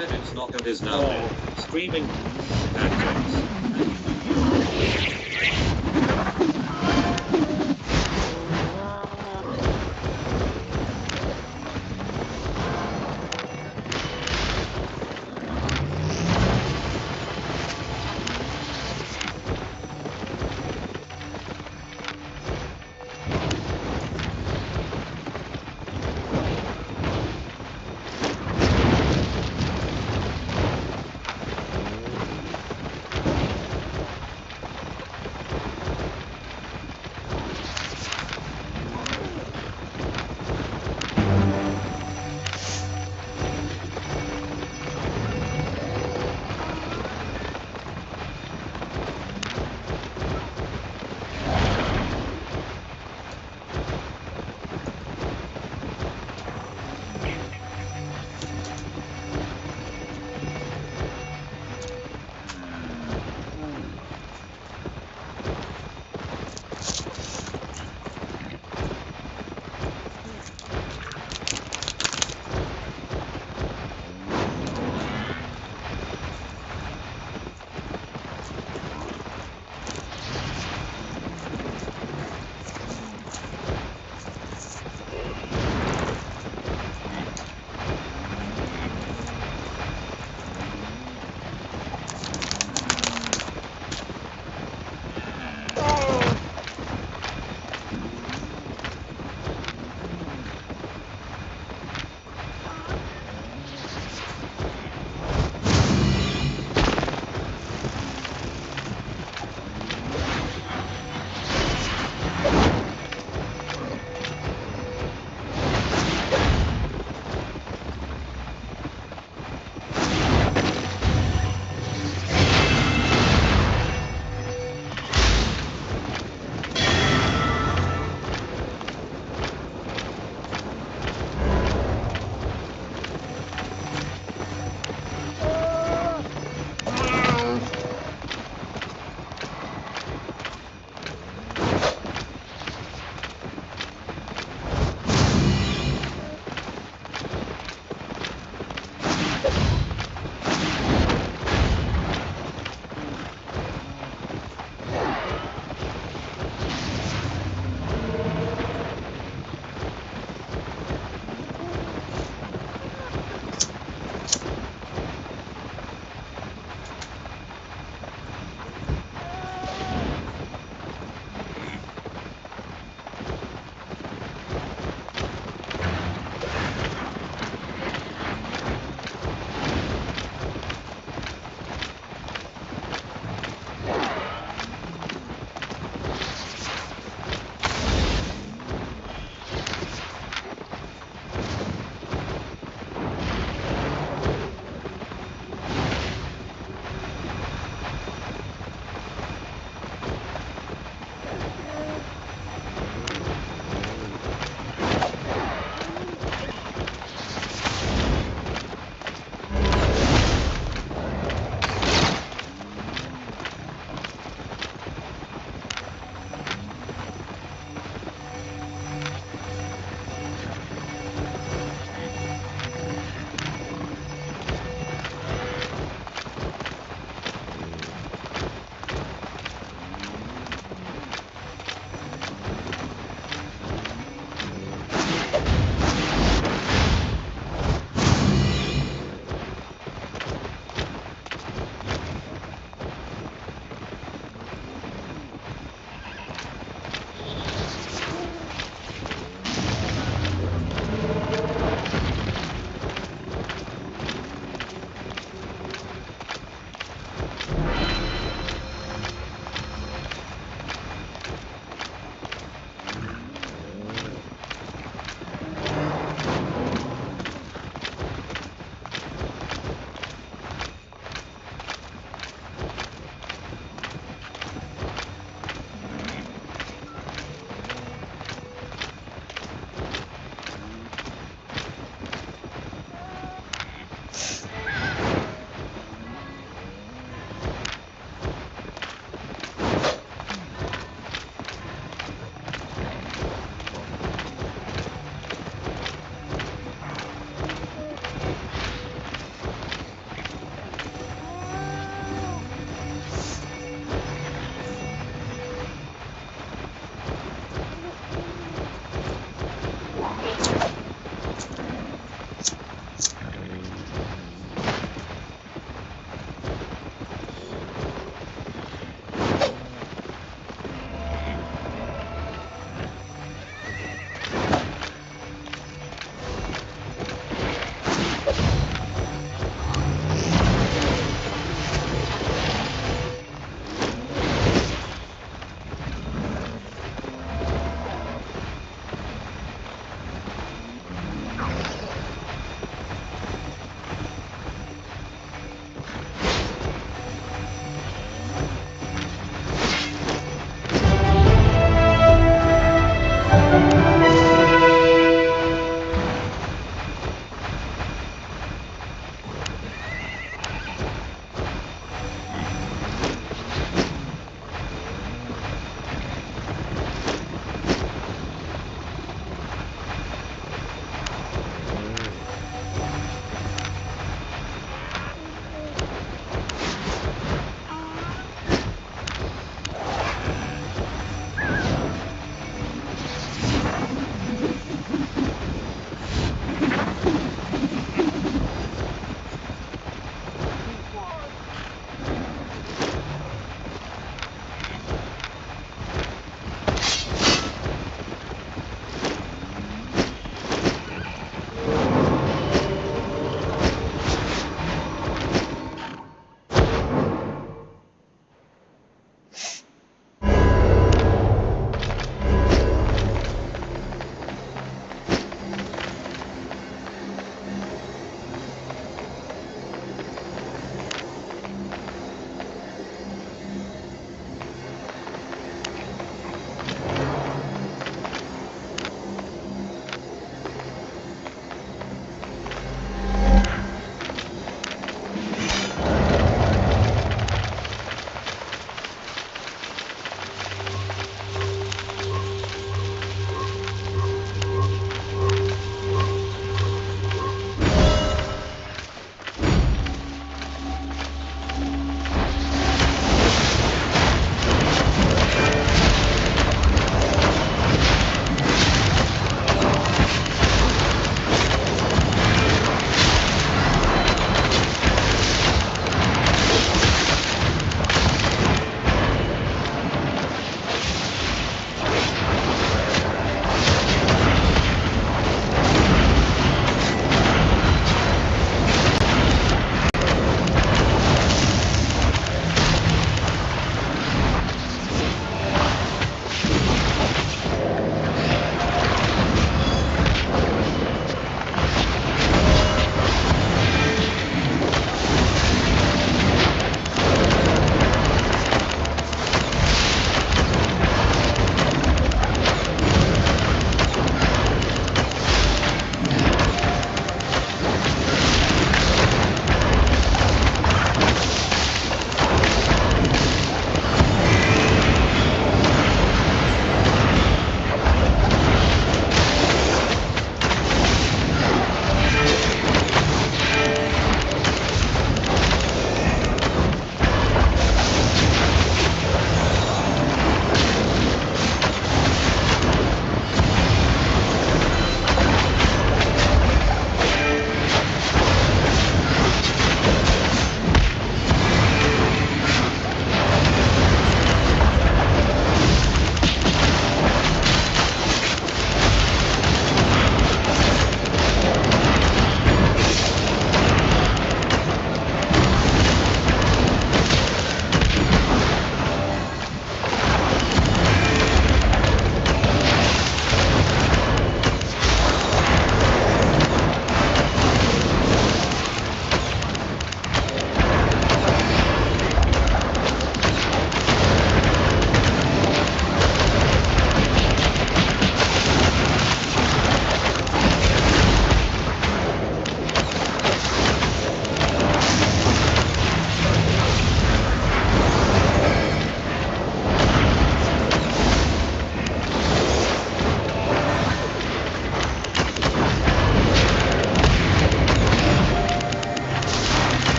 Credits NOCAP is now streaming actors.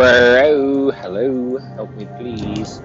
Bro, hello, help me please.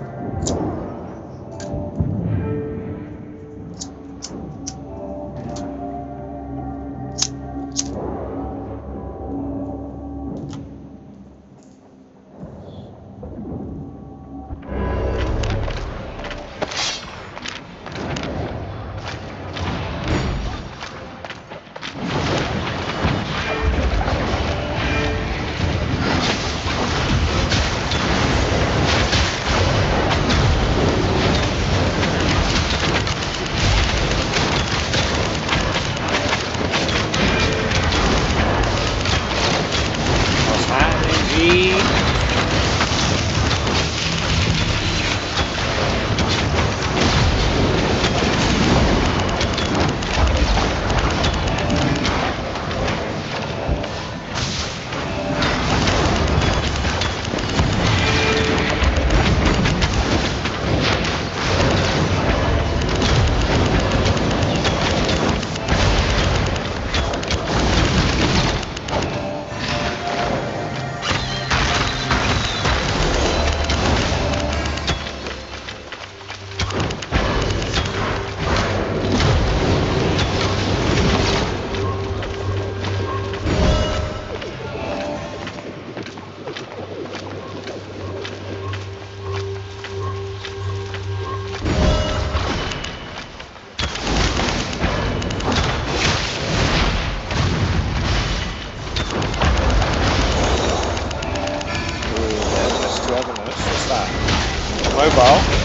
What's happening, G? What's that? Mobile?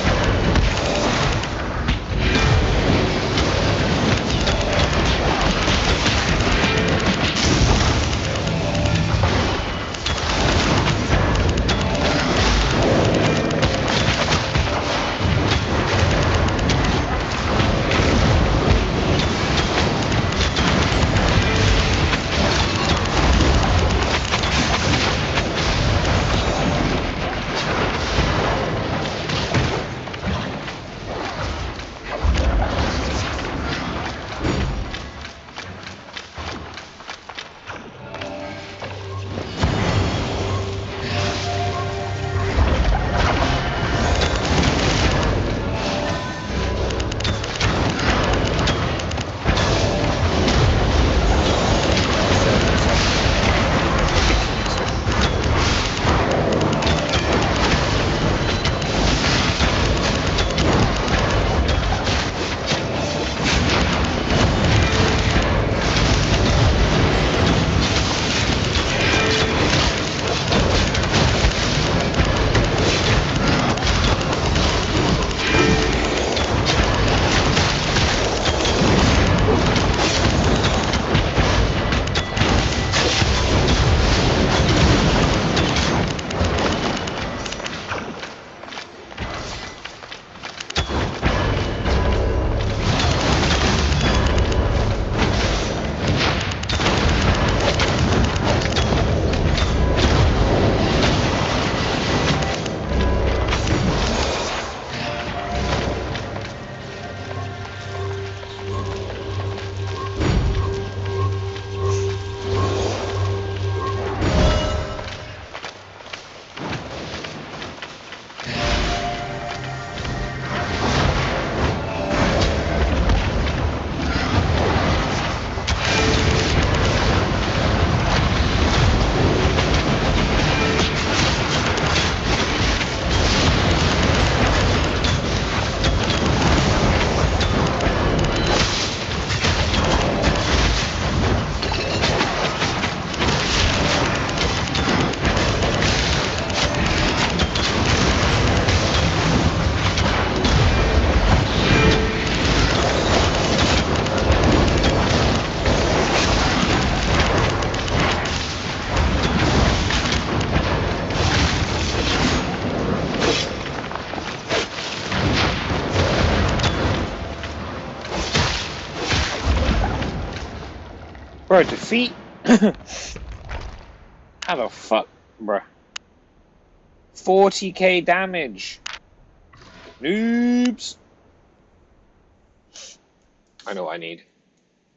Bro, defeat? How the fuck, bro? 40k damage. Noobs. I know what I need.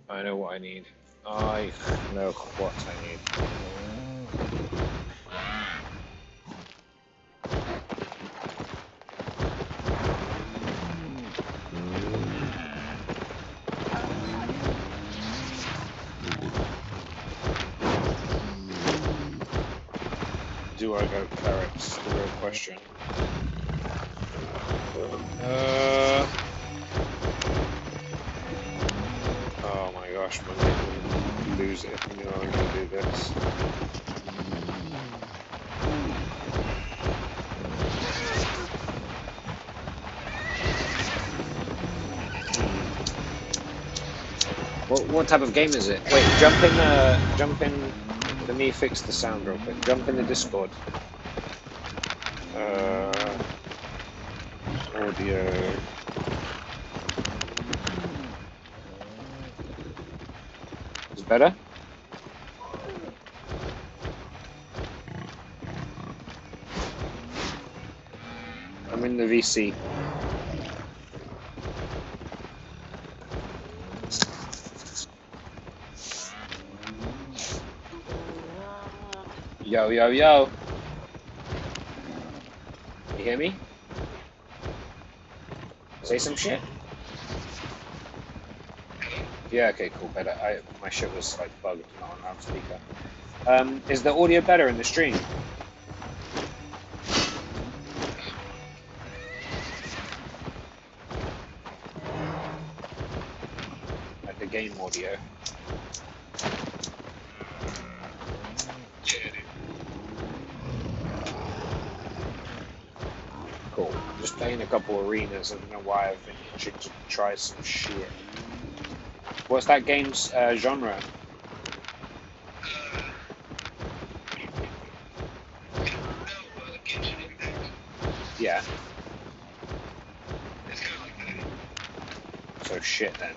I know what I need. I know what I need. do I go clerics? The real question. Oh my gosh, man, I would lose it if you knew I was going to do this. What type of game is it? Wait, jump in, let me fix the sound real quick. Jump in the Discord. Audio. Is it better? I'm in the VC. Yo, yo, yo. You hear me? Say some shit? Yeah, okay, cool, better. My shit was like bugged, not on loudspeaker. Is the audio better in the stream? Like the game audio. Cool. I'm just playing a couple arenas. I don't know why I've been itching to try some shit. What's that game's genre? Yeah. It's kind of like that. So shit then.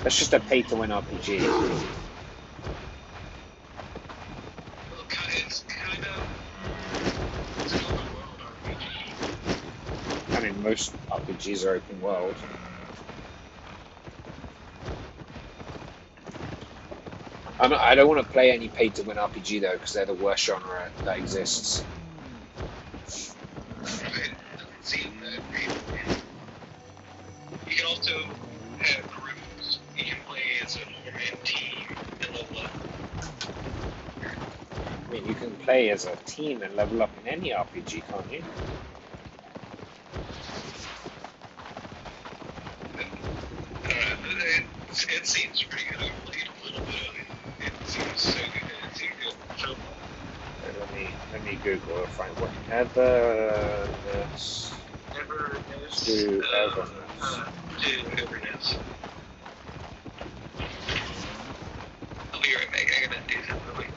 That's just a pay-to-win RPG. It's kind of. It's an open world RPG. I mean, most RPGs are open world. I don't want to play any pay-to-win RPG though, because they're the worst genre that exists. It doesn't seem that great. You can also have groups. You can play as a one-man team and level up. I mean, you can play as a team and level up in any RPG, can't you? It seems pretty good. I've played a little bit of it. It seems so good. It seems good. So, Let me Google and find what Everness. Everness. To Everness. To Everness. I'll be right back. I'm gonna do something really quick.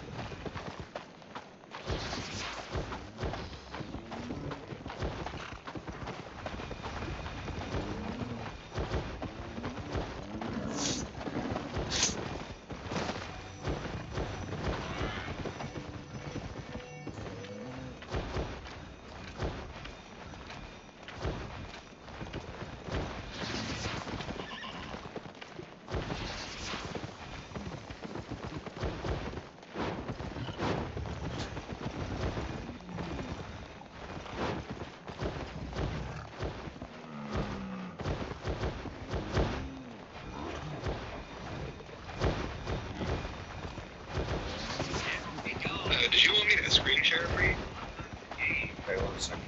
Did you want me to screen share for you? Okay, 1 second.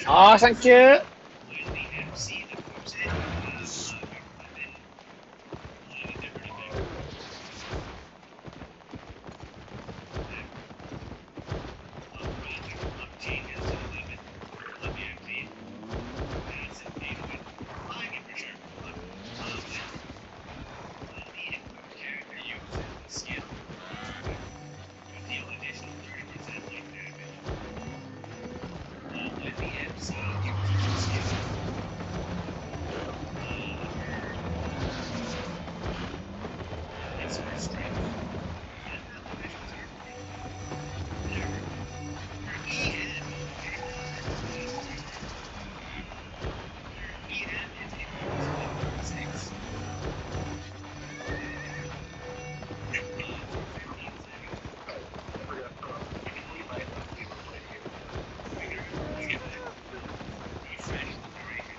Ah, thank you.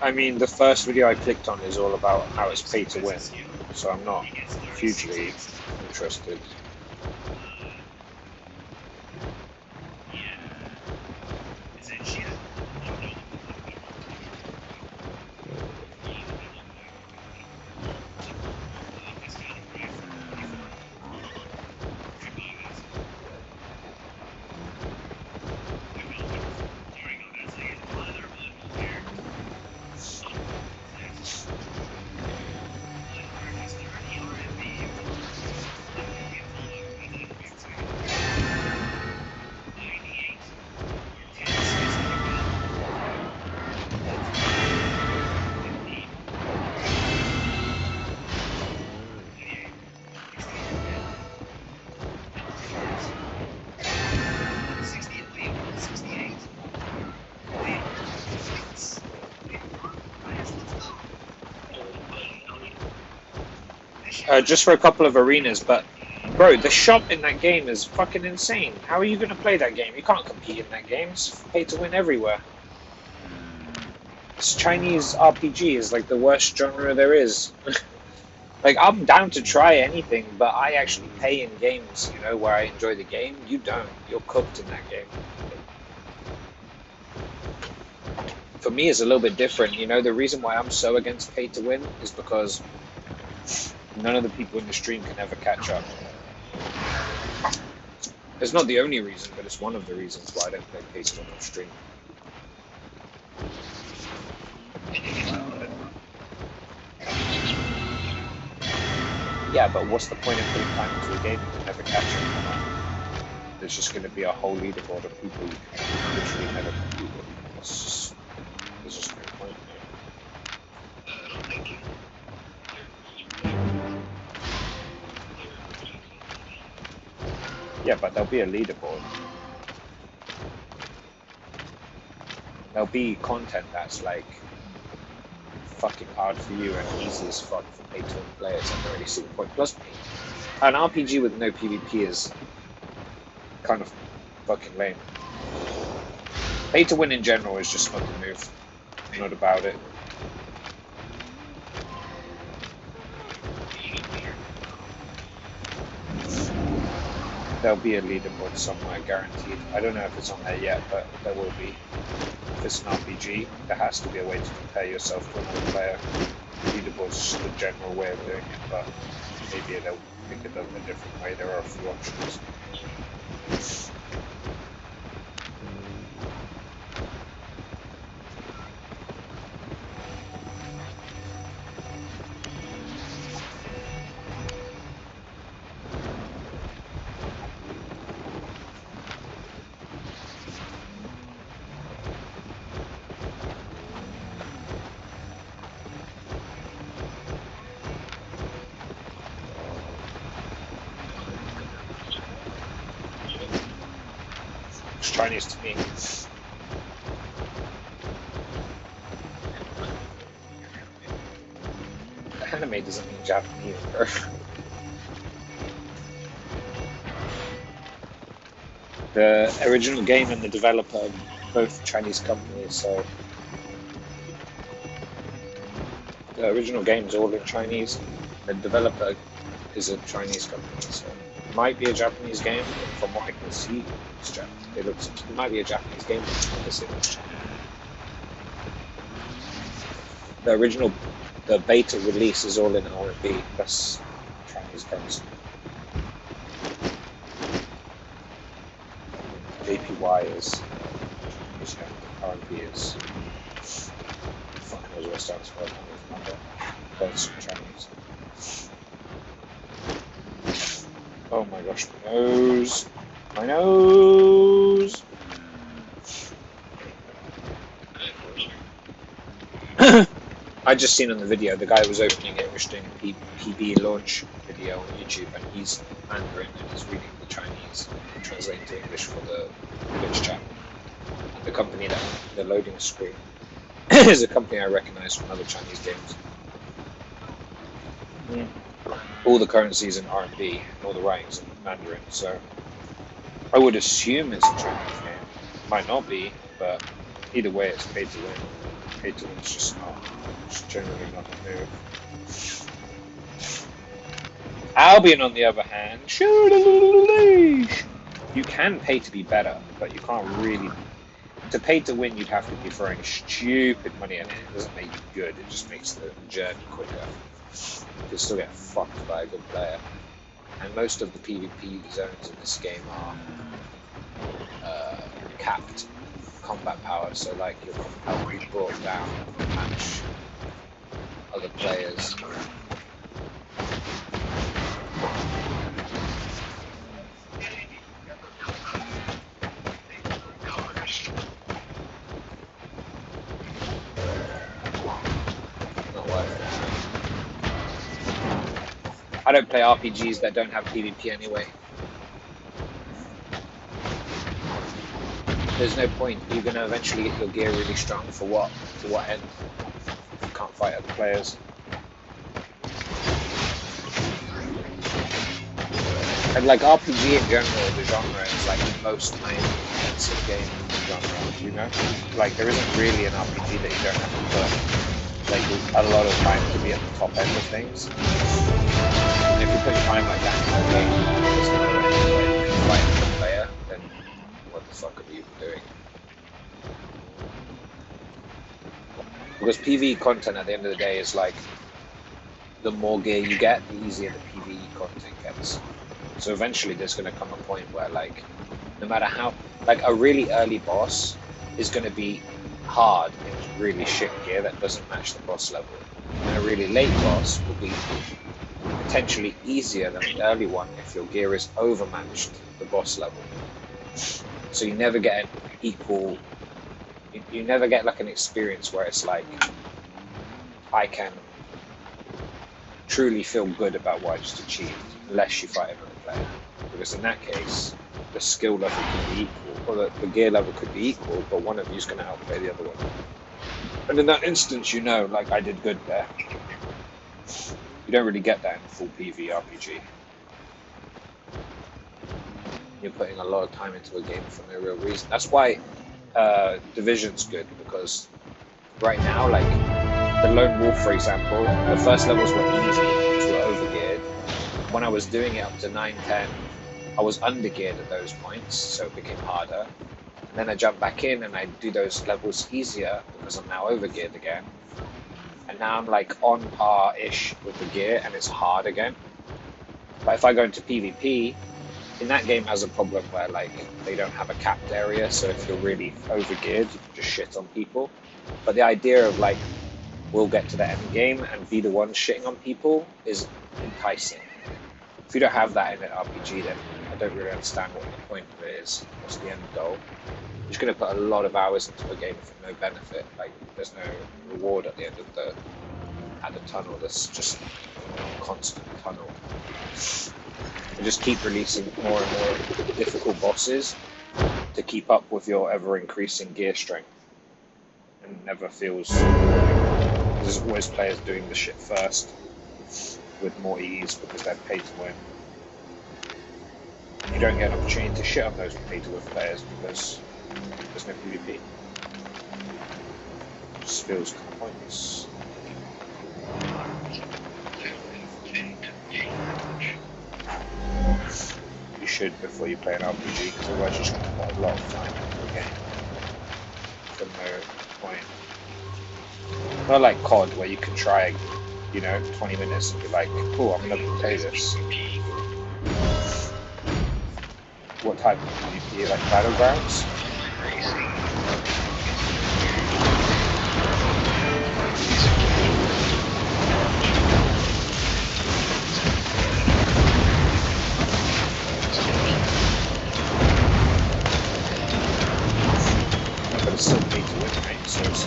I mean, the first video I clicked on is all about how it's pay to win, so I'm not hugely interested. Just for a couple of arenas, but bro, the shop in that game is fucking insane. How are you gonna play that game? You can't compete in that game. It's pay to win everywhere. This Chinese RPG is like the worst genre there is. Like, I'm down to try anything, but I actually pay in games, you know, where I enjoy the game. You don't. You're cooked in that game. For me, it's a little bit different. You know, the reason why I'm so against pay to win is because none of the people in the stream can ever catch up. It's not the only reason, but it's one of the reasons why I don't play pay to win on stream. Yeah, but what's the point of putting time into a game if you never catch up? There's just going to be a whole leaderboard of people you can literally never compete with. There's just no point. Yeah, but there'll be a leaderboard. There'll be content that's like fucking hard for you and easy as fuck for pay to win players. I don't really see the point. Plus, an RPG with no PvP is kind of fucking lame. Pay to win in general is just not the move. I'm not about it. There'll be a leaderboard somewhere, guaranteed. I don't know if it's on there yet, but there will be. If it's an RPG, there has to be a way to compare yourself to another player. Leaderboard's just the general way of doing it, but maybe they'll pick it up a different way. There are a few options. Chinese to me. Anime doesn't mean Japanese, bro. The original game and the developer are both Chinese companies, so the original game is all in Chinese. The developer is a Chinese company, so it might be a Japanese game, but from what I can see, it's Japanese. It might be a Japanese game, but obviously it looks Chinese. The original, the beta release is all in RMB, plus Chinese currency. JPY is, RMB is, fucking knows what it stands for, I don't remember, but it's Chinese. Oh my gosh, my nose! My nose! I just seen on the video, the guy was opening it, was doing a PB launch video on YouTube, and he's Mandarin and he's reading the Chinese and translating to English for the Twitch chat. And the company that the loading screen is a company I recognize from other Chinese games. Yeah. All the currencies in RMB, and all the writings in Mandarin, so I would assume it's a Chinese game. Might not be, but either way, it's pay to win. pay to win's just generally not the move. Albion, on the other hand, you can pay to be better, but you can't really. To pay to win, you'd have to be throwing stupid money in it. It doesn't make you good, it just makes the journey quicker. You'll still get fucked by a good player. And most of the PvP zones in this game are capped combat power, so like your combat power will be brought down to match other players. I don't play RPGs that don't have PvP anyway. There's no point. You're gonna eventually get your gear really strong for what? To what end? If you can't fight other players. And like RPG in general, the genre is like the most time-intensive game in the genre. You know, like there isn't really an RPG that you don't have to put like a lot of time to be at the top end of things. And if you put time like that in a game, there's no way to fight the player, then what the fuck are you doing? Because PvE content at the end of the day is like, the more gear you get, the easier the PvE content gets. So eventually there's going to come a point where like, no matter how, like a really early boss is going to be hard in really shit gear that doesn't match the boss level. And a really late boss will be potentially easier than the early one if your gear is overmatched the boss level. So you never get an equal, you never get like an experience where it's like, I can truly feel good about what I just achieved, unless you fight another player. Because in that case, the skill level could be equal, or the gear level could be equal, but one of you is going to outplay the other one. And in that instance, you know, like, I did good there. You don't really get that in a full PvRPG. You're putting a lot of time into a game for no real reason. That's why Division's good, because right now, like, the Lone Wolf, for example, the first levels were easy because we were overgeared. When I was doing it up to 9, 10, I was undergeared at those points, so it became harder. And then I jump back in and I do those levels easier because I'm now overgeared again. And now I'm like on par-ish with the gear and it's hard again. But if I go into PvP, in that game has a problem where like they don't have a capped area, so if you're really overgeared, you can just shit on people. But the idea of like, we'll get to the end game and be the one shitting on people is enticing. If you don't have that in an RPG, then I don't really understand what the point of it is. What's the end goal? You're just going to put a lot of hours into a game for no benefit. Like, there's no reward at the end of the tunnel. There's just a constant tunnel. You just keep releasing more and more difficult bosses to keep up with your ever-increasing gear strength. And it never feels rewarding. There's always players doing the shit first with more ease because they're paid to win. And you don't get an opportunity to shit on those paid to win players because there's no PvP. It just feels kind of pointless. You should before you play an RPG, because otherwise you're just going to put a lot of time into the game for no point. Not like COD, where you can try, you know, 20 minutes and be like, cool, I'm going to play this. What type of PvP? Like Battlegrounds? But it's still pay to win, right? So it's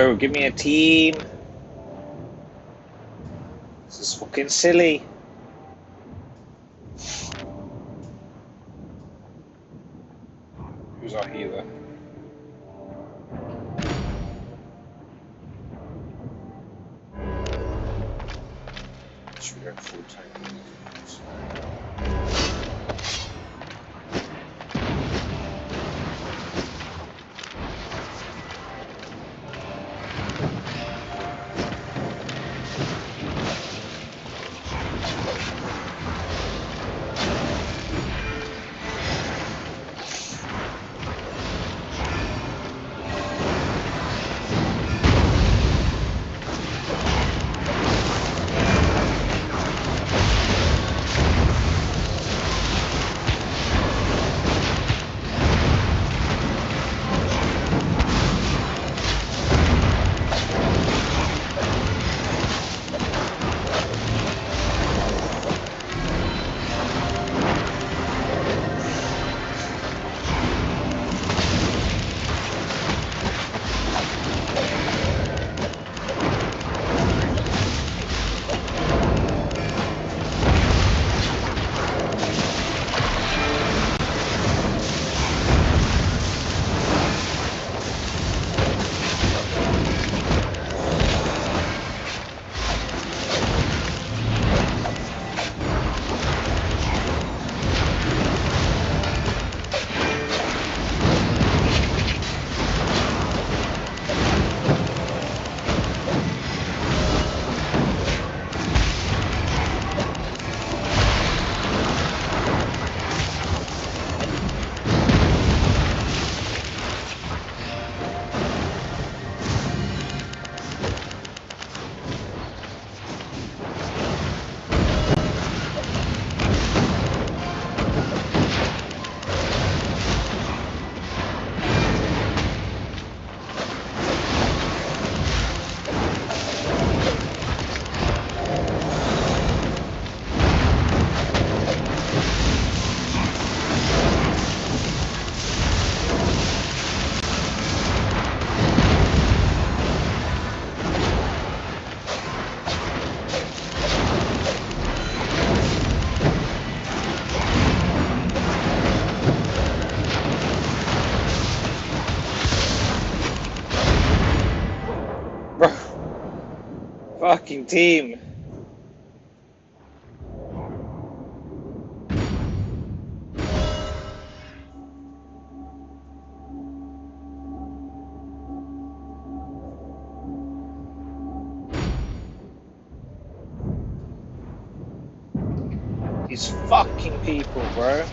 bro. Give me a team. This is fucking silly. Who's our healer? Should we go full tank? Fucking team. These fucking people, bro.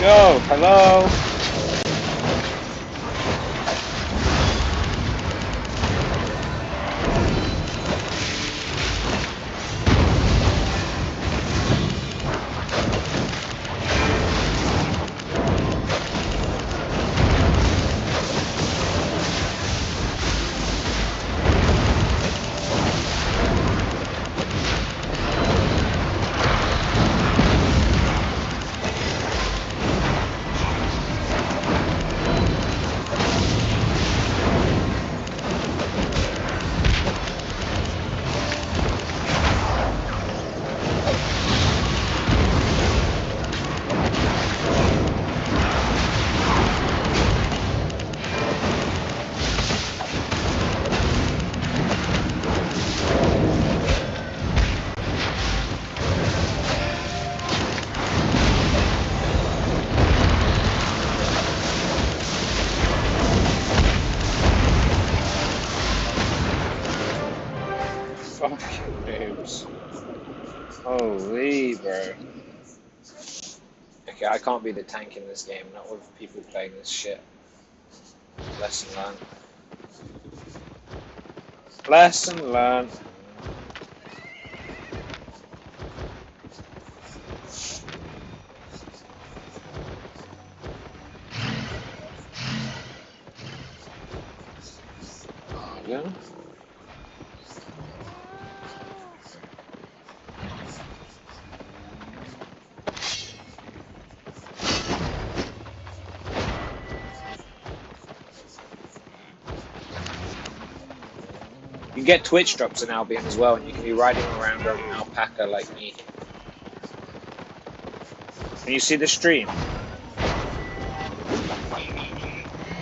Yo, hello. Fucking noobs. Holy, bro. Okay, I can't be the tank in this game, not with people playing this shit. Lesson learned. Lesson learned. Yeah. You can get Twitch drops in Albion as well, and you can be riding around on an alpaca like me. Can you see the stream?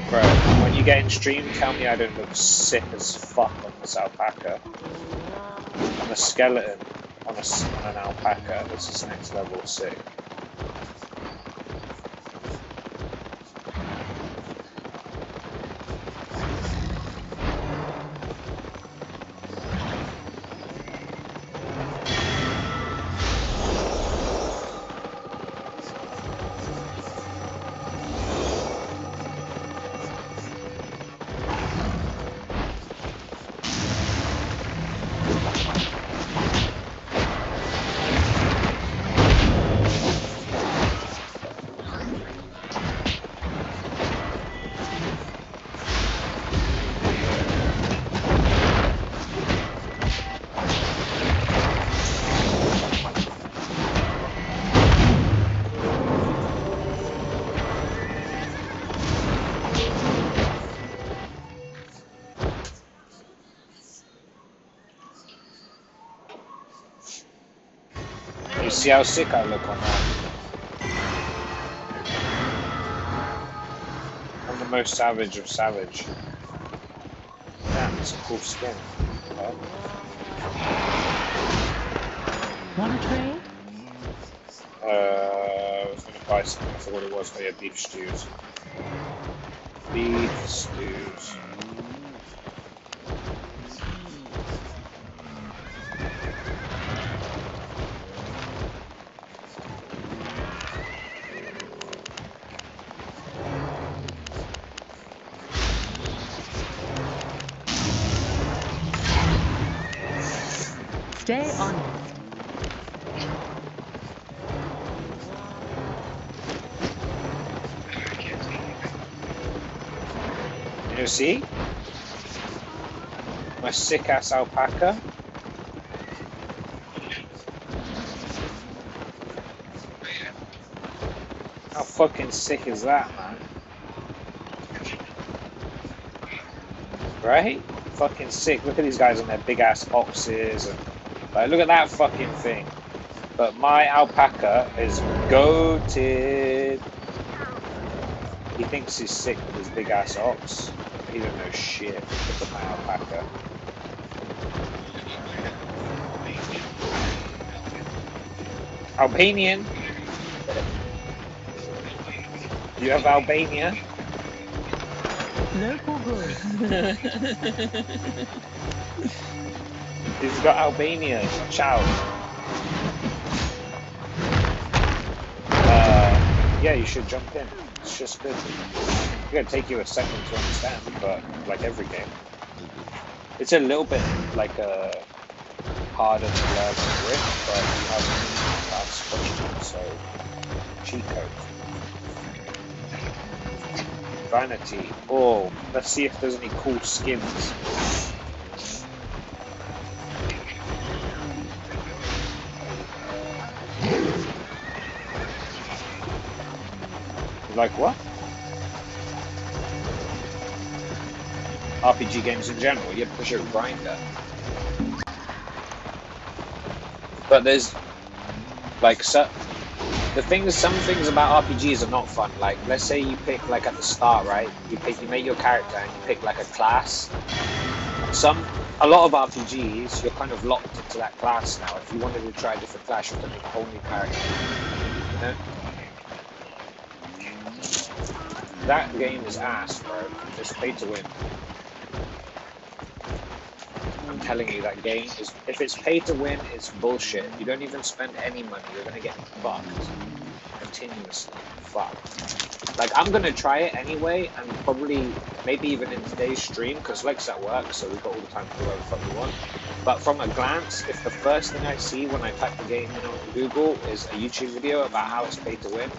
Bro, when you get in stream, tell me I don't look sick as fuck on this alpaca. I'm a skeleton on an alpaca. This is next level sick. You see how sick I look on that? I'm the most savage of savage. Damn, it's a cool skin. Okay. Want a trade? I was gonna buy something. I forgot what it was. Oh yeah, beef stews. Beef stews. Stay honest. You see? My sick ass alpaca. How fucking sick is that, man? Right? Fucking sick. Look at these guys on their big ass oxes and like look at that fucking thing. But my alpaca is goated. He thinks he's sick with his big ass ox. He don't know shit. Look at my alpaca. Albanian? You have Albania? Local good. He's got Albania. Ciao. Yeah, you should jump in. It's just good. It's gonna take you a second to understand, but like every game. It's a little bit like harder to learn than Rift, but you have to ask questions, so cheat code. Vanity. Oh, let's see if there's any cool skins. Like what? RPG games in general, you have to push a grinder. But there's like some things about RPGs are not fun. Like let's say you pick like at the start, right? You make your character and you pick like a class. A lot of RPGs, you're kind of locked into that class now. If you wanted to try a different class, you have to make a whole new character. You know? That game is ass, bro. It's pay to win. I'm telling you, that game is. If it's pay to win, it's bullshit. You don't even spend any money. You're gonna get fucked continuously. Fucked. Like I'm gonna try it anyway, and probably maybe even in today's stream, because Leg's at work, so we've got all the time to do whatever the fuck we want. But from a glance, if the first thing I see when I type the game in on Google is a YouTube video about how it's pay to win,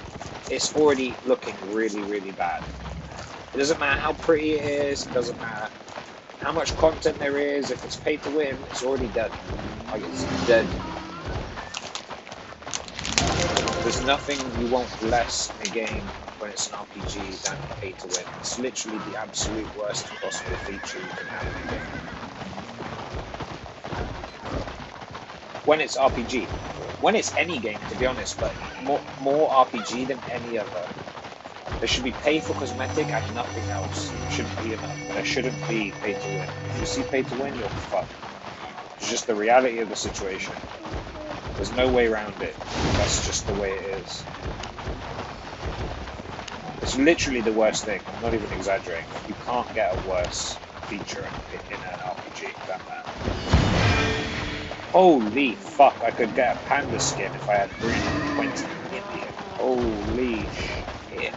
it's already looking really, really bad. It doesn't matter how pretty it is. It doesn't matter how much content there is. If it's pay to win, it's already dead. Like, it's dead. There's nothing you want less in a game when it's an RPG than pay to win. It's literally the absolute worst possible feature you can have in a game. When it's RPG. When it's any game, to be honest, but more RPG than any other. There should be pay for cosmetic and nothing else. It shouldn't be enough. There shouldn't be pay to win. If you see pay to win, you're fucked. It's just the reality of the situation. There's no way around it. That's just the way it is. It's literally the worst thing. I'm not even exaggerating. You can't get a worse feature in an RPG than that. Holy fuck, I could get a panda skin if I had 320 Indian. Holy shit.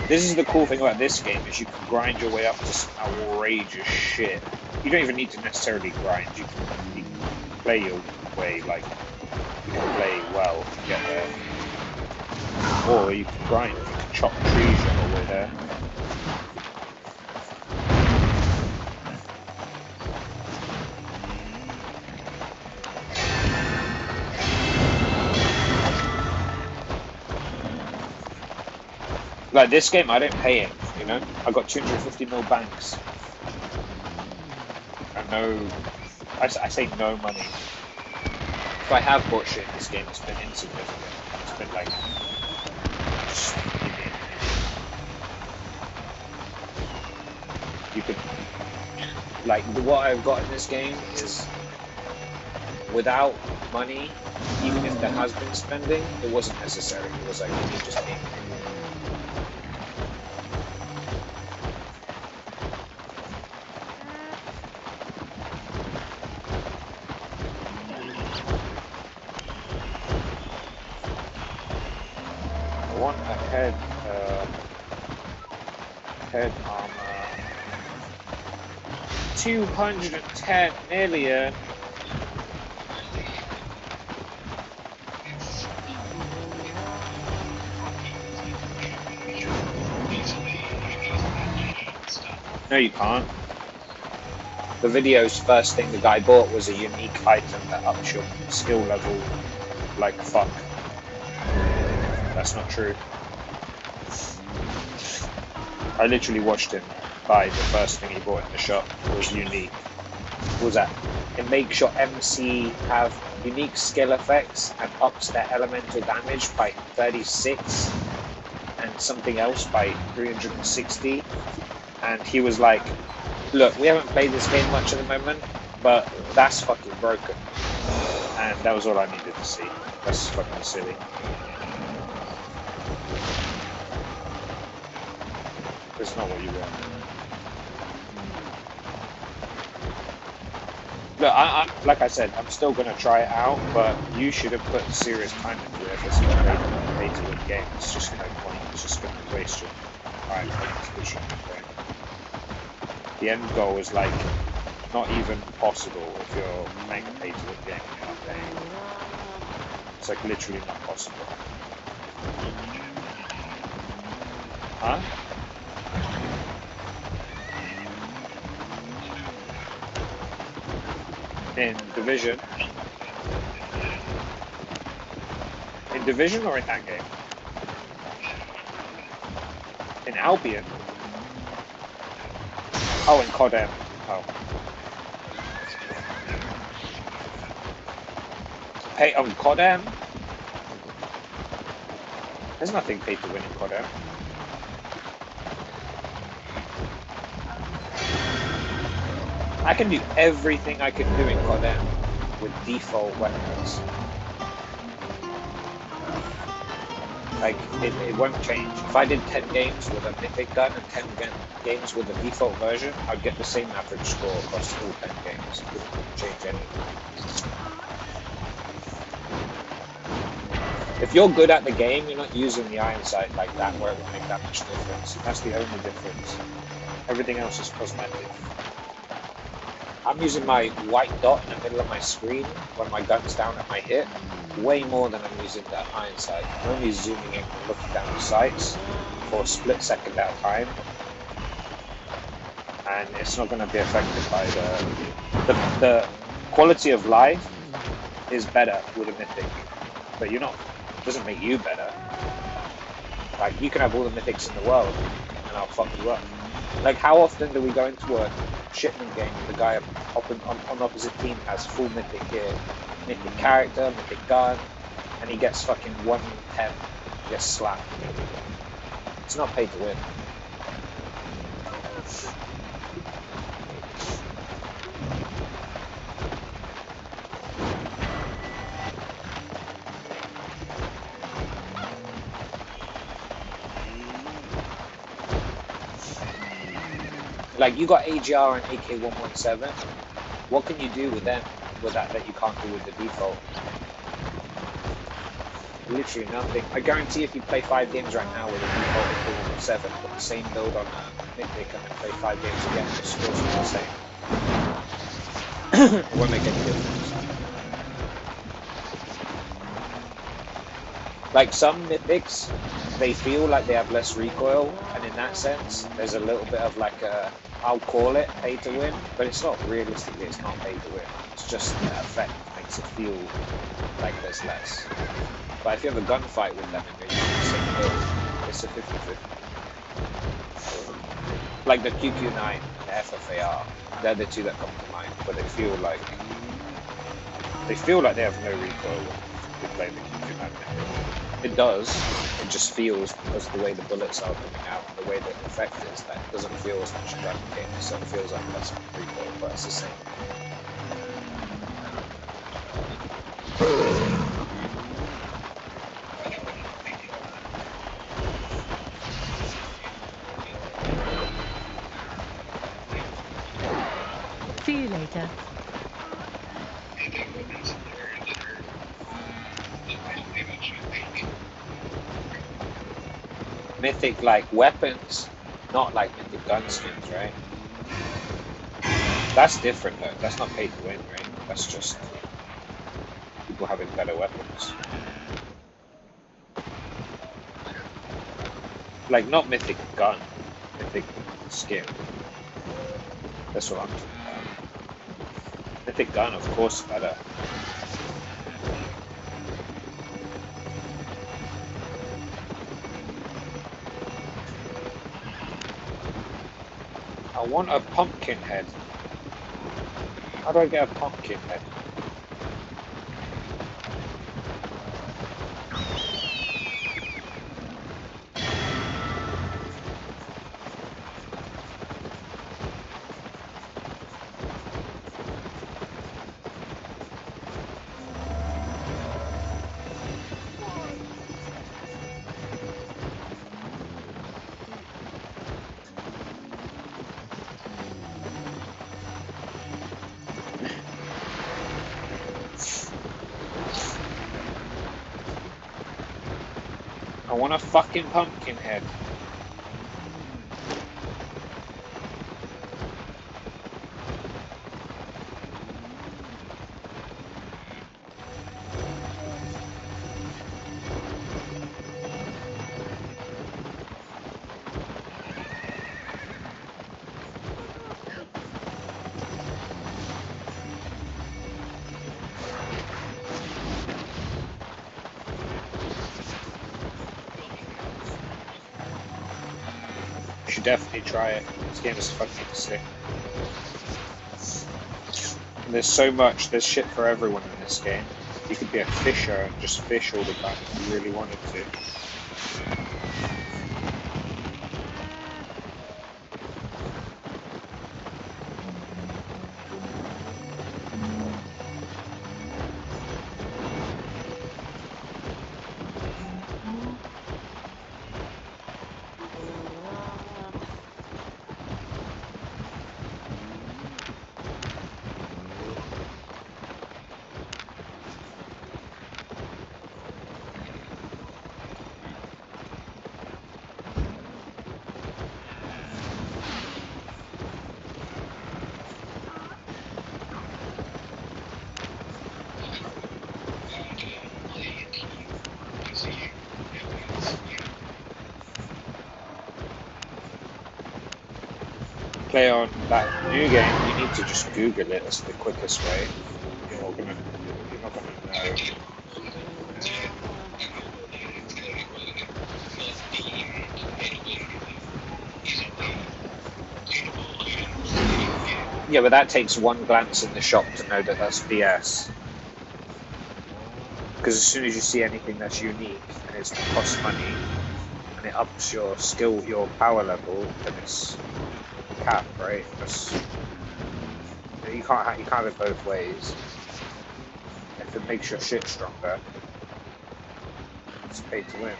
This is the cool thing about this game, is you can grind your way up to some outrageous shit. You don't even need to necessarily grind, you can play your way, like, you can play well to get there. Or you can grind, you can chop trees your whole way there. Like this game, I don't pay it, you know? I got 250 mil banks. And no, I say no money. If I have bought shit in this game, it's been insignificant. It's been like, just, you could, like, what I've got in this game is, without money, even if there has been spending, it wasn't necessary. It was like, you just need money. Head armor. 210 million. No, you can't. The video's first thing the guy bought was a unique item that ups your skill level like fuck. That's not true. I literally watched him buy the first thing he bought in the shop. It was unique. What was that? It makes your MC have unique skill effects and ups their elemental damage by 36 and something else by 360. And he was like, look, we haven't played this game much at the moment, but that's fucking broken. And that was all I needed to see. That's fucking silly. It's not what you want. Look, like I said, I'm still going to try it out, but you should have put serious time into it if it's a pay to win game. It's just no point. It's just going to waste your time. The end goal is like not even possible if you're playing a pay to win game and you're not paying. It's like literally not possible. Huh? In Division? In Division or in that game? In Albion? Oh, in COD. Oh. Hey, on COD? There's nothing pay to win in COD. I can do everything I can do in COD with default weapons. Like, it won't change. If I did 10 games with a mythic gun and 10 games with the default version, I'd get the same average score across all 10 games. It wouldn't change anything. If you're good at the game, you're not using the iron sight like that where it will make that much difference. That's the only difference. Everything else is cosmetic. I'm using my white dot in the middle of my screen when my gun's down at my hip, way more than I'm using the iron sight. I'm only zooming in and looking down the sights for a split second at a time, and it's not going to be affected by the quality of life is better with a mythic, but you're not. It doesn't make you better. Like, you can have all the mythics in the world, and I'll fuck you up. Like, how often do we go into a shipment game and the guy on opposite team has full mythic gear, mythic character, mythic gun, and he gets fucking 1 in 10, gets slapped. It's not pay to win. Like, you got AGR and AK-117. What can you do with them with that you can't do with the default? Literally nothing. I guarantee if you play 5 games right now with a default AK-117, put the same build on a mythic and then play 5 games again, the scores will be the same. It won't make any difference. Like, some mythics, they feel like they have less recoil, and in that sense, there's a little bit of like a, I'll call it pay to win, but it's not, realistically, it's not pay to win. It's just the effect makes it feel like there's less. But if you have a gunfight with them and you're using the same build, it's a 50-50. Like the QQ9 and the FFAR, they're the two that come to mind, but they feel like they have no recoil when you play the QQ9 mythic. It does, it just feels, because of the way the bullets are coming out and the way the effect is, that it doesn't feel as much gun game, so it feels like less recoil, but it's the same. See you later. Mythic like weapons, not like mythic gun skins, right? That's different though. That's not pay to win, right? That's just people having better weapons. Like, not mythic gun, mythic skin. That's what I'm talking about. Mythic gun, of course, better. I want a pumpkin head. How do I get a pumpkin head? I want a fucking pumpkin head. You should definitely try it. This game is fucking sick. And there's so much, there's shit for everyone in this game. You could be a fisher and just fish all the time if you really wanted to. play on that new game, you need to just Google it. That's the quickest way. You're not gonna know. Yeah, but that takes one glance in the shop to know that that's BS. Because as soon as you see anything that's unique and it costs money and it ups your skill, your power level, then it's cap, right? You can't have it both ways. If it makes your shit stronger, it's pay to win.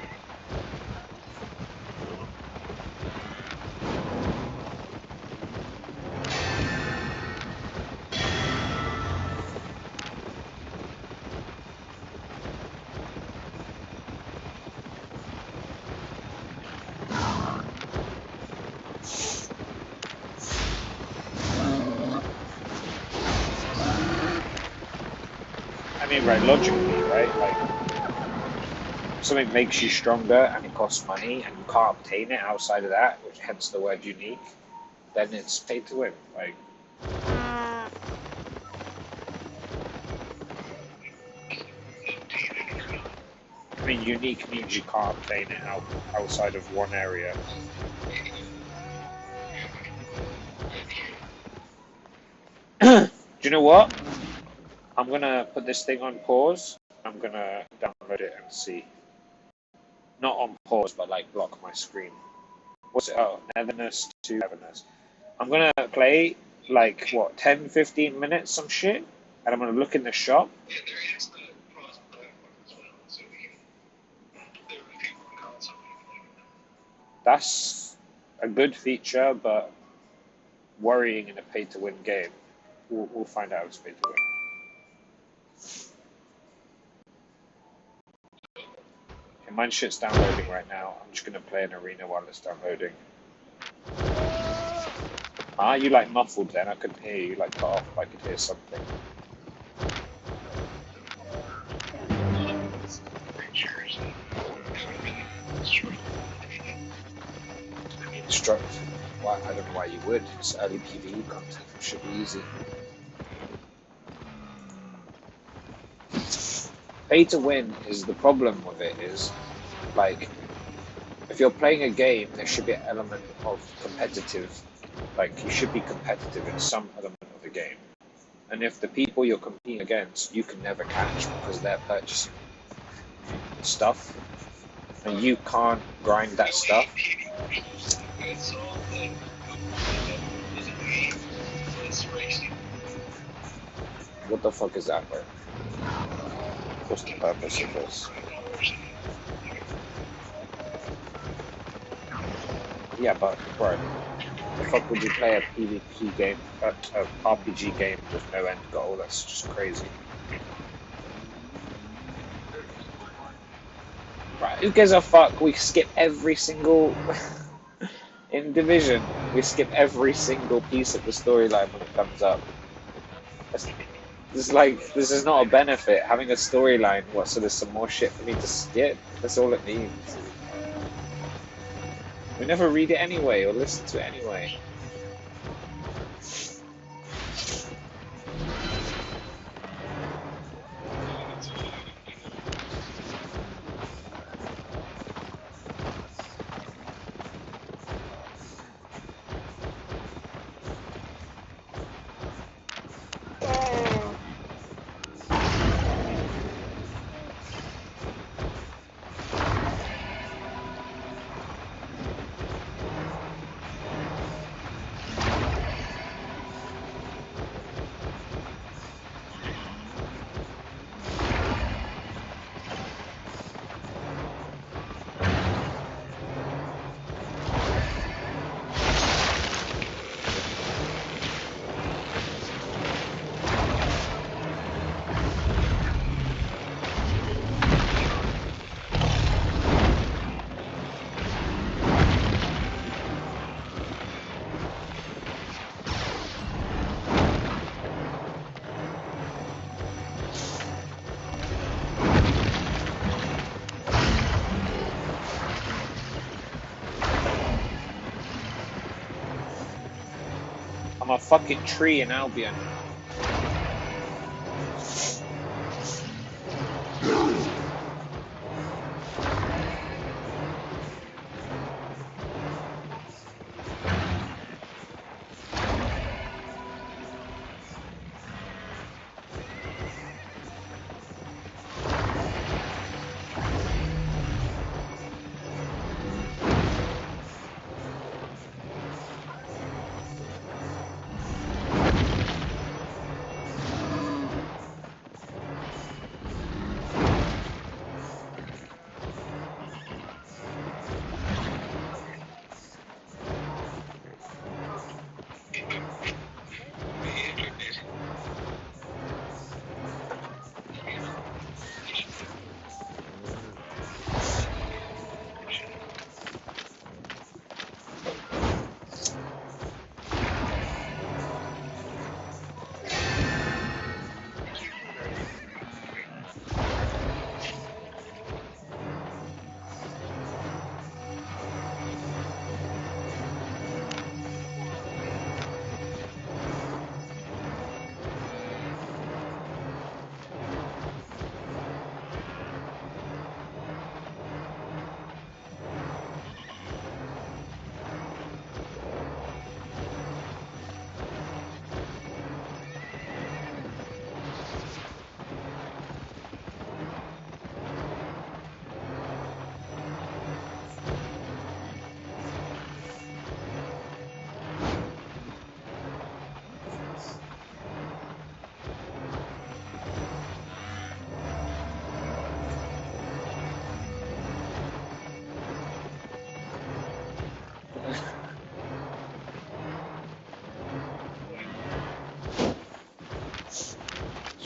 I mean, right, logically, right? Like, something makes you stronger and it costs money and you can't obtain it outside of that, which hence the word unique, then it's pay to win. Like, I mean, unique means you can't obtain it outside of one area. Do you know what? I'm gonna put this thing on pause. I'm gonna download it and see. Not on pause, but like block my screen. What's it? Oh, Netherness to Netherness. I'm gonna play like what 10, 15 minutes, some shit, and I'm gonna look in the shop. Yeah, there is the cross-platform as well, so there are people on console. That's a good feature, but worrying in a pay-to-win game. We'll find out if it's pay-to-win. Okay, mine shit's downloading right now. I'm just gonna play an arena while it's downloading. Ah, you like muffled then? I couldn't hear you. Like cut off. I could hear something. I mean, struck. Why? I don't know why you would. It's early PvE content. It should be easy. Pay to win is the problem with it. Is like if you're playing a game, there should be an element of competitive. Like you should be competitive in some element of the game. And if the people you're competing against, you can never catch because they're purchasing stuff, and you can't grind that stuff. What the fuck is that, bro? What's the purpose of this? Yeah, but bro, the fuck would you play a PvP game, a RPG game with no end goal? That's just crazy. Right, who gives a fuck? We skip every single in Division. We skip every single piece of the storyline when it comes up. This is not a benefit having a storyline. What? So there's some more shit for me to skip. That's all it means. We never read it anyway or listen to it anyway. fucking tree in Albion.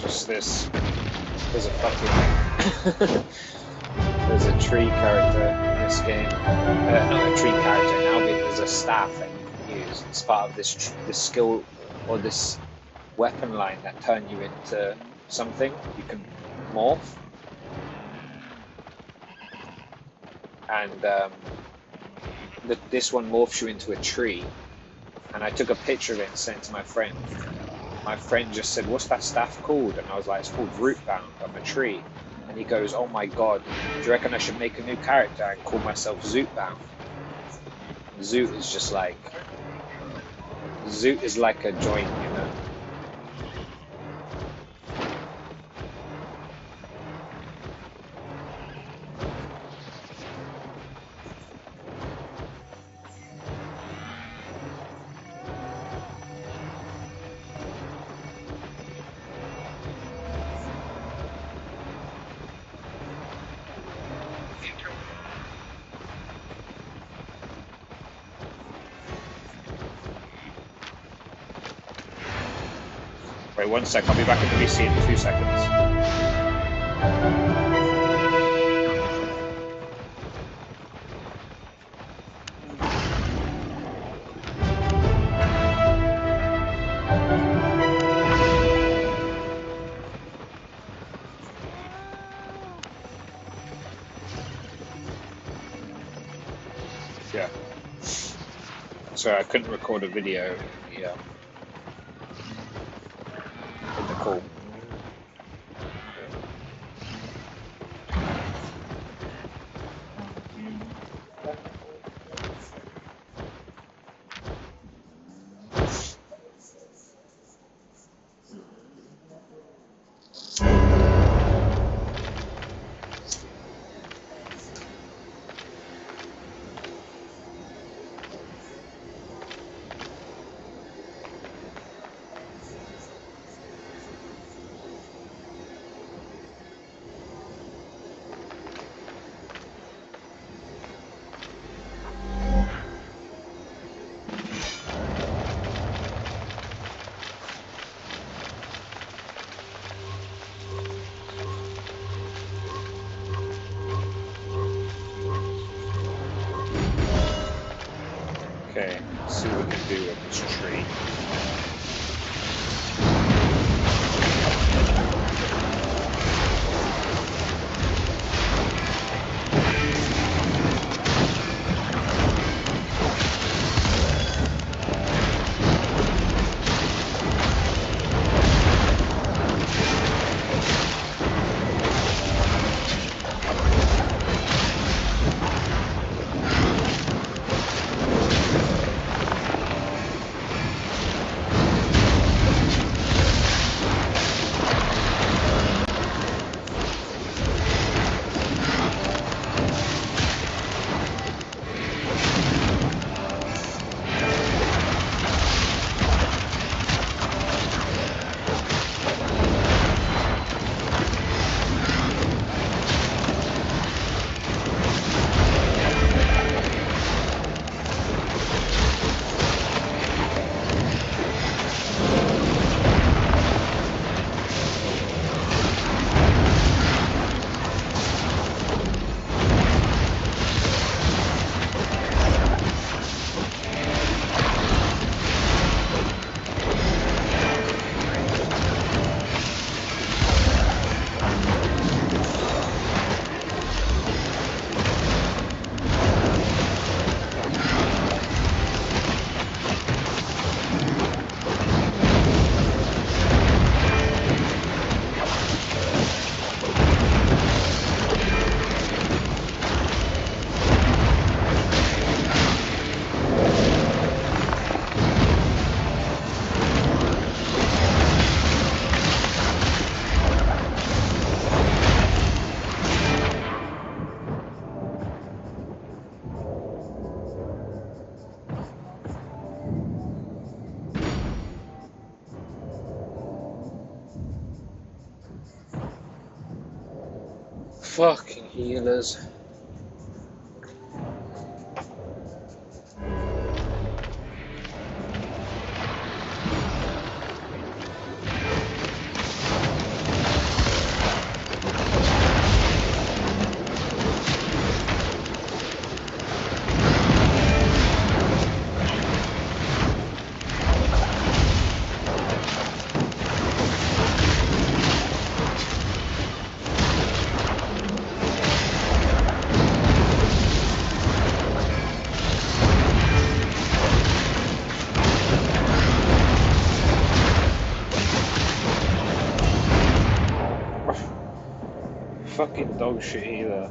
Just this. There's a fucking. There's a tree character in this game. Not a tree character in Albion. There's a staff that you can use. It's part of this skill or this weapon line that turn you into something. You can morph. And this one morphs you into a tree. And I took a picture of it and sent it to my friend. My friend just said, "What's that staff called?" And I was like, "It's called Rootbound. I'm a tree." And he goes, "Oh my god, do you reckon I should make a new character and call myself Zootbound?" Zoot is just like... Zoot is like a joint, you know? Wait 1 sec, I'll be back at the VC in 2 seconds. Yeah. Sorry, I couldn't record a video. Yeah. Cool. Okay, let's see what we can do with this tree. Fucking healers. Fucking dog shit healer.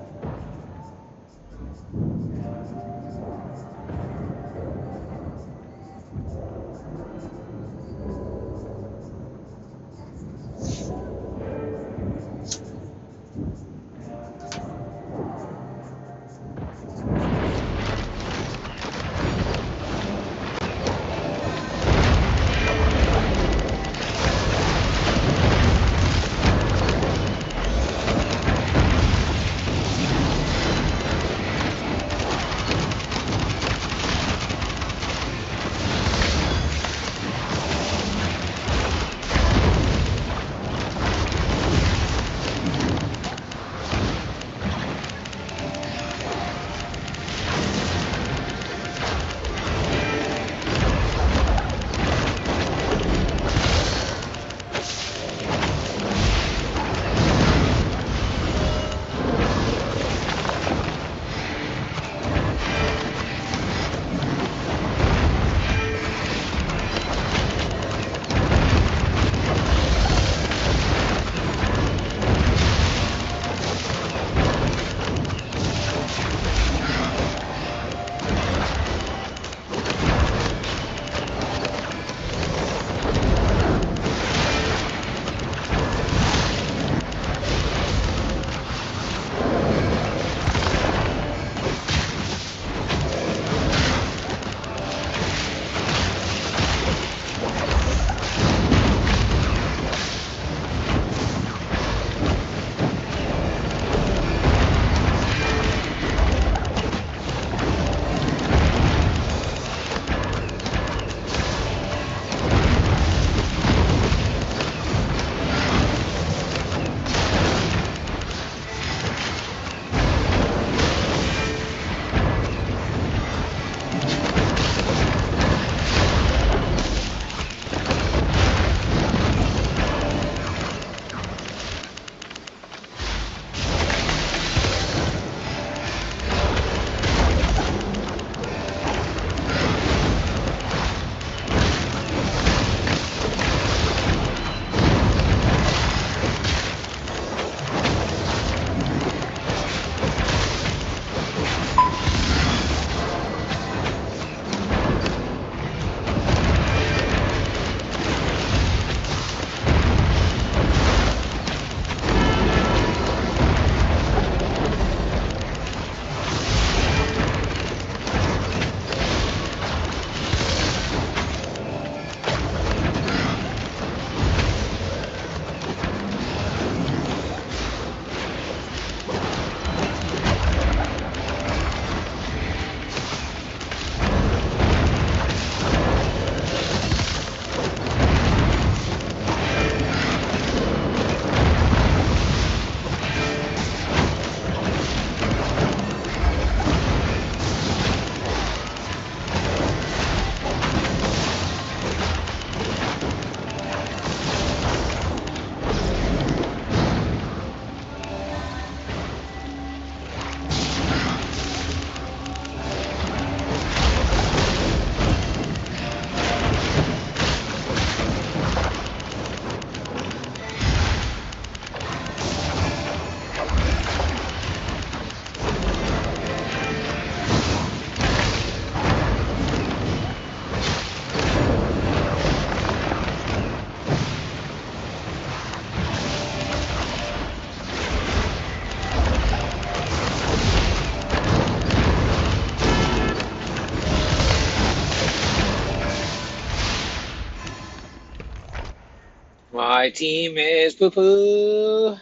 My team is poo-poo.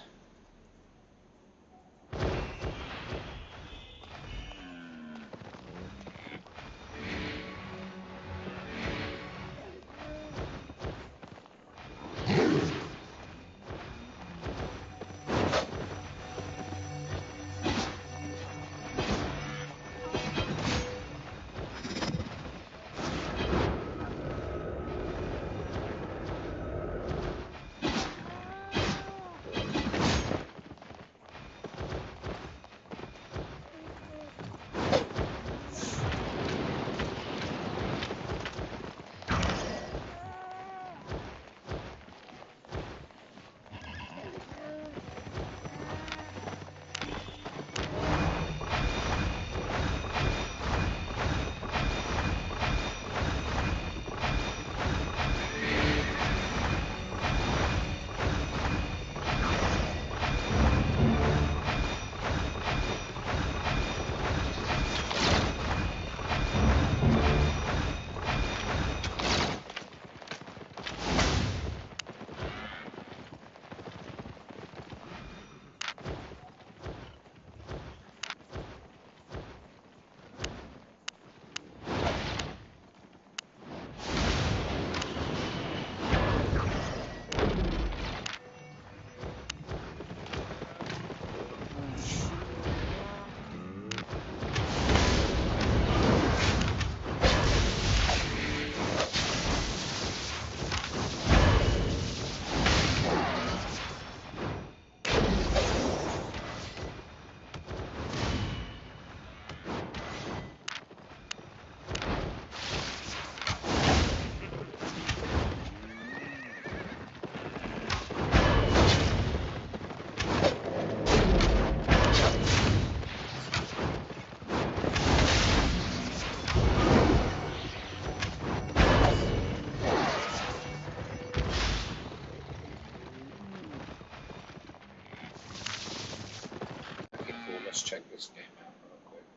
Let's check this game out real quick.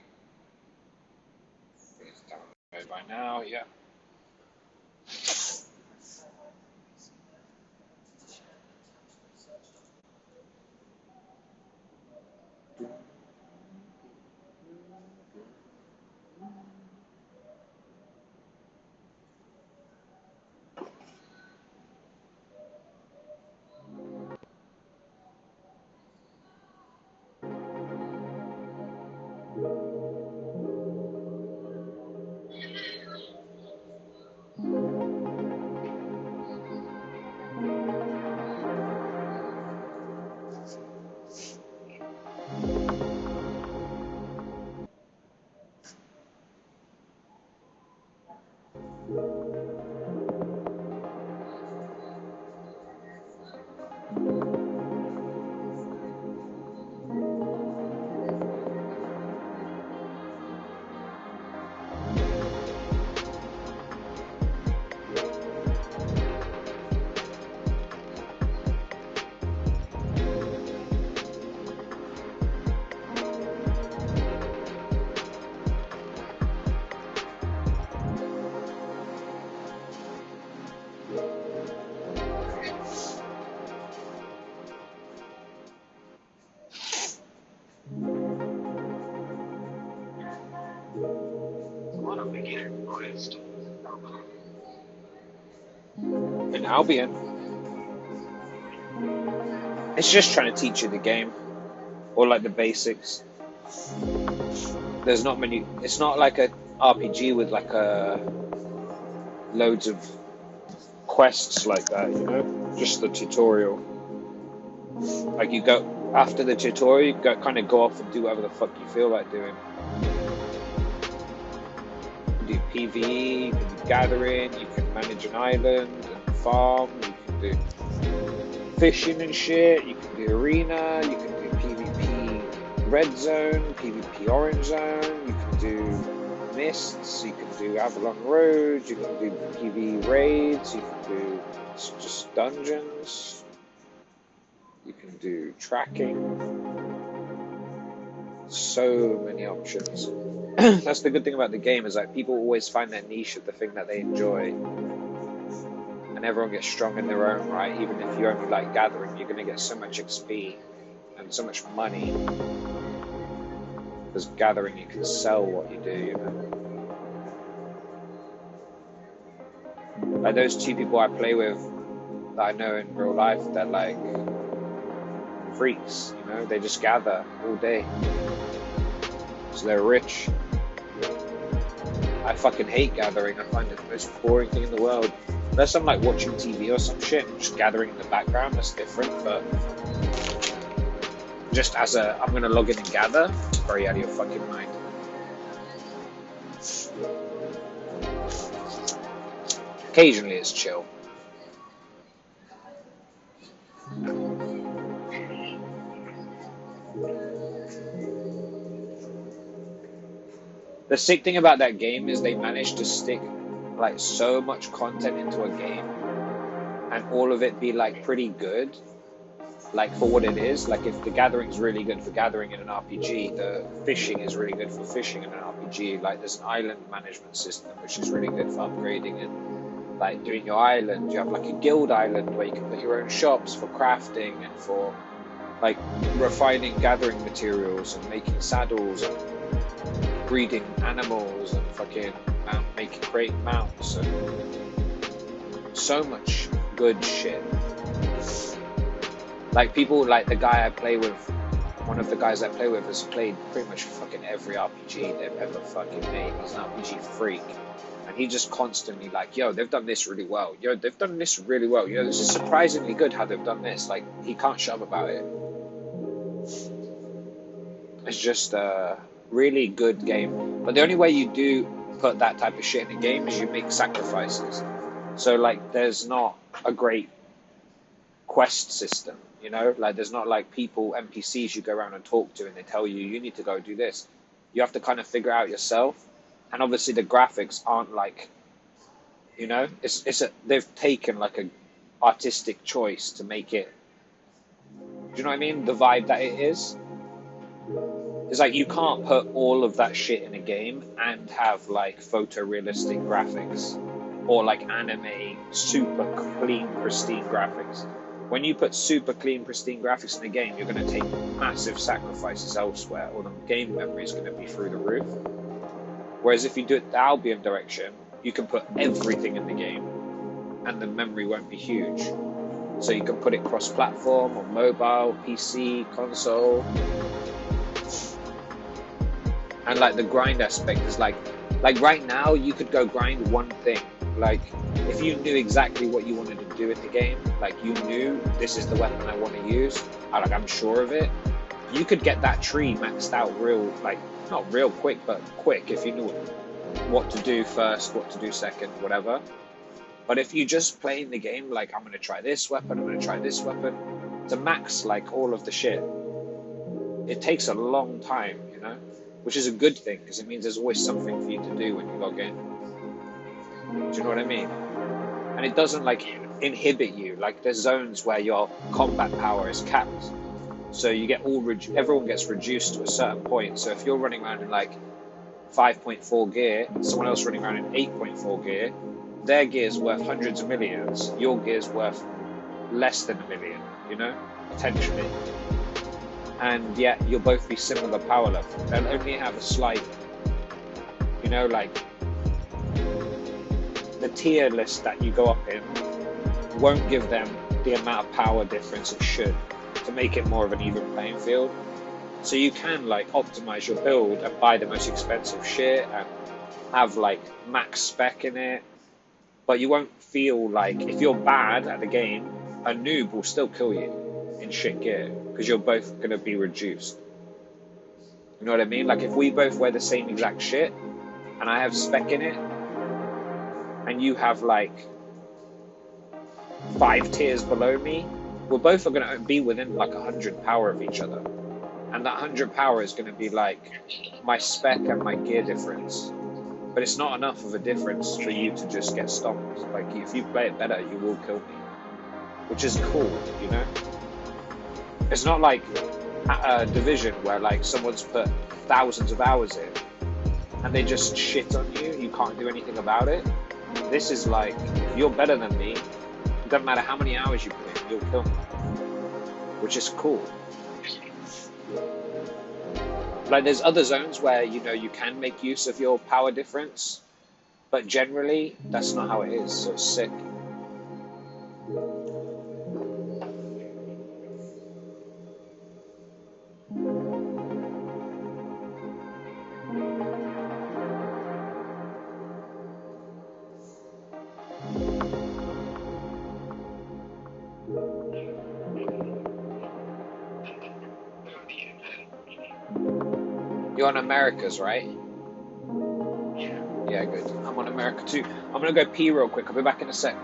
It's downloaded by now, yeah. A lot of beginner quest. In Albion, it's just trying to teach you the game, or like the basics. There's not many. It's not like a RPG with like loads of quests like that, you know. Just the tutorial. Like you go after the tutorial, you kind of go off and do whatever the fuck you feel like doing. You can do PvE, you can do gathering, you can manage an island and farm, you can do fishing and shit, you can do arena, you can do PvP red zone, PvP orange zone, you can do mists, you can do Avalon Road, you can do PvE raids, you can do just dungeons, you can do tracking. So many options. That's the good thing about the game, is like people always find their niche of the thing that they enjoy, and everyone gets strong in their own right. Even if you only like gathering, you're going to get so much XP and so much money, because gathering you can sell what you do, you know. Like those two people I play with that I know in real life, they're like freaks, you know. They just gather all day, so they're rich. I fucking hate gathering. I find it the most boring thing in the world. Unless I'm like watching TV or some shit and just gathering in the background, that's different. But just as I'm gonna log in and gather, it's very out of your fucking mind. Occasionally it's chill. The sick thing about that game is they managed to stick like so much content into a game, and all of it be like pretty good, like for what it is. Like if the gathering's really good for gathering in an RPG, the fishing is really good for fishing in an RPG. Like there's an island management system which is really good for upgrading and like doing your island. You have like a guild island where you can put your own shops for crafting and for like refining gathering materials and making saddles and breeding animals and fucking making great mounts and so much good shit. Like people, like the guy I play with, one of the guys I play with has played pretty much fucking every RPG they've ever fucking made. He's an RPG freak, and he just constantly like, yo, they've done this really well, yo, they've done this really well, yo, this is surprisingly good how they've done this. Like he can't shut up about it. It's just really good game. But the only way you do put that type of shit in a game is you make sacrifices. So like there's not a great quest system, you know, like there's not like people, NPCs you go around and talk to and they tell you need to go do this. You have to kind of figure out yourself. And obviously the graphics aren't like, you know, they've taken like a artistic choice to make it, do you know what I mean, the vibe that it is. It's like you can't put all of that shit in a game and have like photorealistic graphics or like anime super clean, pristine graphics. When you put super clean, pristine graphics in a game, you're going to take massive sacrifices elsewhere, or the game memory is going to be through the roof. Whereas if you do it the Albion direction, you can put everything in the game, and the memory won't be huge. So you can put it cross-platform, on mobile, PC, console. And like the grind aspect is like right now you could go grind one thing. Like if you knew exactly what you wanted to do in the game, like you knew this is the weapon I want to use, I'm sure of it, you could get that tree maxed out real, like not real quick, but quick if you knew what to do first, what to do second, whatever. But if you just play in the game like I'm going to try this weapon, I'm going to try this weapon, to max like all of the shit, it takes a long time, you know? Which is a good thing, because it means there's always something for you to do when you log in. Do you know what I mean? And it doesn't like inhibit you. Like there's zones where your combat power is capped, so you get everyone gets reduced to a certain point. So if you're running around in like 5.4 gear, someone else running around in 8.4 gear, their gear's worth hundreds of millions. Your gear's worth less than $1 million. You know, potentially. And yet you'll both be similar power level. They'll only have a slight, you know, like the tier list that you go up in won't give them the amount of power difference it should to make it more of an even playing field. So you can like optimize your build and buy the most expensive shit and have like max spec in it, but you won't feel like if you're bad at the game, a noob will still kill you in shit gear, because you're both going to be reduced. You know what I mean? Like if we both wear the same exact shit and I have spec in it and you have like 5 tiers below me, we're both are going to be within like 100 power of each other, and that 100 power is going to be like my spec and my gear difference. But it's not enough of a difference for you to just get stomped. Like if you play it better, you will kill me, which is cool, you know? It's not like a Division where like someone's put thousands of hours in and they just shit on you, you can't do anything about it. This is like, if you're better than me, it doesn't matter how many hours you put in, you'll kill me, which is cool. Like there's other zones where, you know, you can make use of your power difference, but generally that's not how it is, so it's sick. You're on Americas, right? Yeah, good. I'm on America too. I'm gonna go pee real quick. I'll be back in a sec.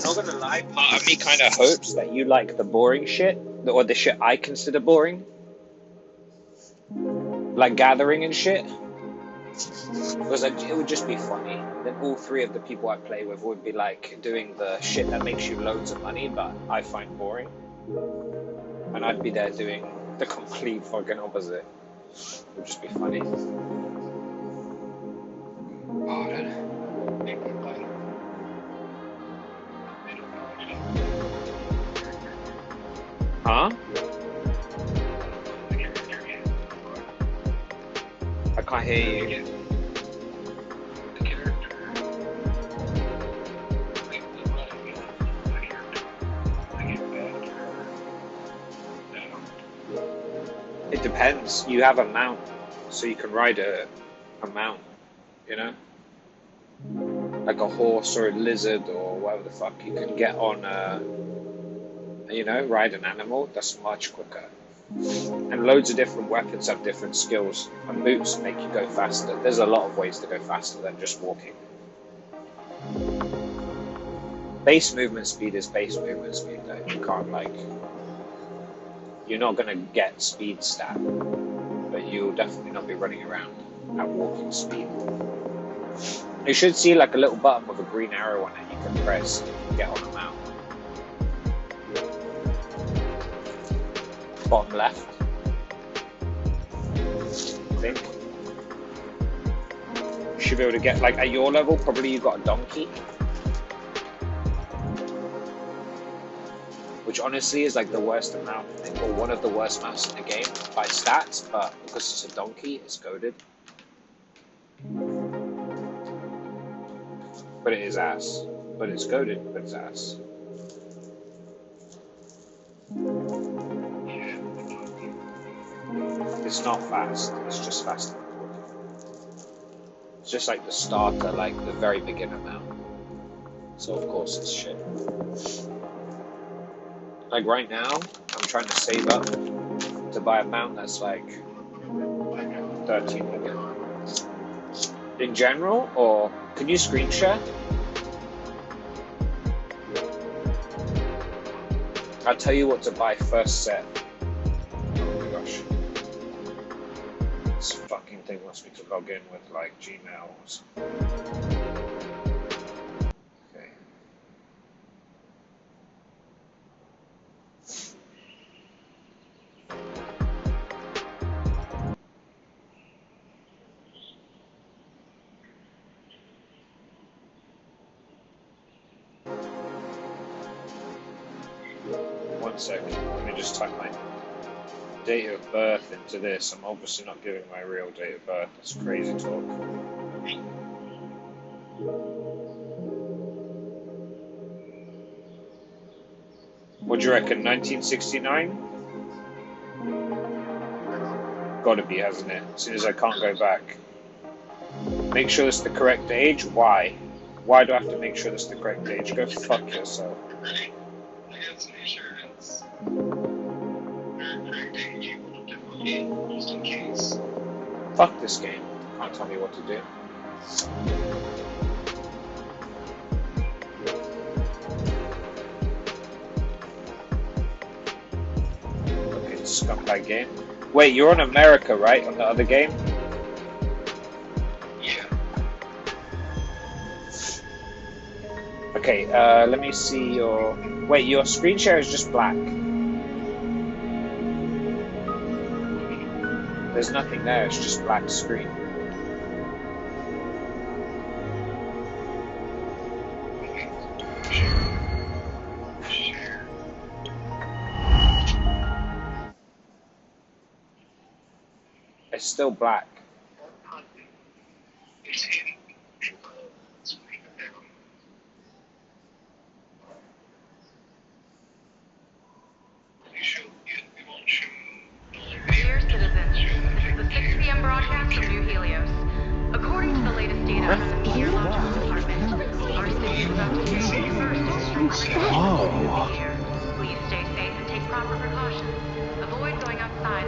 Not gonna lie, part of me kind of hopes that you like the boring shit, or the shit I consider boring, like gathering and shit. Because like, it would just be funny. Then all three of the people I play with would be like doing the shit that makes you loads of money, but I find boring. And I'd be there doing the complete fucking opposite. It would just be funny. Oh, I don't know. Huh? I can't hear you. It depends. You have a mount, so you can ride a mount, you know? Like a horse or a lizard or whatever the fuck. You can get on you know, ride an animal. That's much quicker. And loads of different weapons have different skills. And boots make you go faster. There's a lot of ways to go faster than just walking. Base movement speed is base movement speed though. You can't like... You're not going to get speed stat, but you'll definitely not be running around at walking speed. You should see like a little button with a green arrow on it you can press and get on a mount. Bottom left, I think. You should be able to get, like at your level, probably you've got a donkey. Which honestly is like the worst amount, or one of the worst mounts in the game by stats, but because it's a donkey, it's goated. But it is ass. But it's goated, but it's ass. It's not fast, it's just fast. It's just like the starter, like the very beginner mount. So of course it's shit. Like right now, I'm trying to save up to buy a mount that's like 13 million. In general, or can you screen share? I'll tell you what to buy first set. Oh my gosh. This fucking thing wants me to log in with like Gmail or something. Okay. One second, let me just type my date of birth into this. I'm obviously not giving my real date of birth. That's crazy talk. What do you reckon, 1969? Gotta be, hasn't it? As soon as I can't go back. Make sure it's the correct age? Why? Why do I have to make sure it's the correct age? Go fuck yourself. Just in case. Fuck this game. Can't tell me what to do. Okay, scumbag game. Wait, you're on America, right? On the other game? Yeah. Okay, let me see your... Wait, your screen share is just black. There's nothing there, it's just black screen. Share. It's still black. It's hidden. Dear citizens, this is the 6 p.m. broadcast from New Helios. According to the latest data from the Meteorological Department, our city is about to face the first extreme Oh. year. Please stay safe and take proper precautions. Avoid going outside.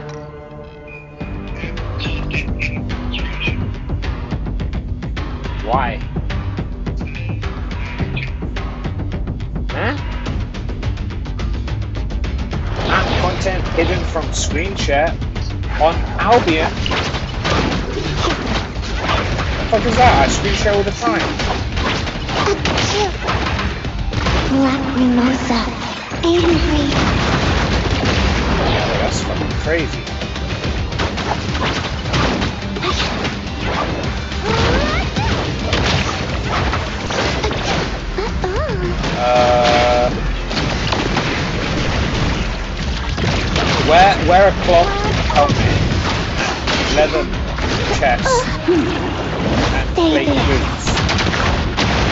Why? Huh? Content hidden from screen share on Albion. fuck is that? I screen share all the time. Lacrimosa, angry. Oh, that's fucking crazy. Wear a cloth helmet, leather chest, and plate boots.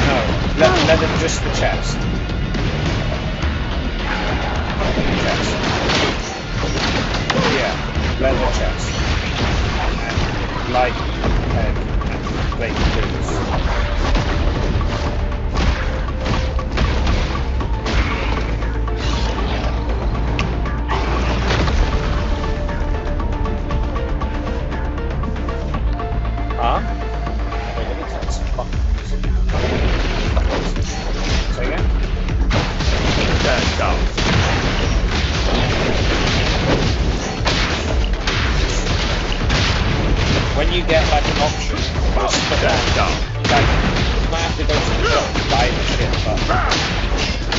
No, leather just the chest. Chest. Yeah, leather chest. And light head and plate boots. Huh? Wait, let me turn some fucking music down. Say again? Turn down. When you get like an option, just put that down. Like, you might have to go to the shop to buy the shit, but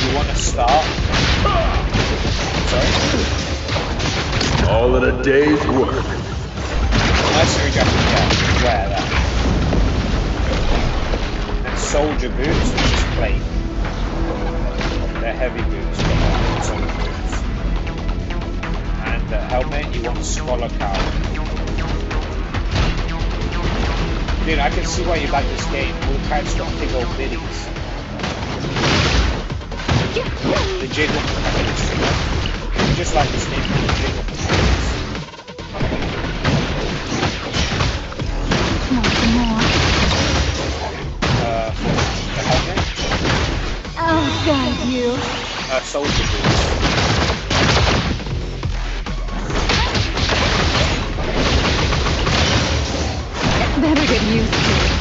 you want to start? Sorry? All in a day's work. Mercenary jacket, yeah, wear that. And soldier boots, which is plain. They're heavy boots, but they're soldier boots. And helmet, you want scholar cowl. Dude, I can see why you like this game. All the characters got big old biddies. The jiggle mechanics, you know? Just like this game, the jiggle mechanics. The helmet? Oh, God, you. Soldier boots. Better get used to it.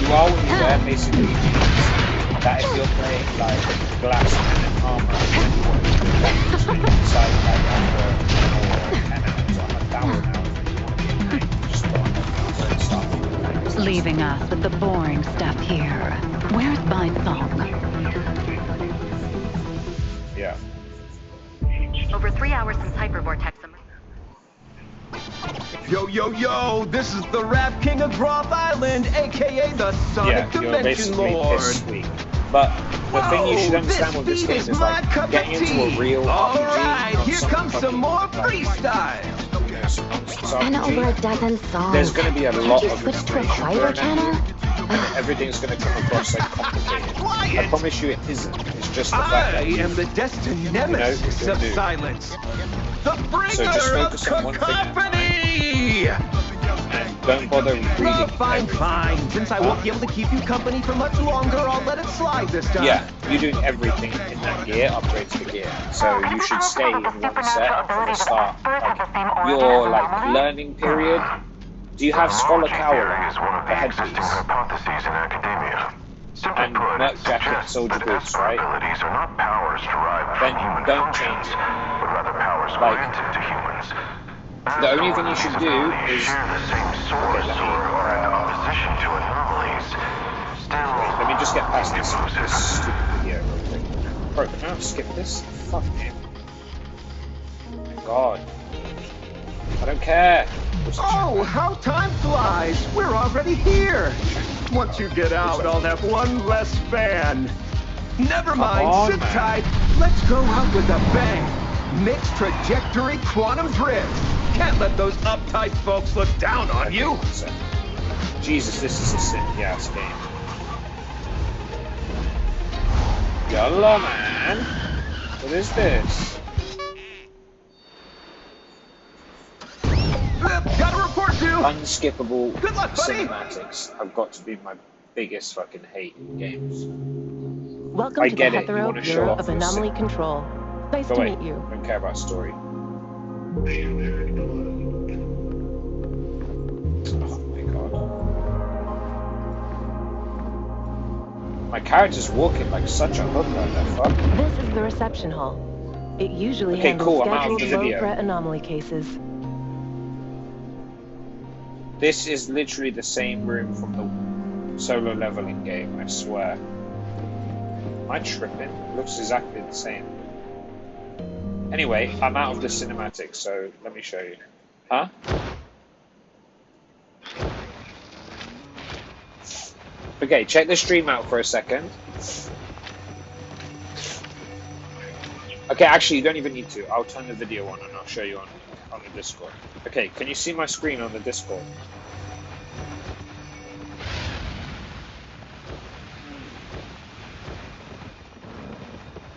You are when you wear basically jeans. That if you're playing like glass and armor, inside like armor or 10 hours or 1,000 hours, just start Leaving us with the boring stuff here. Where's my song? Yeah. Over 3 hours since Hypervortex emerged. Yo, yo, yo, this is the Rap King of Groth Island, aka the Sonic Yeah, you're Dimension basically Lord. piss sweet. But the thing you should understand with this game is like getting into a real RPG. Alright, not here some comes some fucking, more like, freestyle. And over a dozen songs. There's going to be a Can't lot you of switch to a information quieter thrown channel? at you, and everything's going to come across like complicated. I promise you it isn't. It's just the fact I that am the destined nemesis you're of new. silence. The bringer So just of focus on one thing at a time. cacophony! And don't bother reading Fine, everything. fine. Since I won't be able to keep you company for much longer, I'll let it slide this time. Yeah, you're doing everything in that gear, upgrades the gear. So you should stay in one set from the start. Like, your like learning period. Do you have scholar cowl on? The headpiece. Hypotheses in academia. Simply And put, nut it jacket, suggests soldier that boots, right? abilities are not powers derived Then from human don't functions, change it. but rather powers Like, granted to humans. the only thing you should do is share the same source or are in opposition to anomalies. Still, let me just get past this stupid video real quick. Bro, can I skip this? Fuck him. Oh my god. I don't care. Oh, how time flies! We're already here! Once you get out, I'll have one less fan. Never mind, on, sit man. tight. Let's go out with a bang. Mixed trajectory quantum drift. Can't let those uptight folks look down on you. Jesus, this is a sick ass game. Yalla, man. What is this? Got a report due. Unskippable Good luck, buddy. cinematics have got to be my biggest fucking hate in games. Welcome I to get the it, you Hetero wanna show Bureau off of your Anomaly sim- Control. Nice Go to away. meet you. Don't care about story. Oh my god. My character's walking like such a hooker, the fuck? This is the reception hall. It usually Okay, handles cool, I'm out of scheduled the video. low-threat anomaly cases. This is literally the same room from the solo leveling game, I swear. Am I tripping? It looks exactly the same. Anyway, I'm out of the cinematic, so let me show you. Huh? Okay, check the stream out for a second. Okay, actually, you don't even need to. I'll turn the video on and I'll show you on the Discord. Okay, can you see my screen on the Discord?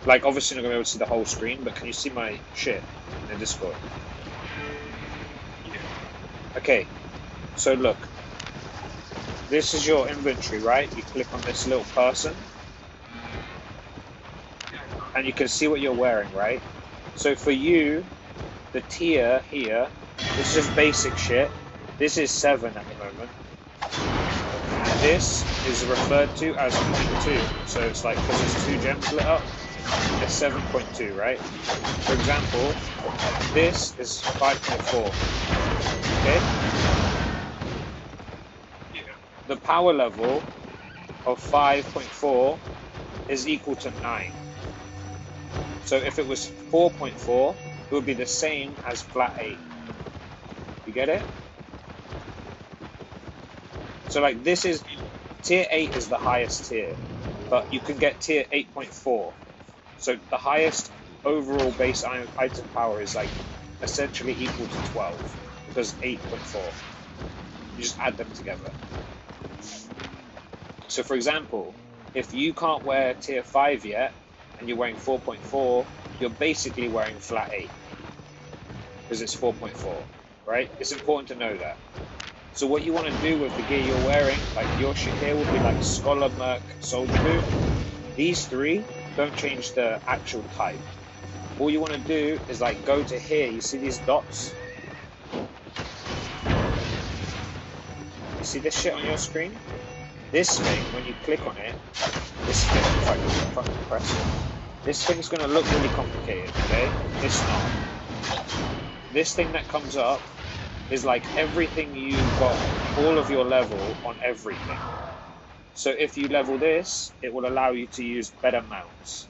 Like, obviously not going to be able to see the whole screen, but can you see my shit in the Discord? Okay, so look. This is your inventory, right? You click on this little person. And you can see what you're wearing, right? So for you, the tier here, this is just basic shit. This is 7 at the moment. And this is referred to as 0.2. So it's like, because there's 2 gems lit up, it's 7.2, right? For example, this is 5.4. Okay? The power level of 5.4 is equal to 9. So if it was 4.4, it would be the same as flat 8. You get it? So like this is, tier 8 is the highest tier, but you can get tier 8.4. So the highest overall base item power is like essentially equal to 12, because 8.4. You just add them together. So for example, if you can't wear tier 5 yet, and you're wearing 4.4, you're basically wearing flat 8. Because it's 4.4, right? It's important to know that. So what you want to do with the gear you're wearing, like your shit here will be like Scholar, Merc, Soldier Boot. These 3 don't change the actual type. All you want to do is like go to here, you see these dots? You see this shit on your screen? This thing, when you click on it, this thing, if I can fucking press it, this thing's going to look really complicated, okay? It's not. This thing that comes up is like everything you've got, all of your level on everything. So if you level this, it will allow you to use better mounts.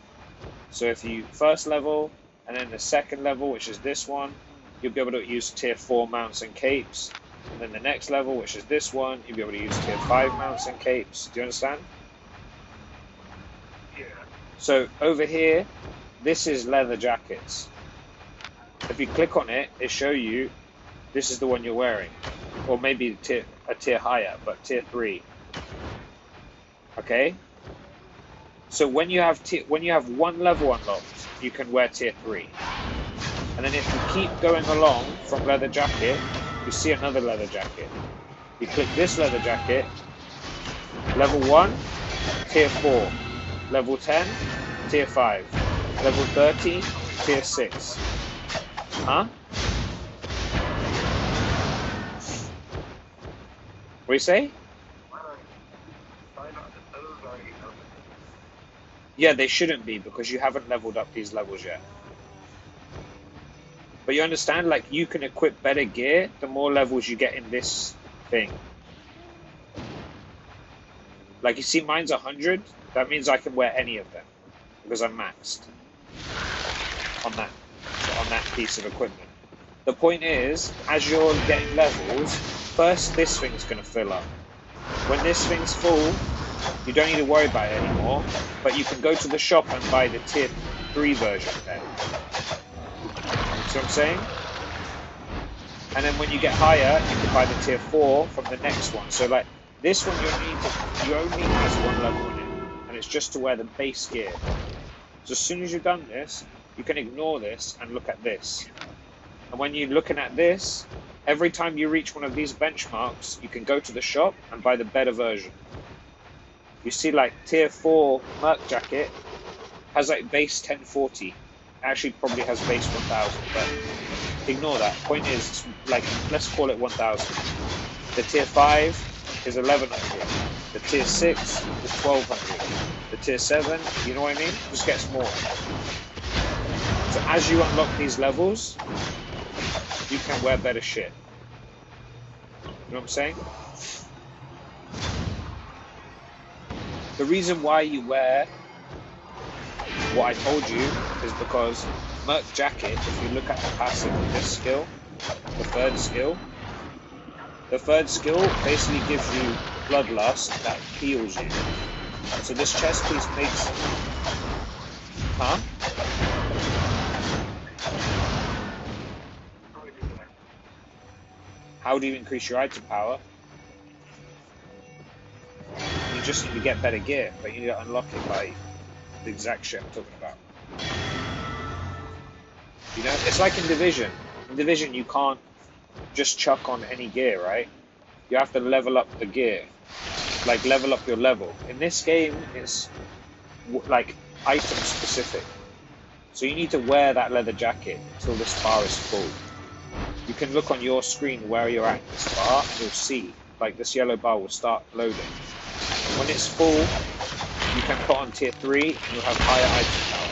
So if you first level, and then the second level, which is this one, you'll be able to use tier 4 mounts and capes. And then the next level, which is this one, you'll be able to use tier 5 mounts and capes. Do you understand? Yeah. So over here, this is leather jackets. If you click on it, it shows you this is the one you're wearing. Or maybe a tier higher, but tier 3. Okay? So when you have one level unlocked, you can wear tier 3. And then if you keep going along from leather jacket, you see another leather jacket. You click this leather jacket, level 1, tier 4. Level 10, tier 5. Level 30, tier 6. Huh? What do you say? Yeah, they shouldn't be, because you haven't leveled up these levels yet. But you understand, like, you can equip better gear the more levels you get in this thing. Like, you see mine's 100, that means I can wear any of them, because I'm maxed on that piece of equipment. The point is, as you're getting levels, first this thing's going to fill up. When this thing's full, you don't need to worry about it anymore, but you can go to the shop and buy the tier 3 version then. See what I'm saying? And then when you get higher, you can buy the tier 4 from the next one. So like, this one you only has 1 level in it, and it's just to wear the base gear. So as soon as you've done this, you can ignore this and look at this. And when you're looking at this, every time you reach one of these benchmarks, you can go to the shop and buy the better version. You see, like, tier 4 Merc jacket has like base 1040. Actually probably has base 1000, but ignore that. Point is, like, let's call it 1000. The tier 5 is 1100. The tier 6 is 1200. The tier 7, you know what I mean? Just gets more. So as you unlock these levels, you can wear better shit. know what I'm saying? The reason why you wear what I told you is because Merc Jacket, if you look at the passive of this skill, the third skill basically gives you Bloodlust that heals you. So this chest piece makes... Huh? How do you increase your item power? You just need to get better gear, but you need to unlock it by the exact shit I'm talking about. You know, it's like in Division. In Division, you can't just chuck on any gear, right? You have to level up the gear. Like, level up your level. In this game, it's like item specific. So you need to wear that leather jacket until this bar is full. You can look on your screen where you're at in this bar, and you'll see, like, this yellow bar will start loading. When it's full, you can put on tier 3, and you'll have higher item power.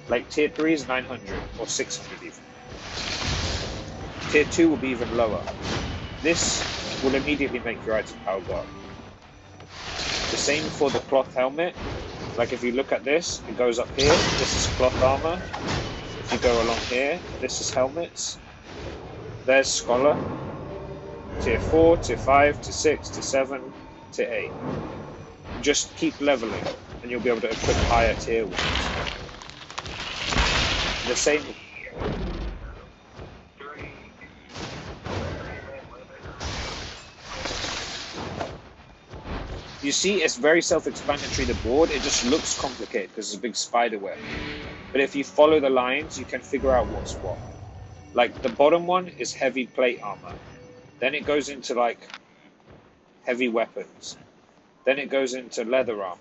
Like, tier 3 is 900, or 600 even. Tier 2 will be even lower. This will immediately make your item power go up. The same for the cloth helmet. Like, if you look at this, it goes up here. This is cloth armor. If you go along here, this is helmets. There's Scholar. Tier 4, Tier 5, Tier 6, Tier 7, Tier 8. Just keep leveling, and you'll be able to equip higher tier ones. The same... You see, it's very self-explanatory, the board. It just looks complicated because it's a big spider web. But if you follow the lines, you can figure out what's what. Like, the bottom one is heavy plate armor. Then it goes into, like, heavy weapons. Then it goes into leather armor.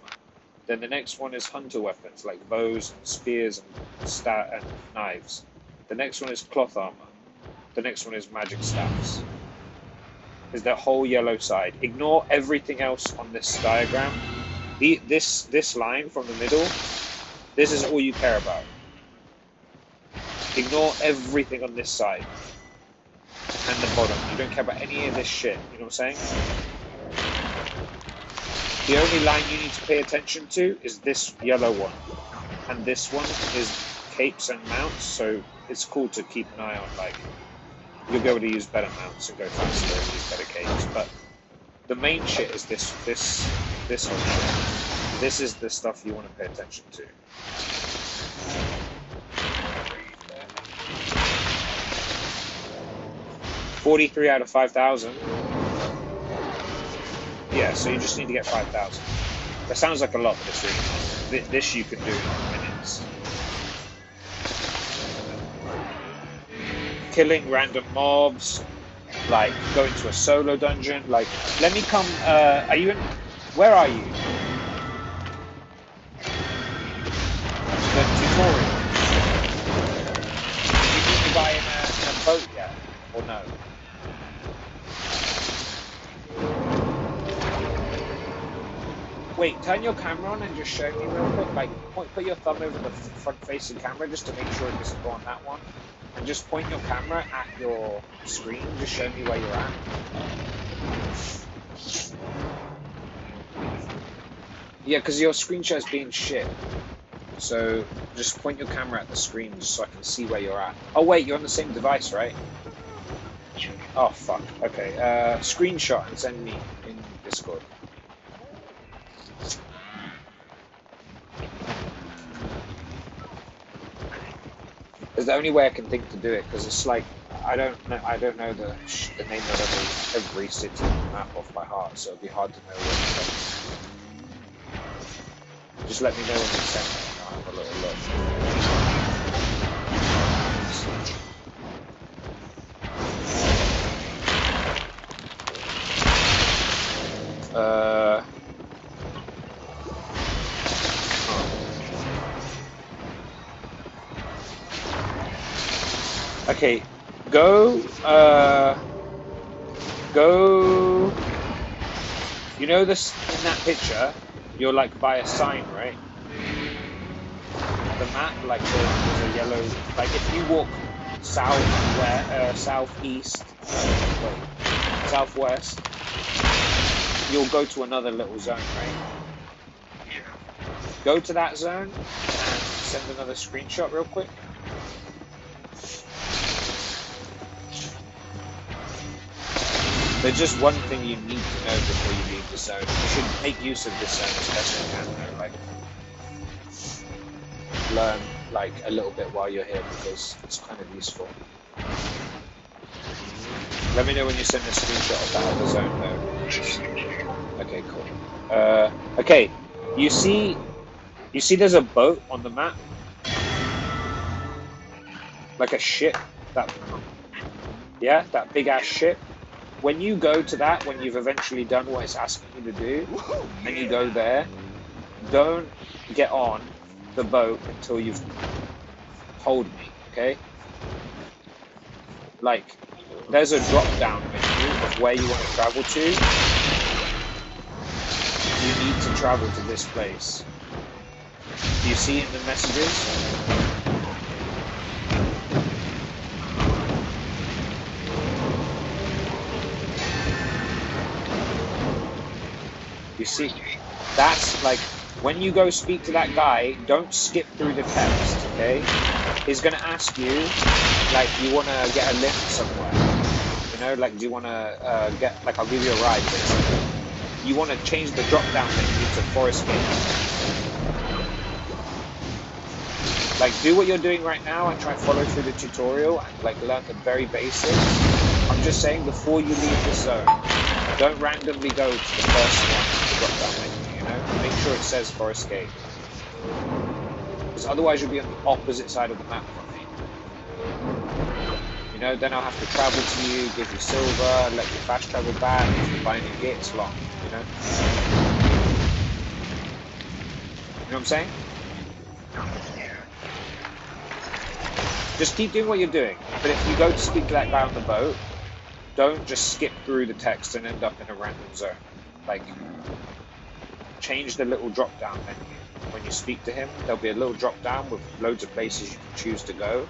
Then the next one is hunter weapons, like bows, and spears, and knives. The next one is cloth armor. The next one is magic staffs. Is the whole yellow side. Ignore everything else on this diagram. This line from the middle, this is all you care about. Ignore everything on this side and the bottom. You don't care about any of this shit. You know what I'm saying? The only line you need to pay attention to is this yellow one, and this one is capes and mounts. So it's cool to keep an eye on. Like, you'll be able to use better mounts and go faster and use better capes. But the main shit is this whole shit. This is the stuff you want to pay attention to. $43 out of 5,000. Yeah, so you just need to get 5,000. That sounds like a lot, but it's really not. This you can do in minutes. Killing random mobs, like going to a solo dungeon. Like, let me come. Are you in? Where are you? The tutorial. Did you need to buy in a boat yet, or no? Wait, turn your camera on and just show me real quick. Like, put your thumb over the front-facing camera just to make sure it doesn't go on that one. And just point your camera at your screen. Just show me where you're at. Yeah, because your screen share is being shit. So just point your camera at the screen just so I can see where you're at. Oh wait, you're on the same device, right? Oh fuck. Okay. Screenshot and send me in Discord. It's the only way I can think to do it, because it's like I don't know the name of every city on the map off by heart, so it'd be hard to know where to go. Just let me know when you send it, and I'll have a little look. Okay, go, you know this, in that picture, you're like by a sign, right? The map, like there's a yellow, like if you walk southeast, southwest, you'll go to another little zone, right? Yeah. Go to that zone and send another screenshot real quick. There's just one thing you need to know before you leave the zone. You should make use of this zone as best you can, though. Like, learn like a little bit while you're here because it's kind of useful. Let me know when you send a screenshot of that other zone, though. Okay, cool. Okay, you see there's a boat on the map? Like a ship? That big ass ship? When you go to that, when you've eventually done what it's asking you to do, and you go there, don't get on the boat until you've told me, okay? Like, there's a drop-down menu of where you want to travel to. You need to travel to this place. Do you see it in the messages? You see, that's like, when you go speak to that guy, don't skip through the text, okay? He's gonna ask you, like, you wanna get a lift somewhere? You know, like, do you wanna get, like, I'll give you a ride, basically. You wanna change the drop-down menu to Forest Gate. Like, do what you're doing right now and try and follow through the tutorial and, like, learn the very basics. I'm just saying, before you leave the zone, don't randomly go to the first one, the drop-down menu, you know? Make sure it says Forest Gate. Because otherwise you'll be on the opposite side of the map from me. You know, then I'll have to travel to you, give you silver, let you fast travel back, if you buy any gates, long, you know? You know what I'm saying? Just keep doing what you're doing. But if you go to speak to that guy on the boat, don't just skip through the text and end up in a random zone. Like, change the little drop-down menu. When you speak to him, there'll be a little drop-down with loads of places you can choose to go.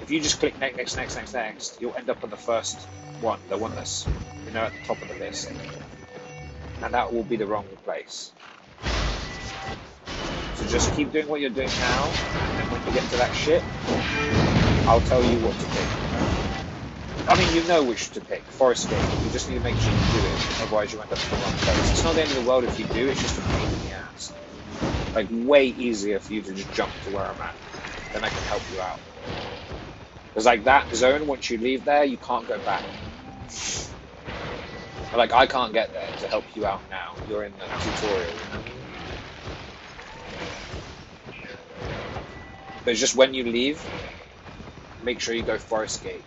If you just click next, you'll end up on the first one, the one that's, you know, at the top of the list. And that will be the wrong place. So just keep doing what you're doing now, and then when you get to that ship, I'll tell you what to pick. I mean, you know which to pick, Forest Gate. You just need to make sure you do it, otherwise you end up in the wrong place. It's not the end of the world if you do, it's just a pain in the ass. Like, way easier for you to just jump to where I'm at. Then I can help you out. Because, like, that zone, once you leave there, you can't go back. Like, I can't get there to help you out now. You're in the tutorial, you know? But it's just when you leave, make sure you go Forest Gate.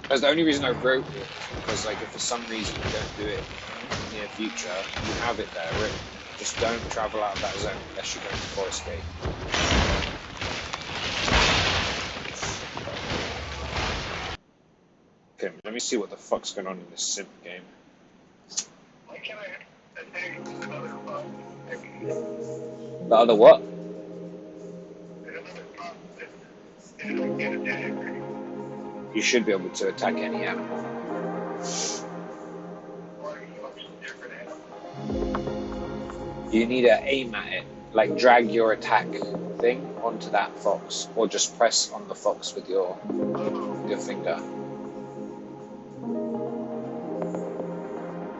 That's the only reason I wrote it, because like if for some reason you don't do it in the near future, you have it there written. Just don't travel out of that zone unless you go to Forest Gate. Okay, let me see what the fuck's going on in this simp game. Why can't I attack another pub? The other what? Another pub that didn't get attacked. You should be able to attack any animal. You need to aim at it, like drag your attack thing onto that fox, or just press on the fox with your finger.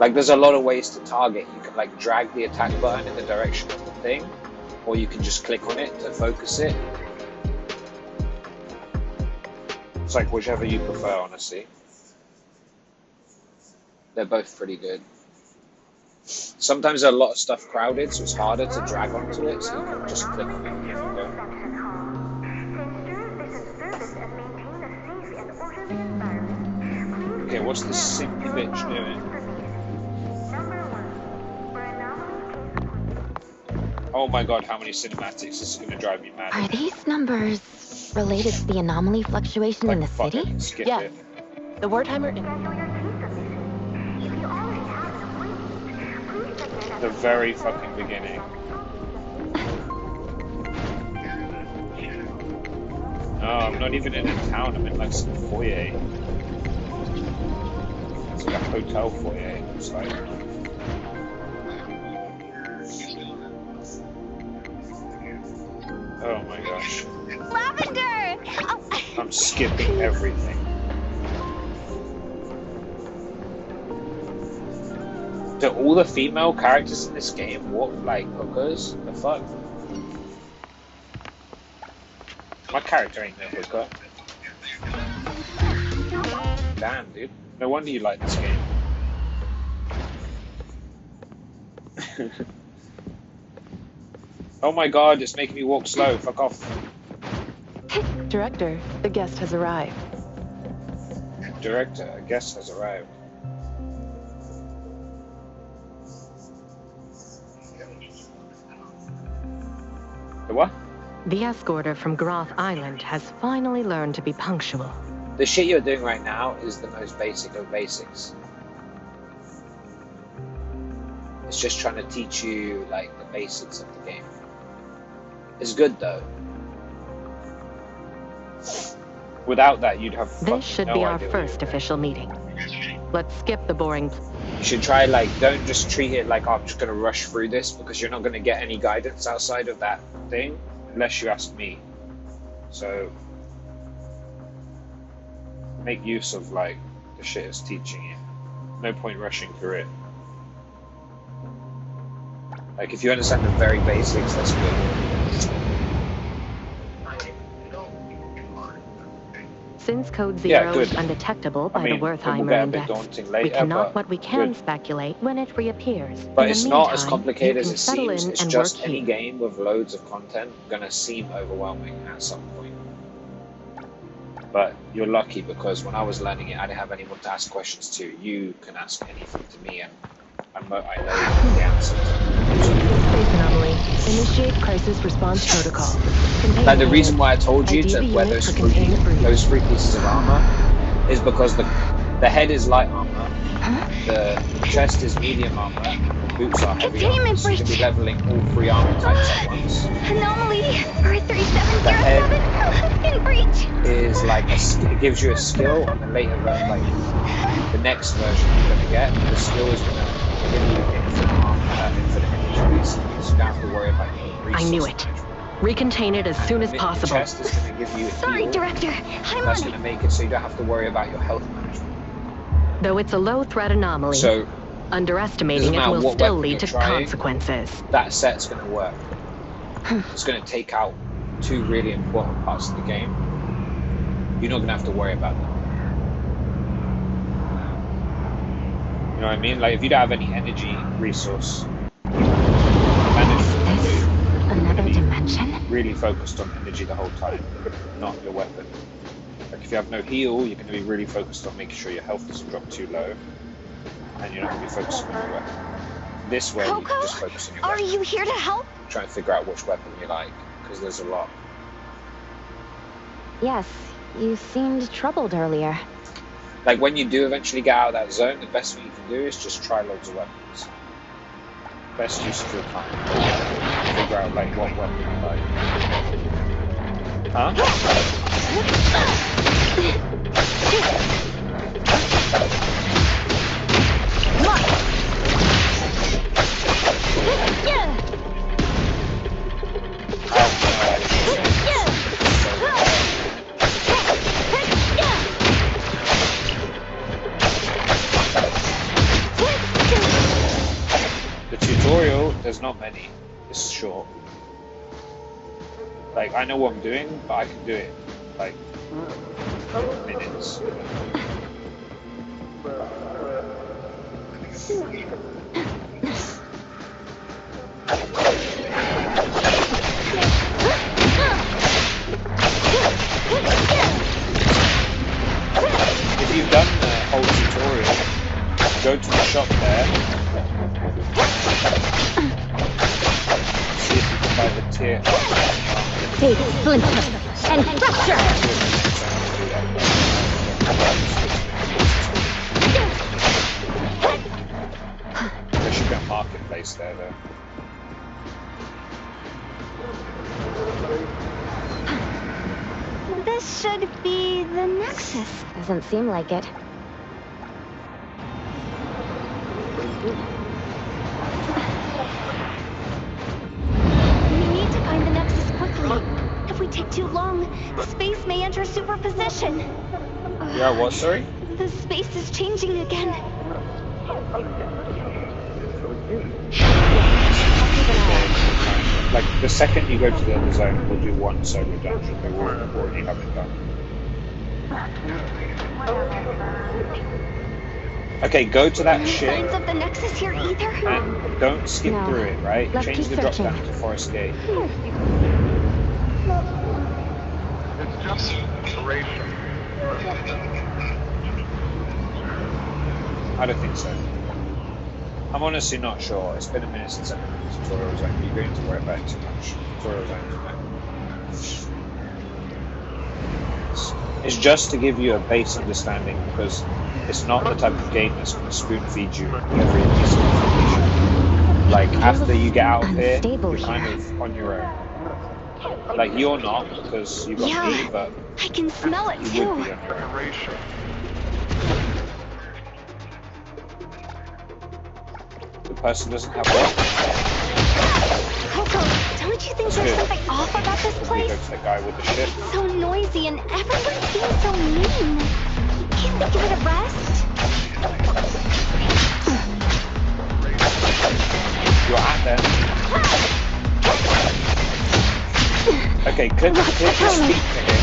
Like there's a lot of ways to target. You can like drag the attack button in the direction of the thing, or you can just click on it to focus it. It's like whichever you prefer, honestly. They're both pretty good. Sometimes there's a lot of stuff crowded, so it's harder to drag onto it, so you can just click on it and you can go. Okay, what's this simpy bitch doing? Oh my god, how many cinematics? This is going to drive me mad. Are these numbers related to the anomaly fluctuation in the city? Skip Yeah. it. The wartimer. The very fucking beginning. No, I'm not even in a town. I'm in like some foyer. It's like a hotel foyer. It looks like. Oh my gosh. Lavender! Oh. I'm skipping everything. Do all the female characters in this game walk like hookers? The fuck? My character ain't no hooker. Damn, dude. No wonder you like this game. Oh my god, it's making me walk slow. Fuck off. Director, the guest has arrived. Director, a guest has arrived. The what? The escorter from Groth Island has finally learned to be punctual. The shit you're doing right now is the most basic of basics. It's just trying to teach you, like, the basics of the game. It's good, though. Without that, you'd have fucking This should no be our idea first official meeting. Let's skip the boring... You should try, like, don't just treat it like, oh, I'm just going to rush through this, because you're not going to get any guidance outside of that thing, unless you ask me. So, make use of, like, the shit it's teaching you. No point rushing through it. Like, if you understand the very basics, that's good. Since Code Zero good. is undetectable by the it will Wertheimer get a Index, bit daunting later, we cannot, but we can good. speculate when it reappears. But In it's the not as meantime, complicated you as can it settle seems. in It's and just work any here. game with loads of content gonna seem overwhelming at some point. But you're lucky because when I was learning it, I didn't have anyone to ask questions to. You can ask anything to me, and I know the answer. Space anomaly. Initiate crisis response protocol. Contain Like the the reason unit. why I told you to IDV wear unit those for containment breach. three pieces of armor is because the head is light armor, the chest is medium armor, the boots are heavy armor. So you can be leveling all three armor types at once. Anomaly 43707 in breach. Is like it gives you a skill on the later version, like the next version you're gonna get. The skill is gonna give you infinite armor, infinite energy basically, so you don't have to worry about your resource I knew it. management. Recontain it as soon as The possible. chest is gonna give you a Sorry, heal. Director. I'm That's on gonna make it so you don't have to worry about your health management. Though it's a low-threat anomaly, So underestimating doesn't it matter will what still weapon lead you're to trying. consequences. that set's gonna work. It's gonna take out two really important parts of the game. You're not gonna have to worry about them. You know what I mean? Like if you don't have any energy resource management, this another be dimension? really focused on energy the whole time, not your weapon. Like if you have no heal, you're gonna be really focused on making sure your health doesn't drop too low, and you're not gonna be focusing on your weapon. This way, you can just focus on your Are weapon. you here to help? Try and figure out which weapon you like, because there's a lot. Yes, you seemed troubled earlier. Like when you do eventually get out of that zone, the best thing you can do is just try loads of weapons. Best use of your time. Figure out like what weapon you like. Huh? The tutorial, there's not many. It's short. Like I know what I'm doing, but I can do it like minutes. If you've done the whole tutorial, go to the shop there. See if you can buy the tier. Take splinter and fracture! There should be a marketplace there though. This could be the Nexus. Doesn't seem like it. We need to find the Nexus quickly. If we take too long, the space may enter superposition. Yeah, what, sorry? The space is changing again. Like, the second you go to the other zone, we'll do one solo dungeon. We will already have it done. Okay, go to that ship. Signs of the Nexus here either? And don't skip through it, right? Let's Change keep the drop searching. down to Forest Gate. It's just operation. I don't think so. I'm honestly not sure. It's been a minute since I've been in the tutorial zone. You're going to worry about it too much. Tutorial zone, isn't it? It's just to give you a base understanding, because it's not the type of game that's going to spoon feed you every piece of information. Like, after you get out of here, you're kind of on your own. Like, you're not, because you've got me, but I can smell it you too. would be on your own. The person doesn't have what? Coco, don't you think there's something off about this We place? go to the guy with the ship. So noisy and everyone seems so mean. Can't they give it a rest? You're at them. Okay, click the speak to him.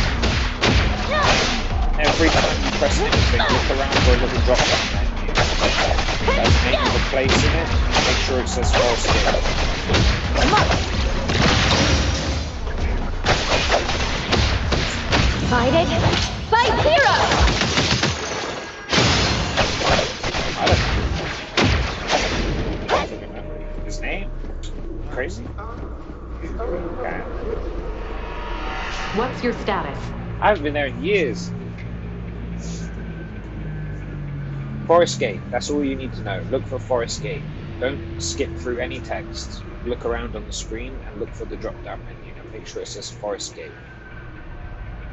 Every time you press anything, look around for a little drop down menu. That's name of the place in it. Make sure it says Forest Gate. Fight it. Fight hero! I don't remember his name. Crazy. Okay. What's your status? I haven't been there in years. Forest Gate, that's all you need to know. Look for Forest Gate. Don't skip through any text. Look around on the screen and look for the drop down menu and make sure it says Forest Gate.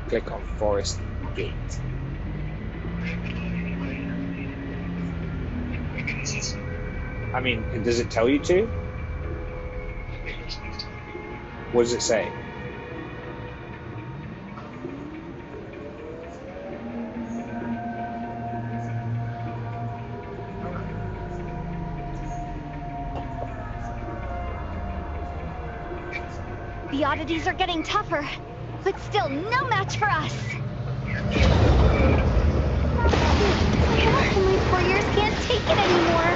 Click on Forest Gate. I mean, does it tell you to? What does it say? The oddities are getting tougher, but still no match for us. My poor ears can't take it anymore.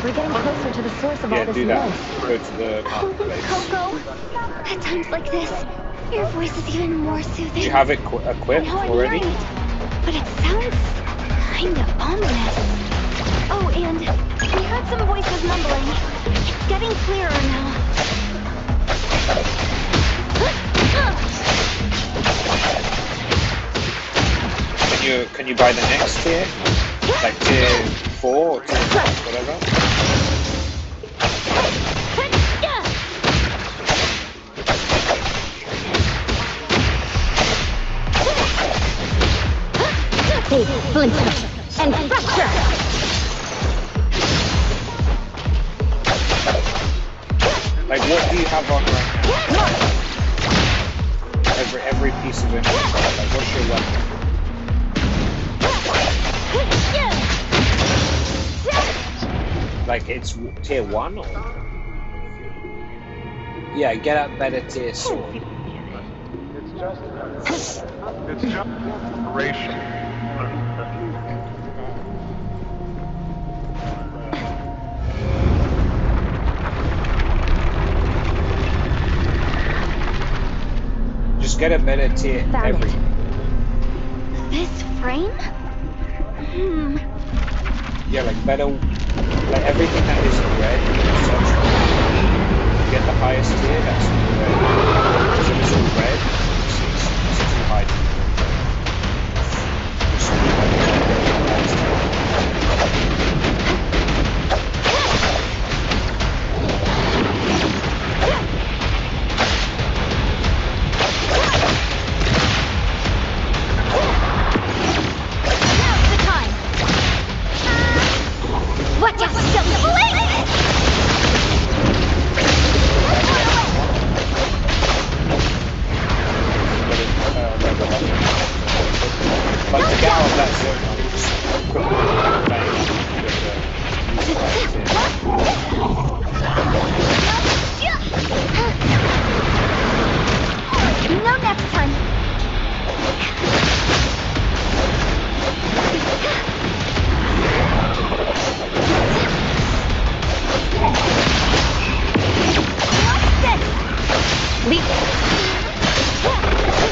We're getting closer to the source of all Yeah, this do that. noise. Go to the marketplace. Coco, at times like this, your voice is even more soothing. Do you have it equipped Now I'm already? hearing it, but it sounds kind of ominous. Oh, and we heard some voices mumbling. It's getting clearer now. Can you buy the next tier? Like tier 4 or tier 5, whatever? Save, splinter, and fracture! Like, what do you have on right now? Every piece of inventory. Like, what's your weapon? Like, it's tier 1 or? Yeah, get a better tier sword. It's just operation. Just get a better tier everything. This frame? Yeah, like better, like everything that isn't red, search for. You get the highest tier, that's red. So it's all red, it's too high to be just leave it at the highest tier. No next time.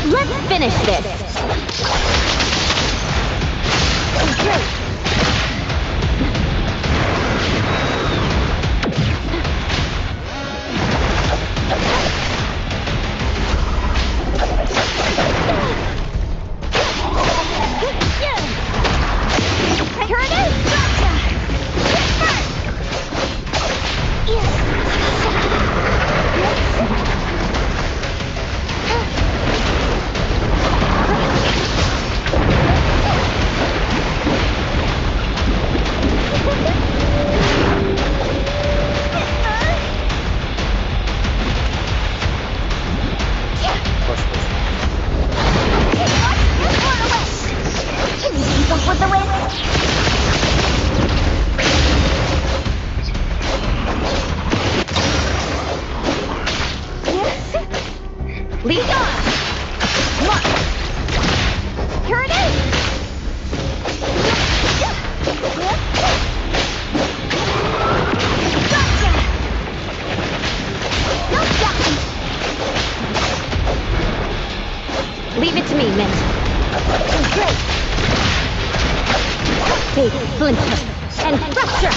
Let's finish this. Here it is. With the wind. Lead on! Look! Here it is! Gotcha! No stopping! Leave it to me, Mint. Great! Take splinter and fracture!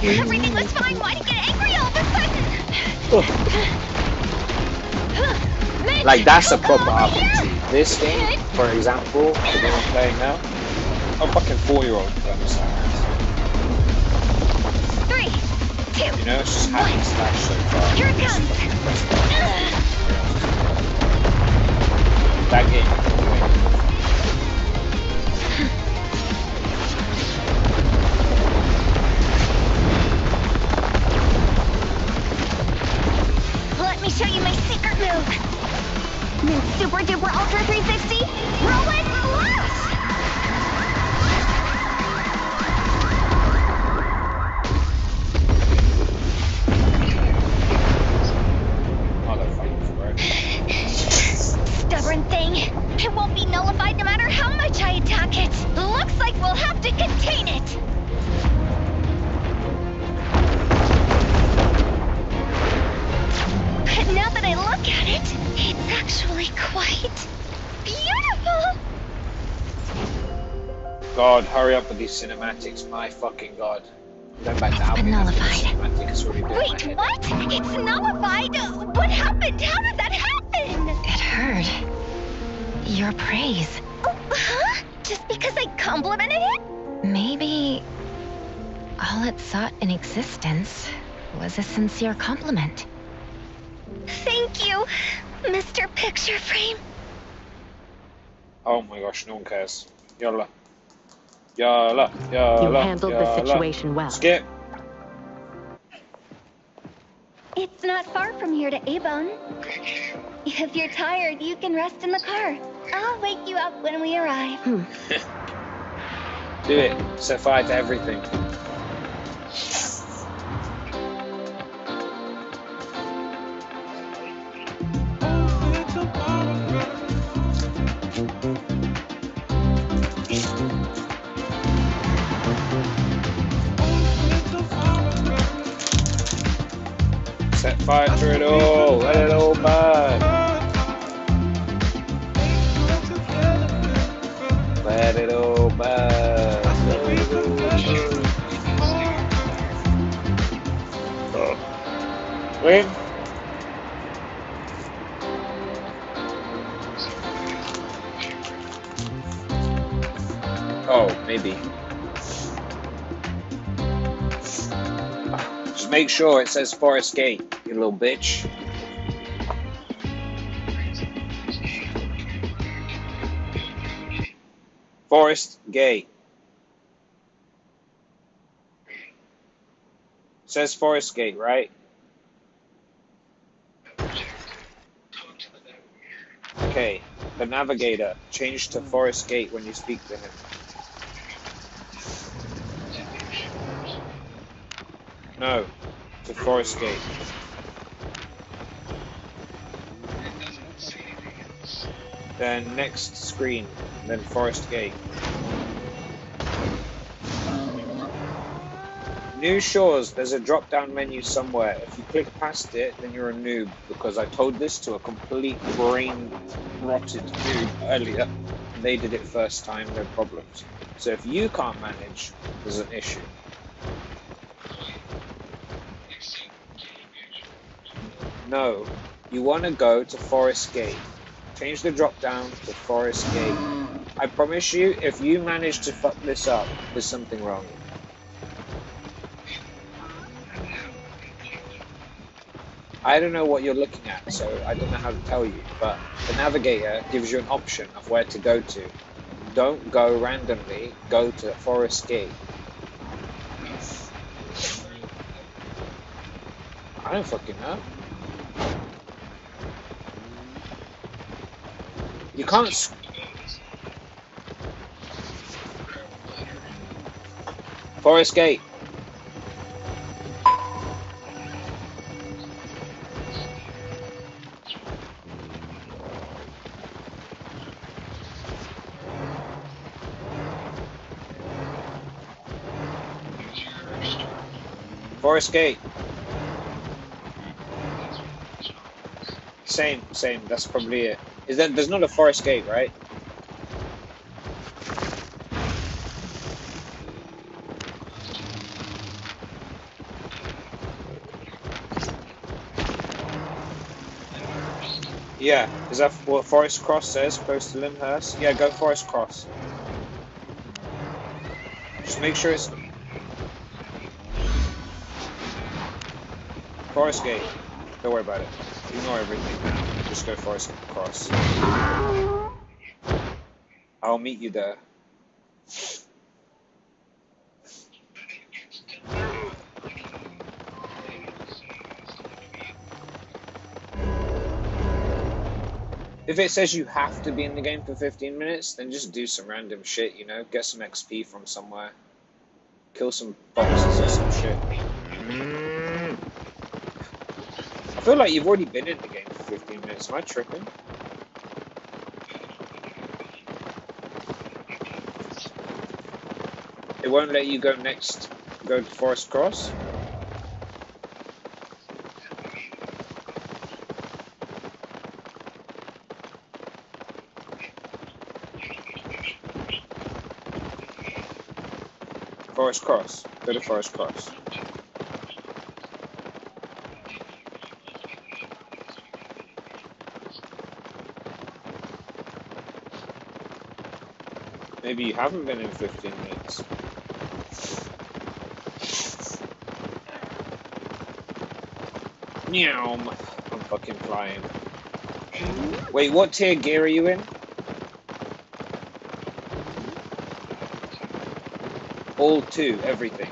Everything was fine. Why did you get angry all of a sudden? Like, that's a proper RPG. This game, for example, the game I'm playing now, a fucking 4-year-old can understand. 3, 2, You know, it's just hack and slash so far. here it comes. That game. Let me show you my secret move. Mint Super Duper Ultra 360. Roll it, relax. Motherfucker, bro. Stubborn thing. It won't be nullified no matter how much I attack it. Looks like we'll have to contain it. But now that I look at it, it's actually quite beautiful. God, hurry up with these cinematics. My fucking god. Going back to been nullified. Cinematic is already doing my Wait, head. what? It's nullified? What happened? How did that happen? It hurt. Your praise. Oh, huh? Just because I complimented it? Maybe all it sought in existence was a sincere compliment. Thank you, Mr. Picture Frame. Oh my gosh, no one cares. Yalla. Yalla, yalla, You handled the yalla. situation well. Skip. It's not far from here to A-Bone. If you're tired, you can rest in the car. I'll wake you up when we arrive. Do it. Set fire to everything. Set fire to it all. Let it all burn. Win? Oh, maybe. Just make sure it says Forest Gate, you little bitch. Forest Gate. Says Forest Gate, right? Okay, the navigator. Change to Forest Gate when you speak to him. No, to Forest Gate. Then next screen, then Forest Gate. New Shores, there's a drop-down menu somewhere. If you click past it, then you're a noob, because I told this to a complete brain-rotted noob earlier. They did it first time, no problems. So if you can't manage, there's an issue. No, you want to go to Forest Gate. Change the drop-down to Forest Gate. I promise you, if you manage to fuck this up, there's something wrong. I don't know what you're looking at, so I don't know how to tell you, but the navigator gives you an option of where to go to. Don't go randomly, go to Forest Gate. I don't fucking know. You can't... Forest Gate. Forest Gate. Same. That's probably it. There's not a Forest Gate, right? Yeah. Is that what Forest Cross says? Close to Lyndhurst? Yeah, go Forest Cross. Just make sure it's Forest Gate. Don't worry about it. Ignore everything now. Just go Forest Cross. I'll meet you there. If it says you have to be in the game for 15 minutes, then just do some random shit, you know? Get some XP from somewhere. Kill some boxes or some shit. I feel like you've already been in the game for 15 minutes. Am I tripping? It won't let you go next. Go to Forest Cross. Forest Cross. Go to Forest Cross. Maybe you haven't been in 15 minutes. Meow. I'm fucking flying. Wait, what tier gear are you in? All 2, everything.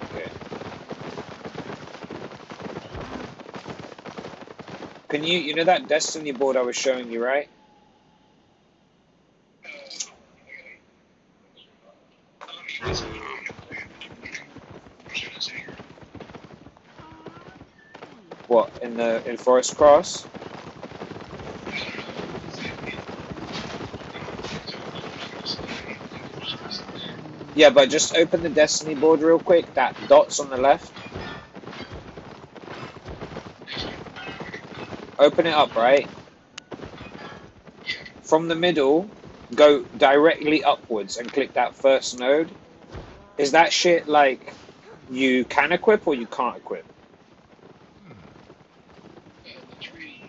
Okay. Can you know that Destiny board I was showing you, right? What, in Forest Cross? Yeah, but just open the Destiny board real quick. That dot's on the left. Open it up, right? From the middle, go directly upwards and click that first node. Is that shit like you can equip or you can't equip? The tree.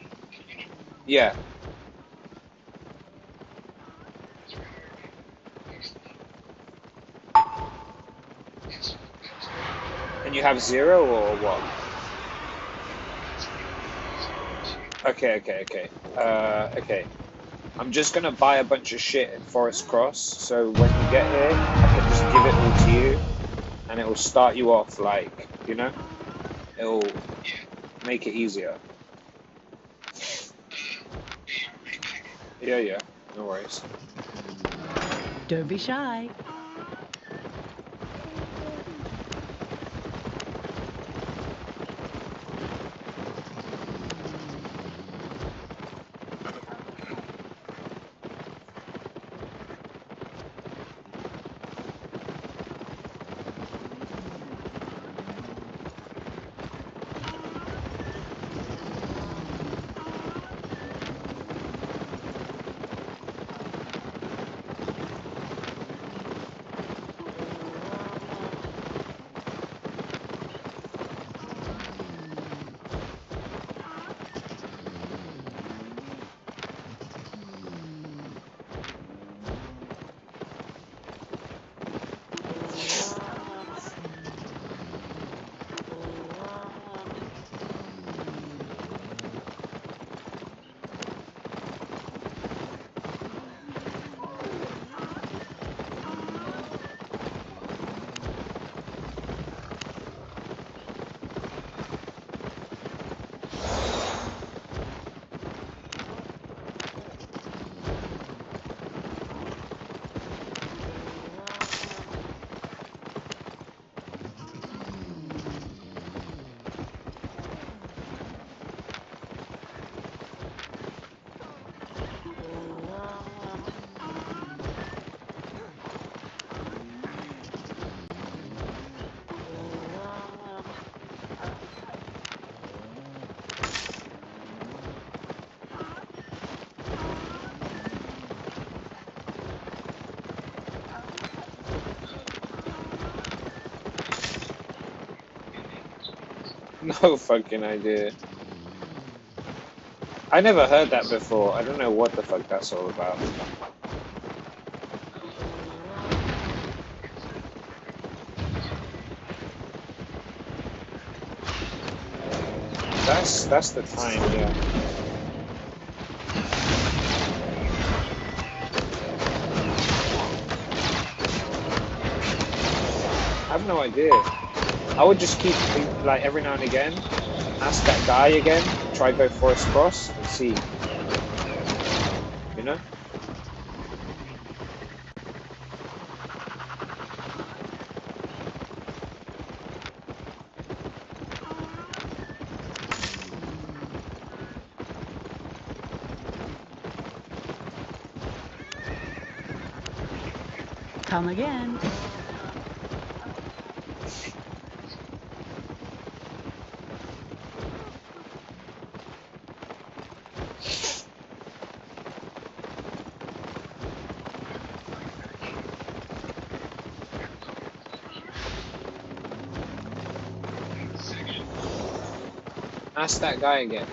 Yeah. And you have 0 or what? Okay. Okay. I'm just gonna buy a bunch of shit at Forest Cross, so when you get here, I can just give it all to you, and it will start you off like, you know? It'll make it easier. Yeah, no worries. Don't be shy. No fucking idea. I never heard that before. I don't know what the fuck that's all about. That's the time, yeah. I have no idea. I would just keep, like, every now and again, ask that guy again, try go Forest Cross, and see. You know? Come again. Ask that guy again.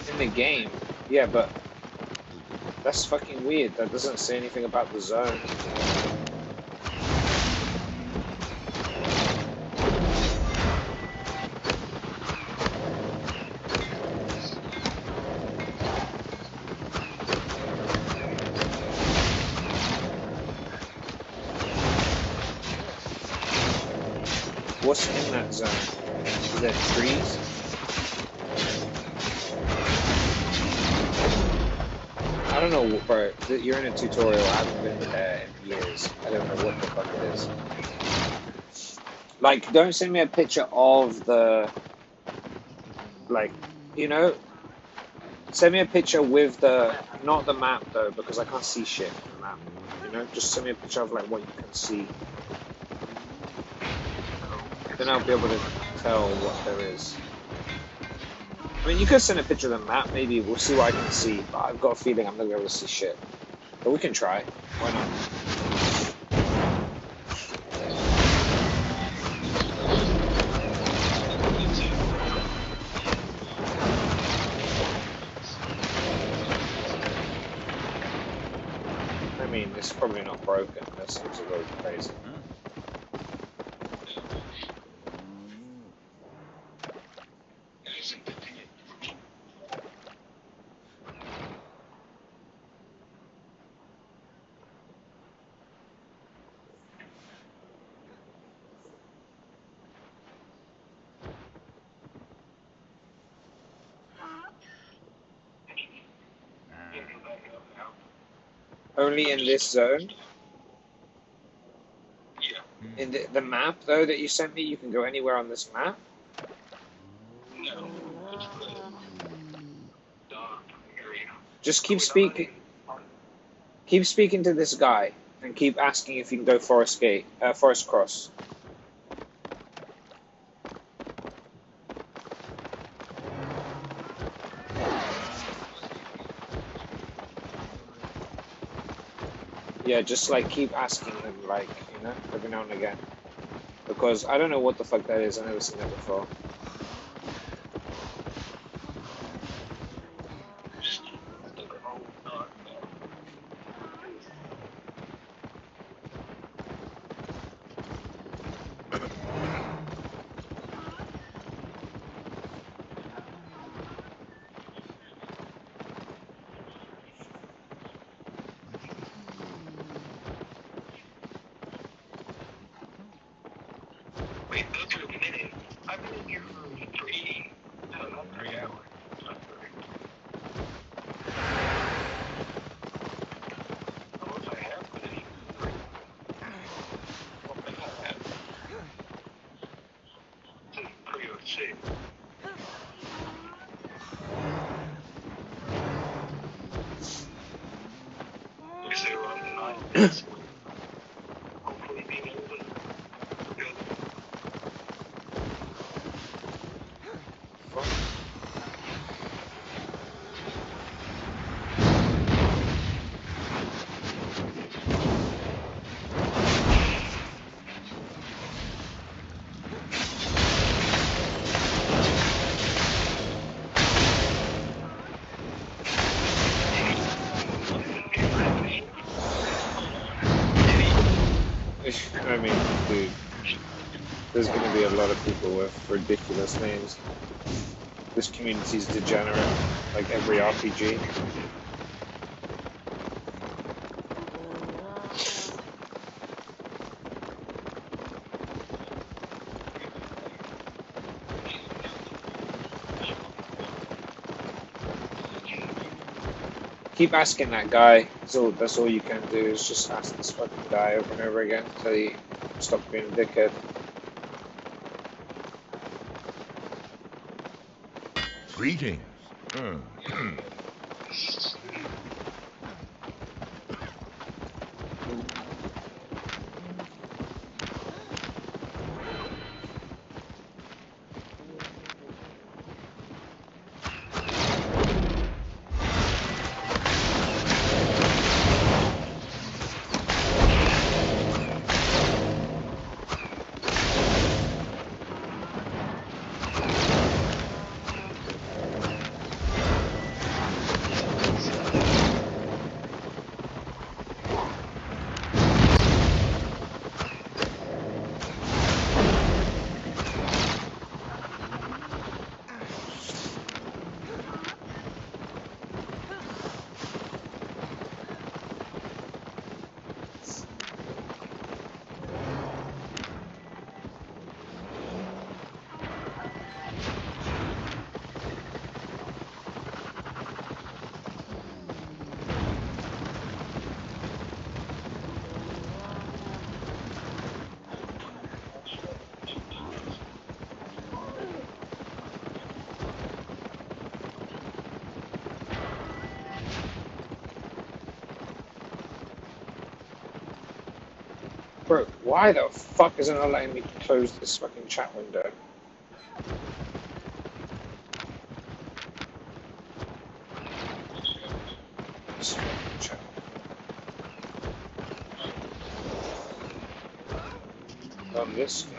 In the game. Yeah, but that's fucking weird. That doesn't say anything about the zone. What's in that zone? Is there trees? I don't know, bro. You're in a tutorial. I haven't been there in years. I don't know what the fuck it is. Like, don't send me a picture of the, like, you know, Send me a picture with the, not the map though, because I can't see shit in the map. You know, just send me a picture of like what you can see. Then I'll be able to tell what there is. I mean, you could send a picture of the map, maybe we'll see what I can see, but I've got a feeling I'm not gonna be able to see shit. But we can try. Why not? I mean, it's probably not broken. That seems a little crazy. Only in this zone? Yeah. In the map, though, that you sent me, you can go anywhere on this map? No. Just keep speaking. Keep speaking to this guy, and keep asking if you can go Forest Cross. Yeah, just like keep asking him, like, you know, every now and again. Because I don't know what the fuck that is, I've never seen that before. Wait, those are minutes. I've been in here for 3 hours. Unless I have been in here for 3 I don't think I have. It's pretty safe. We say around 9 minutes. Hopefully being able to go. I mean, dude, there's going to be a lot of people with ridiculous names. This community's degenerate, like every RPG. Keep asking that guy. That's all you can do is just ask this fucking guy over and over again until he stops being a dickhead. Greetings. Bro, why the fuck is it not letting me close this fucking chat window? This fucking chat. On this game.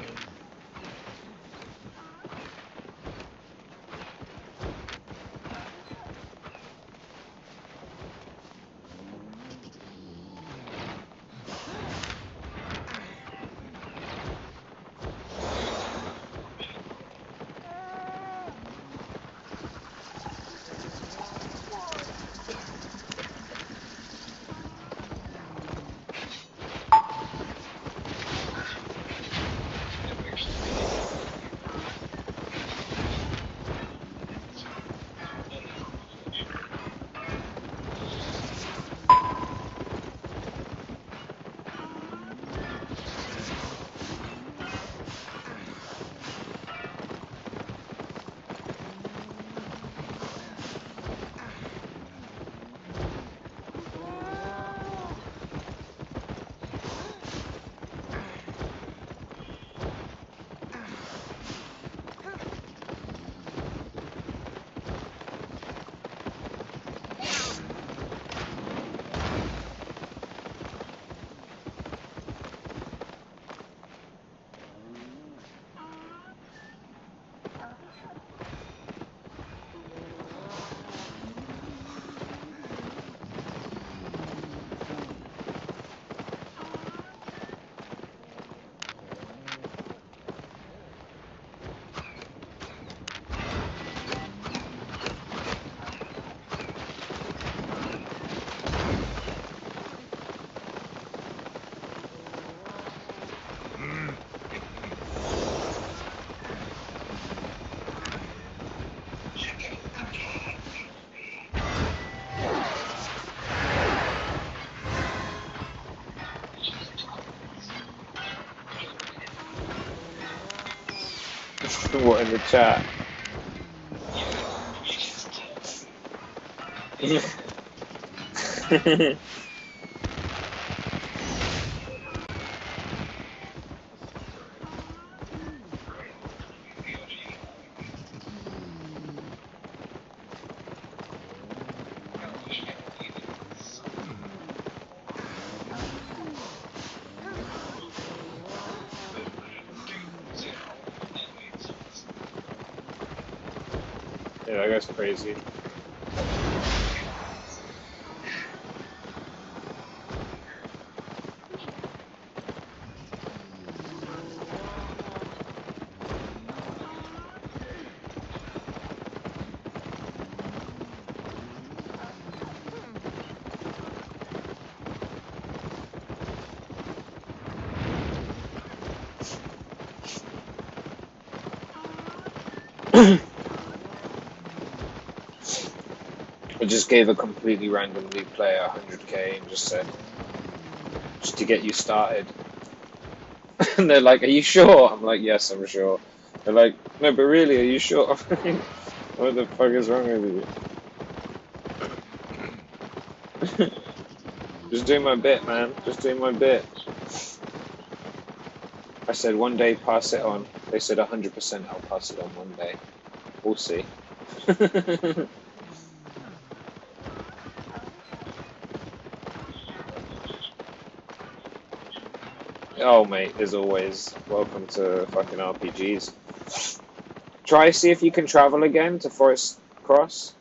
What in the chat? Yeah, that guy's crazy. I just gave a completely random new player 100k and just said, just to get you started. And they're like, are you sure? I'm like, yes, I'm sure. They're like, no, but really, are you sure? What the fuck is wrong with you? Just doing my bit, man. Just doing my bit. I said, one day, pass it on. They said, 100% I'll pass it on one day. We'll see. Oh, mate, as always, welcome to fucking RPGs. Try see if you can travel again to Forest Cross.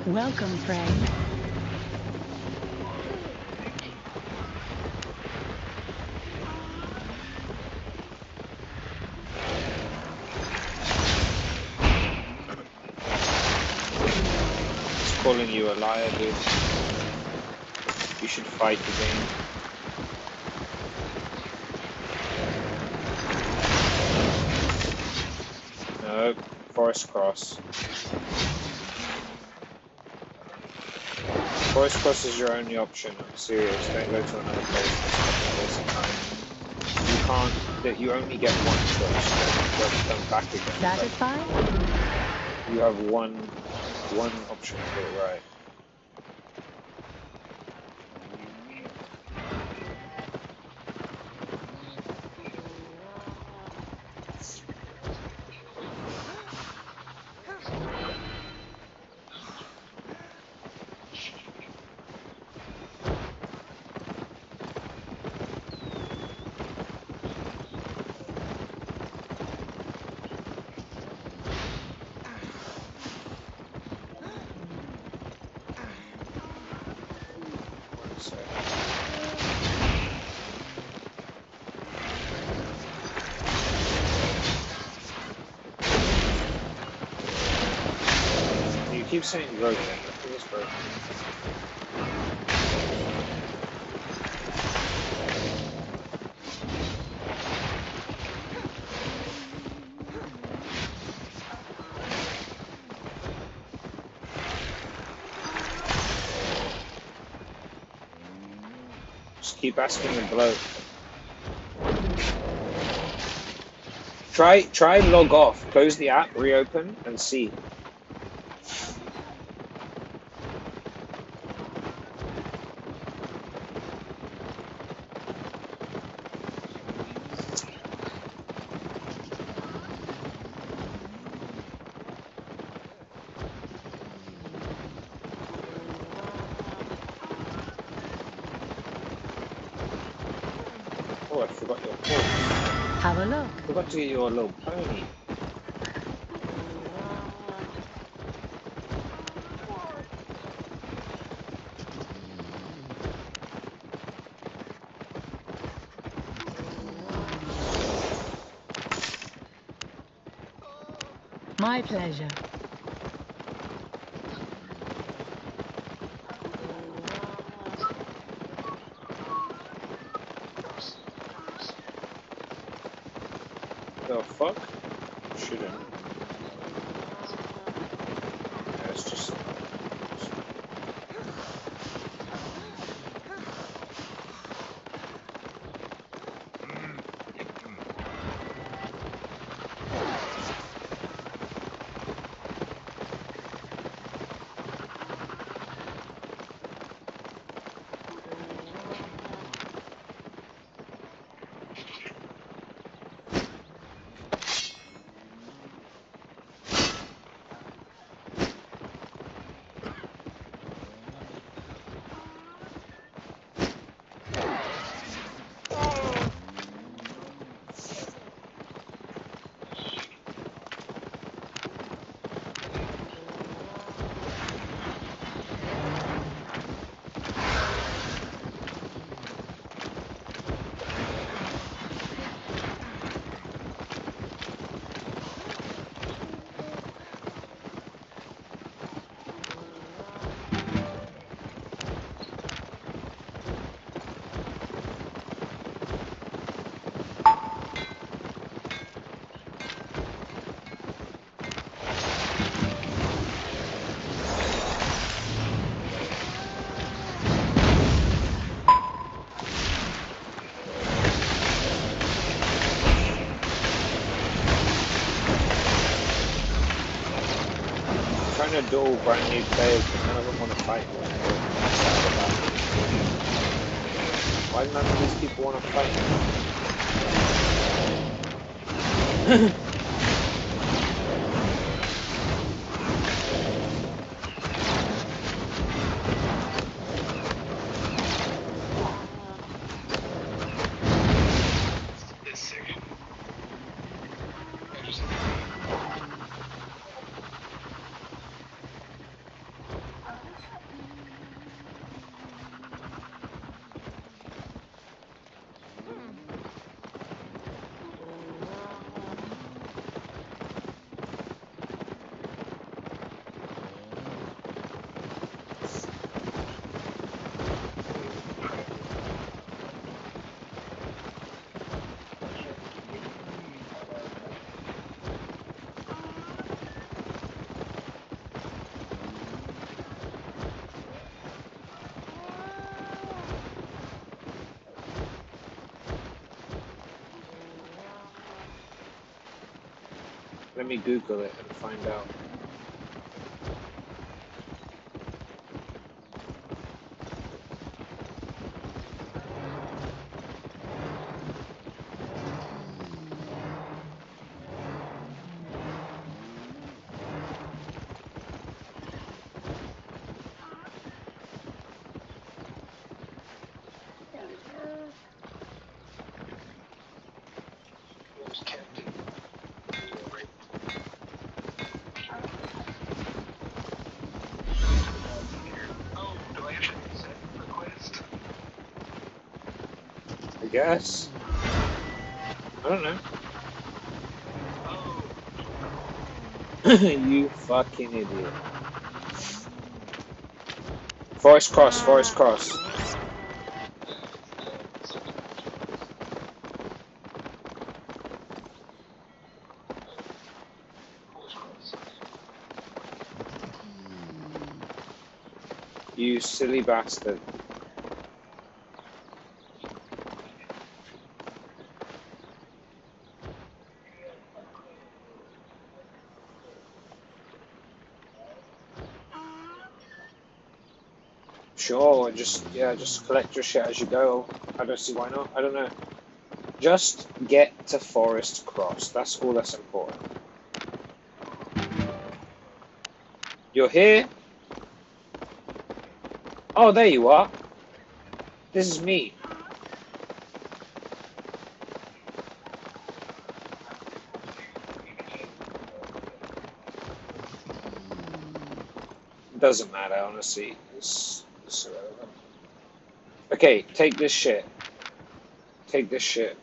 Welcome, friend. It's calling you a liar, dude. You should fight the game. No, Forest Cross. Forest Cross is your only option, I'm serious. Don't go to another place. It's fucking waste of time. You can't, that you only get one choice. Don't come back again. Satisfied? You have one option to get it right. You keep saying broken. I think it's broken. Just keep asking the bloke. Try log off. Close the app, reopen, and see. Oh, I forgot your horse. Have a look. Forgot to get your little pony. My pleasure. The fuck? Shouldn't. Yeah, it's just. Trying to duel brand new players, but none of them want to fight. Why none of these people want to fight? Let me Google it and find out. I guess. I don't know. You fucking idiot. Forest Cross, Forest Cross. You silly bastard. Sure, just collect your shit as you go. I don't see why not. I don't know. Just get to Forest Cross. That's all that's important. You're here? Oh, there you are. This is me. Doesn't matter, honestly. It's irrelevant. Okay, take this shit. Take this shit.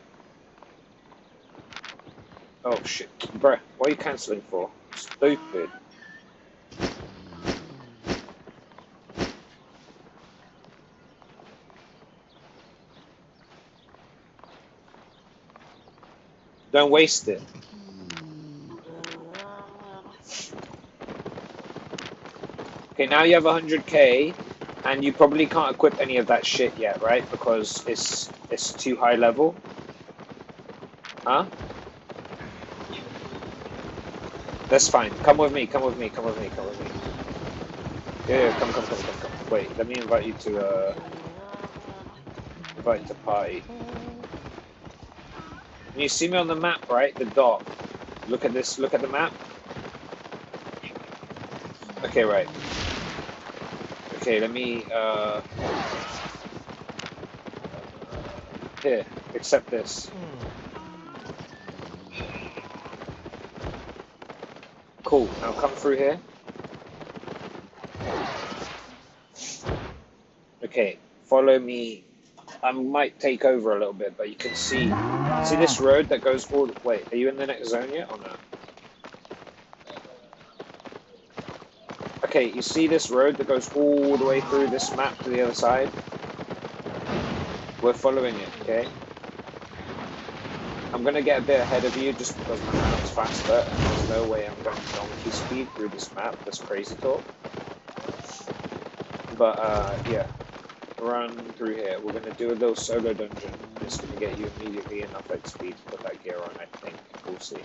Oh shit. Bruh, what are you cancelling for? Stupid. Don't waste it. Okay, now you have 100k, and you probably can't equip any of that shit yet, right? Because it's too high level. Huh? That's fine. Come with me. Come with me. Come with me. Come with me. Yeah, come. Wait, let me invite you to party. Can you see me on the map, right? The dot. Look at this. Look at the map. Okay, right. Okay, let me, here, accept this. Cool, now come through here. Okay, follow me. I might take over a little bit, but you can see this road that goes all the way. Are you in the next zone yet or no? Okay, you see this road that goes all the way through this map to the other side? We're following it, okay? I'm gonna get a bit ahead of you just because my map's faster and there's no way I'm going donkey speed through this map. That's crazy talk. But, yeah. Run through here. We're gonna do a little solo dungeon. It's gonna get you immediately enough XP to put that gear on, I think. We'll see.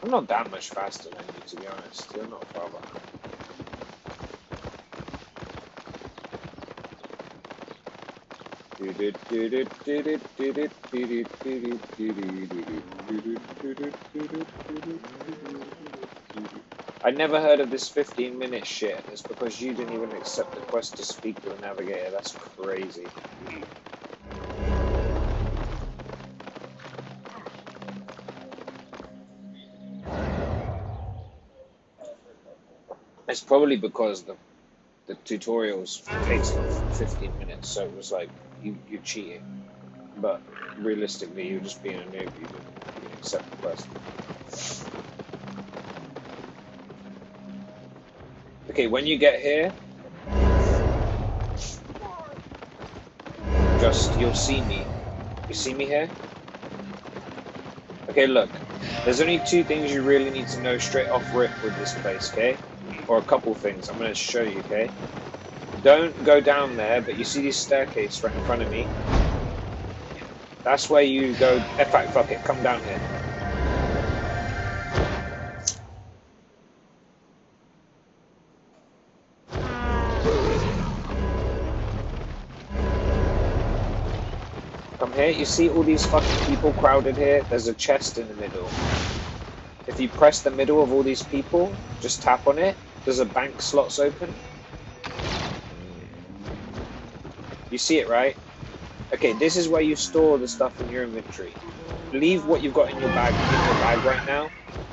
I'm not that much faster than you, to be honest. You're not far behind. I never heard of this 15-minute shit. It's because you didn't even accept the quest to speak to the navigator. That's crazy. It's probably because the tutorials takes like 15 minutes, so it was like you're cheating. But realistically, you're just being a noob. You didn't accept the quest. Okay, when you get here, you'll see me. You see me here? Okay, look. There's only two things you really need to know straight off rip with this place, okay? or a couple things. I'm going to show you, okay? Don't go down there, but you see this staircase right in front of me? That's where you go. In fact, fuck it, come down here. Come here, you see all these fucking people crowded here? There's a chest in the middle. If you press the middle of all these people, just tap on it, there's a bank slots open. You see it, right? Okay, this is where you store the stuff in your inventory. Leave what you've got in your bag right now,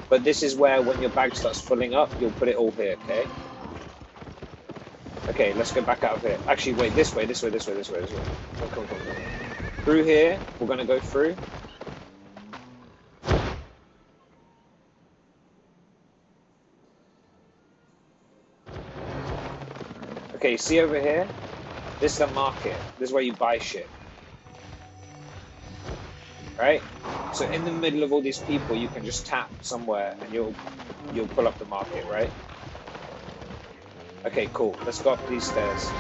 but this is where when your bag starts filling up, you'll put it all here, okay? Okay, let's go back out of here. Actually, wait, this way. Come. Through here, we're gonna go through. Okay, see over here? This is the market. This is where you buy shit. Right? So in the middle of all these people, you can just tap somewhere and you'll pull up the market, right? Okay, cool. Let's go up these stairs.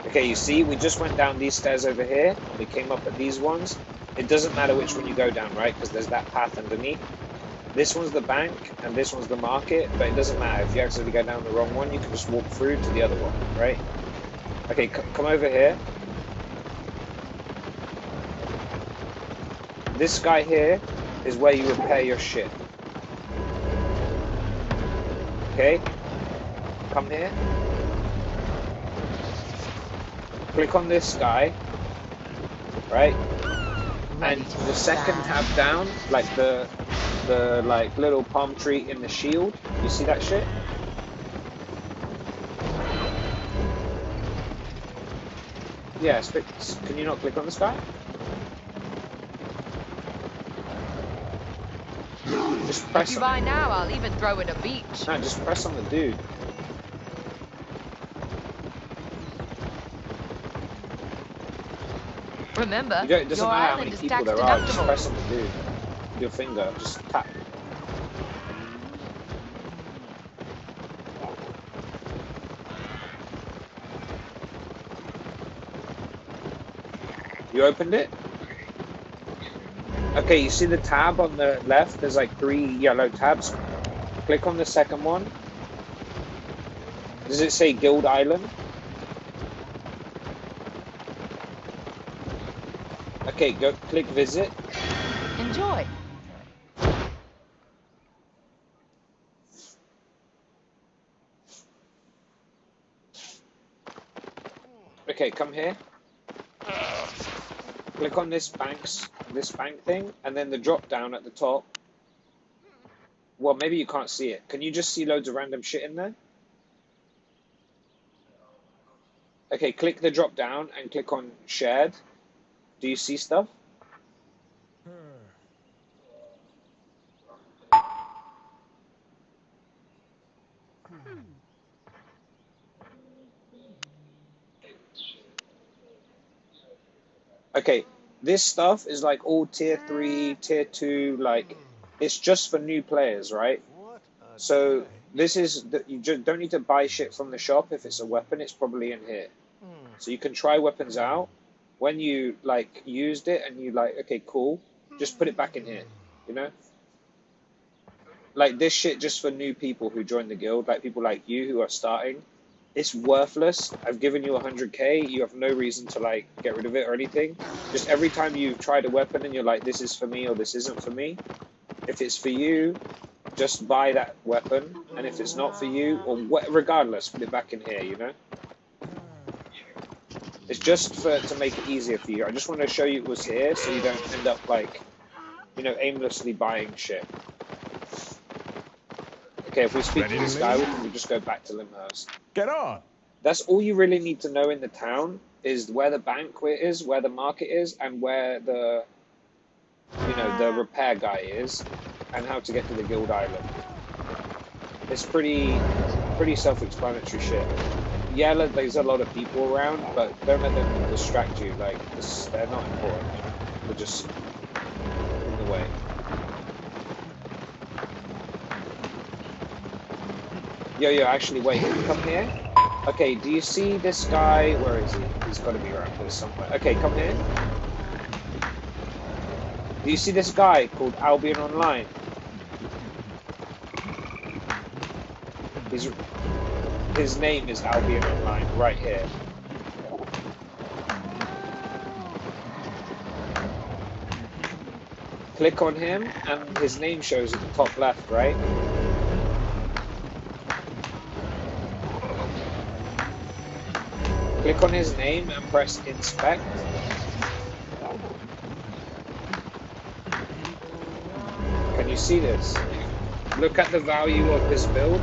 Okay, you see, we just went down these stairs over here, and we came up at these ones. It doesn't matter which one you go down, right? Because there's that path underneath. This one's the bank, and this one's the market, but it doesn't matter. If you accidentally go down the wrong one, you can just walk through to the other one, right? Okay, come over here. This guy here is where you repair your shit. Okay? Come here. Click on this guy, right? And the second tab down, like the like little palm tree in the shield, you see that shit? Yeah, can you not click on this guy? Just press if you on buy it. now, I'll even throw in a beach. No, just press on the dude. Remember, It doesn't your matter how island many is people tax there are, just deductible. press on the dude. With your finger, just tap. You opened it? Okay, you see the tab on the left? There's like 3 yellow tabs. Click on the second one. Does it say Guild Island? Okay, go click visit. Enjoy. Okay, come here. Click on this bank thing, and then the drop down at the top. Well, maybe you can't see it. Can you just see loads of random shit in there? Okay, click the drop down and click on shared. Do you see stuff? Okay, this stuff is like all tier 3, tier 2, like, it's just for new players, right? So this is, you just don't need to buy shit from the shop. If it's a weapon, it's probably in here. So you can try weapons out. When you, like, used it and you like, okay, cool, just put it back in here, you know? Like, this shit just for new people who join the guild, like people like you who are starting. It's worthless. I've given you 100k. You have no reason to, like, get rid of it or anything. Just every time you've tried a weapon and you're like, this is for me or this isn't for me, if it's for you, just buy that weapon. And if it's not for you, or regardless, put it back in here, you know? It's just to make it easier for you. I just want to show you it was here so you don't end up, like, you know, aimlessly buying shit. Okay, if we speak to this guy, we can just go back to Limhurst. Get on! That's all you really need to know in the town, is where the banquet is, where the market is, and where the, you know, the repair guy is. and how to get to the Guild Island. It's pretty self-explanatory shit. Yeah, there's a lot of people around, but don't let them distract you. Like, they're not important. They're just in the way. Yo, actually, wait, come here. Okay, do you see this guy? Where is he? He's got to be around here somewhere. Okay, come here. Do you see this guy called Albion Online? His name is Albion Online, right here. Click on him, and his name shows at the top left, right? Click on his name and press inspect. Can you see this? Look at the value of this build.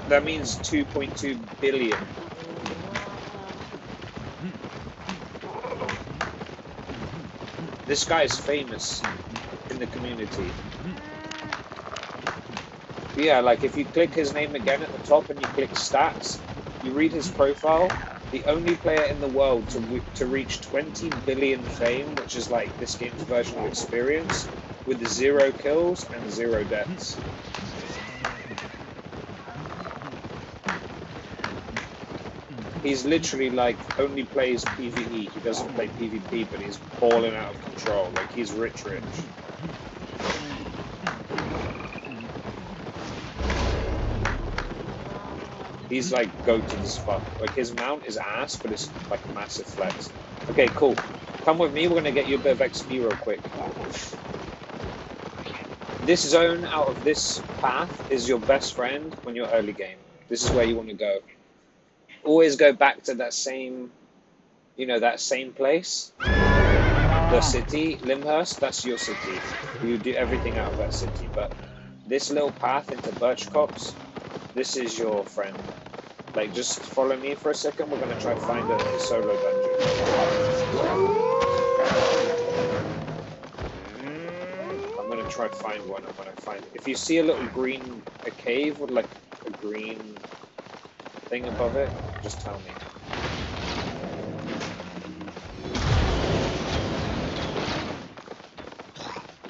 That means 2.2 billion. This guy is famous in the community. Yeah, like if you click his name again at the top and you click stats, you read his profile, the only player in the world to reach 20 billion fame, which is like this game's version of experience, with 0 kills and 0 deaths. He's literally like only plays PvE. He doesn't play PvP, but he's balling out of control. Like he's rich. He's like go-to the spot. Like his mount is ass, but it's like a massive flex. Okay, cool. Come with me. We're gonna get you a bit of XP real quick. This zone out of this path is your best friend when you're early game. This is where you want to go. Always go back to that same, that same place. The city, Limhurst, that's your city. You do everything out of that city. But this little path into Birch Copse, this is your friend. Like, just follow me for a second. We're going to try to find a solo dungeon. I'm going to try to find one. And when I find it, if you see a little green, a cave with like a green thing above it, just tell me.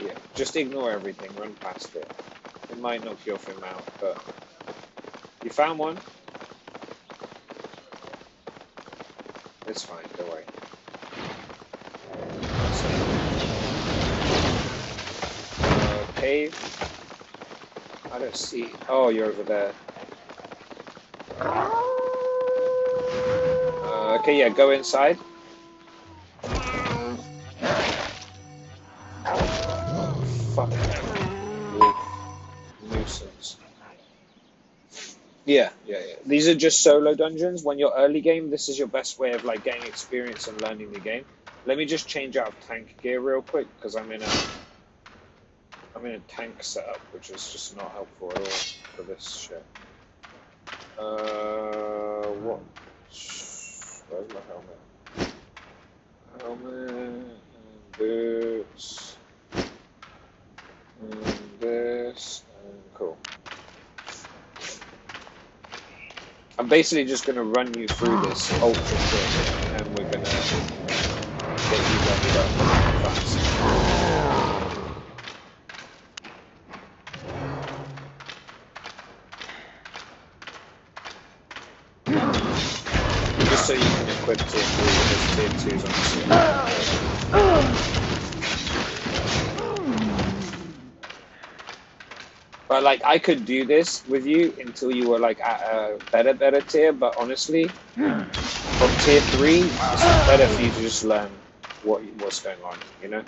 Yeah, just ignore everything, run past it. It might knock you off your mount, but you found one? It's fine, don't worry. Cave? I don't see. Oh, you're over there. Okay, yeah, go inside. Fuck. Nuisance. Yeah. These are just solo dungeons. When you're early game, this is your best way of like getting experience and learning the game. Let me just change out of tank gear real quick because I'm in a tank setup, which is just not helpful at all for this shit. What? Where's my helmet? Helmet, and boots, and this, and cool. I'm basically just going to run you through this ultra quick, and we're going to get you leveled up fast. So you can equip tier 3 with tier 2s on the scene. But like I could do this with you until you were like at a better tier, but honestly, from tier 3, it's better for you to just learn what's going on, And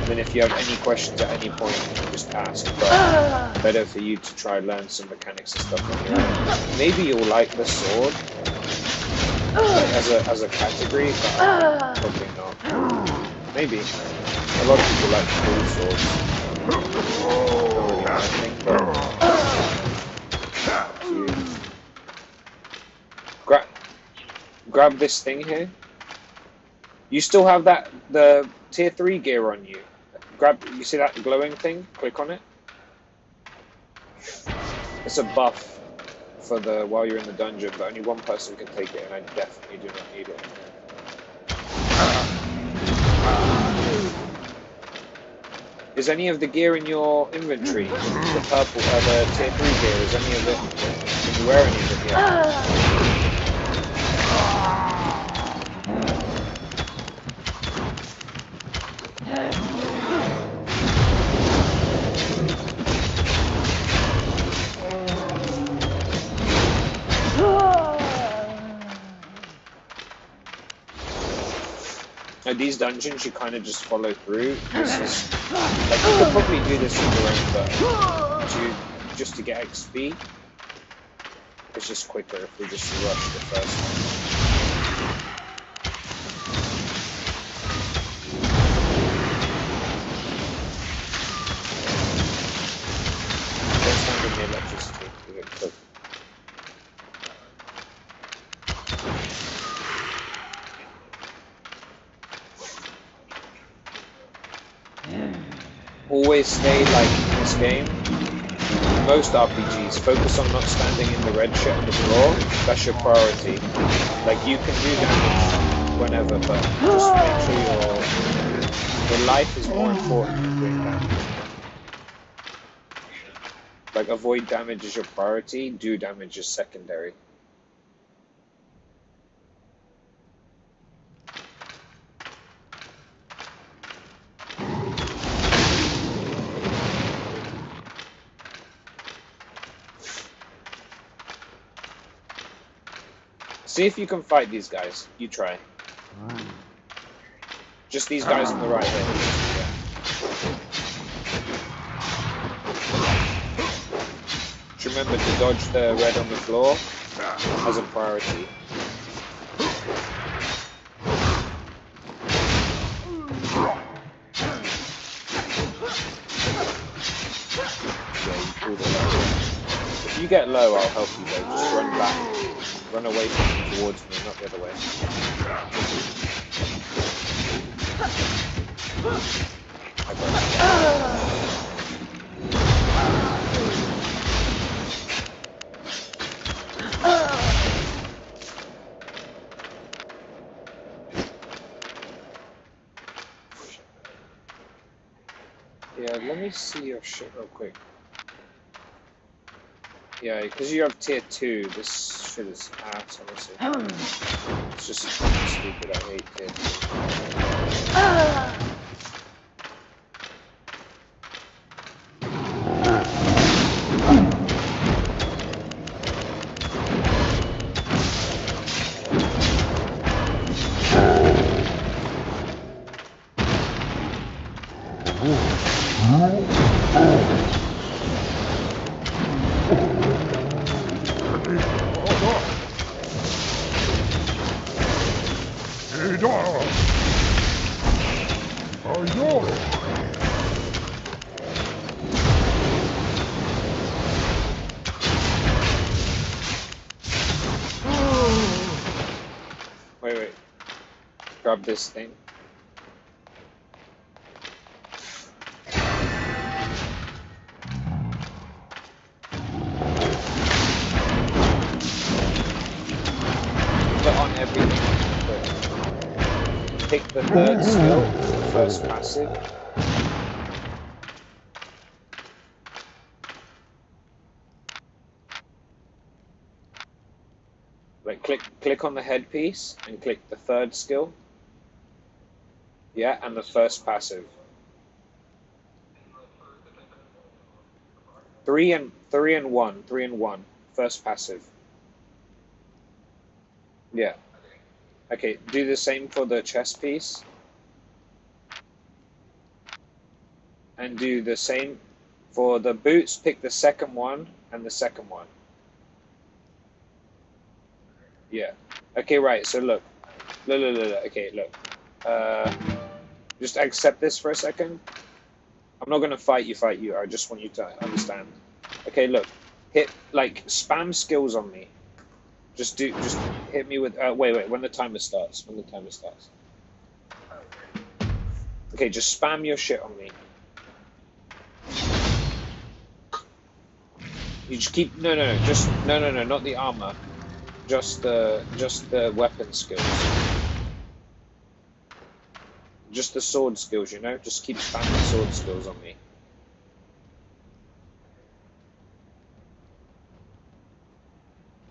then if you have any questions at any point, just ask. But better for you to try learn some mechanics and stuff on your own. Maybe you'll like the sword as a category, but probably not. Maybe. A lot of people like cool swords. Don't really know anything, but grab this thing here. You still have the tier 3 gear on you. Grab, you see that glowing thing? Click on it. It's a buff for the while you're in the dungeon, but only one person can take it, and I definitely do not need it. Is any of the gear in your inventory? The purple, the tier 3 gear, is any of it? Can you wear any of it yet? Now, these dungeons you kind of just follow through. This is like you could probably do this on your own, but just to get XP, it's just quicker if we just rush the first one. Don't stand in the electricity. You get cooked. Always stay like in this game. Most RPGs focus on not standing in the red shit on the floor. That's your priority. Like you can do damage whenever, but just make sure your life is more important than doing damage. Like avoid damage is your priority. Do damage is secondary. See if you can fight these guys. You try. Just these guys on the right here. Just remember to dodge the red on the floor as a priority. If you get low, I'll help you though. Just run back. Run away from me, towards me, not the other way. I got Yeah, let me see your shit real quick. Yeah, because you have tier 2, this shit is ass, honestly. It's just stupid, I hate tier 2. Wait. Grab this thing. Put on everything. Pick the third skill, the first passive. Like click on the headpiece and click the third skill. Yeah, and the first passive. 3 and 1. First passive. Yeah. Okay, do the same for the chest piece. And do the same for the boots, pick the second one and the second one. Yeah. Okay, right, so look. Okay, look. Just accept this for a second. I'm not gonna fight you. I just want you to understand. Okay, look. Hit, like, spam skills on me. Just hit me with, wait, when the timer starts. Okay, just spam your shit on me. You just keep no, not the armor, just the weapon skills, just the sword skills. You know, just keep spamming sword skills on me.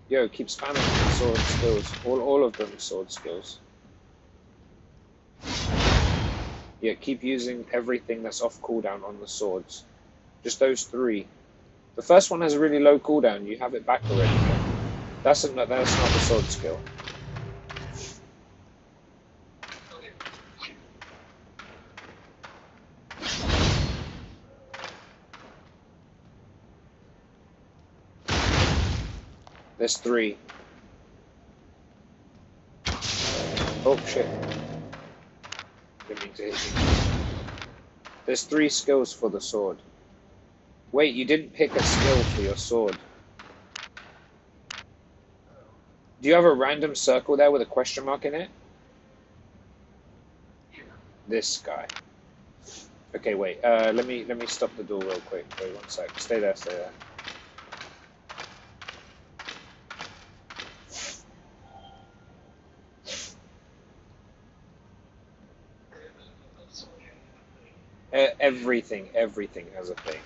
Yo, keep spamming sword skills. All of them sword skills. Yeah, keep using everything that's off cooldown on the swords. Just those 3. The first one has a really low cooldown. You have it back already. That's not the sword skill. There's 3. Oh shit! Didn't mean to hit you. There's 3 skills for the sword. Wait, you didn't pick a skill for your sword. Do you have a random circle there with a question mark in it? This guy. Okay, wait. Let me stop the door real quick. Wait 1 sec. Stay there. Stay there. Everything has a thing.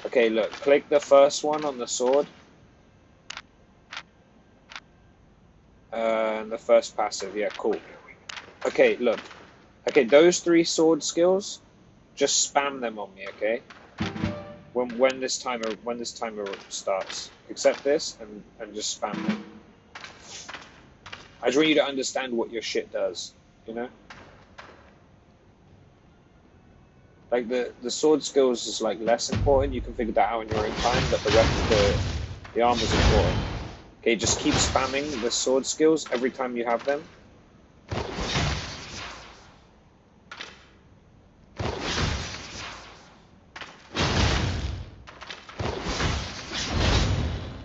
Okay, look, click the first one on the sword. And the first passive, yeah, cool. Okay, look. Okay, those 3 sword skills, just spam them on me, okay? When this timer starts. Accept this and just spam them. I just want you to understand what your shit does, you know? Like the sword skills is like less important. You can figure that out in your own time, but the armor's important. Okay, just keep spamming the sword skills every time you have them.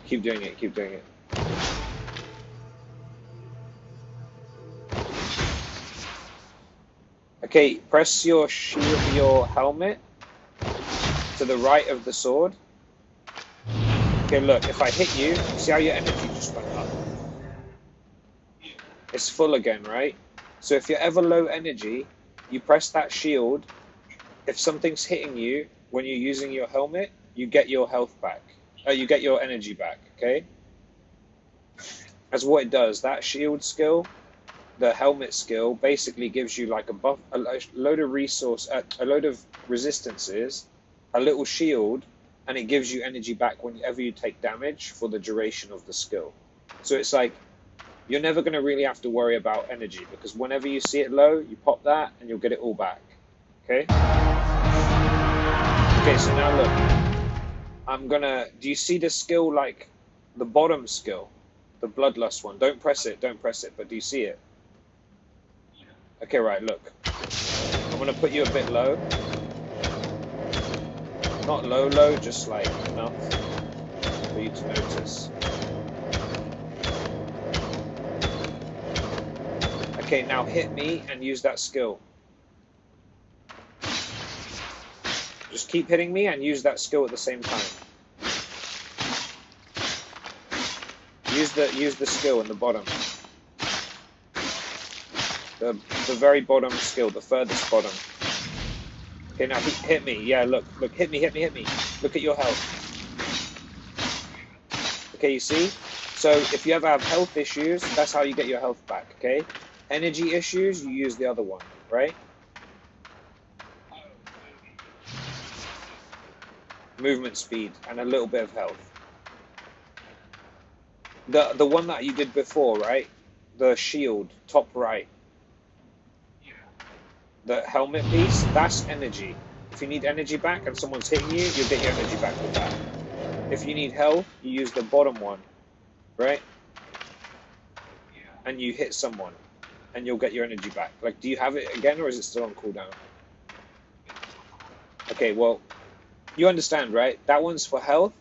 Keep doing it. Keep doing it. Okay, press your shield, your helmet to the right of the sword. Okay, look, if I hit you, see how your energy just went up? It's full again, right? So if you're ever low energy, you press that shield. If something's hitting you when you're using your helmet, you get your health back. You get your energy back, okay? That's what it does. That shield skill, the helmet skill, basically gives you like a load of resistances, a little shield, and it gives you energy back whenever you take damage for the duration of the skill. So it's like, you're never going to really have to worry about energy, because whenever you see it low, you pop that and you'll get it all back. Okay? Okay, so now look. Do you see the skill, like the bottom skill? The bloodlust one. Don't press it, but do you see it? Okay, right, look. I'm going to put you a bit low. Not low, just like enough for you to notice. Okay, now hit me and use that skill. Just keep hitting me and use that skill at the same time. Use the skill in the bottom. The very bottom skill, the furthest bottom. Okay, now hit me. Yeah, look, hit me. Look at your health. Okay, you see? So if you ever have health issues, that's how you get your health back, okay? Energy issues, you use the other one, right? Movement speed and a little bit of health. The one that you did before, right? The shield, top right. The helmet piece, that's energy. If you need energy back and someone's hitting you, you'll get your energy back with that. If you need health, you use the bottom one, right? And you hit someone, and you'll get your energy back. Like, do you have it again, or is it still on cooldown? Okay, well, you understand, right? That one's for health,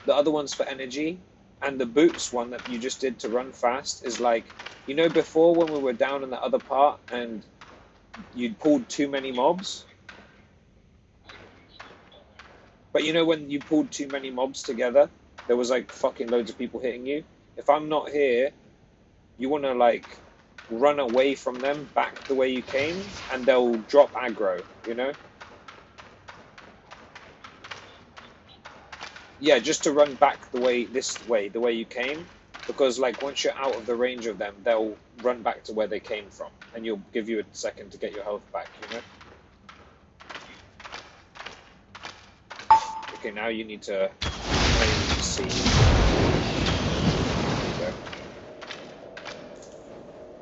the other one's for energy, and the boots one that you just did to run fast is like, you know, before when we were down in the other part, and you'd pulled too many mobs. But you know when you pulled too many mobs together, there was like fucking loads of people hitting you. If I'm not here, you want to like run away from them back the way you came, and they'll drop aggro, you know? Yeah, just to run back the way the way you came, because like once you're out of the range of them, they'll run back to where they came from, and you'll give you a second to get your health back, you know? Okay, now you need to see.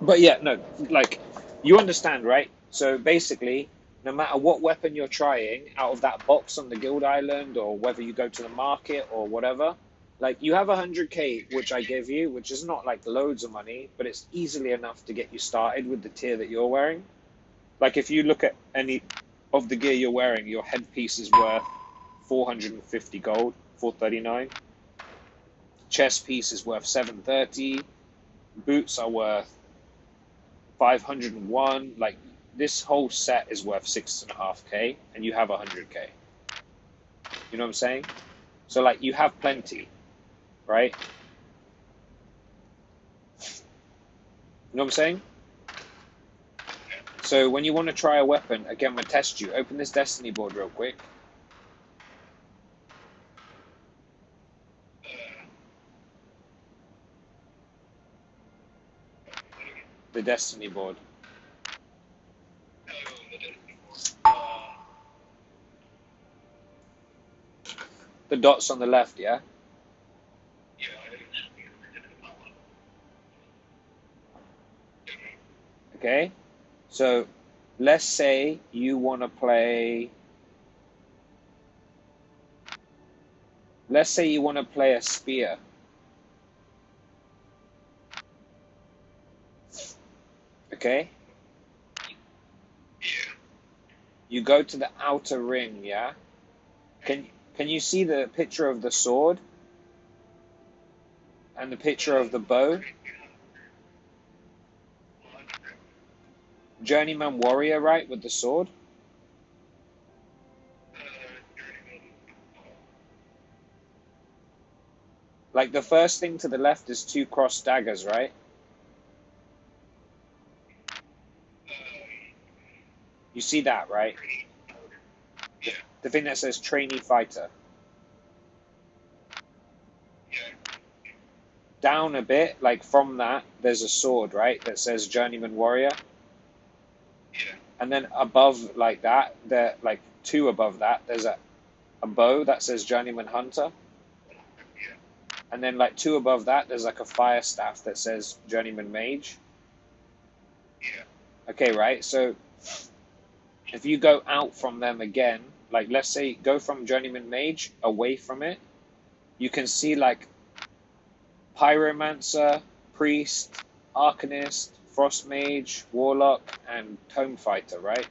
But yeah, no, like, you understand, right? So basically, no matter what weapon you're trying out of that box on the guild island, or whether you go to the market or whatever, like, you have 100k, which I give you, which is not like loads of money, but it's easily enough to get you started with the tier that you're wearing. Like, if you look at any of the gear you're wearing, your headpiece is worth 450 gold, 439. Chest piece is worth 730. Boots are worth 501. Like, this whole set is worth 6.5k, and you have 100k. You know what I'm saying? So like, you have plenty, right? You know what I'm saying? So when you want to try a weapon, again, I'm gonna test you. Open this Destiny board real quick. The Destiny board. The dots on the left, yeah? Okay? So, let's say you want to play... Let's say you want to play a spear. Okay? You go to the outer ring, yeah? Can you see the picture of the sword? And the picture of the bow? Journeyman warrior, right, with the sword? Like, the first thing to the left is 2 crossed daggers, right? You see that, right? The thing that says trainee fighter. Down a bit, like from that, there's a sword, right, that says journeyman warrior. And then above, like that, there, like 2 above that, there's a bow that says journeyman hunter. And then like 2 above that, there's like a fire staff that says journeyman mage. Okay, right? So if you go out from them again, like let's say go from journeyman mage away from it, you can see like pyromancer, priest, arcanist, frost mage, warlock, and tome fighter, right?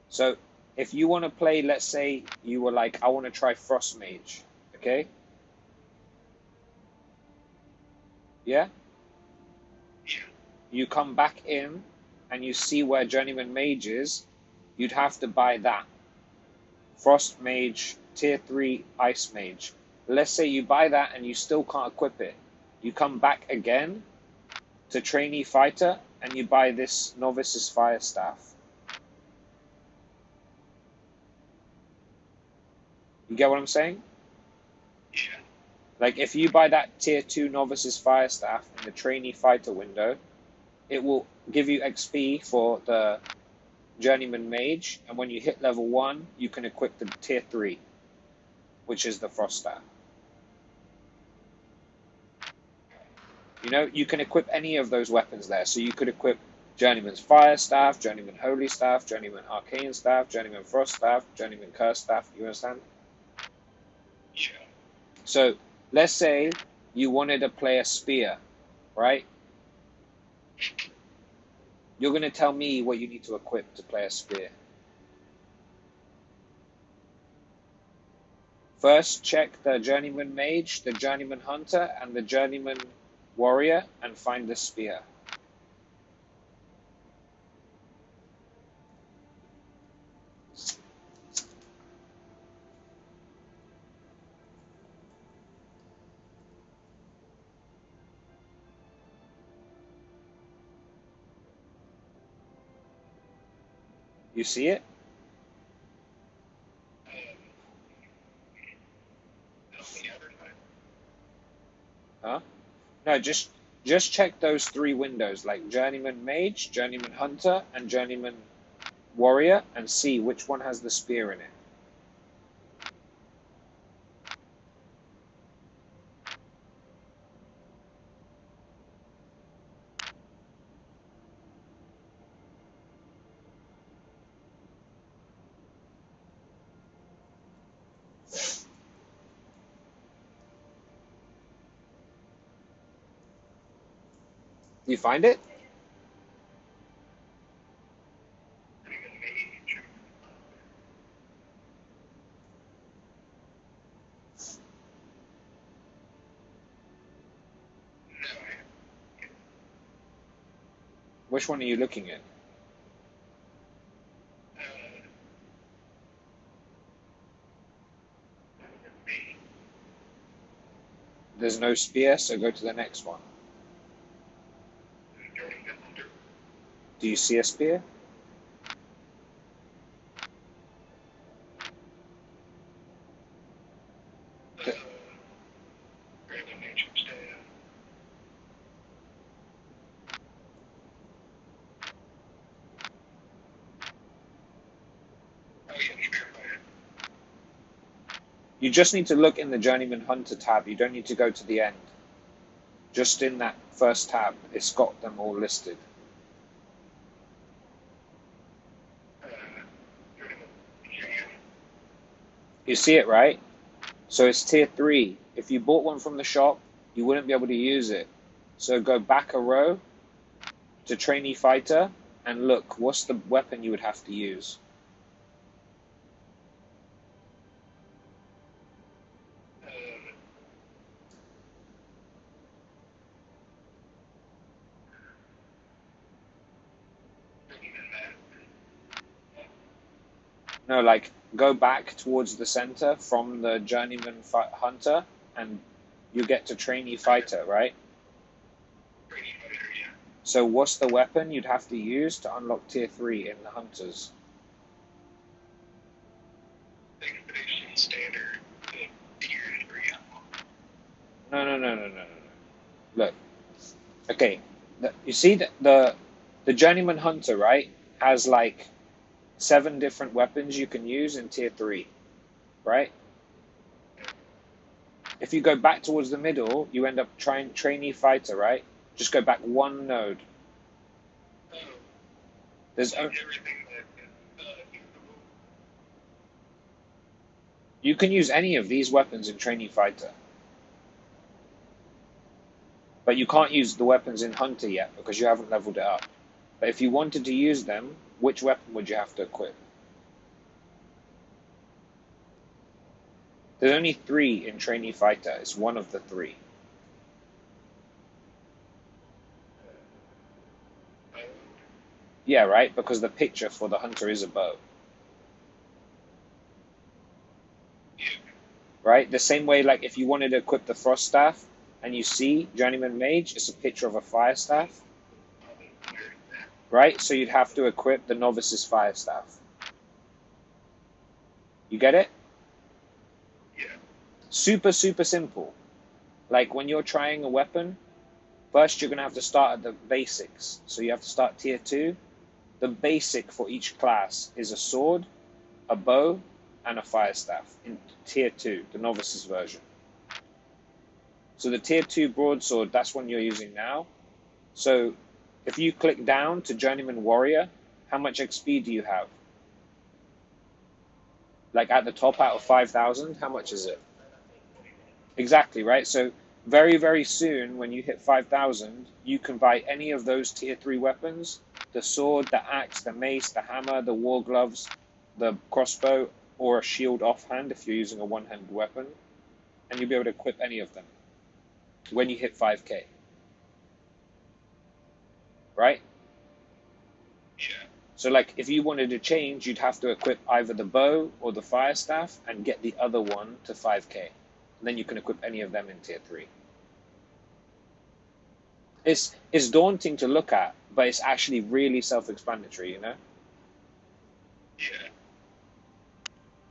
So if you want to play, let's say you were like, I want to try frost mage, okay? Yeah? You come back in and you see where journeyman mage is, you'd have to buy that. Frost mage, tier 3 ice mage. Let's say you buy that and you still can't equip it. You come back again to trainee fighter and you buy this novice's fire staff. You get what I'm saying? Like, if you buy that tier 2 novice's fire staff in the trainee fighter window, it will give you XP for the journeyman mage, and when you hit level 1, you can equip the tier 3, which is the frost staff. You know, you can equip any of those weapons there. So you could equip journeyman's fire staff, journeyman holy staff, journeyman arcane staff, journeyman frost staff, journeyman curse staff. You understand? So let's say you wanted to play a spear, right? You're going to tell me what you need to equip to play a spear. First, check the journeyman mage, the journeyman hunter, and the journeyman warrior, and find the spear. You see it? Huh? No, just check those three windows, like Journeyman Mage, Journeyman Hunter, and Journeyman Warrior, and see which one has the spear in it. You find it? Which one are you looking at? There's no spear, so go to the next one. Do you see a spear? You just need to look in the Journeyman Hunter tab. You don't need to go to the end. Just in that first tab, it's got them all listed. You see it, right? So it's tier 3. If you bought one from the shop, you wouldn't be able to use it. So go back a row to Trainee Fighter and look, what's the weapon you would have to use? No, like, go back towards the center from the Journeyman Hunter, and you get to Trainee Fighter, right? So what's the weapon you'd have to use to unlock tier 3 in the Hunters? No. Look. Okay, you see the Journeyman Hunter, right, has like 7 different weapons you can use in tier 3, right? If you go back towards the middle, you end up trying Trainee Fighter, right? Just go back 1 node. There's you can use any of these weapons in Trainee Fighter. But you can't use the weapons in Hunter yet because you haven't leveled it up. But if you wanted to use them, which weapon would you have to equip? There's only 3 in Trainee Fighter. It's one of the 3. Yeah, right? Because the picture for the Hunter is a bow. Right? The same way, like, if you wanted to equip the Frost Staff, and you see Journeyman Mage, it's a picture of a Fire Staff. Right? So you'd have to equip the Novice's Fire Staff. You get it? Yeah. Super simple. Like, when you're trying a weapon, first you're going to have to start at the basics. So you have to start tier 2. The basic for each class is a sword, a bow, and a fire staff in tier 2, the Novice's version. So the tier 2 broadsword, that's one you're using now. So if you click down to Journeyman Warrior, how much XP do you have? Like at the top out of 5,000, how much is it? Exactly, right? So very soon, when you hit 5,000, you can buy any of those tier 3 weapons. The sword, the axe, the mace, the hammer, the war gloves, the crossbow, or a shield offhand if you're using a one-handed weapon. And you'll be able to equip any of them when you hit 5k. Right? Yeah. So like if you wanted to change, you'd have to equip either the bow or the fire staff and get the other one to 5k. And then you can equip any of them in tier 3. It's daunting to look at, but it's actually really self-explanatory, you know? Yeah.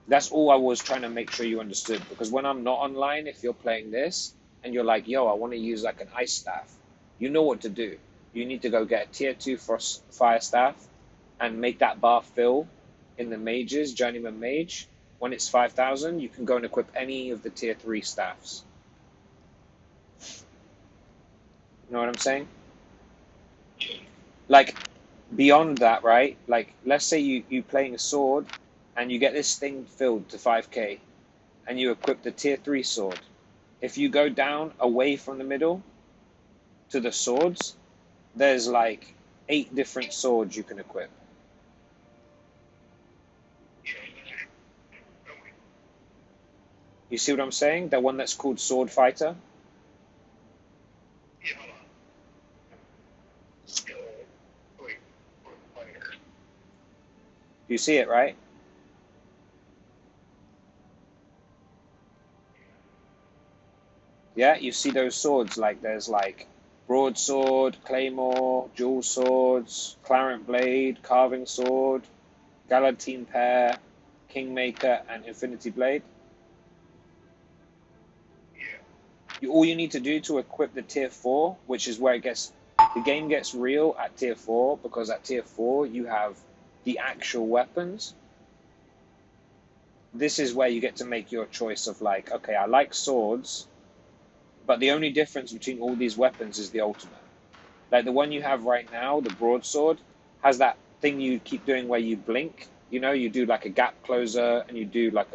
That's all I was trying to make sure you understood. Because when I'm not online, if you're playing this and you're like, yo, I want to use like an ice staff, you know what to do. You need to go get a tier 2 frost fire staff and make that bar fill in the mages, journeyman mage. When it's 5,000, you can go and equip any of the tier 3 staffs. You know what I'm saying? Like, beyond that, right? Like, let's say you playing a sword and you get this thing filled to 5k and you equip the tier 3 sword. If you go down away from the middle to the swords, there's like 8 different swords you can equip. You see what I'm saying? The one that's called Sword Fighter. Yeah, hold on. Skill. Wait, fighter. You see it, right? Yeah, you see those swords, like there's like broadsword, claymore, dual swords, clarent blade, carving sword, galantine pair, kingmaker, and infinity blade. All you need to do to equip the tier 4, which is where the game gets real at tier 4, because at tier 4 you have the actual weapons. This is where you get to make your choice of like, okay, I like swords, but the only difference between all these weapons is the ultimate. Like the one you have right now, the broadsword, has that thing you keep doing where you blink. You know, you do like a gap closer and you do like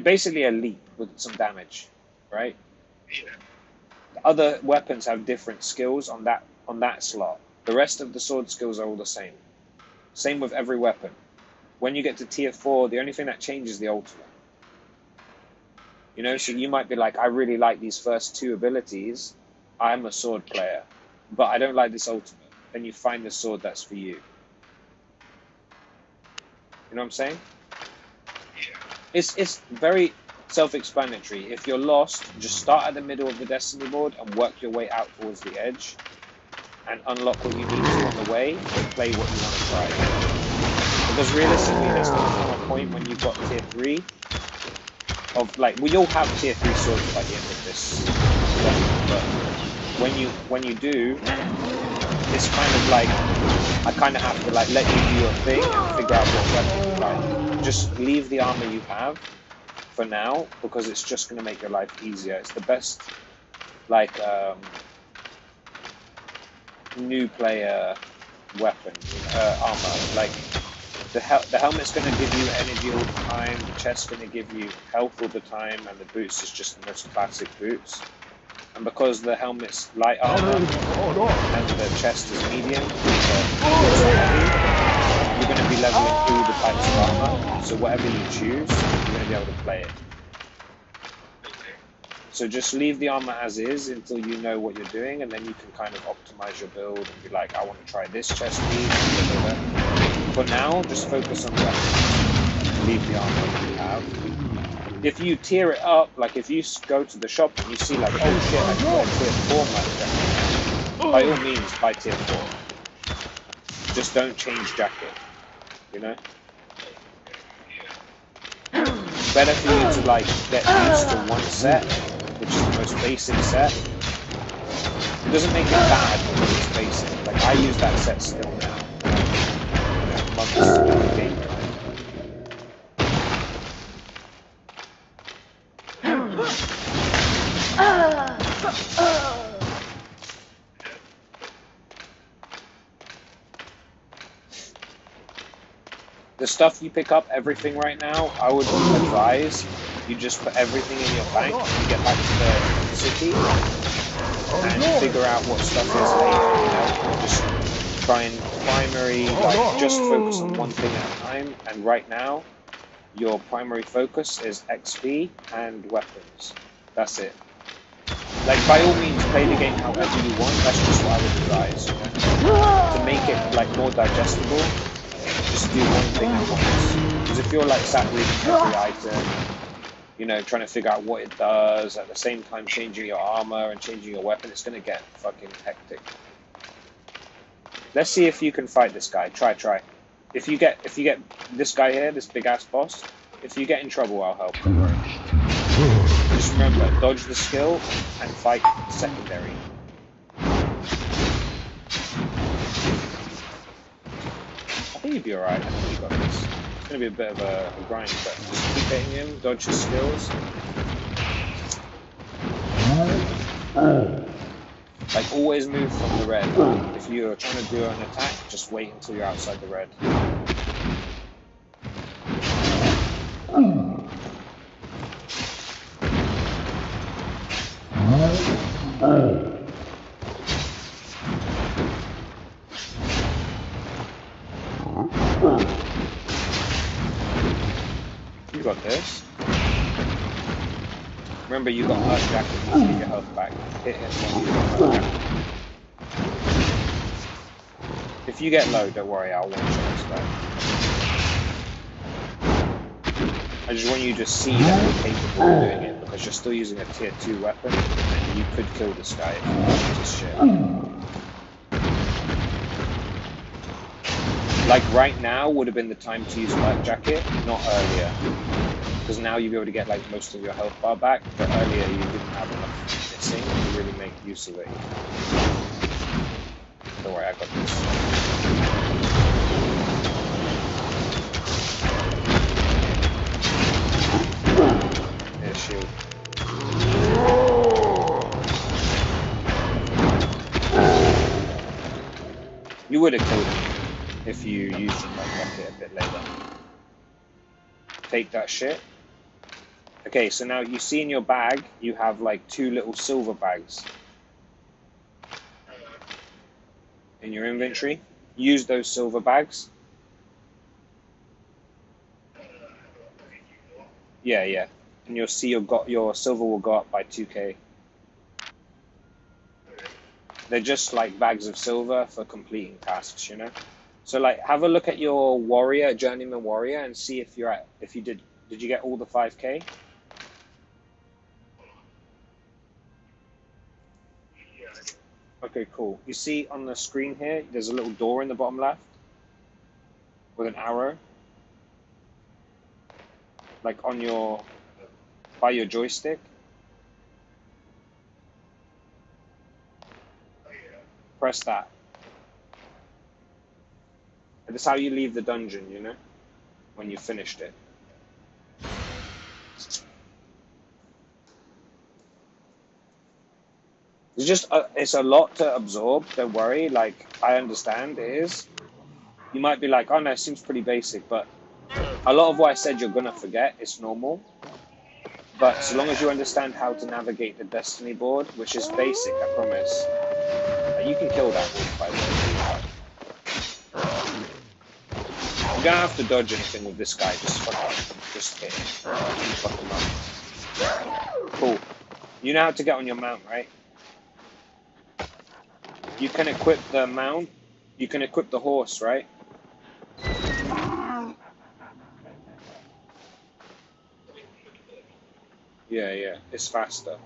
basically a leap with some damage, right? Yeah. Other weapons have different skills on that slot. The rest of the sword skills are all the same. Same with every weapon. When you get to tier 4, the only thing that changes is the ultimate. You know, so you might be like, I really like these first 2 abilities. I'm a sword player, but I don't like this ultimate. Then you find the sword that's for you. You know what I'm saying? It's very self-explanatory. If you're lost, just start at the middle of the Destiny board and work your way out towards the edge and unlock what you need to on the way and play what you want to try. Because realistically, there's going to come a point when you've got tier 3 of like, we all have tier 3 swords by the end of this level, but when you do, it's kind of like, I kind of have to like let you do your thing and figure out what weapon you like. Just leave the armor you have for now, because it's just going to make your life easier. It's the best, like, new player weapon, armor. Like, the helmet's going to give you energy all the time, the chest's going to give you health all the time, and the boots is just the most classic boots. And because the helmet's light armor and the chest is medium, the boots are heavy, you're going to be leveling through the types of armor, so whatever you choose, you're going to be able to play it. So just leave the armor as is until you know what you're doing, and then you can kind of optimize your build and be like, I want to try this chest piece. For now, just focus on weapons. Leave the armor that you have. If you tier it up, like if you go to the shop and you see like, oh shit, I can wear tier 4 my jacket, by all means buy tier 4. Just don't change jacket. You know? Better for you to like get used to one set, which is the most basic set. It doesn't make it bad because it's basic. Like I use that set still now. Months of gameplay. The stuff you pick up, everything right now, I would advise you just put everything in your bank when you get back to the city and figure out what stuff is later, you know? Just try and primary, like, just focus on one thing at a time, and right now, your primary focus is XP and weapons. That's it. Like, by all means, play the game however you want, that's just what I would advise, you know? To make it, like, more digestible, just do one thing at once. Because if you're like sat reading every item, you know, trying to figure out what it does, at the same time changing your armor and changing your weapon, it's going to get fucking hectic. Let's see if you can fight this guy. Try. If you get this guy here, this big ass boss, if you get in trouble, I'll help. Just remember, dodge the skill and fight secondary. I think you'd be alright. I think you got this. It's gonna be a bit of a grind, but just keep hitting him, dodge his skills. Like, always move from the red. If you're trying to do an attack, just wait until you're outside the red. You got this. Remember, you got Earth Jacket to get your health back. Hit him when you got Earth Jacket. If you get low, don't worry, I'll one-shot this guy. I just want you to see that you're capable of doing it, because you're still using a tier 2 weapon, and you could kill this guy if you use his shit. Like, right now would have been the time to use Earth Jacket, not earlier. Because now you'll be able to get like most of your health bar back, but earlier you didn't have enough missing to really make use of it. Don't worry, I got this. Here's shield. You would have killed him if you used him like rocket a bit later. Take that shit. Okay, so now you see in your bag, you have like 2 little silver bags in your inventory. Use those silver bags. Yeah. And you'll see your silver will go up by 2k. They're just like bags of silver for completing tasks, you know? So like, have a look at your warrior, journeyman warrior, and see if you're at, if you did you get all the 5k? Okay, cool. You see on the screen here, there's a little door in the bottom left with an arrow, like on your, by your joystick. Press that. That's how you leave the dungeon, you know, when you finished it. It's just, it's a lot to absorb, don't worry, like, I understand it is. You might be like, oh no, it seems pretty basic, but a lot of what I said you're gonna forget, it's normal. But so long as you understand how to navigate the Destiny board, which is basic, I promise, you can kill that wolf, by the way. You don't have to dodge anything with this guy, just hit him. Fuck him up. Cool. You know how to get on your mount, right? You can equip the mount, you can equip the horse, right? Yeah, it's faster.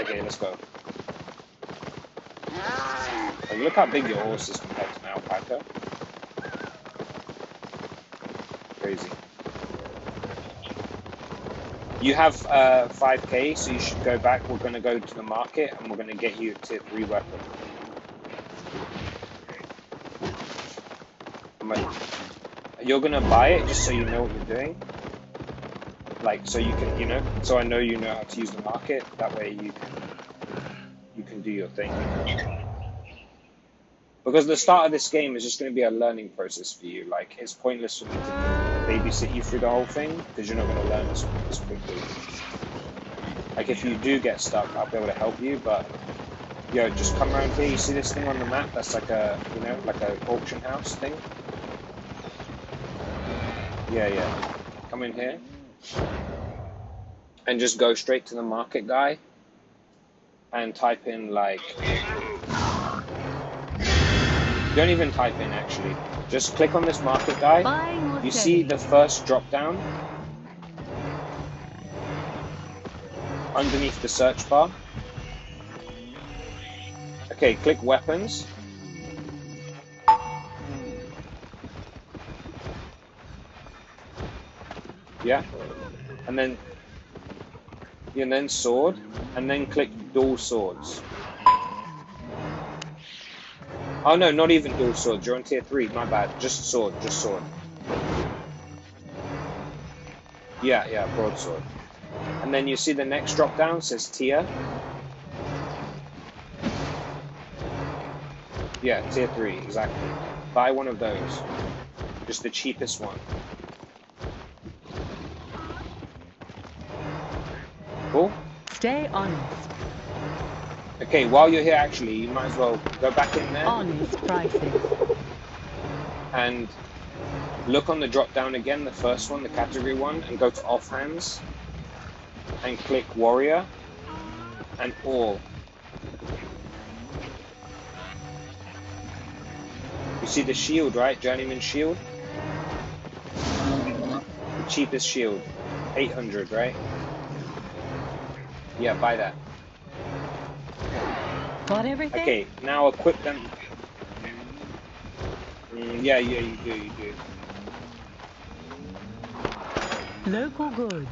Okay, let's go. Like, look how big your horse is compared to an alpaca. Crazy. You have 5k, so you should go back. We're going to go to the market and we're going to get you a tier 3 weapon. You're going to buy it just so you know what you're doing. Like, so you can, you know, so I know you know how to use the market. That way you can do your thing. Because the start of this game is just going to be a learning process for you. Like, it's pointless for me to babysit you through the whole thing, because you're not going to learn this quickly. Like, if you do get stuck, I'll be able to help you, but, yo, just come around here. You see this thing on the map? That's like a, you know, like a auction house thing? Yeah. Come in here. And just go straight to the market guy. And type in, like... Don't even type in, actually. Just click on this market guy. You see the first drop down? underneath the search bar. Okay, click weapons. Yeah, and then sword, and then click dual swords. Oh no, not even dual swords. You're on tier 3. My bad. Just sword. Just sword. Yeah, broadsword. And then you see the next drop down says tier. Yeah, tier 3, exactly. Buy one of those. Just the cheapest one. Cool? Stay honest. Okay, while you're here, actually, you might as well go back in there. Honest prices. And look on the drop down again, the first one, the category one, and go to offhands. And click warrior. And all. You see the shield, right? Journeyman shield? The cheapest shield. 800, right? Yeah, buy that. Got everything? Okay, now equip them. Yeah, you do. Local goods.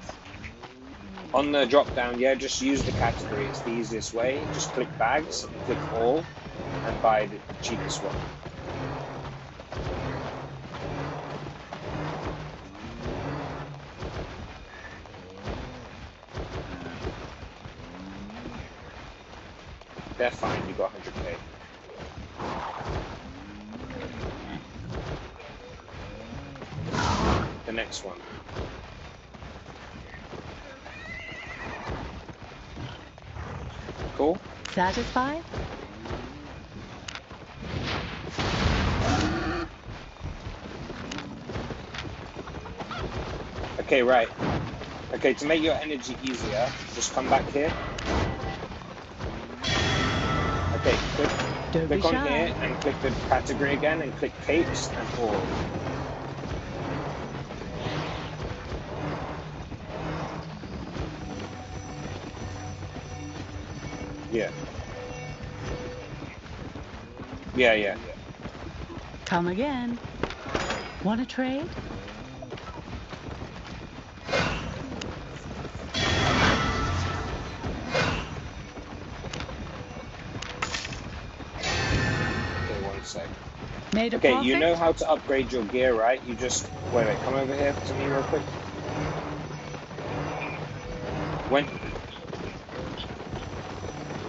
On the drop down, yeah, just use the category. It's the easiest way. Just click bags and click all and buy the cheapest one. They're fine, you got 100k. The next one. Cool? Satisfied? Okay, right. Okay, to make your energy easier, just come back here. Okay, click on here and click the category again and click capes and all. Yeah. Come again. Want to trade? Okay, one sec. Okay, you know how to upgrade your gear, right? You just wait, come over here to me real quick.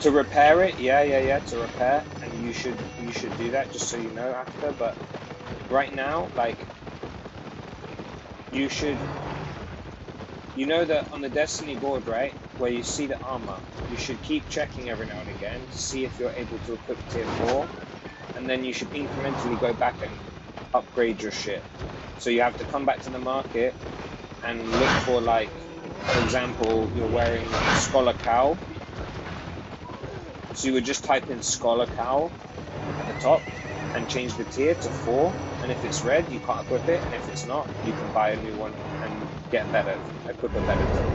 To repair it, yeah, to repair, and you should do that just so you know after. But right now, like, you know that on the Destiny board, right, where you see the armor, you should keep checking every now and again to see if you're able to equip tier 4, and then you should incrementally go back and upgrade your shit. So you have to come back to the market and look for, like, for example, you're wearing Scholar Cowl. So you would just type in Scholar Cowl at the top and change the tier to 4. And if it's red, you can't equip it. And if it's not, you can buy a new one and get better, equip a better tier.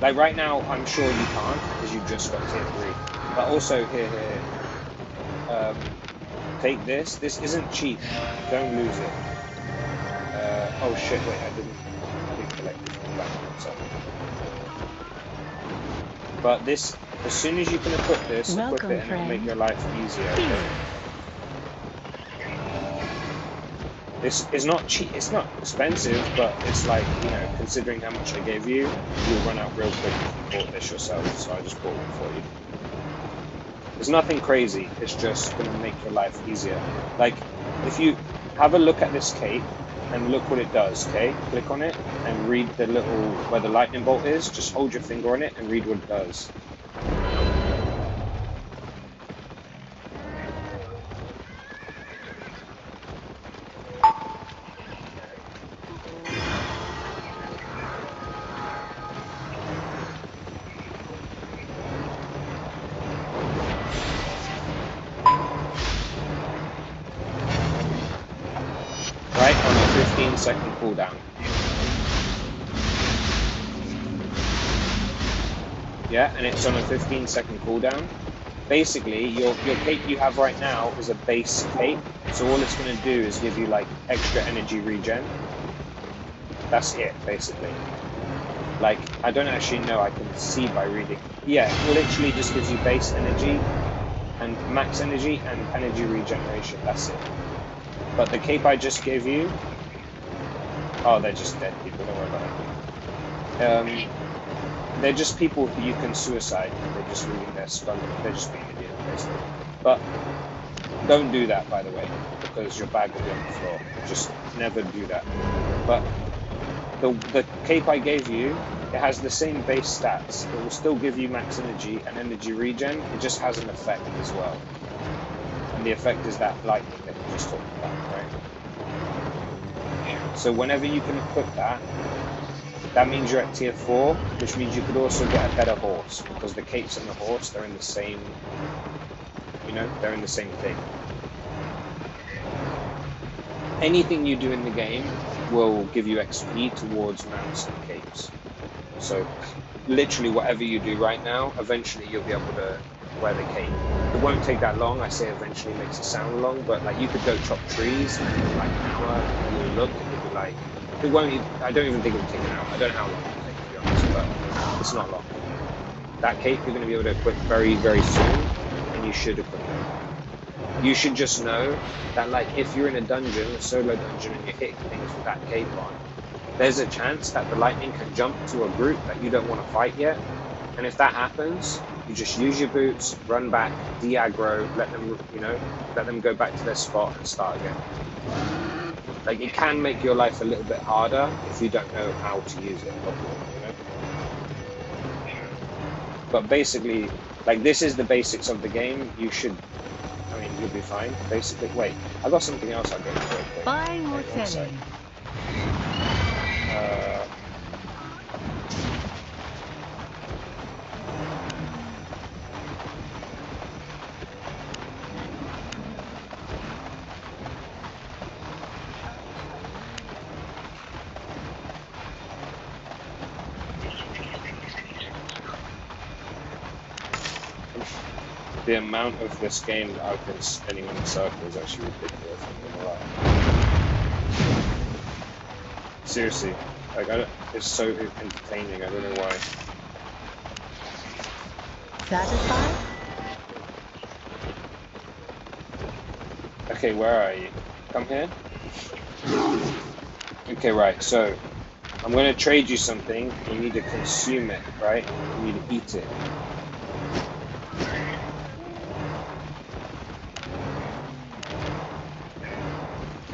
Like right now, I'm sure you can't because you've just got tier 3. But also here, take this. This isn't cheap. Don't lose it. Oh shit! Wait, I didn't collect it from the back. So. But this, as soon as you can equip this, equip it and it'll make your life easier. Okay? This is not cheap, it's not expensive, but it's like, you know, considering how much I gave you, you'll run out real quick if you bought this yourself, so I just bought one for you. There's nothing crazy, it's just going to make your life easier. Like, if you have a look at this cape, and look what it does, okay? Click on it and read the little, where the lightning bolt is, just hold your finger on it and read what it does. Right, on a 15-second cooldown. Yeah, and it's on a 15-second cooldown. Basically, your cape you have right now is a base cape, so all it's going to do is give you like extra energy regen. That's it, basically. Like, I don't actually know, I can see by reading. Yeah, it literally just gives you base energy and max energy and energy regeneration, that's it. But the cape I just gave you, oh, they're just dead people, don't worry about it. They're just people who you can suicide. They're just reading their skull. They're just being idiots, basically. But don't do that, by the way, because your bag will be on the floor. Just never do that. But the cape I gave you, it has the same base stats. It will still give you max energy and energy regen. It just has an effect as well. And the effect is that lightning that you just talked about, right? So whenever you can equip that, that means you're at tier 4, which means you could also get a better horse, because the capes and the horse, they're in the same, you know, they're in the same thing. Anything you do in the game will give you XP towards mounts and capes. So literally whatever you do right now, eventually you'll be able to wear the cape. It won't take that long. I say eventually makes it sound long, but like you could go chop trees in like an hour, and you'll look and you'll be like, it won't. I don't even think it will take an hour. I don't know how long it will take, to be honest, but it's not long. That cape you're going to be able to equip very, very soon, and you should equip it. You should just know that, like, if you're in a dungeon, a solo dungeon, and you're hitting things with that cape on, there's a chance that the lightning can jump to a group that you don't want to fight yet. And if that happens, you just use your boots, run back, de-aggro, let them, you know, let them go back to their spot and start again. Like, it can make your life a little bit harder if you don't know how to use it properly, you know? But basically, like, this is the basics of the game. You should, I mean, you'll be fine, basically. Wait, I got something else I'll go to real quick. Buying or selling? The amount of this game that I've been spinning in a circle is actually ridiculous. I'm gonna lie. Seriously, like it's so entertaining. I don't know why. Satisfied? Okay, where are you? Come here. Okay, right. So I'm gonna trade you something. You need to consume it, right? You need to eat it.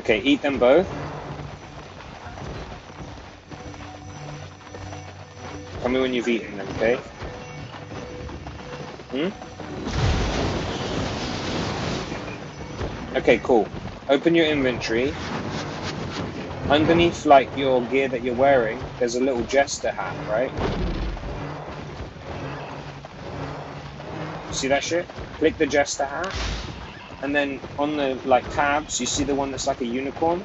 Okay, eat them both. Tell me when you've eaten them, okay? Okay, cool. Open your inventory. Underneath, like, your gear that you're wearing, there's a little jester hat, right? See that shit? Click the jester hat. And then on the, like, tabs, you see the one that's like a unicorn?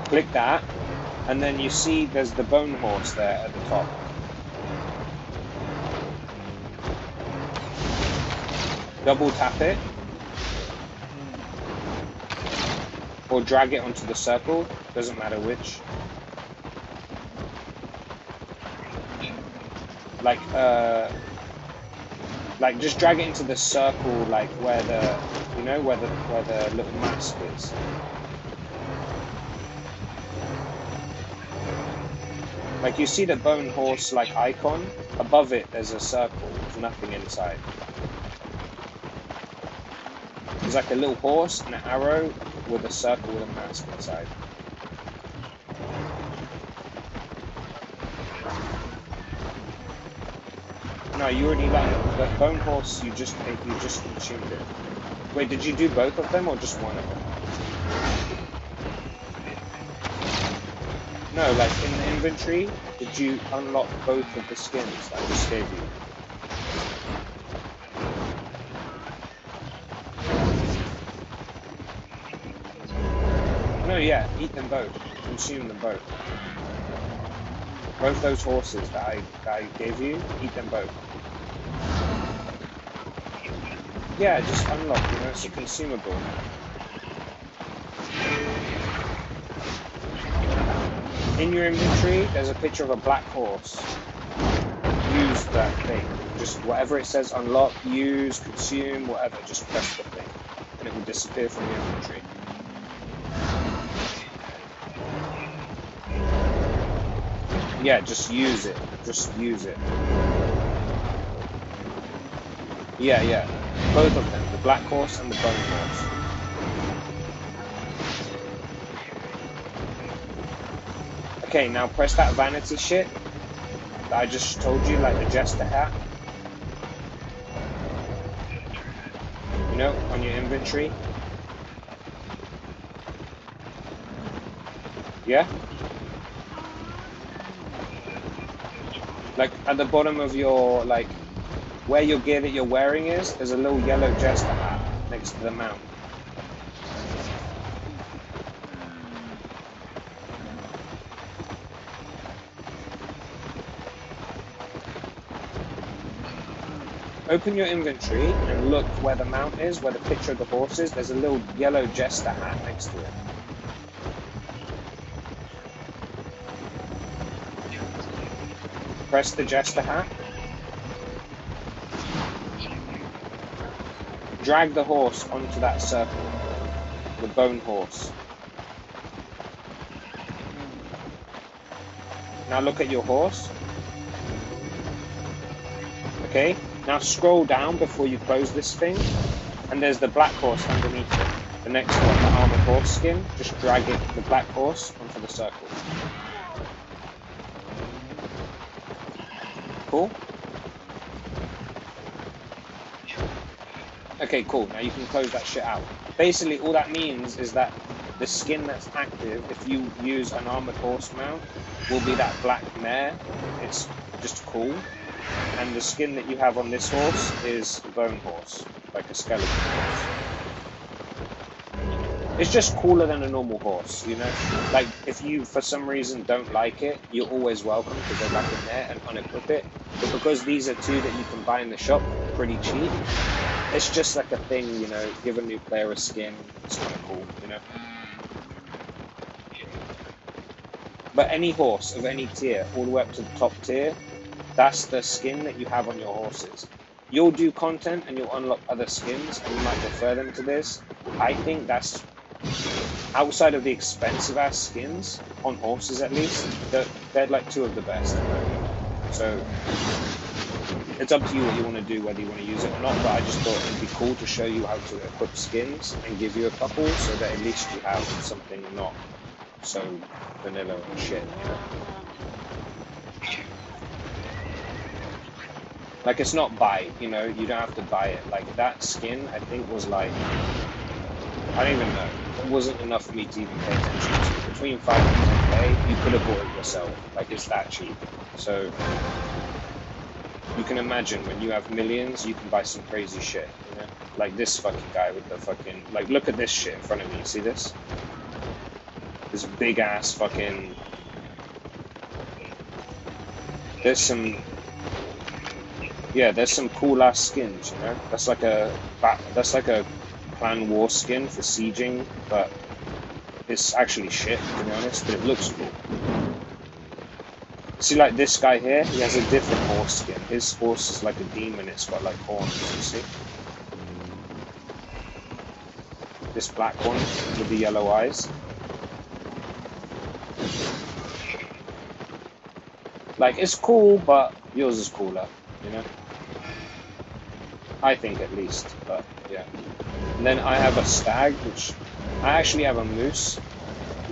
Click that, and then you see there's the bone horse there at the top. Double tap it, or drag it onto the circle, doesn't matter which. Like just drag it into the circle, like where the, you know, where the little mask is. Like you see the bone horse like icon, above it there's a circle with nothing inside. There's like a little horse and an arrow with a circle with a mask inside. No, you already like the bone horse. You just consumed it. Wait, did you do both of them or just one of them? No, like in the inventory, did you unlock both of the skins that I just gave you? No, yeah, eat them both. Consume them both. Both those horses that I gave you, eat them both. Yeah, just unlock, you know, it's a consumable. In your inventory, there's a picture of a black horse. Use that thing. Just whatever it says, unlock, use, consume, whatever, just press the thing. And it will disappear from your inventory. Yeah, just use it. Just use it. Yeah, yeah. Both of them. The black horse and the bone horse. Okay, now press that vanity shit that I just told you, like the jester hat. You know, on your inventory. Yeah? Like at the bottom of your, like, where your gear that you're wearing is, there's a little yellow jester hat next to the mount. Open your inventory and look where the mount is, where the picture of the horse is. There's a little yellow jester hat next to it. Press the jester hat. Drag the horse onto that circle, the bone horse. Now look at your horse. Okay, now scroll down before you close this thing, and there's the black horse underneath it. The next one, the armored horse skin, just drag it, the black horse, onto the circle. Cool? Okay, cool. Now you can close that shit out. Basically, all that means is that the skin that's active, if you use an armored horse mount, will be that black mare. It's just cool. And the skin that you have on this horse is a bone horse, like a skeleton horse. It's just cooler than a normal horse, you know? Like, if you, for some reason, don't like it, you're always welcome to go back in there and unequip it. But because these are two that you can buy in the shop pretty cheap, it's just like a thing, you know, give a new player a skin, it's kind of cool, you know? But any horse of any tier, all the way up to the top tier, that's the skin that you have on your horses. You'll do content and you'll unlock other skins and you might refer them to this. I think that's, outside of the expensive ass skins, on horses at least, they're like two of the best. So it's up to you what you want to do, whether you want to use it or not, but I just thought it'd be cool to show you how to equip skins and give you a couple so that at least you have something not so vanilla and shit, you know? Like, it's not buy, you know, you don't have to buy it. Like, that skin, I think, was like, I don't even know. It wasn't enough for me to even pay attention to. Between 5 and 10k, you could have bought it yourself. Like, it's that cheap. So, you can imagine when you have millions, you can buy some crazy shit, you know? Like this fucking guy with the fucking, like, look at this shit in front of me. See this? This big ass fucking, there's some cool ass skins, you know? That's like a clan war skin for sieging, but it's actually shit, to be honest, but it looks cool. See, like this guy here, he has a different horse skin. His horse is like a demon, it's got like horns, you see? This black one with the yellow eyes. Like, it's cool, but yours is cooler, you know? I think, at least, but yeah. And then I have a stag, which I actually have a moose,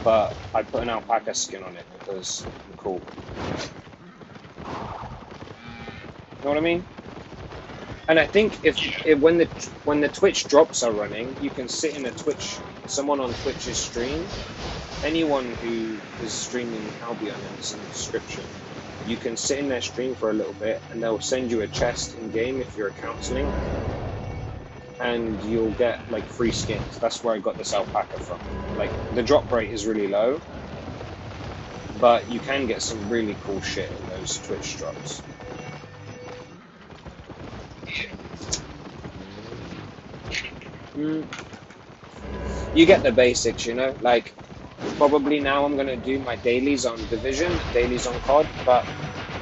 but I put an alpaca skin on it because I'm cool. You know what I mean? And I think if when the Twitch drops are running, you can sit in a Twitch, someone on Twitch's stream, anyone who is streaming Albion, and it's in the description, you can sit in their stream for a little bit and they'll send you a chest in game if you're a counseling. and you'll get like free skins. That's where I got this alpaca from. Like the drop rate is really low, but you can get some really cool shit in those Twitch drops. You get the basics, you know, like probably now I'm gonna do my dailies on Division, dailies on COD, but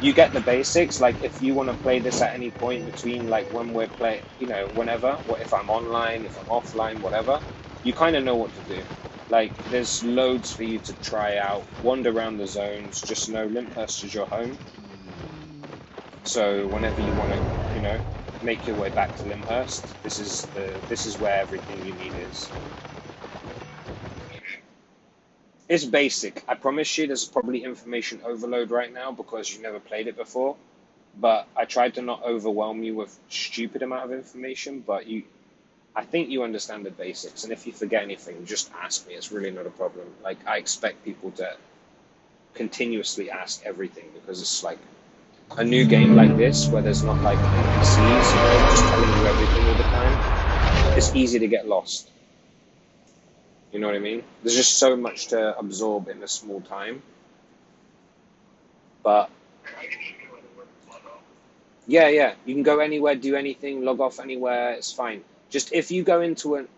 you get the basics. Like if you want to play this at any point between like when we're playing, you know, whenever, what if I'm online, if I'm offline, whatever, you kind of know what to do. Like there's loads for you to try out, wander around the zones, just know Lyndhurst is your home. So whenever you want to, you know, make your way back to Lyndhurst, this is where everything you need is. It's basic. I promise you there's probably information overload right now because you never played it before. But I tried to not overwhelm you with stupid amount of information, but I think you understand the basics. And if you forget anything, just ask me. It's really not a problem. Like I expect people to continuously ask everything because it's like a new game like this where there's not like NPCs, you know, just telling you everything all the time. It's easy to get lost. You know what I mean? There's just so much to absorb in a small time. But yeah, you can go anywhere, do anything, log off anywhere. It's fine. Just if you go into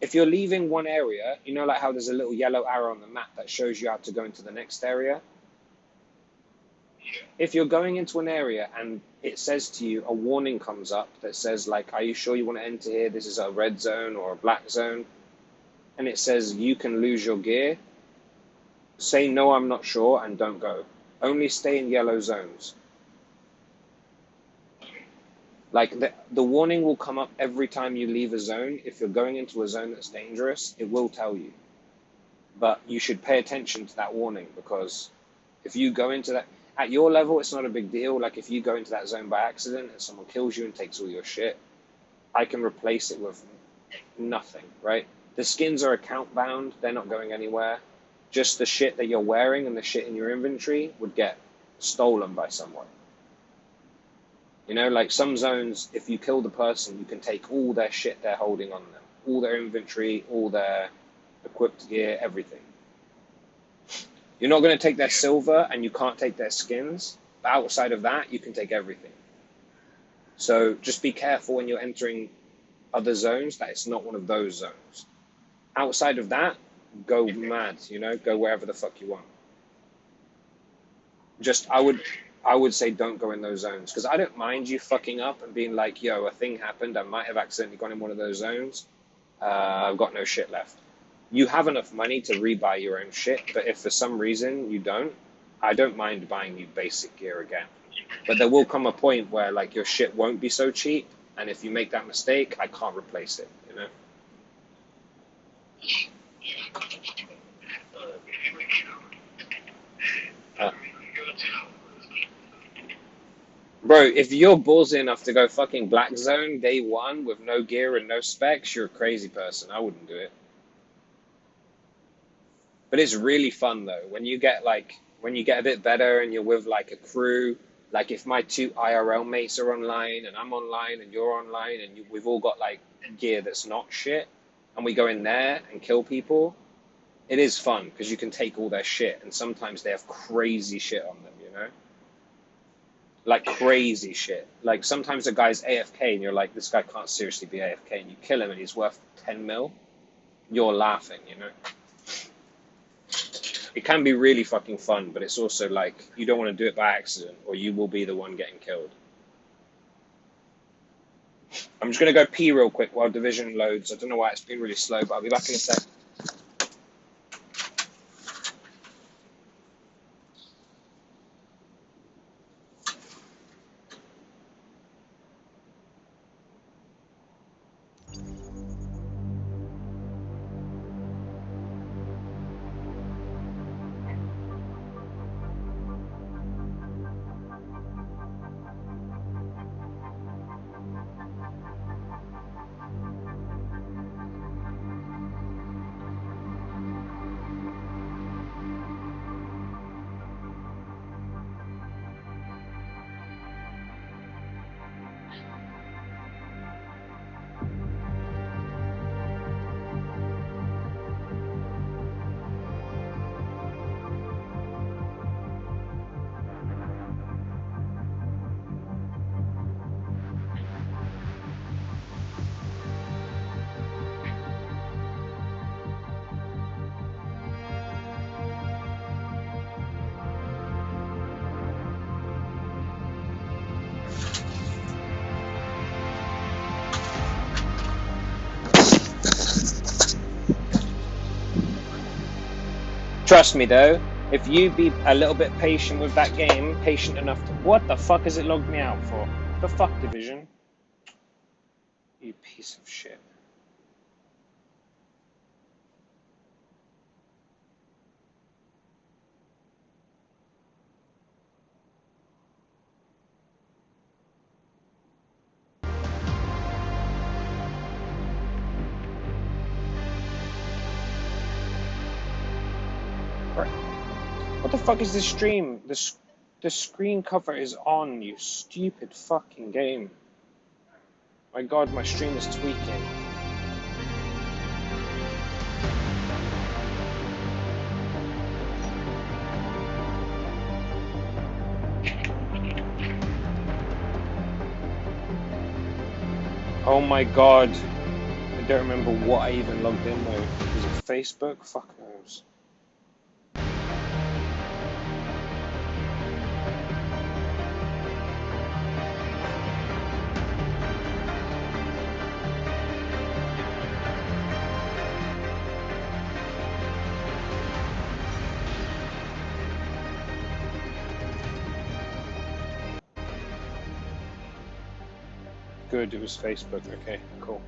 if you're leaving one area, you know, like how there's a little yellow arrow on the map that shows you how to go into the next area. If you're going into an area and it says to you, a warning comes up that says like, are you sure you want to enter here? This is a red zone or a black zone. And it says you can lose your gear, say no, I'm not sure, and don't go. Only stay in yellow zones. Like the warning will come up every time you leave a zone. If you're going into a zone that's dangerous, it will tell you. But you should pay attention to that warning because if you go into that, at your level, it's not a big deal. Like if you go into that zone by accident and someone kills you and takes all your shit, I can replace it with nothing, right? The skins are account bound. They're not going anywhere. Just the shit that you're wearing and the shit in your inventory would get stolen by someone. You know, like some zones, if you kill the person, you can take all their shit they're holding on them. All their inventory, all their equipped gear, everything. You're not going to take their silver and you can't take their skins. But outside of that, you can take everything. So just be careful when you're entering other zones that it's not one of those zones. Outside of that, go mad, you know, go wherever the fuck you want. Just, I would say don't go in those zones because I don't mind you fucking up and being like, yo, a thing happened. I might have accidentally gone in one of those zones. I've got no shit left. You have enough money to rebuy your own shit, but if for some reason you don't, I don't mind buying you basic gear again. But there will come a point where like your shit won't be so cheap, and if you make that mistake, I can't replace it, you know? Bro, if you're ballsy enough to go fucking black zone day one with no gear and no specs, you're a crazy person. I wouldn't do it. But it's really fun though. When you get a bit better and you're with like a crew, like if my two IRL mates are online and I'm online and you're online and we've all got like gear that's not shit and we go in there and kill people, it is fun because you can take all their shit and sometimes they have crazy shit on them, you know? Like crazy shit. Like sometimes a guy's AFK and you're like, this guy can't seriously be AFK, and you kill him and he's worth 10 mil. You're laughing, you know? It can be really fucking fun, but it's also like, you don't want to do it by accident or you will be the one getting killed. I'm just going to go pee real quick while Division loads. I don't know why it's been really slow, but I'll be back in a sec. Trust me though, if you be a little bit patient with that game, patient enough to... What the fuck has it logged me out for? The fuck, Division? You piece of shit. What the fuck is this stream? The screen cover is on, you stupid fucking game. My god, my stream is tweaking. Oh my god. I don't remember what I even logged in with. Was it Facebook? Fuck knows. Good, it was Facebook. Okay, cool.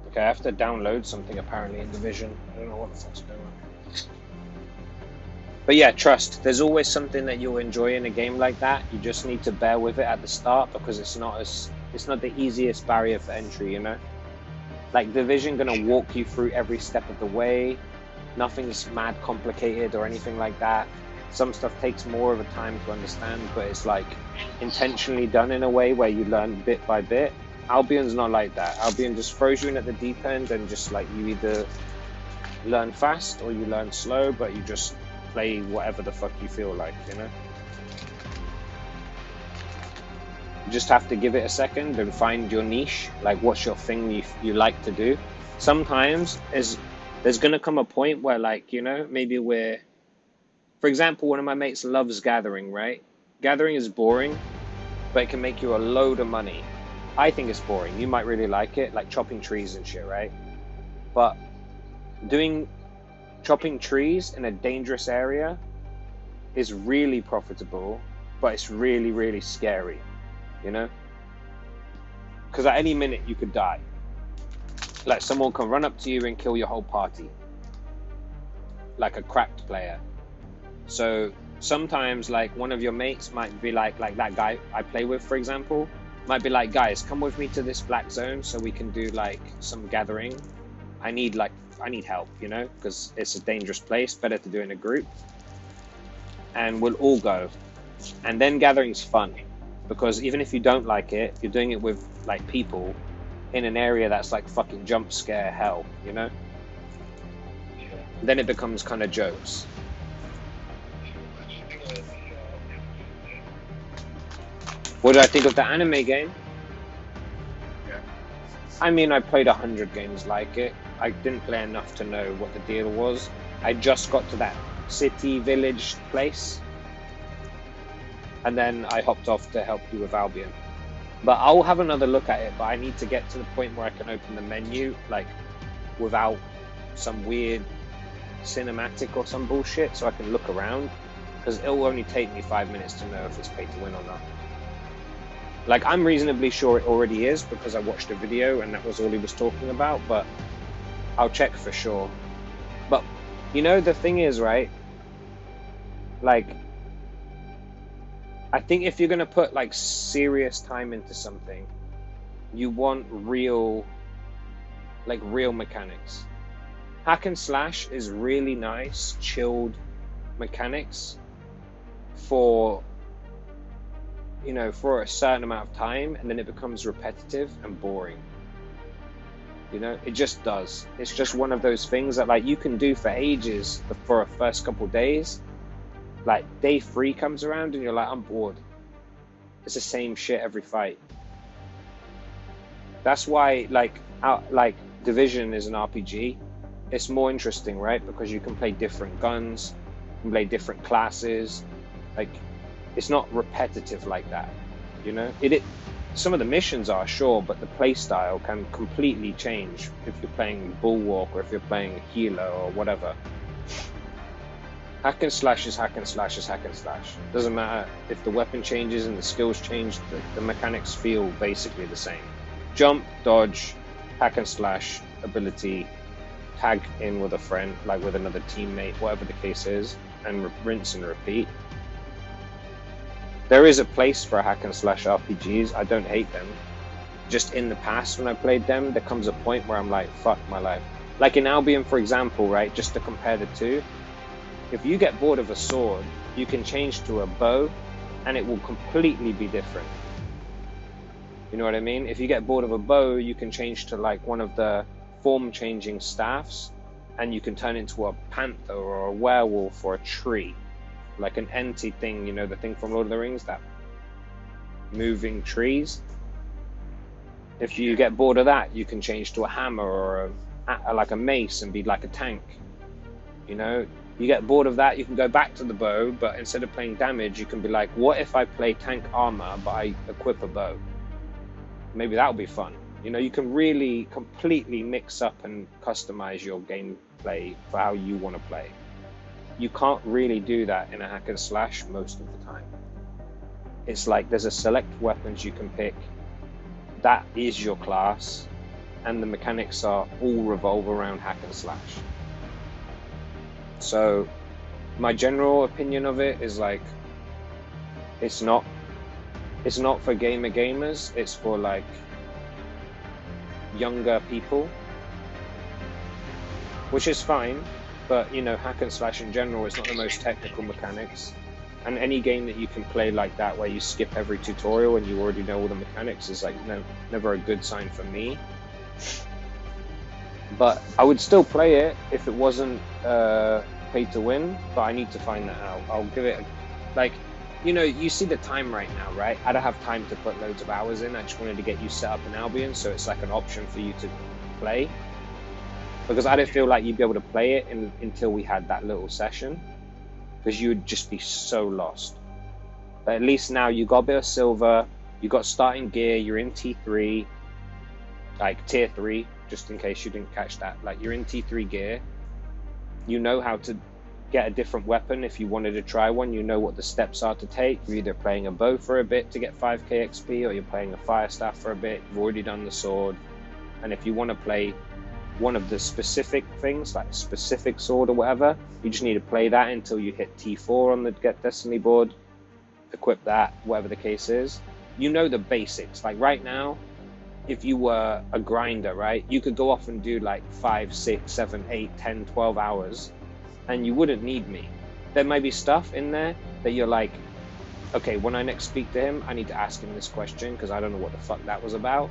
Okay, I have to download something apparently in Division. I don't know what the fuck's going on. But yeah, trust. There's always something that you'll enjoy in a game like that. You just need to bear with it at the start because it's not the easiest barrier for entry, you know? Like Division gonna walk you through every step of the way. Nothing's mad complicated or anything like that. Some stuff takes more of a time to understand, but it's like intentionally done in a way where you learn bit by bit. Albion's not like that. Albion just throws you in at the deep end and just like you either learn fast or you learn slow, but you just play whatever the fuck you feel like, you know? You just have to give it a second and find your niche, like what's your thing you like to do. Sometimes there's gonna come a point where like, you know, maybe we're... For example, one of my mates loves gathering, right? Gathering is boring, but it can make you a load of money. I think it's boring. You might really like it, like chopping trees and shit, right? But chopping trees in a dangerous area is really profitable, but it's really, really scary, you know? Because at any minute you could die. Like someone can run up to you and kill your whole party. Like a cracked player. So sometimes like one of your mates might be like that guy I play with, for example, might be like, guys, come with me to this black zone so we can do like some gathering. I need help, you know, because it's a dangerous place, better to do it in a group. And we'll all go. And then gathering's fun because even if you don't like it, you're doing it with like people in an area that's like fucking jump scare hell, you know? Then it becomes kind of jokes. What did I think of the anime game? Yeah. I mean, I played 100 games like it. I didn't play enough to know what the deal was. I just got to that city, village place. And then I hopped off to help you with Albion. But I'll have another look at it, but I need to get to the point where I can open the menu, like, without some weird cinematic or some bullshit, so I can look around. Because it'll only take me 5 minutes to know if it's pay to win or not. Like, I'm reasonably sure it already is because I watched a video and that was all he was talking about, but I'll check for sure. But, you know, the thing is, right? Like, I think if you're going to put, like, serious time into something, you want real mechanics. Hack and slash is really nice, chilled mechanics for... you know, for a certain amount of time, and then it becomes repetitive and boring. You know, it just does. It's just one of those things that like you can do for ages for a first couple days. Like day 3 comes around and you're like, I'm bored. It's the same shit every fight. That's why like Division is an RPG. It's more interesting, right? Because you can play different guns, you can play different classes. Like, it's not repetitive like that, you know? Some of the missions are, sure, but the play style can completely change if you're playing Bulwark or if you're playing Healer or whatever. Hack and slash is hack and slash is hack and slash. Doesn't matter if the weapon changes and the skills change, the mechanics feel basically the same. Jump, dodge, hack and slash, ability, tag in with a friend, like with another teammate, whatever the case is, and rinse and repeat. There is a place for hack and slash RPGs. I don't hate them. Just in the past when I played them, there comes a point where I'm like, fuck my life. Like in Albion, for example, right, just to compare the two, if you get bored of a sword, you can change to a bow and it will completely be different. You know what I mean? If you get bored of a bow, you can change to like one of the form changing staffs and you can turn into a panther or a werewolf or a tree. Like an Enti thing, you know, the thing from Lord of the Rings, that moving trees. If you get bored of that, you can change to a hammer or like a mace and be like a tank. You know, you get bored of that, you can go back to the bow, but instead of playing damage, you can be like, what if I play tank armor, but I equip a bow? Maybe that'll be fun. You know, you can really completely mix up and customize your gameplay for how you want to play. You can't really do that in a hack and slash most of the time. It's like there's a select weapons you can pick. That is your class, and the mechanics are all revolve around hack and slash. So my general opinion of it is like, it's not for gamers, it's for like younger people, which is fine, but you know, hack and slash in general is not the most technical mechanics, and any game that you can play like that where you skip every tutorial and you already know all the mechanics is like never a good sign for me. But I would still play it if it wasn't pay to win, but I need to find that out. I'll give it like, you know, you see the time right now, right? I don't have time to put loads of hours in. I just wanted to get you set up in Albion, so it's like an option for you to play, because I didn't feel like you'd be able to play it until we had that little session, because you would just be so lost. But at least now you got a bit of silver, you got starting gear, you're in T3, like tier 3, just in case you didn't catch that. Like, you're in T3 gear, you know how to get a different weapon if you wanted to try one, you know what the steps are to take. You're either playing a bow for a bit to get 5k XP, or you're playing a fire staff for a bit, you've already done the sword. And if you want to play one of the specific things, like a specific sword or whatever, you just need to play that until you hit T4 on the Get Destiny board, equip that, whatever the case is. You know the basics. Like right now, if you were a grinder, right, you could go off and do like 5, 6, 7, 8, 10, 12 hours, and you wouldn't need me. There might be stuff in there that you're like, okay, when I next speak to him, I need to ask him this question because I don't know what the fuck that was about.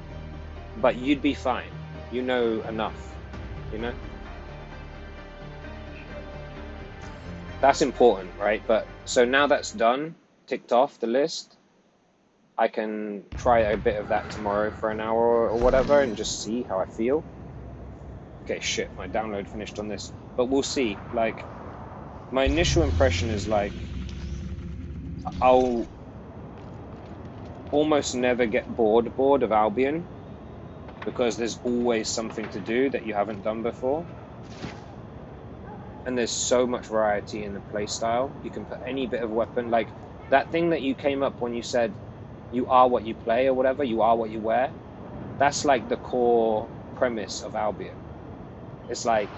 But you'd be fine. You know enough, you know? That's important, right? But so now that's done, ticked off the list, I can try a bit of that tomorrow for an hour or whatever and just see how I feel. Okay, shit, my download finished on this. But we'll see. Like, my initial impression is like, I'll almost never get bored of Albion, because there's always something to do that you haven't done before. And there's so much variety in the playstyle. You can put any bit of weapon, like that thing that you came up when you said, you are what you play or whatever, you are what you wear. That's like the core premise of Albion. It's like,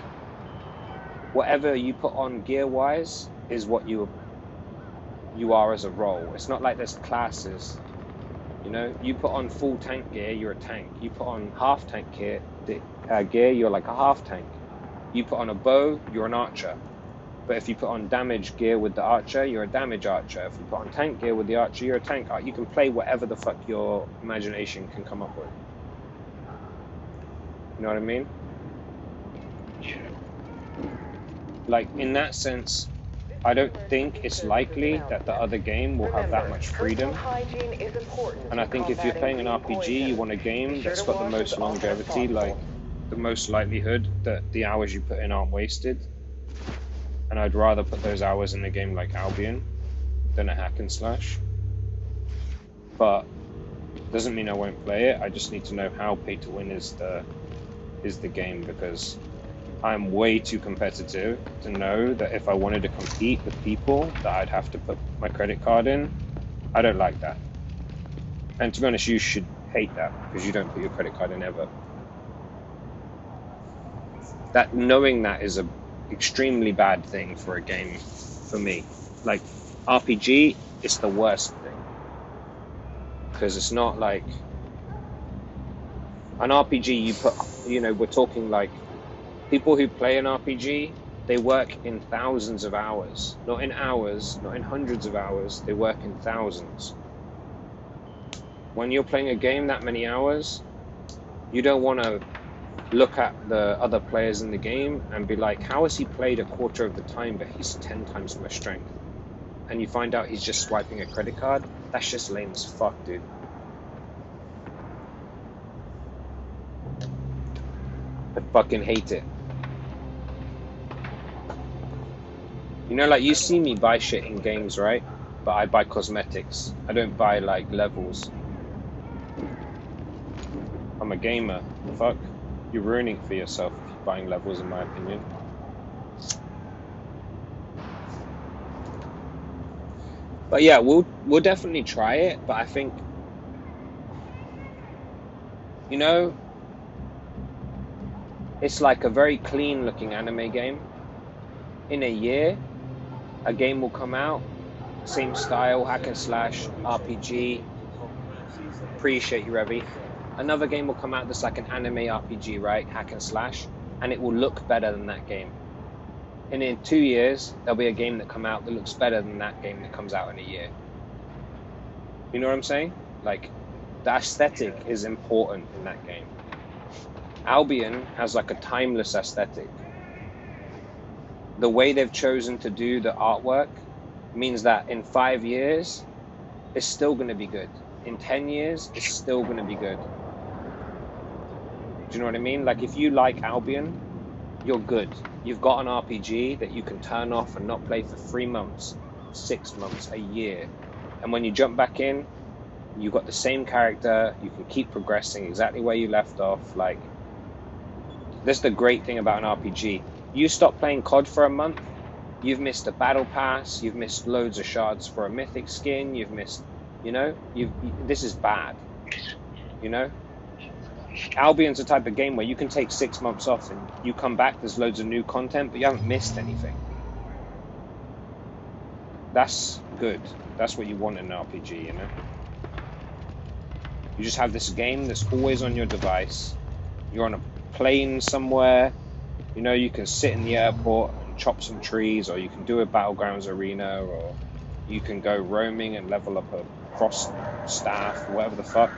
whatever you put on gear-wise is what you are as a role. It's not like there's classes. You know, you put on full tank gear, you're a tank. You put on half tank gear, you're like a half tank. You put on a bow, you're an archer. But if you put on damage gear with the archer, you're a damage archer. If you put on tank gear with the archer, you're a tank archer. You can play whatever the fuck your imagination can come up with. You know what I mean? Yeah. Like, in that sense, I don't think it's likely that the other game will have that much freedom. And I think if you're playing an RPG, you want a game that's got the most longevity, like the most likelihood that the hours you put in aren't wasted. And I'd rather put those hours in a game like Albion than a hack and slash. But doesn't mean I won't play it. I just need to know how pay to win is the game, because I'm way too competitive to know that if I wanted to compete with people that I'd have to put my credit card in. I don't like that. And to be honest, you should hate that because you don't put your credit card in ever. That knowing that is a extremely bad thing for a game for me. Like RPG, it's the worst thing. Because it's not like an RPG you put, you know, we're talking like people who play an RPG, they work in thousands of hours. Not in hours, not in hundreds of hours, they work in thousands. When you're playing a game that many hours, you don't want to look at the other players in the game and be like, how has he played a quarter of the time but he's 10 times my strength? And you find out he's just swiping a credit card. That's just lame as fuck, dude. I fucking hate it. You know, like, you see me buy shit in games, right? But I buy cosmetics. I don't buy, like, levels. I'm a gamer. Fuck. You're ruining for yourself if you're buying levels, in my opinion. But yeah, we'll definitely try it, but I think, you know, it's like a very clean looking anime game. In a year, a game will come out, same style, hack and slash, RPG. Appreciate you, Revy. Another game will come out that's like an anime RPG, right? Hack and slash, and it will look better than that game. And in 2 years, there'll be a game that come out that looks better than that game that comes out in a year. You know what I'm saying? Like, the aesthetic is important in that game. Albion has like a timeless aesthetic. The way they've chosen to do the artwork means that in 5 years, it's still going to be good. In 10 years, it's still going to be good. Do you know what I mean? Like, if you like Albion, you're good. You've got an RPG that you can turn off and not play for 3 months, 6 months, a year. And when you jump back in, you've got the same character, you can keep progressing exactly where you left off. Like, that's the great thing about an RPG. You stop playing COD for a month, you've missed a battle pass, you've missed loads of shards for a mythic skin, you've missed, you know, this is bad, you know? Albion's the type of game where you can take 6 months off and you come back, there's loads of new content, but you haven't missed anything. That's good. That's what you want in an RPG, you know? You just have this game that's always on your device. You're on a plane somewhere, you know, you can sit in the airport and chop some trees, or you can do a Battlegrounds arena, or you can go roaming and level up a cross staff, whatever the fuck.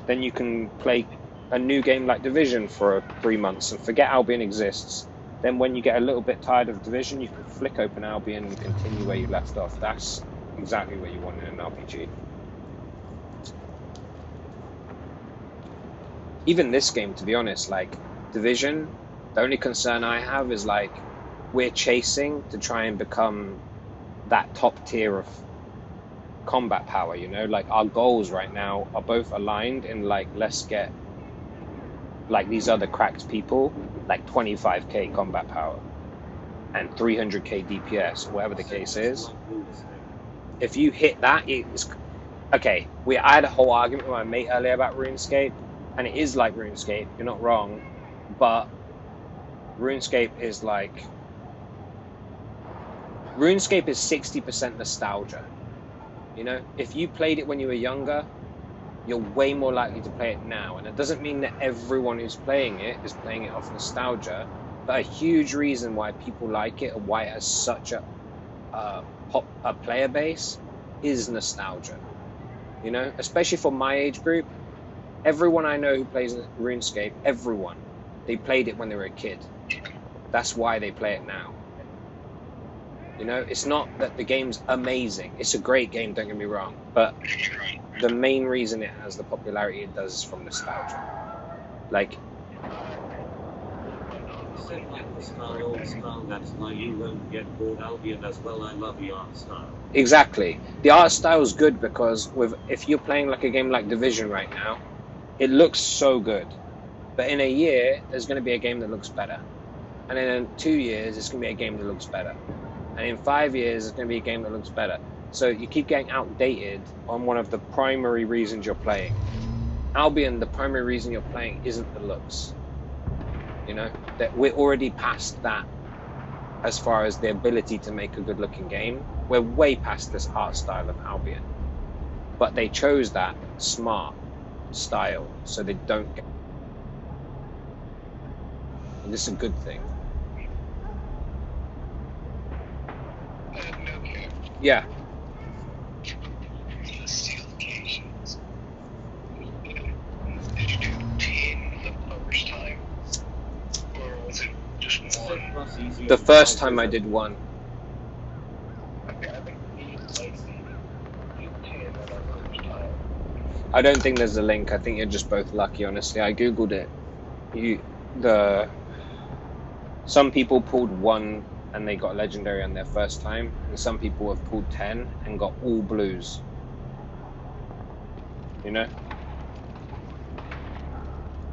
Then you can play a new game like Division for 3 months and forget Albion exists. Then when you get a little bit tired of Division, you can flick open Albion and continue where you left off. That's exactly what you want in an RPG. Even this game, to be honest, like Division, the only concern I have is like we're chasing to try and become that top tier of combat power, you know? Like, our goals right now are both aligned in like, let's get like these other cracked people, like 25k combat power and 300k DPS, whatever the case is. If you hit that, it's okay. I had a whole argument with my mate earlier about RuneScape, and it is like RuneScape, you're not wrong, but RuneScape is like, RuneScape is 60% nostalgia. You know, if you played it when you were younger, you're way more likely to play it now. And it doesn't mean that everyone who's playing it is playing it off nostalgia, but a huge reason why people like it and why it has such a player base is nostalgia. You know, especially for my age group, everyone I know who plays RuneScape, everyone, they played it when they were a kid. That's why they play it now. You know, it's not that the game's amazing. It's a great game, don't get me wrong. But the main reason it has the popularity it does is from nostalgia. Like, that's why you won't get bored Albion as well. I love the art style. exactly. The art style is good because if you're playing like a game like Division right now, it looks so good. But in a year, there's going to be a game that looks better. And then in 2 years, it's going to be a game that looks better. And in 5 years, it's going to be a game that looks better. So you keep getting outdated on one of the primary reasons you're playing. Albion, the primary reason you're playing isn't the looks. You know, that we're already past that as far as the ability to make a good looking game. We're way past this art style of Albion. But they chose that smart style so they don't get... And this is a good thing. NOCAP. Yeah. The steel occasions. Did you do 10 the first time? Or was it just one? The first time I did one. Okay, I think he likes to do 10 the first time. I don't think there's a link. I think you're just both lucky, honestly. I googled it. Some people pulled 1 and they got legendary on their first time, and some people have pulled 10 and got all blues. You know?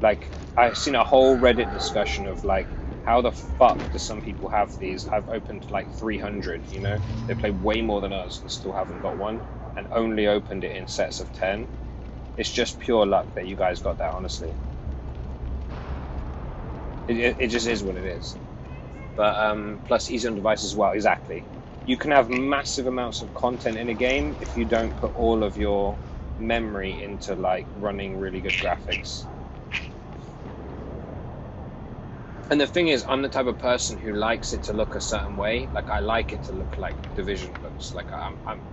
Like, I've seen a whole Reddit discussion of like, how the fuck do some people have these? I've opened like 300, you know? They play way more than us and still haven't got one, and only opened it in sets of 10. It's just pure luck that you guys got that, honestly. It just is what it is. But plus easy on device as well, exactly. You can have massive amounts of content in a game if you don't put all of your memory into like running really good graphics. And the thing is, I'm the type of person who likes it to look a certain way. Like, I like it to look like Division looks. Like,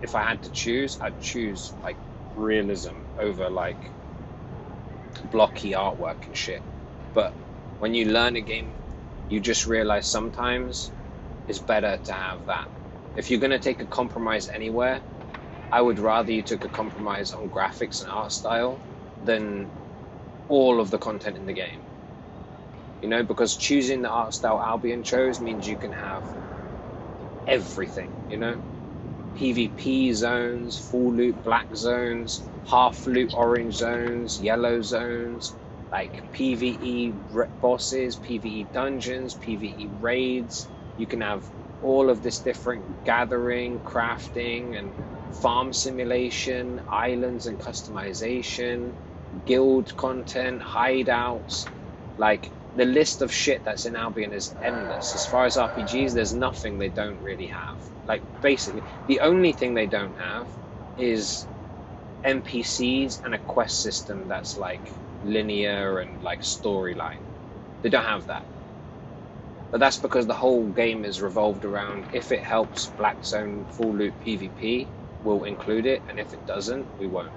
if I had to choose, I'd choose like realism over like blocky artwork and shit. But when you learn a game, you just realize sometimes it's better to have that. If you're going to take a compromise anywhere, I would rather you took a compromise on graphics and art style than all of the content in the game. You know, because choosing the art style Albion chose means you can have everything, you know? PvP zones, full loot black zones, half loot orange zones, yellow zones, like PvE bosses, PvE dungeons, PvE raids. You can have all of this different gathering, crafting, and farm simulation, islands and customization, guild content, hideouts. Like, the list of shit that's in Albion is endless. As far as RPGs, there's nothing they don't really have. Like, basically, the only thing they don't have is NPCs and a quest system that's like linear and like storyline. They don't have that. But that's because the whole game is revolved around, if it helps Black Zone full loot PvP, we'll include it, and if it doesn't, we won't.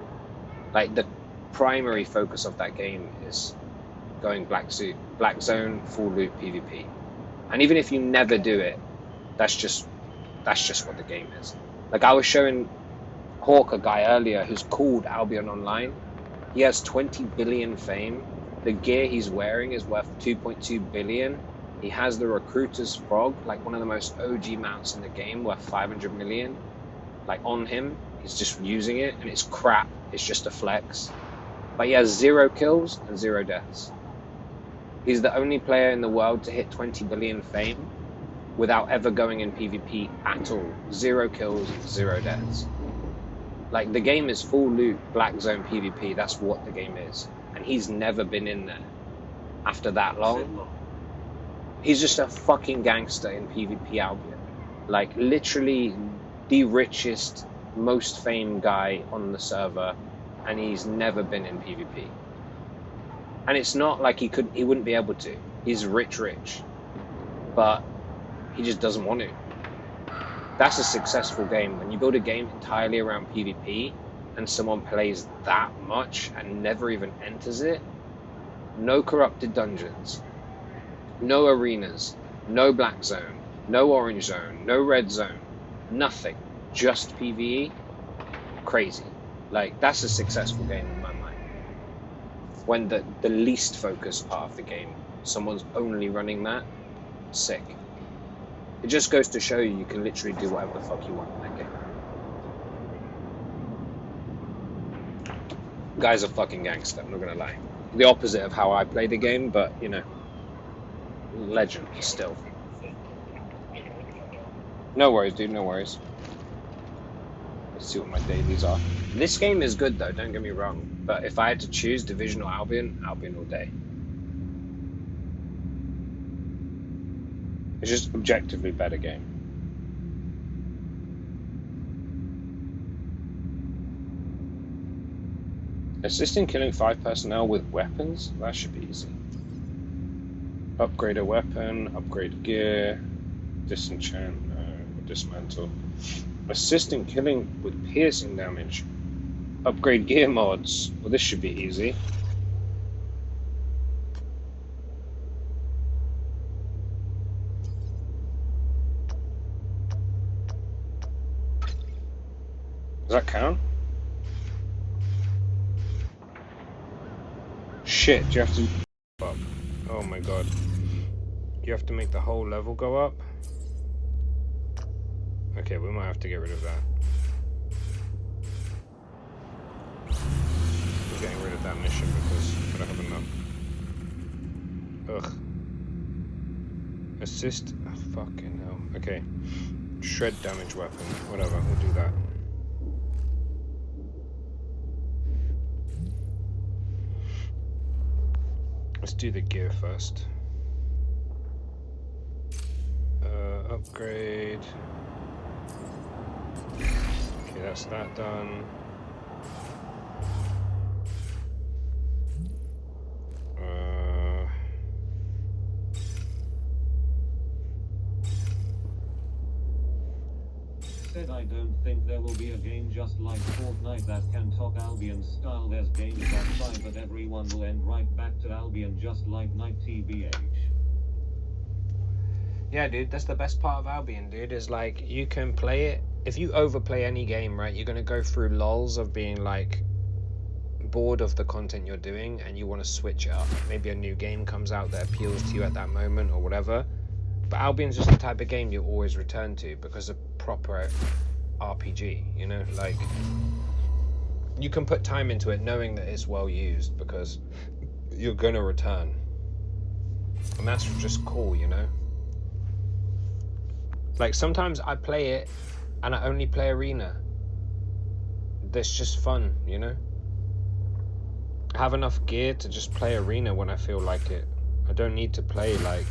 Like, the primary focus of that game is going Black Zone full loot PvP. And even if you never do it, that's just what the game is. Like, I was showing Hawk a guy earlier who's called Albion Online. He has 20 billion fame. The gear he's wearing is worth 2.2 billion. He has the Recruiter's Frog, like one of the most OG mounts in the game, worth 500 million. Like, on him, he's just using it, and it's crap. It's just a flex. But he has 0 kills and 0 deaths. He's the only player in the world to hit 20 billion fame without ever going in PvP at all. 0 kills, 0 deaths. Like, the game is full loot, Black Zone PvP. That's what the game is. And he's never been in there after that long. He's just a fucking gangster in PvP Albion. Like, literally the richest, most famed guy on the server, and he's never been in PvP. And it's not like he wouldn't be able to. He's rich, but he just doesn't want to. That's a successful game. When you build a game entirely around PvP and someone plays that much and never even enters it, no corrupted dungeons, no arenas, no Black Zone, no Orange Zone, no Red Zone, nothing, just PvE, crazy. Like, that's a successful game in my mind. When the least focused part of the game, someone's only running that, sick. It just goes to show you can literally do whatever the fuck you want in that game. Guy's a fucking gangster, I'm not gonna lie. The opposite of how I play the game, but, you know. legend still. No worries, dude, no worries. Let's see what my dailies are. This game is good though, don't get me wrong. But if I had to choose Division or Albion, Albion all day. It's just objectively better game. Assisting killing 5 personnel with weapons? That should be easy. Upgrade a weapon, upgrade gear, disenchant, dismantle. Assisting killing with piercing damage. Upgrade gear mods. Well, this should be easy. Does that count? Shit, do you have to up? Oh my god. You have to make the whole level go up? Okay, we might have to get rid of that. I'm getting rid of that mission because I don't have enough. Ugh. Assist. Oh, fucking hell. Okay. Shred damage weapon. Whatever, we'll do that. Let's do the gear first. Upgrade. Okay, that's that done. Said I don't think there will be a game just like Fortnite that can top Albion's style. There's games that try, but everyone will end right back to Albion just like Night TBH. Yeah, dude, that's the best part of Albion, dude, is like you can play it. If you overplay any game, right, you're gonna go through lulls of being like bored of the content you're doing and you want to switch it up. Maybe a new game comes out that appeals to you at that moment or whatever. But Albion's just the type of game you'll always return to because of proper RPG, you know, like you can put time into it knowing that it's well used because you're gonna return. And that's just cool, you know? Like sometimes I play it and I only play arena. That's just fun, you know? I have enough gear to just play arena when I feel like it. I don't need to play like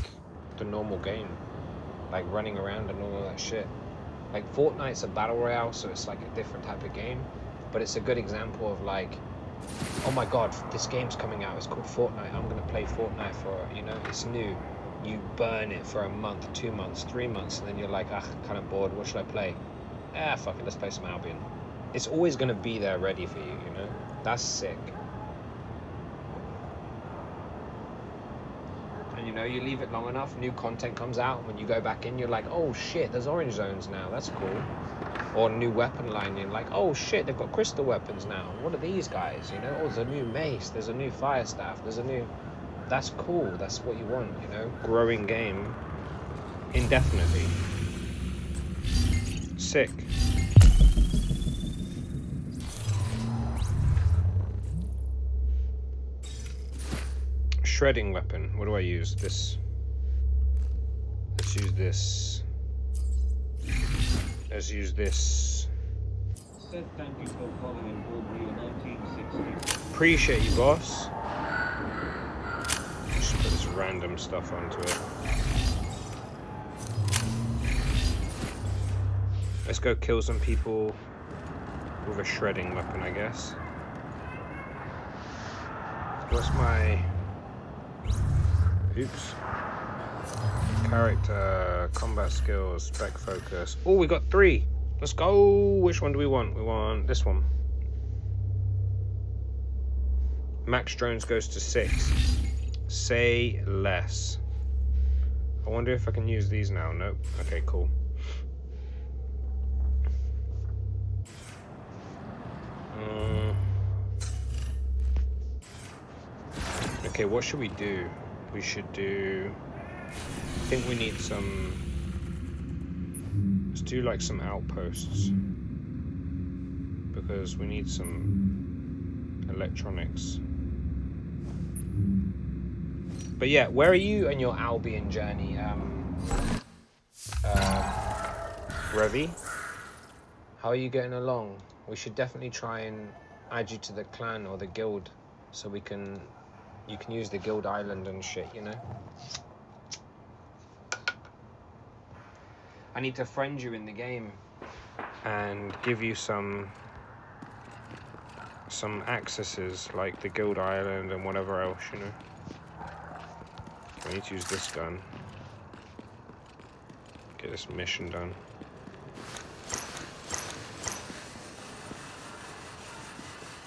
the normal game, like running around and all that shit. Like Fortnite's a battle royale, so it's like a different type of game, but it's a good example of like, oh my god, this game's coming out, it's called Fortnite, I'm gonna play Fortnite for, you know, it's new. You burn it for a month, 2 months, 3 months, and then you're like, ah, kind of bored, what should I play? Ah, fuck it, let's play some Albion. It's always gonna be there ready for you, you know? That's sick. And you know, you leave it long enough, new content comes out, when you go back in, you're like, oh shit, there's orange zones now, that's cool. Or new weapon line, you're like, oh shit, they've got crystal weapons now. What are these guys, you know? Oh, there's a new mace, there's a new fire staff, there's a new... That's cool, that's what you want, you know? Growing game indefinitely. Sick. Shredding weapon, what do I use? This. Let's use this. Let's use this. Said thank you for following Aubrey in 1960. Appreciate you, boss. Just put this random stuff onto it. Let's go kill some people with a shredding weapon, I guess. What's my... Oops. Character, combat skills, spec focus. Oh, we got 3. Let's go. Which one do we want? We want this one. Max drones goes to 6. Say less. I wonder if I can use these now. Nope. Okay, cool. Okay, what should we do? We should do... I think we need some... Let's do like some outposts. Because we need some electronics. But yeah, where are you on your Albion journey, Revi? How are you getting along? We should definitely try and add you to the clan or the guild, so you can use the guild island and shit, you know? I need to friend you in the game and give you some accesses like the guild island and whatever else, you know? I need to use this gun. Get this mission done.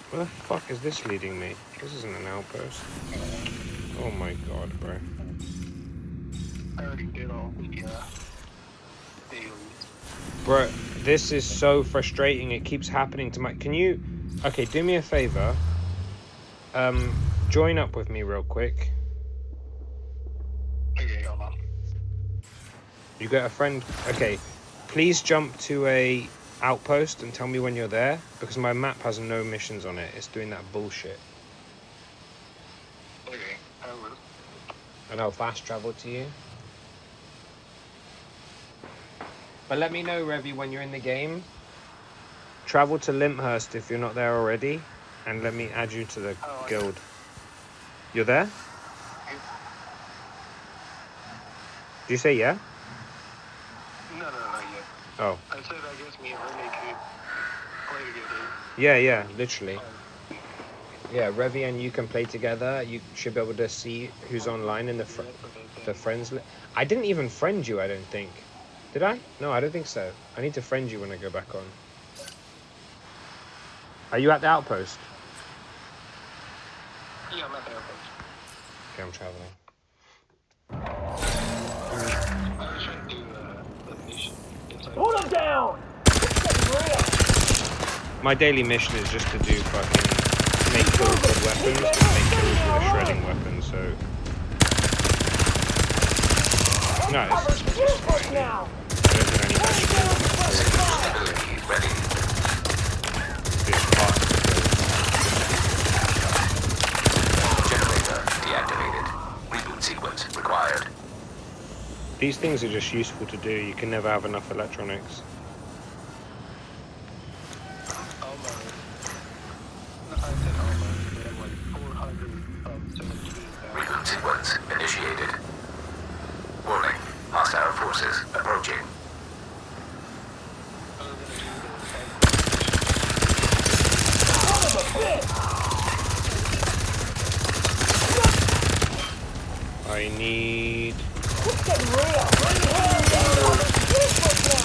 Where the fuck is this leading me? This isn't an outpost. Oh my god, bro. I already did all the dailies. Bro, this is so frustrating. It keeps happening to my... Can you... Okay, do me a favor. Join up with me real quick. Okay, hold on. You got a friend? Okay. Please jump to a outpost and tell me when you're there, because my map has no missions on it. It's doing that bullshit. Okay, I will. And I'll fast travel to you. But let me know, Revi, when you're in the game. Travel to Lympthurst if you're not there already, and let me add you to the guild. You're there? Did you say yeah? No, not yet. Oh. I said I guess me and Remy could play together. Yeah, literally. Yeah, Revi and you can play together. You should be able to see who's online in the friends list. I didn't even friend you, I don't think. Did I? No, I don't think so. I need to friend you when I go back on. Are you at the outpost? Yeah, I'm at the outpost. Okay, I'm traveling. I was trying to do the mission. Hold him down! My daily mission is just to do fucking make kills with weapons and make kills with a shredding weapon, so... No, it's fine. I don't think I need magic. Ready. This part. Generator deactivated. Reboot sequence required. These things are just useful to do. You can never have enough electronics. Reboot sequence initiated. Warning. Hostile forces approaching. I need...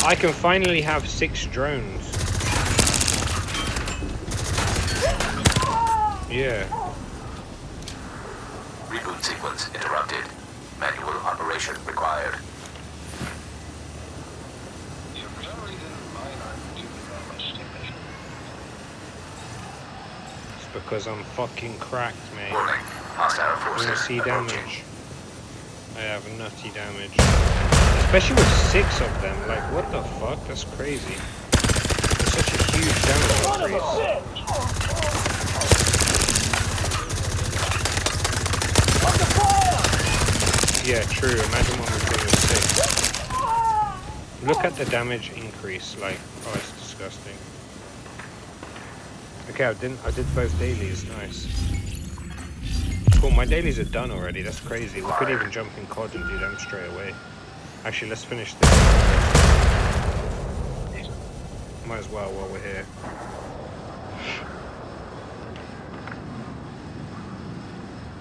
I can finally have 6 drones. Yeah. Reboot sequence interrupted. Manual operation required. It's because I'm fucking cracked, mate. Warning. Hostile I'm forces gonna see approaching. damage. I have nutty damage. Especially with 6 of them. Like, what the fuck? That's crazy. It's such a huge damage increase. Yeah, true. Imagine what we're doing with 6. Look at the damage increase. Like, oh, it's disgusting. Okay, I did both dailies. Nice. Cool, my dailies are done already. That's crazy. We could even jump in COD and do them straight away. Actually, let's finish this. Might as well while we're here.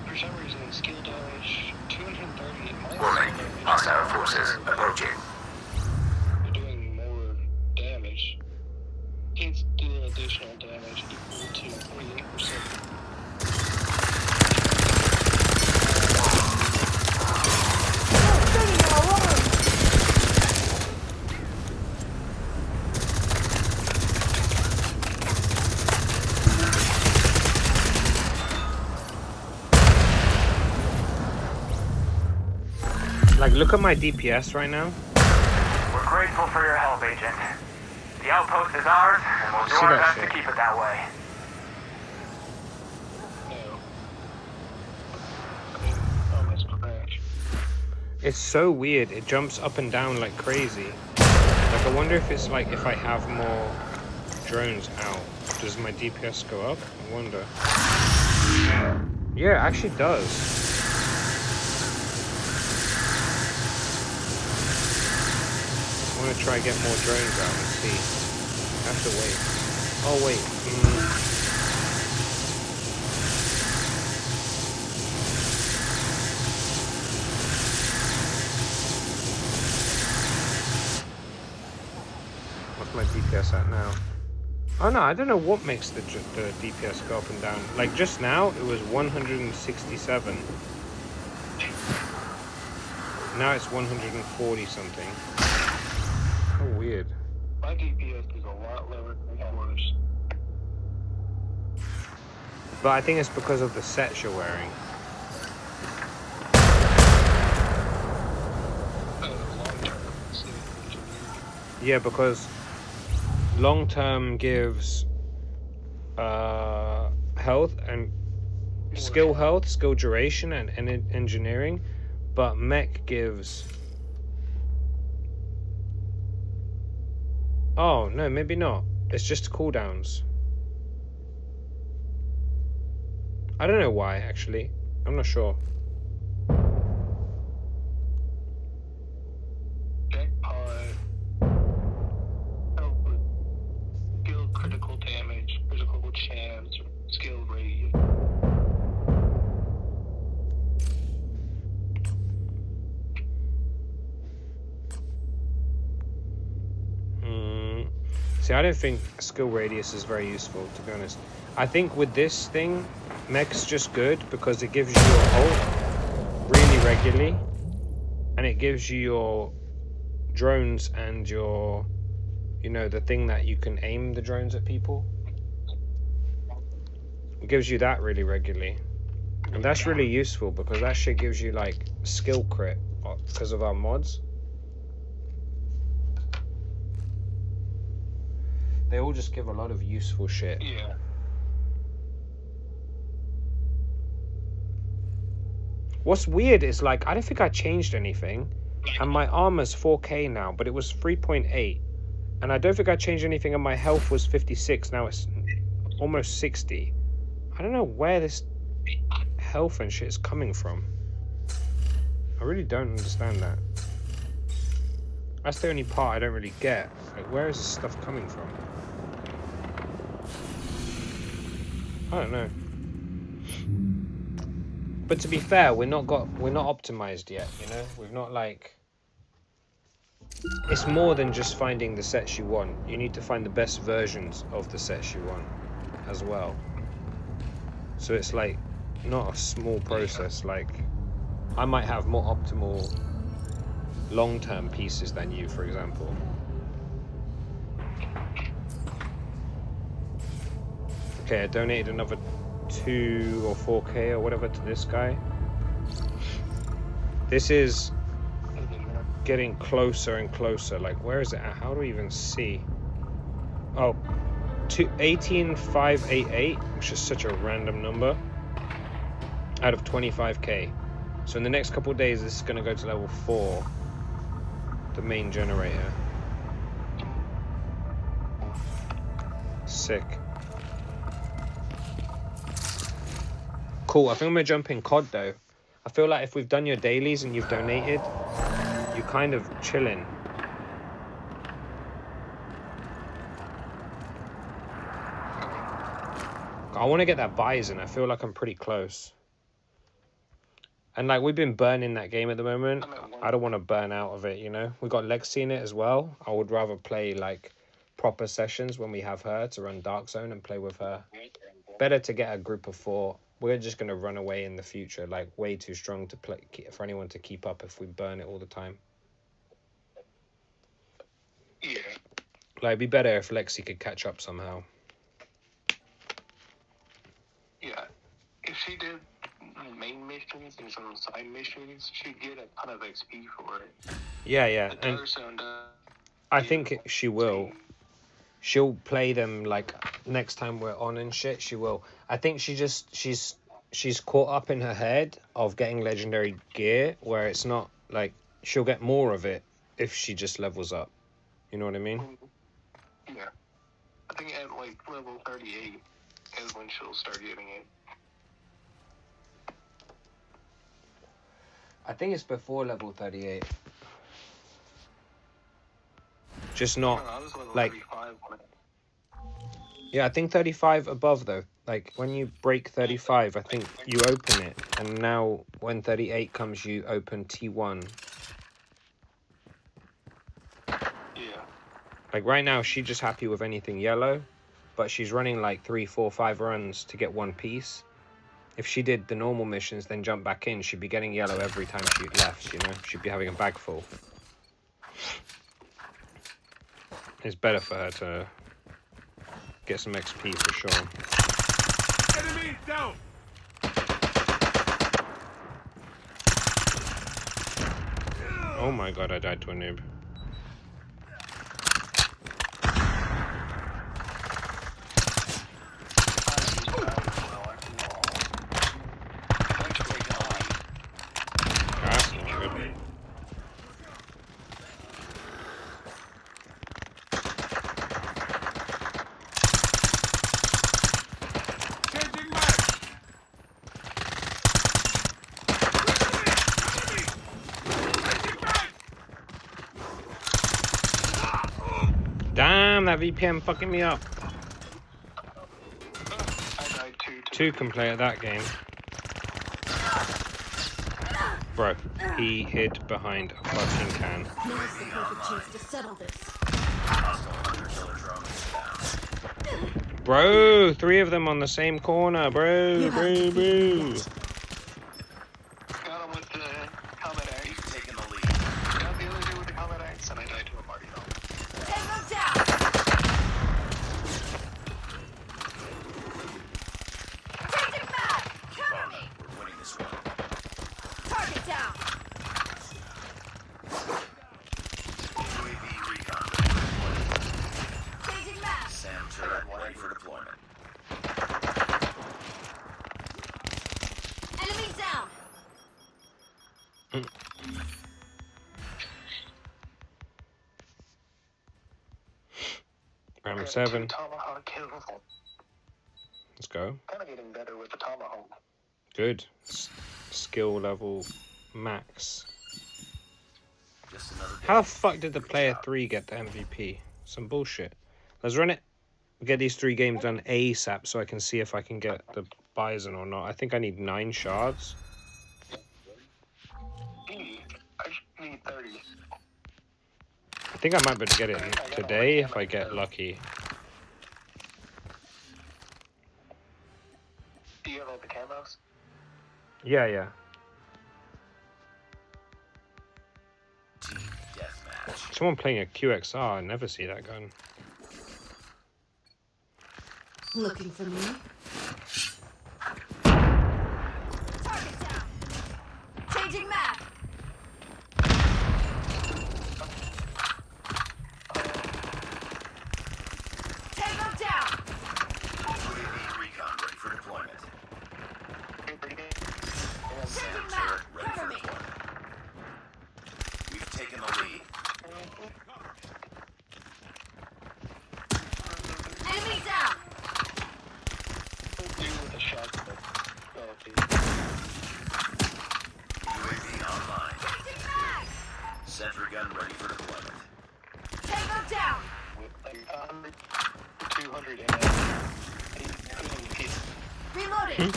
For some reason, skill damage 230. Warning. Hostile forces approaching. You're doing more damage. It's doing additional damage equal to 48%. Like, look at my DPS right now. We're grateful for your help, Agent. The outpost is ours, and we'll do our best to keep it that way. No. I mean, almost. It's so weird. It jumps up and down like crazy. Like, I wonder if it's like if I have more drones out, does my DPS go up? I wonder. Yeah, it actually does. I want to try get more drones out and see. I have to wait. Oh wait. What's my DPS at now? Oh no, I don't know what makes the DPS go up and down. Like just now, it was 167. Now it's 140 something. How weird. My DPS is a lot lower than yours. But I think it's because of the sets you're wearing. Yeah, because long term gives health and skill duration and engineering, but mech gives. Oh no, maybe not. It's just cooldowns. I don't know why actually. I'm not sure. Skill critical damage, critical chance, skill radius. See, I don't think skill radius is very useful, to be honest. I think with this thing, mech's just good because it gives you your ult really regularly, and it gives you your drones and your, you know, the thing that you can aim the drones at people. It gives you that really regularly, and that's really useful because that shit gives you like skill crit because of our mods. They all just give a lot of useful shit. Yeah. What's weird is like I don't think I changed anything, and my armor's 4K now, but it was 3.8, and I don't think I changed anything, and my health was 56. Now it's almost 60. I don't know where this health and shit is coming from. I really don't understand that. That's the only part I don't really get. Like, where is this stuff coming from? I don't know. But to be fair, we're not optimized yet, you know? We've not like... It's more than just finding the sets you want. You need to find the best versions of the sets you want as well. So it's like not a small process. Like I might have more optimal long-term pieces than you, for example. Okay, I donated another 2 or 4K or whatever to this guy. This is getting closer and closer. Like, where is it at? How do we even see? Oh, 18588, which is such a random number, out of 25K. So in the next couple of days, this is going to go to level 4, the main generator. Sick. Cool, I think I'm going to jump in COD though. I feel like if we've done your dailies and you've donated, you're kind of chilling. I want to get that Bison. I feel like I'm pretty close. And like, we've been burning that game at the moment. I don't want to burn out of it, you know? We got Lexi in it as well. I would rather play like proper sessions when we have her to run Dark Zone and play with her. Better to get a group of 4. We're just going to run away in the future, like way too strong to play for anyone to keep up if we burn it all the time. Yeah. Like, it'd be better if Lexi could catch up somehow. Yeah. If she did main missions and some side missions, she'd get a ton of XP for it. Yeah, yeah. And I think she will. She'll play them like next time we're on and shit. She will. I think she's caught up in her head of getting legendary gear where it's not like, she'll get more of it if she just levels up. You know what I mean? Yeah. I think at like level 38 is when she'll start getting it. I think it's before level 38. Just not, I was level like... 35 when Yeah, I think 35 above, though. Like, when you break 35, I think you open it. And now, when 38 comes, you open T1. Yeah. Like, right now, she's just happy with anything yellow. But she's running, like, 3, 4, 5 runs to get one piece. If she did the normal missions, then jump back in, she'd be getting yellow every time she left, you know? She'd be having a bag full. It's better for her to get some XP for sure. Enemy down! Oh my god, I died to a noob. That's not good. Changing match! Damn, that VPN fucking me up. I died too. Two can play at that game. Bro, he hid behind a fucking can. Now's the perfect chance to settle this. Bro, 3 of them on the same corner, bro. Got him with the combat axe. Taking the lead. Got the other dude with the combat axe, and I died to a Marty dog. Take them down! Changing back! Cover me! We're winning this one. Target down! UAV recon ready for deployment. Changing back! SAM turret ready for deployment. Enemy down! Round 7. Tomahawk kills. Let's go. Kind of getting better with the tomahawk. Good. Skill level max. Just another day. How the fuck did the player 3 get the MVP? Some bullshit. Let's run it. Get these 3 games done ASAP so I can see if I can get the Bison or not. I think I need 9 shards. I should need 30. I think I might be able to get it today if I get lucky. Do you have all the camos? Yeah, yeah. Team deathmatch. Someone playing a QXR, I never see that gun. Looking for me? Target down! Changing map! Take them down! UAV recon ready for deployment. SAM Changing turret map! ready Cover for me! deployment. We've taken the lead. Enemy down! Do with a shotgun. UAV online. Changing map! Sentry gun ready for deployment. Take them down! With like 100, 200 and Reloading!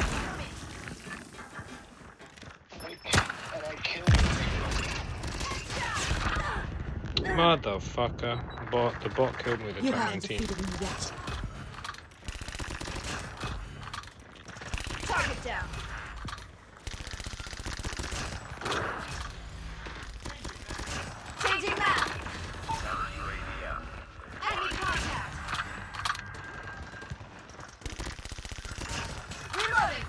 and I killed Motherfucker. The bot killed me with the You haven't 1019. defeated me yet. Target down! Changing map! Counter UAV out. Enemy contact! Reloading!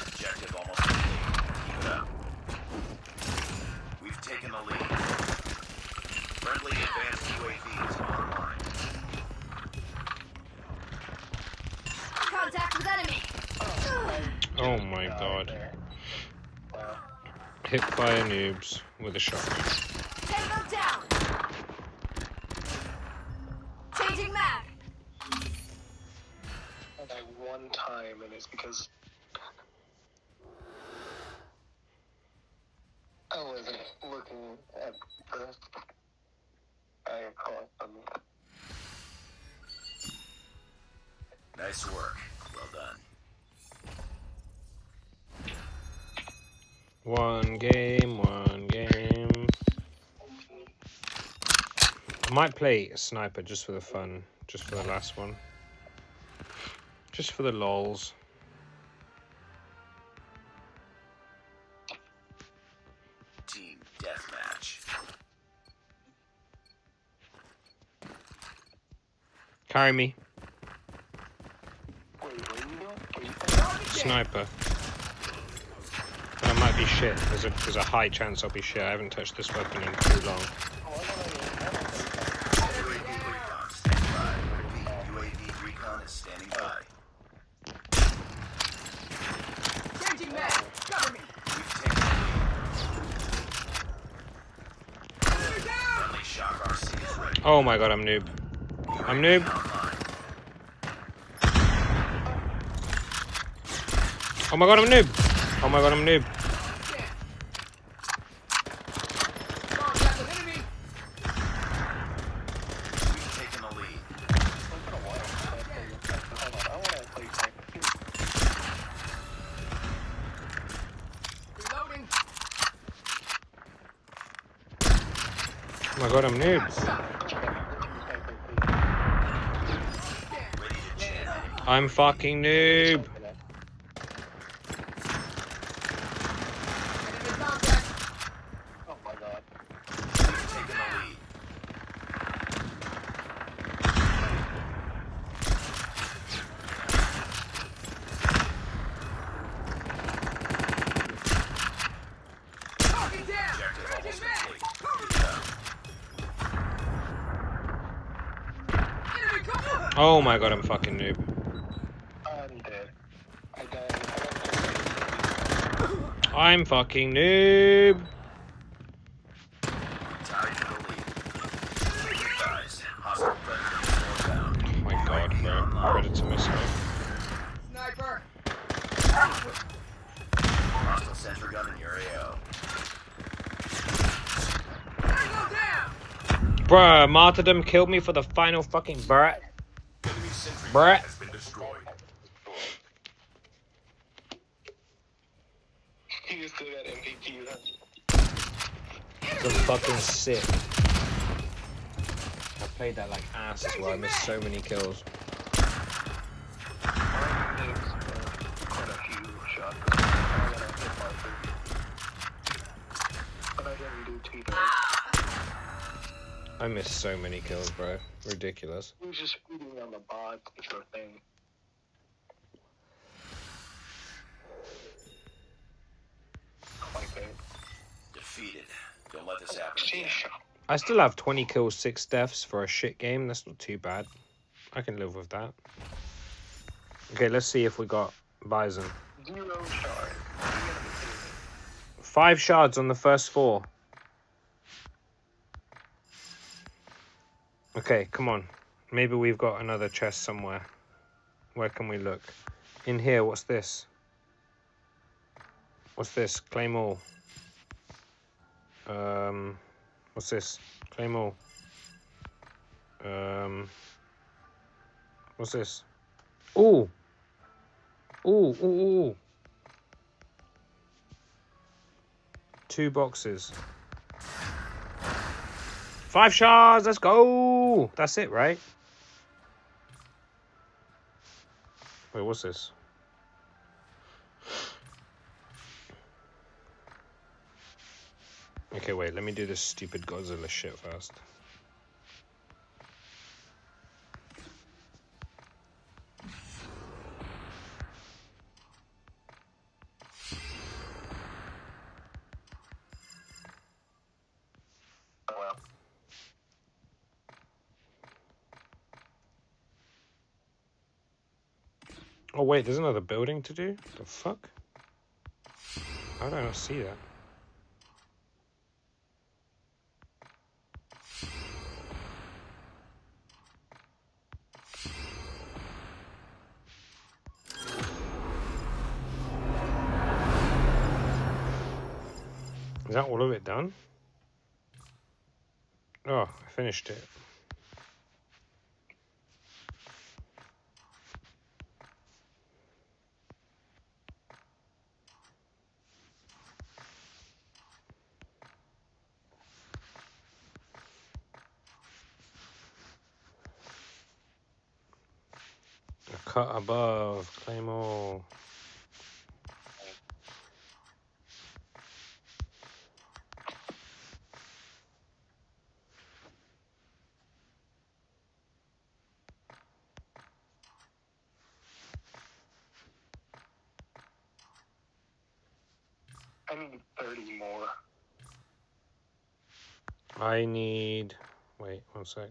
Objective almost complete. Keep it up. We've taken the lead. Friendly advanced UAVs online. Contact with enemy! Oh my god. Hit fire noobs with a shot. Tango down. Changing map. I died one time, and it's because I wasn't looking at the icon. Nice work. Well done. One game, one game. I might play a sniper just for the fun, just for the last one. Just for the lols. Team deathmatch. Carry me. Sniper. I might be shit. There's a high chance I'll be shit. I haven't touched this weapon in too long. UAV recon is standing by. Changing map. Cover me. We've taken the lead. Friendly shock RC is ready. Oh my god, I'm noob. I'm noob. Oh my god, I'm noob. Oh my god, I'm noob. We've taken the lead. Reloading. Oh my god, I'm noob. I'm fucking noob. Oh my god. We've taken the lead. Talking down. Objective almost Changing map. complete. Good job. Enemy cover. Oh my god, I'm fucking noob. I'm dead. I died. I'm fucking noob. Tied to the lead. Guys, hostile predator northbound. Oh my god, bro. Predator missile. Sniper. Hostile sentry gun in your AO. Tango down. Bruh, martyrdom killed me for the final fucking brat. Enemy sentry Brett. has been destroyed. He was good at MVP. I'm fucking sick. I played that like ass as well. I missed so many kills. Quite a few shots. I got a hit marker. But I didn't do too bad. I missed so many kills, bro. Ridiculous. He was just shooting on the bot, sort of thing. Like that. Defeated. Don't let this happen again. I still have 20 kills, 6 deaths for a shit game. That's not too bad. I can live with that. Okay, let's see if we got Bison. 0 shard. 5 shards on the first 4. Okay, come on. Maybe we've got another chest somewhere. Where can we look? In here, what's this? What's this? Claim all. What's this? Claim all. What's this? Ooh! Ooh, ooh, ooh. 2 boxes. 5 shards, let's go! That's it, right? Wait, what's this? Okay, wait, let me do this stupid Godzilla shit first. Oh wait, there's another building to do? The fuck? How did I not see that? Is that all of it done? Oh, I finished it. A cut above, Claymore. I need 30 more. I need... Wait, one sec.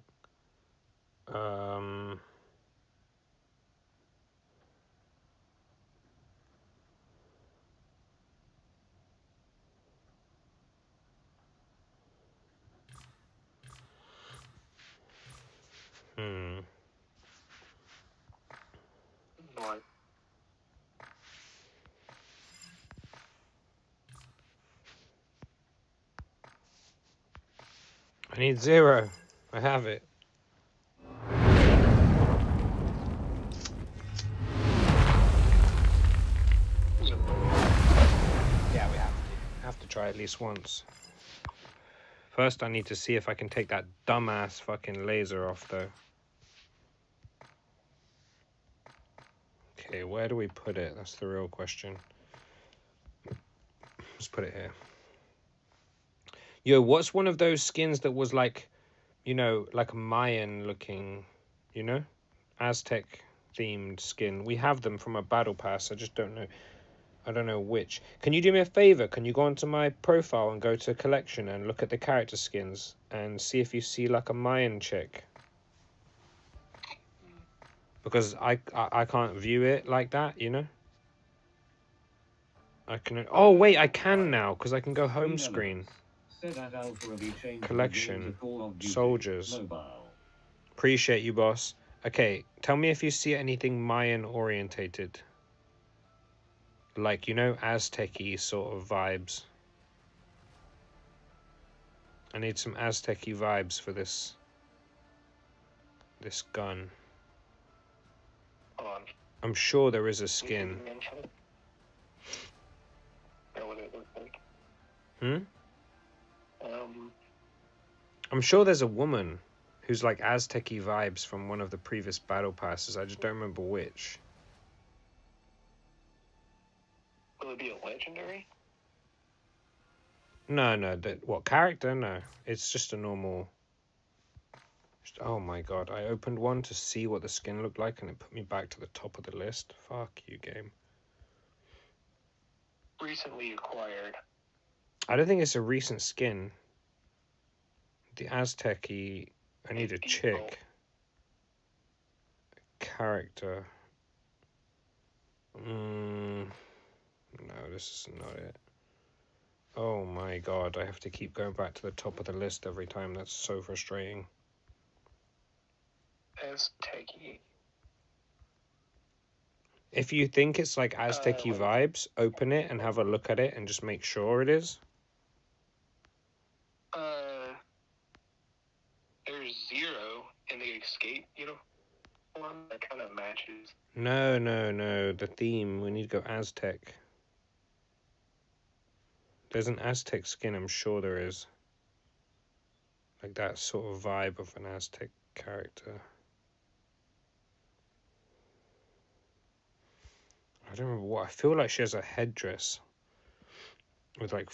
What? I need 0. I have it. Yeah, we have to try at least once. First, I need to see if I can take that dumbass fucking laser off, though. Okay, where do we put it? That's the real question. Let's put it here. Yo, what's one of those skins that was like, you know, like a Mayan looking, you know? Aztec themed skin. We have them from a battle pass. I just don't know. I don't know which. Can you do me a favor? Can you go onto my profile and go to collection and look at the character skins and see if you see like a Mayan chick? Because I can't view it like that, you know? I can... Oh, wait, I can now because I can go home screen. Collection. Soldiers. Mobile. Appreciate you, boss. Okay, tell me if you see anything Mayan orientated. Like, you know, Aztec-y sort of vibes. I need some Aztec-y vibes for this gun. I'm sure there is a skin. I'm sure there's a woman who's like Aztec-y vibes from one of the previous battle passes. I just don't remember which. Will it be a legendary? No, what character? No, it's just a normal. Oh my god, I opened one to see what the skin looked like and it put me back to the top of the list. Fuck you, game. Recently acquired. I don't think it's a recent skin. The Aztec-y... I need a chick. Character. No, this is not it. Oh my god, I have to keep going back to the top of the list every time. That's so frustrating. Aztec-y. If you think it's like Aztec-y vibes, open it and have a look at it and just make sure it is. There's 0 in the escape, you know, one that kind of matches. No. The theme. We need to go Aztec. There's an Aztec skin, I'm sure there is. Like that sort of vibe of an Aztec character. I don't remember what. I feel like she has a headdress with like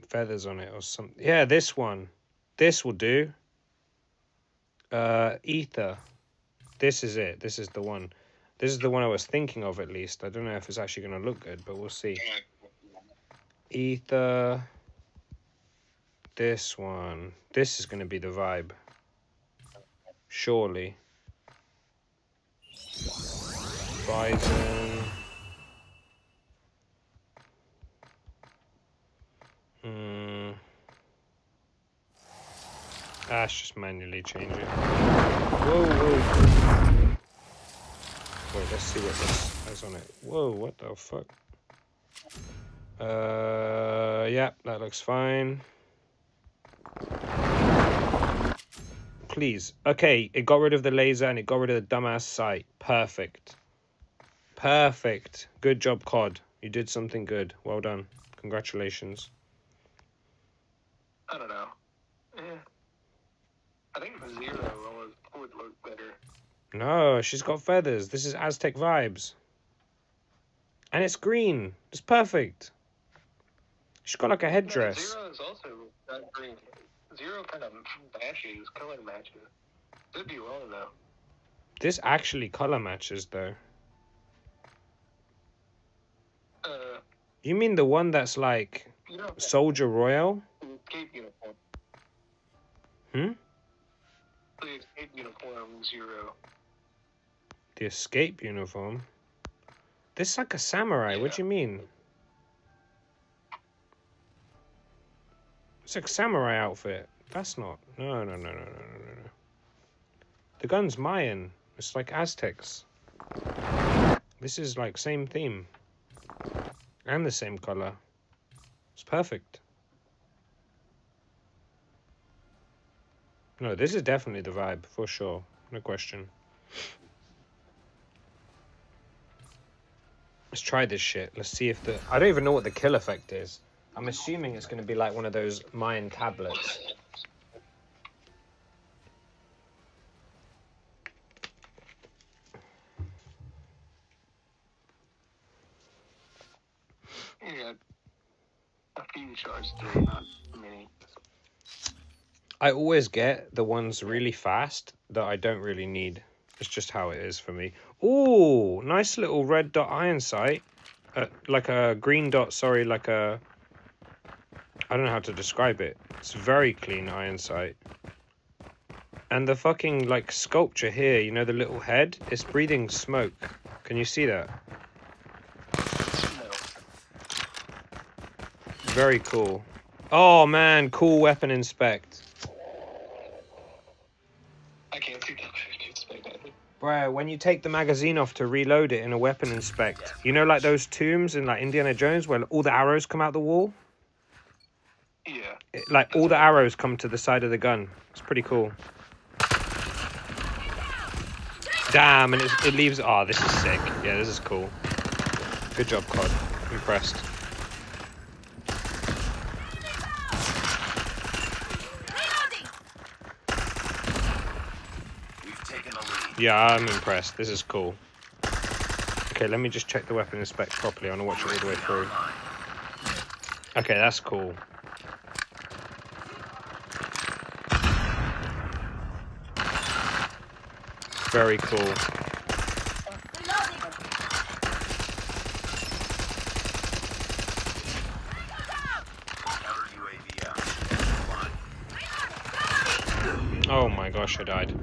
feathers on it or something. Yeah, this one. This will do. Ether. This is it. This is the one. This is the one I was thinking of, at least. I don't know if it's actually going to look good, but we'll see. Ether. This one. This is going to be the vibe. Surely. Bison. Let's just manually change it. Whoa, whoa. Wait, let's see what this has on it. Whoa, what the fuck? Yeah, that looks fine. Please. Okay, it got rid of the laser and it got rid of the dumbass sight. Perfect. Perfect. Good job, COD. You did something good. Well done. Congratulations. I don't know. I think the Zero would look better. No, she's got feathers. This is Aztec vibes. And it's green. It's perfect. She's got like a headdress. Zero is also that green. Zero kind of matches, color matches. Could be wrong though. This actually color matches though. You mean the one that's like Soldier Royal? Escape uniform. Hmm? The escape uniform Zero. The escape uniform? This is like a samurai. What do you mean? It's like a samurai outfit. That's not. No. The gun's Mayan. It's like Aztecs. This is like same theme. And the same color. It's perfect. No, this is definitely the vibe, for sure. No question. Let's try this shit. Let's see if the... I don't even know what the kill effect is. I'm assuming it's going to be like one of those Mayan tablets. Yeah. A few shots, three, not many. I always get the ones really fast that I don't really need. It's just how it is for me. Ooh, nice little red dot iron sight. Like a green dot, sorry, like a... I don't know how to describe it. It's very clean iron sight. And the fucking, like, sculpture here, you know, the little head? It's breathing smoke. Can you see that? Very cool. Oh, man, cool weapon inspect. I can't see that inspect either. Bro, when you take the magazine off to reload it in a weapon inspect, you know, like those tombs in like Indiana Jones where all the arrows come out the wall? Yeah. Like all the arrows come to the side of the gun. It's pretty cool. Damn, and it leaves... Oh, this is sick. Yeah, this is cool. Good job, COD. Impressed. Yeah, I'm impressed. This is cool. Okay, let me just check the weapon inspect properly. I want to watch it all the way through. Okay, that's cool. Very cool. Oh my gosh, I died.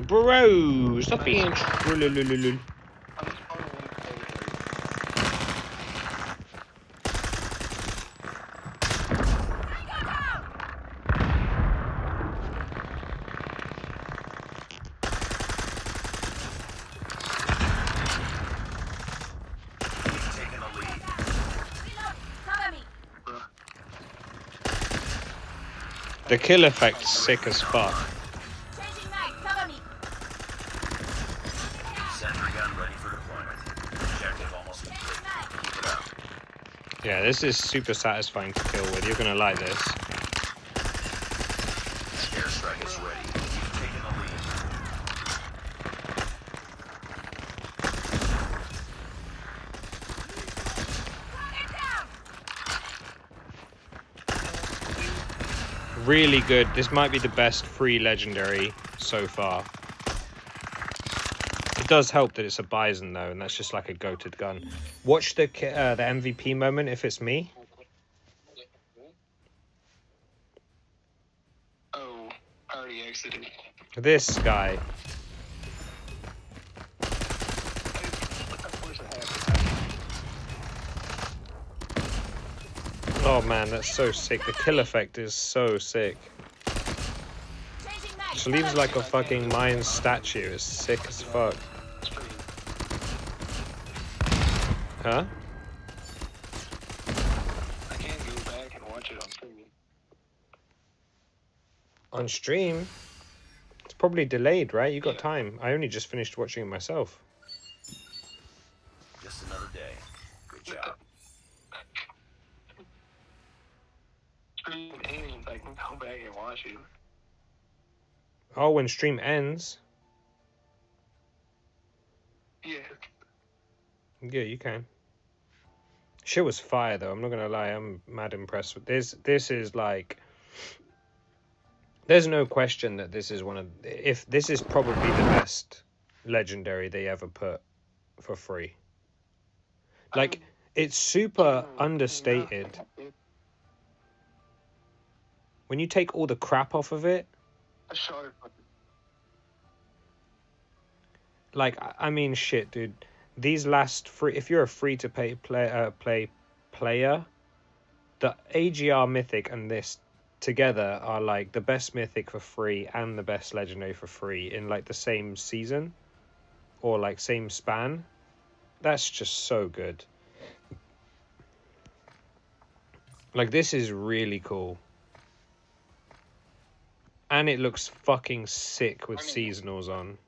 Bro, stop being... The kill effect's sick as fuck. Yeah, this is super satisfying to kill with. You're gonna like this. Airstrike is ready. You've taken the lead. Really good. This might be the best free legendary so far. It does help that it's a Bison though, and that's just like a goated gun. Watch the MVP moment if it's me. accident. This guy. Oh man, that's so sick. The kill effect is so sick. Just leaves like a fucking Mayan statue. It's sick as fuck. Huh? I can't go back and watch it on streaming. On stream? It's probably delayed, right? You got time. I only just finished watching it myself. Just another day. Good job. Stream ends, I can go back and watch it. Oh, when stream ends? Yeah. Yeah, you can. Shit was fire though, I'm not gonna lie, I'm mad impressed with this. This is like, there's no question that this is one of, if this is probably the best legendary they ever put for free. Like, it's super understated. When you take all the crap off of it, like, I mean, shit, dude. These last free, if you're a free-to-pay player, the AGR Mythic and this together are like the best Mythic for free and the best Legendary for free in like the same season or like same span. That's just so good. Like, this is really cool. And it looks fucking sick with seasonals on.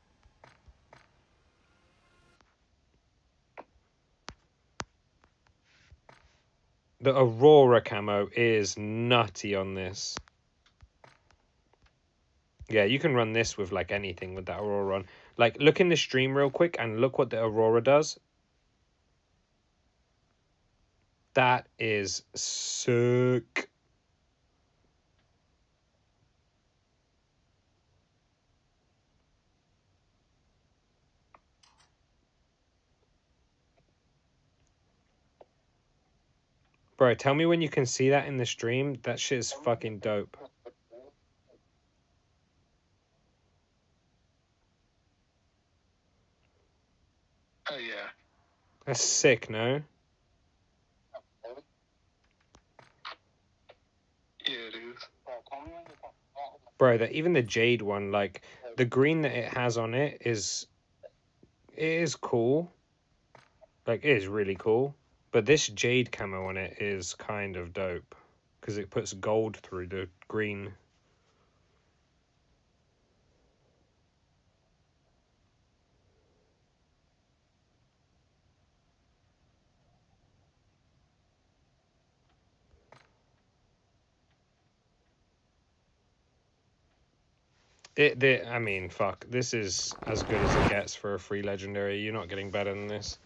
The Aurora camo is nutty on this. Yeah, you can run this with like anything with that Aurora on. Like, look in the stream real quick and look what the Aurora does. That is sick. Bro, tell me when you can see that in the stream. That shit is fucking dope. Oh, yeah. That's sick, no? Yeah, it is. Bro, that even the Jade one, like, the green that it has on it is cool. Like, it is really cool. But this Jade camo on it is kind of dope. Because it puts gold through the green. I mean, fuck. This is as good as it gets for a free legendary. You're not getting better than this.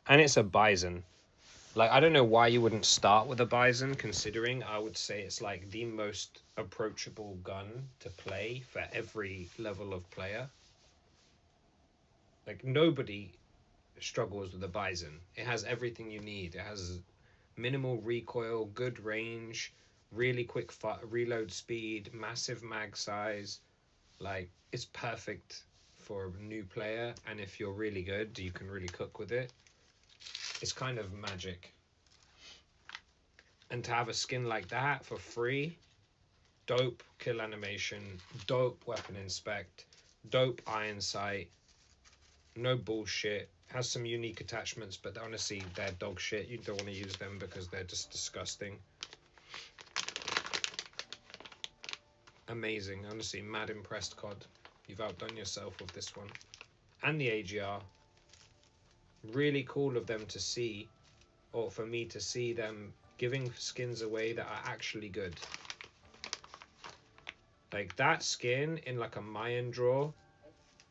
And it's a Bison. Like, I don't know why you wouldn't start with a Bison, considering I would say it's like the most approachable gun to play for every level of player. Like, nobody struggles with a Bison. It has everything you need. It has minimal recoil, good range, really quick reload speed, massive mag size. Like, it's perfect for a new player, and if you're really good, you can really cook with it. It's kind of magic. And to have a skin like that for free, dope kill animation, dope weapon inspect, dope iron sight, no bullshit, has some unique attachments, but honestly, they're dog shit. You don't want to use them because they're just disgusting. Amazing, honestly, mad impressed, COD. You've outdone yourself with this one. And the AGR. Really cool of them to see, or for me to see them giving skins away that are actually good. Like, that skin in like a Mayan draw,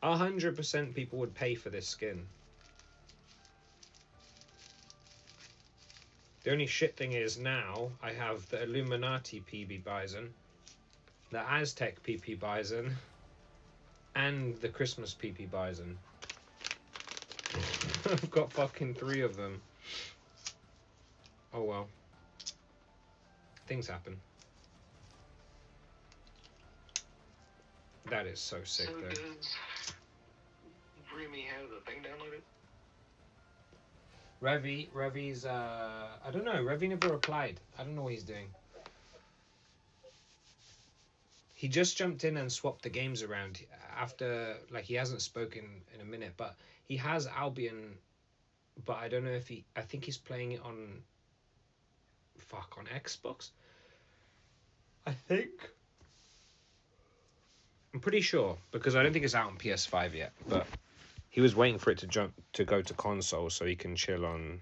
100% people would pay for this skin. The only shit thing is now I have the Illuminati PB Bison, the Aztec PP Bison, and the Christmas PP Bison. I've got fucking 3 of them. Oh well. Things happen. That is so sick, So though. does Remy have the thing downloaded? Revy's, I don't know. Revy never replied. I don't know what he's doing. He just jumped in and swapped the games around after, like, he hasn't spoken in a minute, but he has Albion, but I don't know if I think he's playing it on, on Xbox? I think. I'm pretty sure, because I don't think it's out on PS5 yet, but he was waiting for it to go to console so he can chill on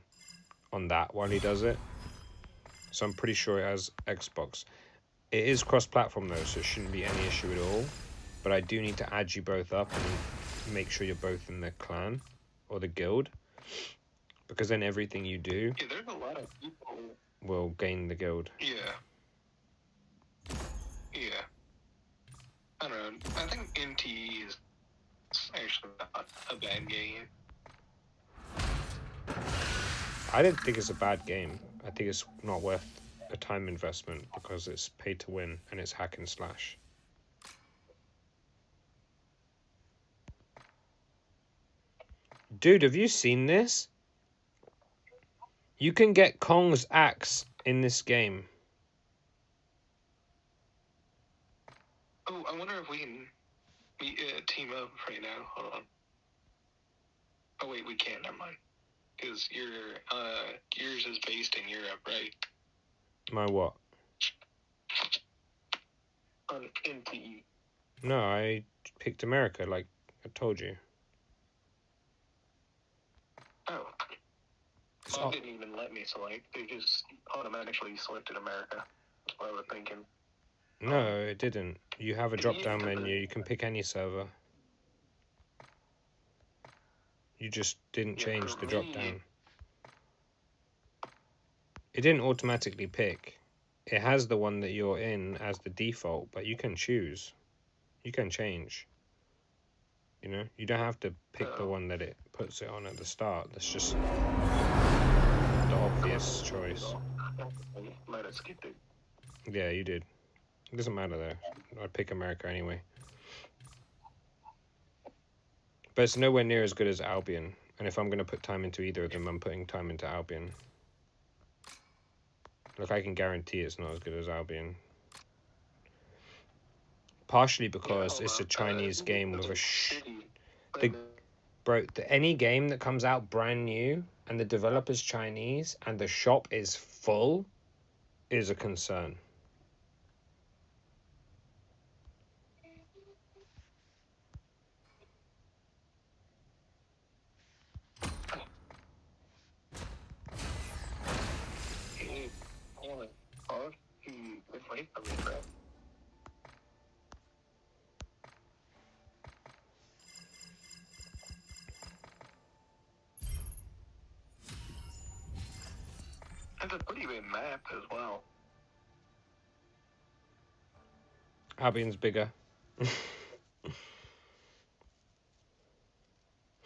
that while he does it. So I'm pretty sure it has Xbox. It is cross-platform though, so it shouldn't be any issue at all. But I do need to add you both up and make sure you're both in the clan or the guild, because then everything you do there's a lot of people. will gain the guild. Yeah. I don't know. I think NTE is actually not a bad game. I don't think it's a bad game. I think it's not worth a time investment because it's pay to win and it's hack and slash. Dude, have you seen this? You can get Kong's axe in this game. Oh, I wonder if we can team up right now. Hold on. Oh wait, we can't. Never mind. Because yours is based in Europe, right? My what? On NTE. No, I picked America, like I told you. Oh. Well, it didn't even let me select. They just automatically selected America. That's what I was thinking. No, it didn't. You have a drop-down menu. You can pick any server. You just didn't change the drop-down. It didn't automatically pick. It has the one that you're in as the default, but you can choose. You can change. You know, you don't have to pick the one that it puts it on at the start. That's just the obvious choice. Might have skipped it. Yeah, you did. It doesn't matter though. I'd pick America anyway. But it's nowhere near as good as Albion. And if I'm going to put time into either of them, I'm putting time into Albion. Look, I can guarantee it's not as good as Albion. Partially because it's a Chinese game with any game that comes out brand new and the developer's Chinese and the shop is full is a concern. It's a pretty big map as well. Albion's bigger. I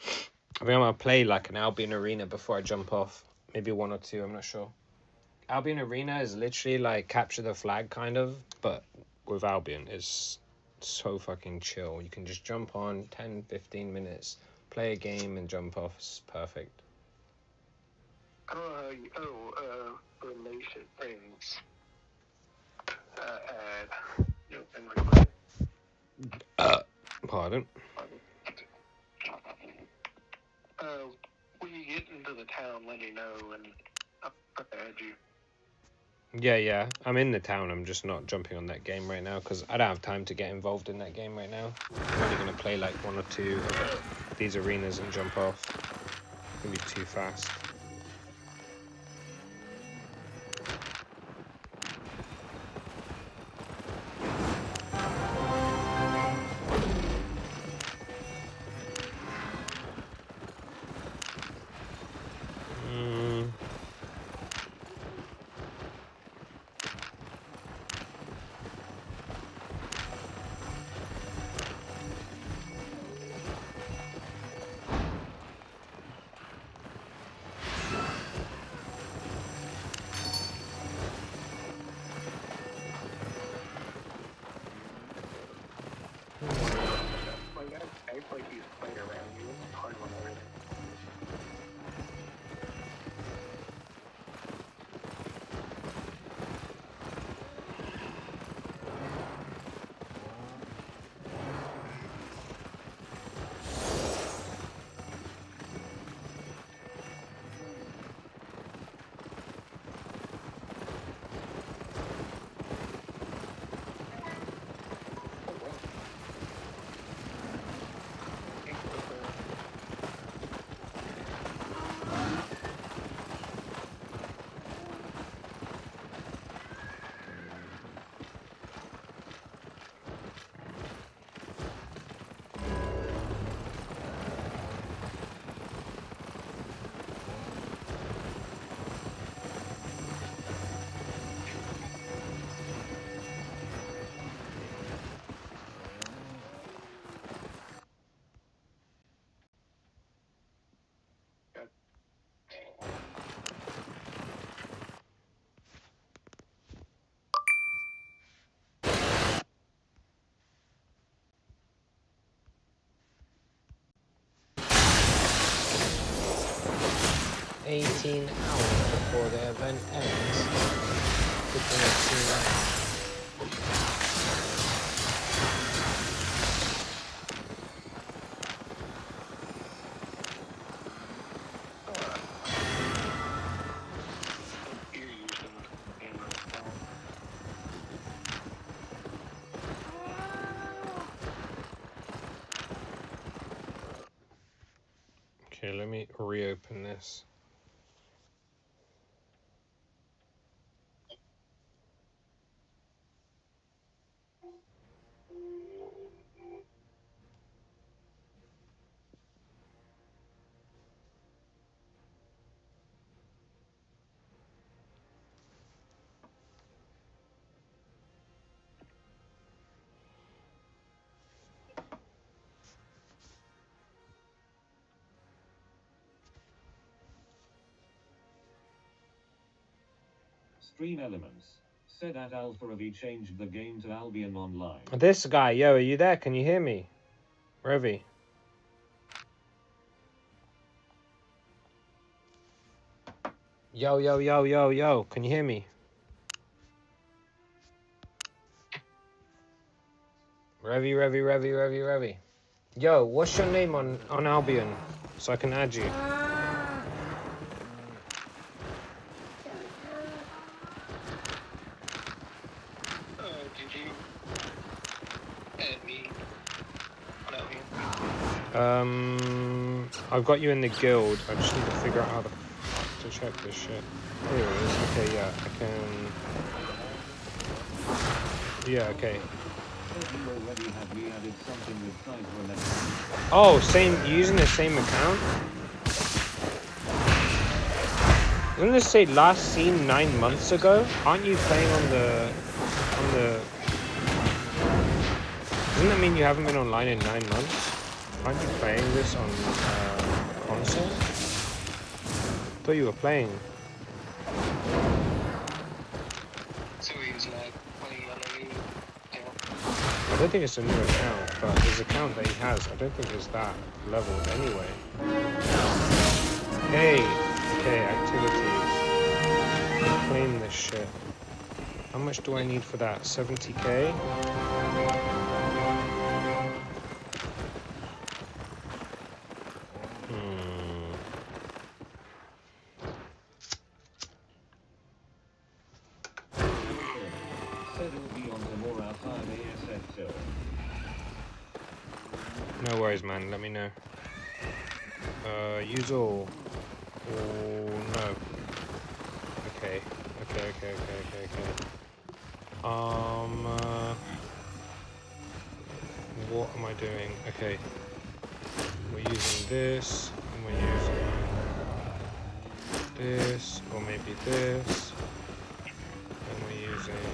think I'm going to play like an Albion Arena before I jump off. Maybe 1 or 2, I'm not sure. Albion Arena is literally like capture the flag kind of, but with Albion it's so fucking chill. You can just jump on 10-15 minutes, play a game and jump off. It's perfect. Relation things. Pardon? When you get into the town, let me know and I'll add you. Yeah, I'm in the town. I'm just not jumping on that game right now because I don't have time to get involved in that game right now. I'm only going to play like 1 or 2 of these arenas and jump off. It's going to be too fast. 18 hours before the event ends. Good thing I've seen that. Okay, let me reopen this. Stream elements. Said at Alpha Revi changed the game to Albion Online. This guy, yo, are you there? Can you hear me? Revi. Yo, yo, yo, yo, yo. Can you hear me? Revi. Yo, what's your name on Albion? So I can add you. Did you add me on Albion? I've got you in the guild. I just need to figure out how to check this shit. Here it is. Okay, yeah, I can. Yeah, okay. Oh, same. You're using the same account? Doesn't this say last seen 9 months ago? Aren't you playing on the? Doesn't that mean you haven't been online in 9 months? Aren't you playing this on console? I thought you were playing. So he's not playing on a new account? I don't think it's a new account, but his account that he has, I don't think it's that level anyway. Hey, okay, activities. Claim this shit. How much do I need for that? 70k? No worries, man. Let me know. Use all. Oh, no. Okay. What am I doing? Okay. We're using this, and we're using this, or maybe this, and we're using...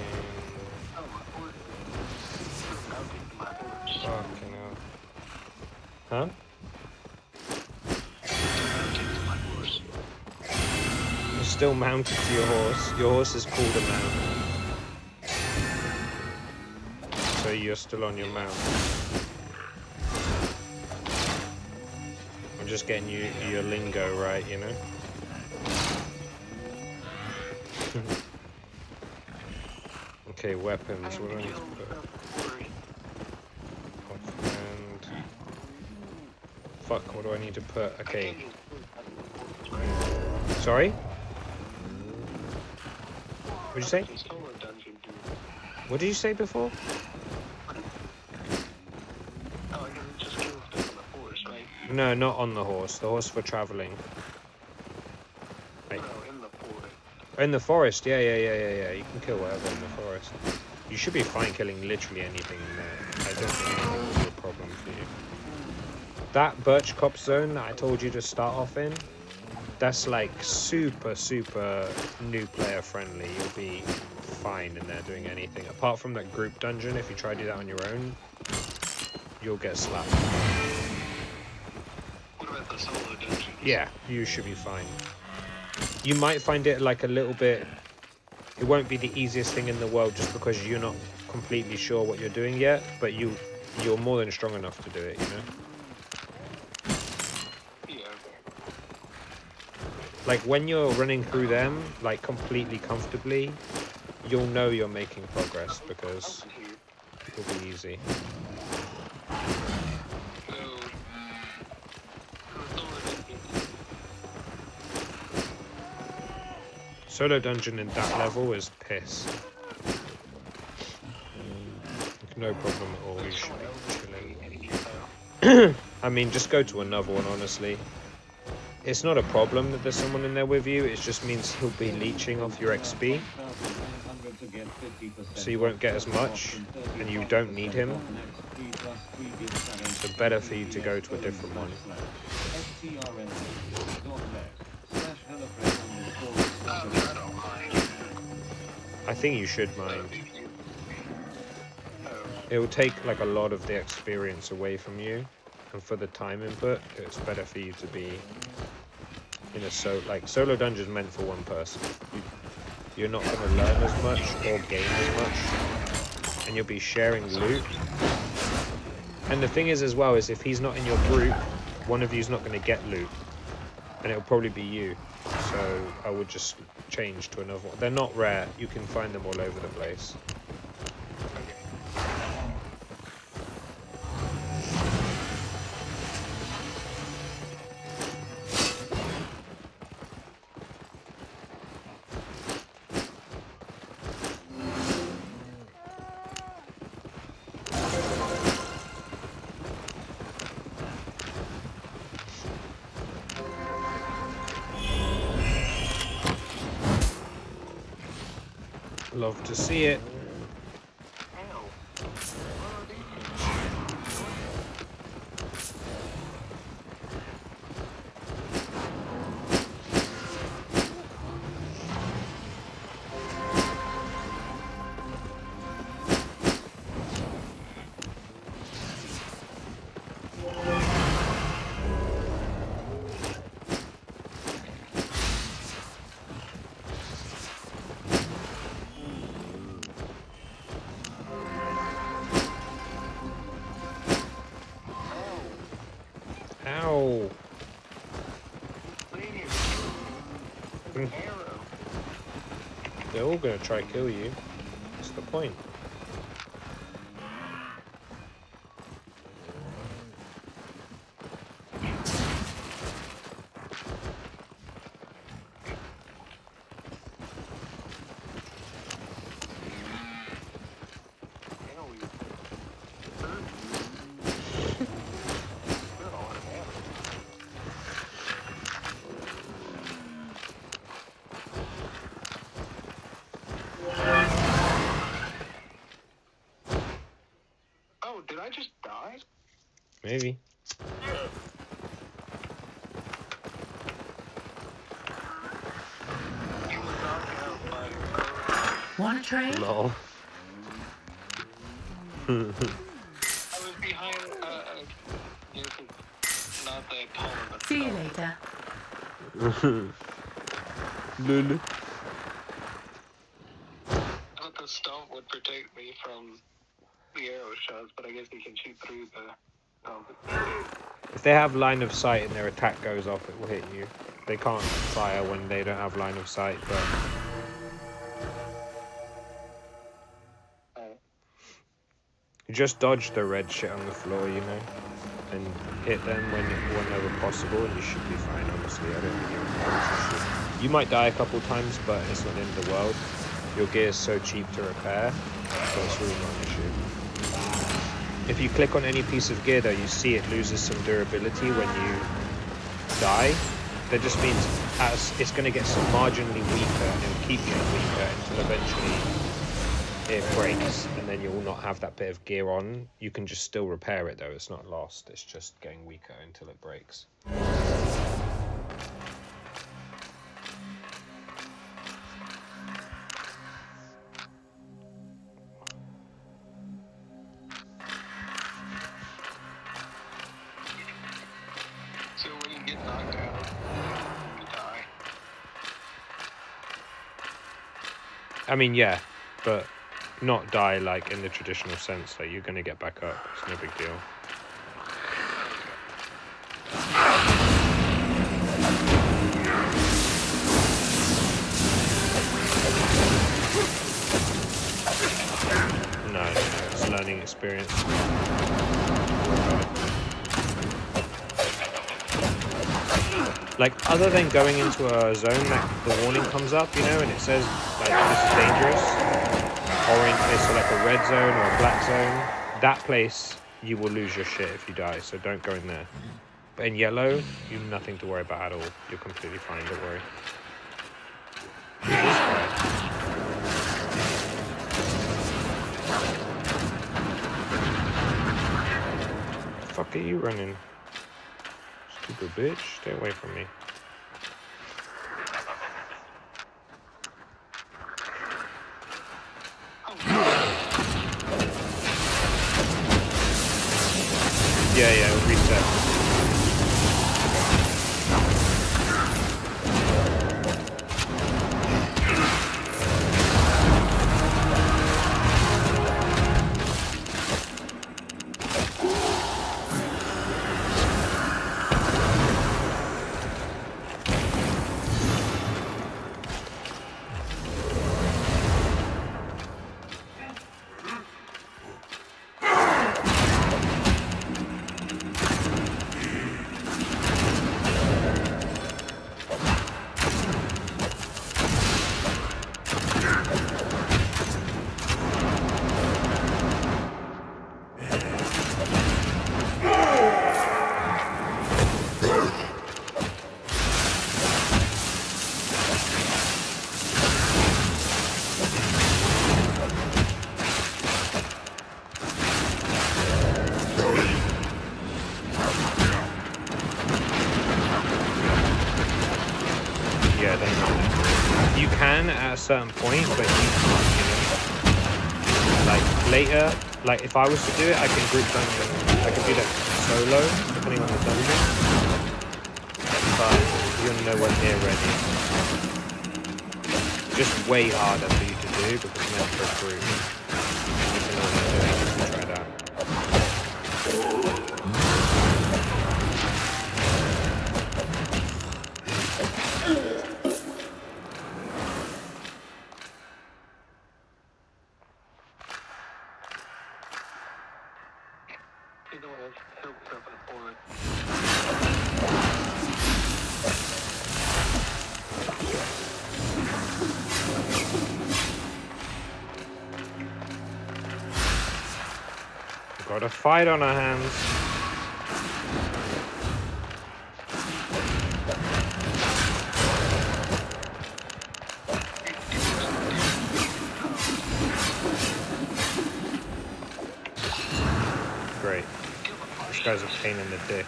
Fucking hell. Huh? You're still mounted to your horse. Your horse is called a mount. So you're still on your mount. I'm just getting you your lingo right, you know? Okay, weapons. What do I need to put? Offhand. Fuck, what do I need to put? Okay. Sorry? What'd you say? What did you say before? No, not on the horse. The horse for traveling. Right. In the forest, yeah. You can kill whatever in the forest. You should be fine killing literally anything in there. I don't think anything will be a problem for you. That birch copse zone that I told you to start off in, that's like super new player friendly. You'll be fine in there doing anything. Apart from that group dungeon, if you try to do that on your own, you'll get slapped. What about the solo dungeon? Yeah, you should be fine. You might find it like a little bit... It won't be the easiest thing in the world just because you're not completely sure what you're doing yet, but you're more than strong enough to do it, you know? Yeah. Like when you're running through them, like completely comfortably, you'll know you're making progress because it'll be easy. Solo dungeon in that level is piss. No problem at all, you should be chilling. I mean, just go to another one, honestly. It's not a problem that there's someone in there with you, it just means he'll be leeching off your XP. So you won't get as much, and you don't need him. So better for you to go to a different one. I think you should mind. It will take like a lot of the experience away from you, and for the time input, it's better for you to be in a solo dungeon meant for one person. You're not going to learn as much or gain as much, and you'll be sharing loot. And the thing is as well is if he's not in your group, one of you's not going to get loot, and it'll probably be you. So I would just change to another one. They're not rare. You can find them all over the place. Love to see it. Ow. They're all gonna try to kill you. What's the point? Did I just die? Maybe. Want a trade? Lol. I was behind, not that tall of a See you later. Lulu. I thought the stump would protect me from the arrow shots, but I guess he can shoot through the stump. If they have line of sight and their attack goes off, it will hit you. They can't fire when they don't have line of sight, but... just dodge the red shit on the floor, you know, and hit them whenever possible, and you should be fine, honestly. I don't think you're... You might die a couple times, but it's not the end of the world. Your gear is so cheap to repair, so it's really not an issue. If you click on any piece of gear though, you see it loses some durability when you die. That just means it's going to get some marginally weaker, and it'll keep getting weaker until eventually it breaks, and then you will not have that bit of gear on. You can just still repair it though, it's not lost, it's just getting weaker until it breaks. So when you get knocked out, you die. I mean, yeah, but not die like in the traditional sense. Like you're gonna get back up. It's no big deal. experience. Like, other than going into a zone that the warning comes up, you know, and it says, like, this is dangerous. Orange, it's like a red zone or a black zone. That place, you will lose your shit if you die, so don't go in there. But in yellow, you've nothing to worry about at all. You're completely fine, don't worry. Who's this guy? The fuck are you running? Stupid bitch, stay away from me. Yeah, reset. At a certain point, but you can't, you know. Like later, like if I was to do it, I can group dungeon. I can do that solo, depending on the dungeon. But you're nowhere near ready. Just way harder for you to do because it's meant for a group. You can only do it if you try that. Got a fight on our hands. Great. This guy's a pain in the dick.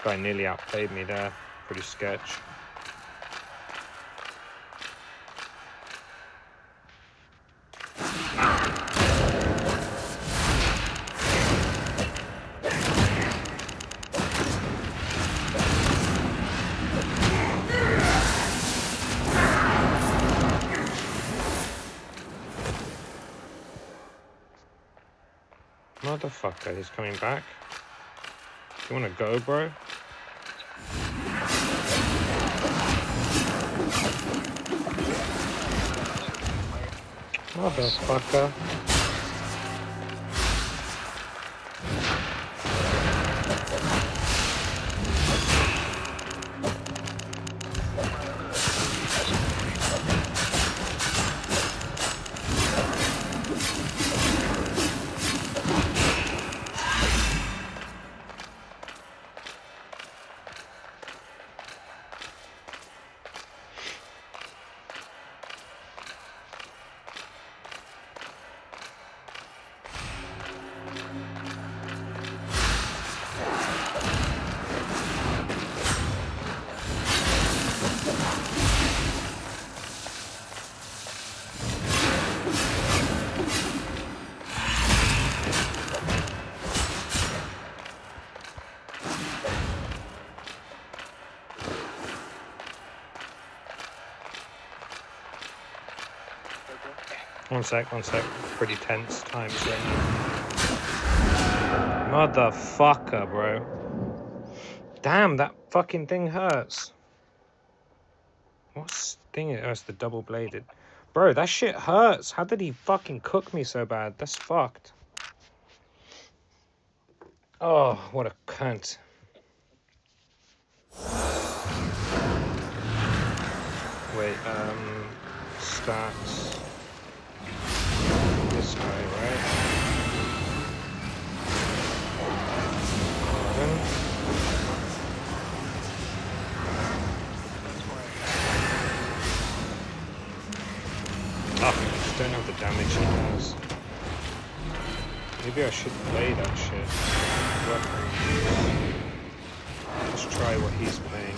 Guy nearly outplayed me there. Pretty sketch. Motherfucker, he's coming back. You wanna go, bro? Motherfucker. One sec. Pretty tense times right now. Motherfucker, bro. Damn, that fucking thing hurts. What thing? Oh, it's the double-bladed. Bro, that shit hurts. How did he fucking cook me so bad? That's fucked. Oh, what a cunt. Wait, stats. This guy, right? 11. Oh, I just don't know the damage he does. Maybe I should play that shit. Let's try what he's playing.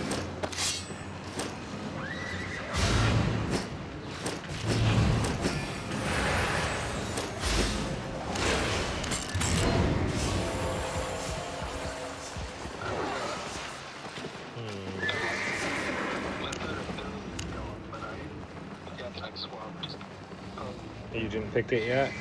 You didn't pick it yet?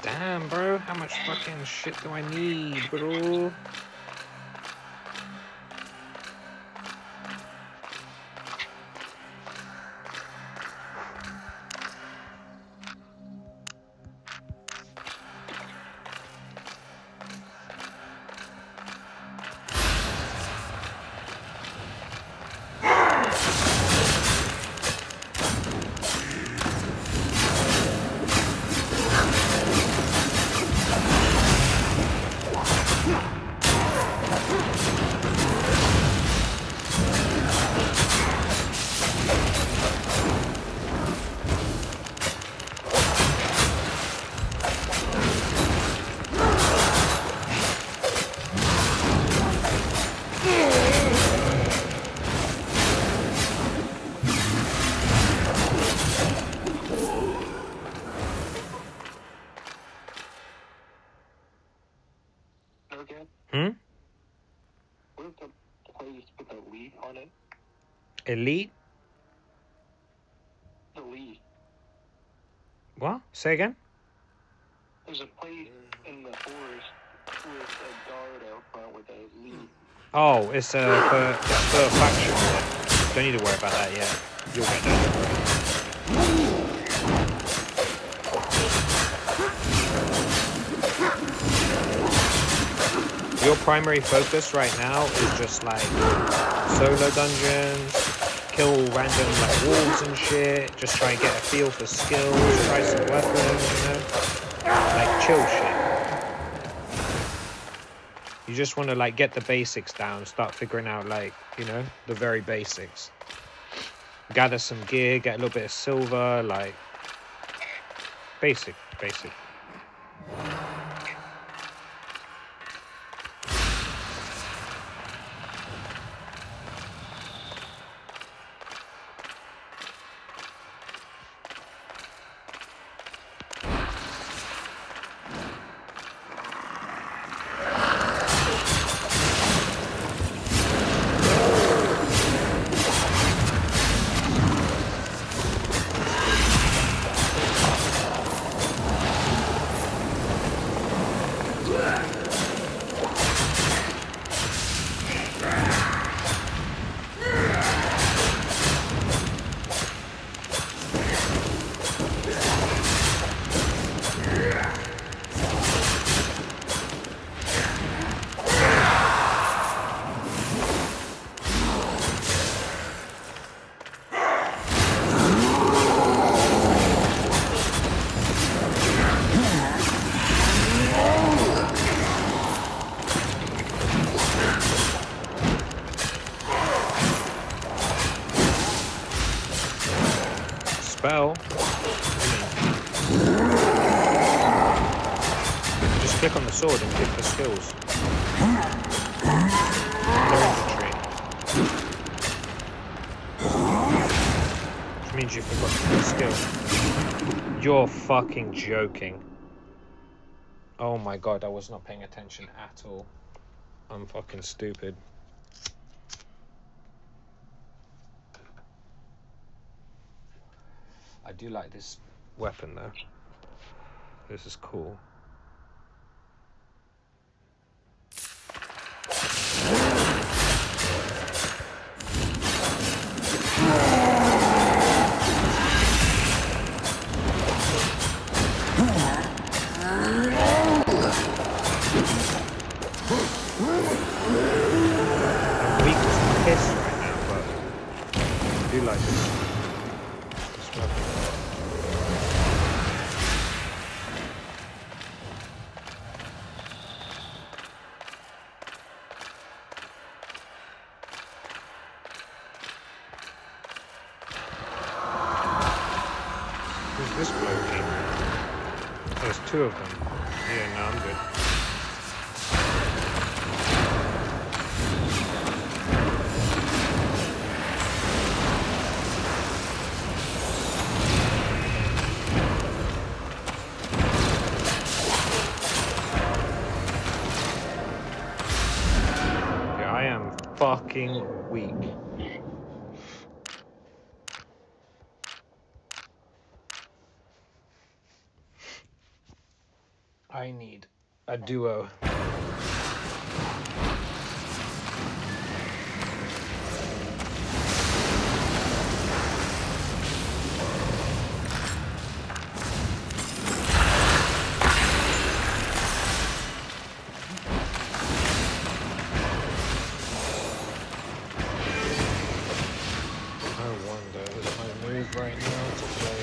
Damn, bro, how much fucking shit do I need, bro? Hmm? Where's the place with the leaf on it? Elite? The leaf. What? Say again? There's a place in the forest with a guard out front with a leaf. Oh, it's for faction. Don't need to worry about that yet. You'll get that. Your primary focus right now is just like solo dungeons, kill random like wolves and shit, just try and get a feel for skills, try some weapons, you know? Like chill shit. You just want to like get the basics down, start figuring out like, you know, the very basics. Gather some gear, get a little bit of silver, like basic. Click on the sword and pick the skills. No inventory. Which means you forgot the skill. You're fucking joking. Oh my god, I was not paying attention at all. I'm fucking stupid. I do like this weapon though. This is cool. I'm weak as piss right now, but I do like this weapon. Who's this bloke? There's two of them. Yeah, no, I'm good. Yeah, I am fucking weak. I need a duo. I wonder, is my move right now to play?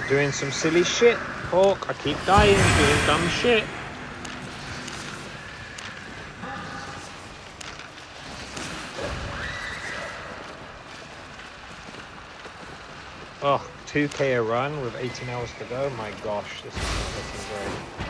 Doing some silly shit, Hawk. I keep dying, doing dumb shit. Oh, 2k a run with 18 hours to go. My gosh, this is not looking great.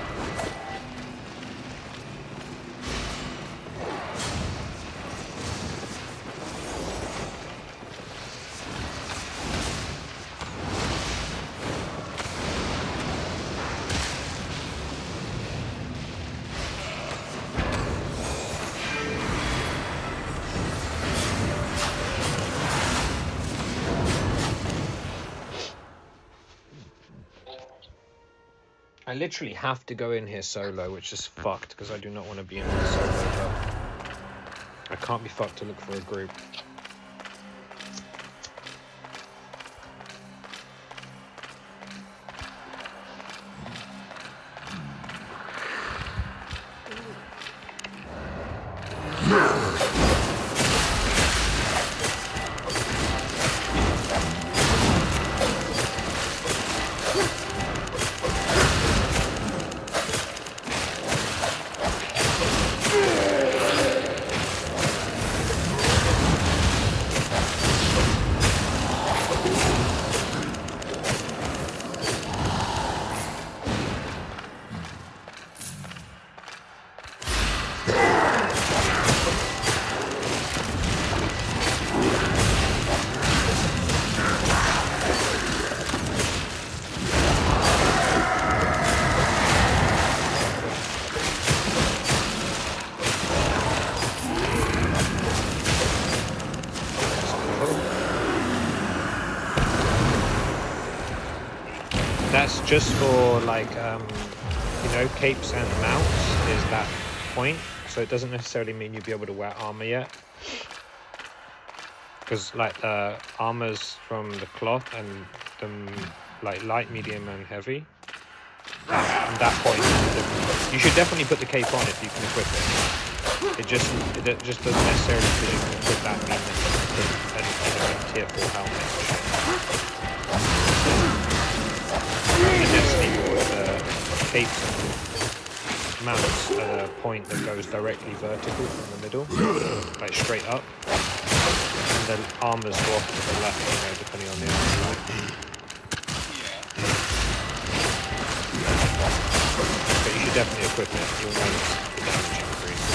I literally have to go in here solo, which is fucked because I do not want to be in here solo, but I can't be fucked to look for a group. just for like you know, capes and mounts is that point. So it doesn't necessarily mean you'll be able to wear armor yet. Because like armors from the cloth and the like light, medium, and heavy. At that point, you should definitely put the cape on if you can equip it. It just doesn't necessarily because you can equip that mean that you can put a tier 4 helmet. In Destiny, capes and mounts at a point that goes directly vertical from the middle, like straight up. And then armors go off to the left, you know, depending on the armor type. But you should definitely equip it. You'll notice the damage increase.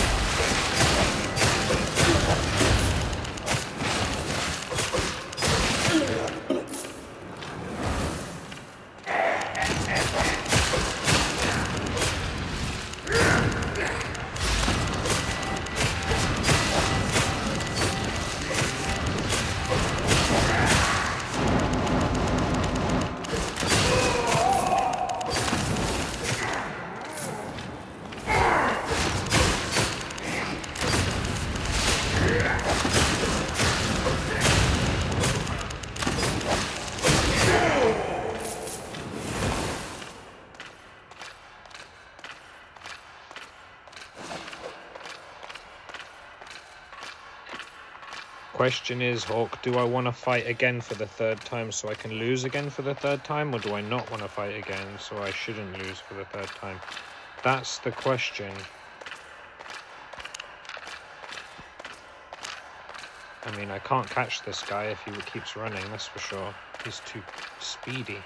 Question is, Hawk, do I want to fight again for the 3rd time so I can lose again for the 3rd time, or do I not want to fight again so I shouldn't lose for the 3rd time? That's the question. I mean, I can't catch this guy if he keeps running, that's for sure. He's too speedy.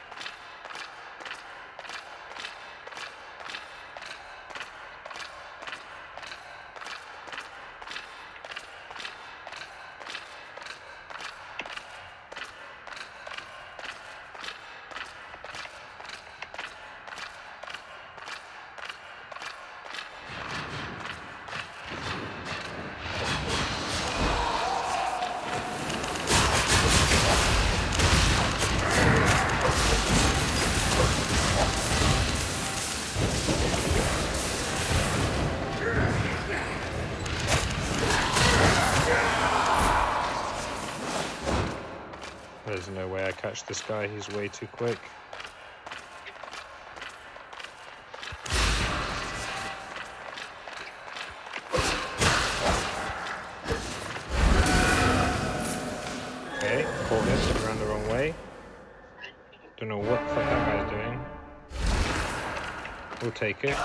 There's no way I catch this guy, he's way too quick. Okay, caught him, he ran the wrong way. Don't know what the fuck that guy's doing. We'll take it.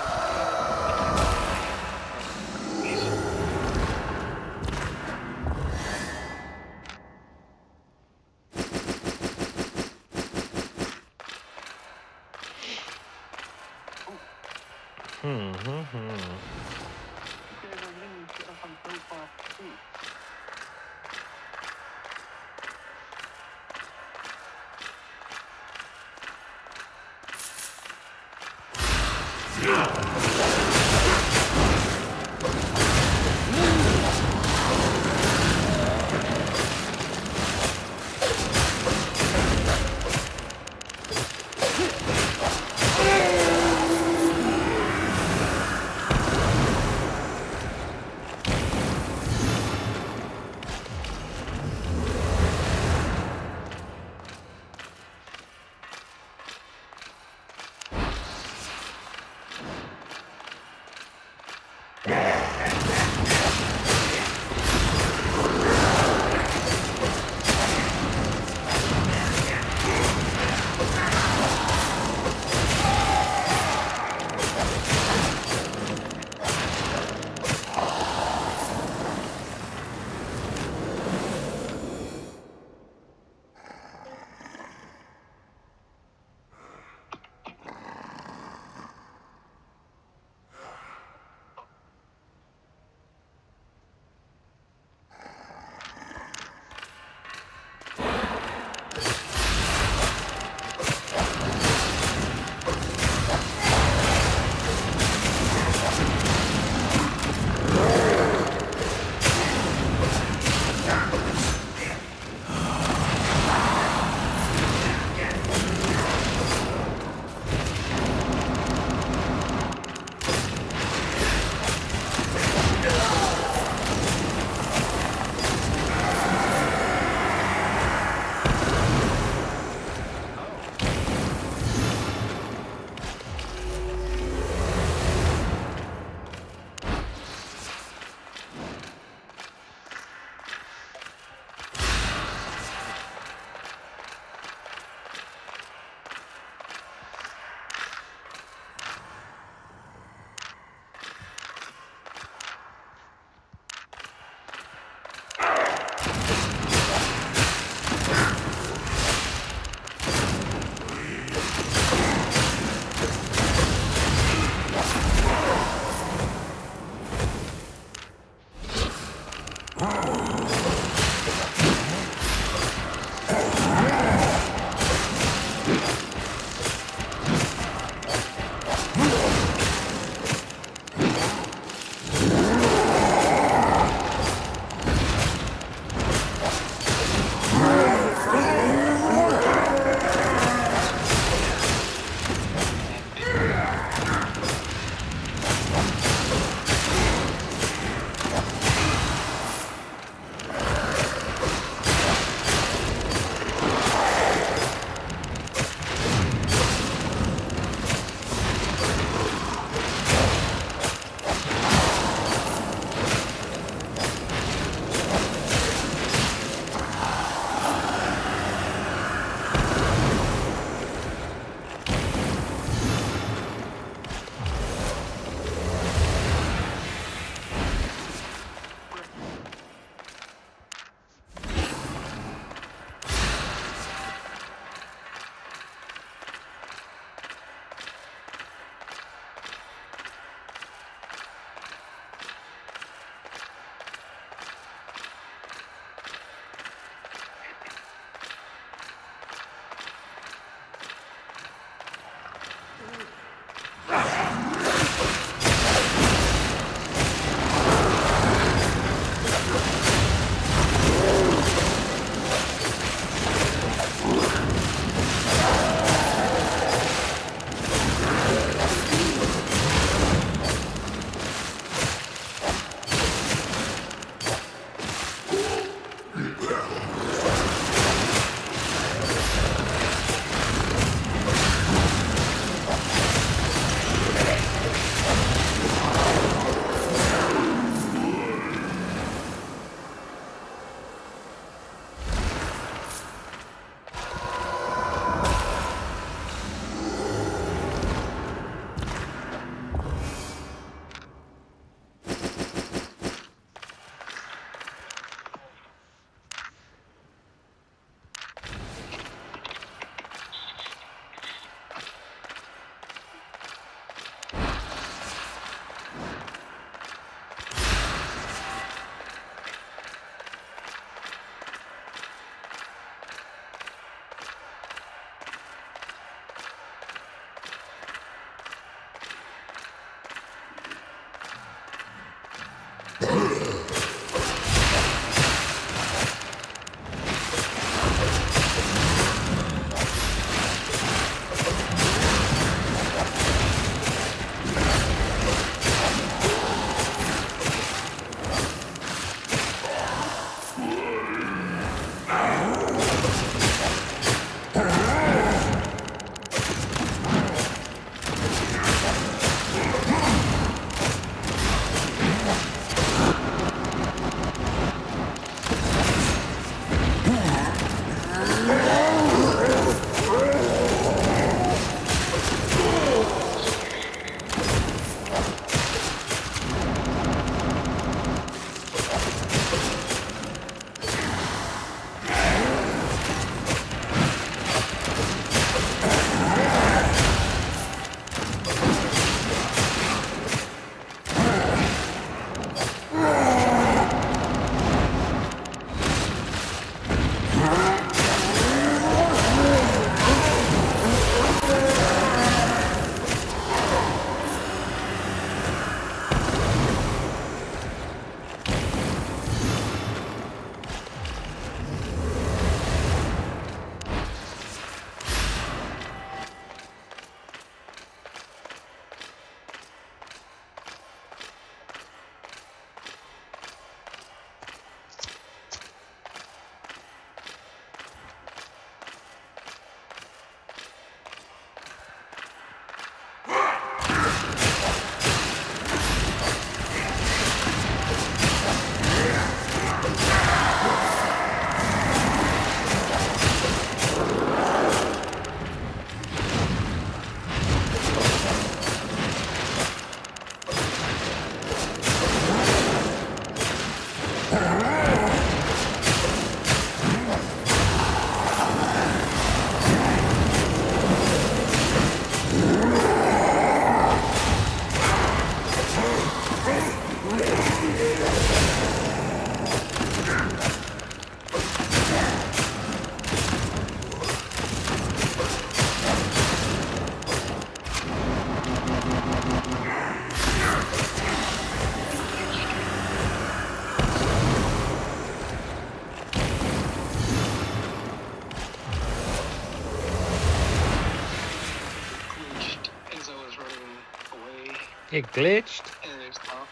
It glitched? And it stopped.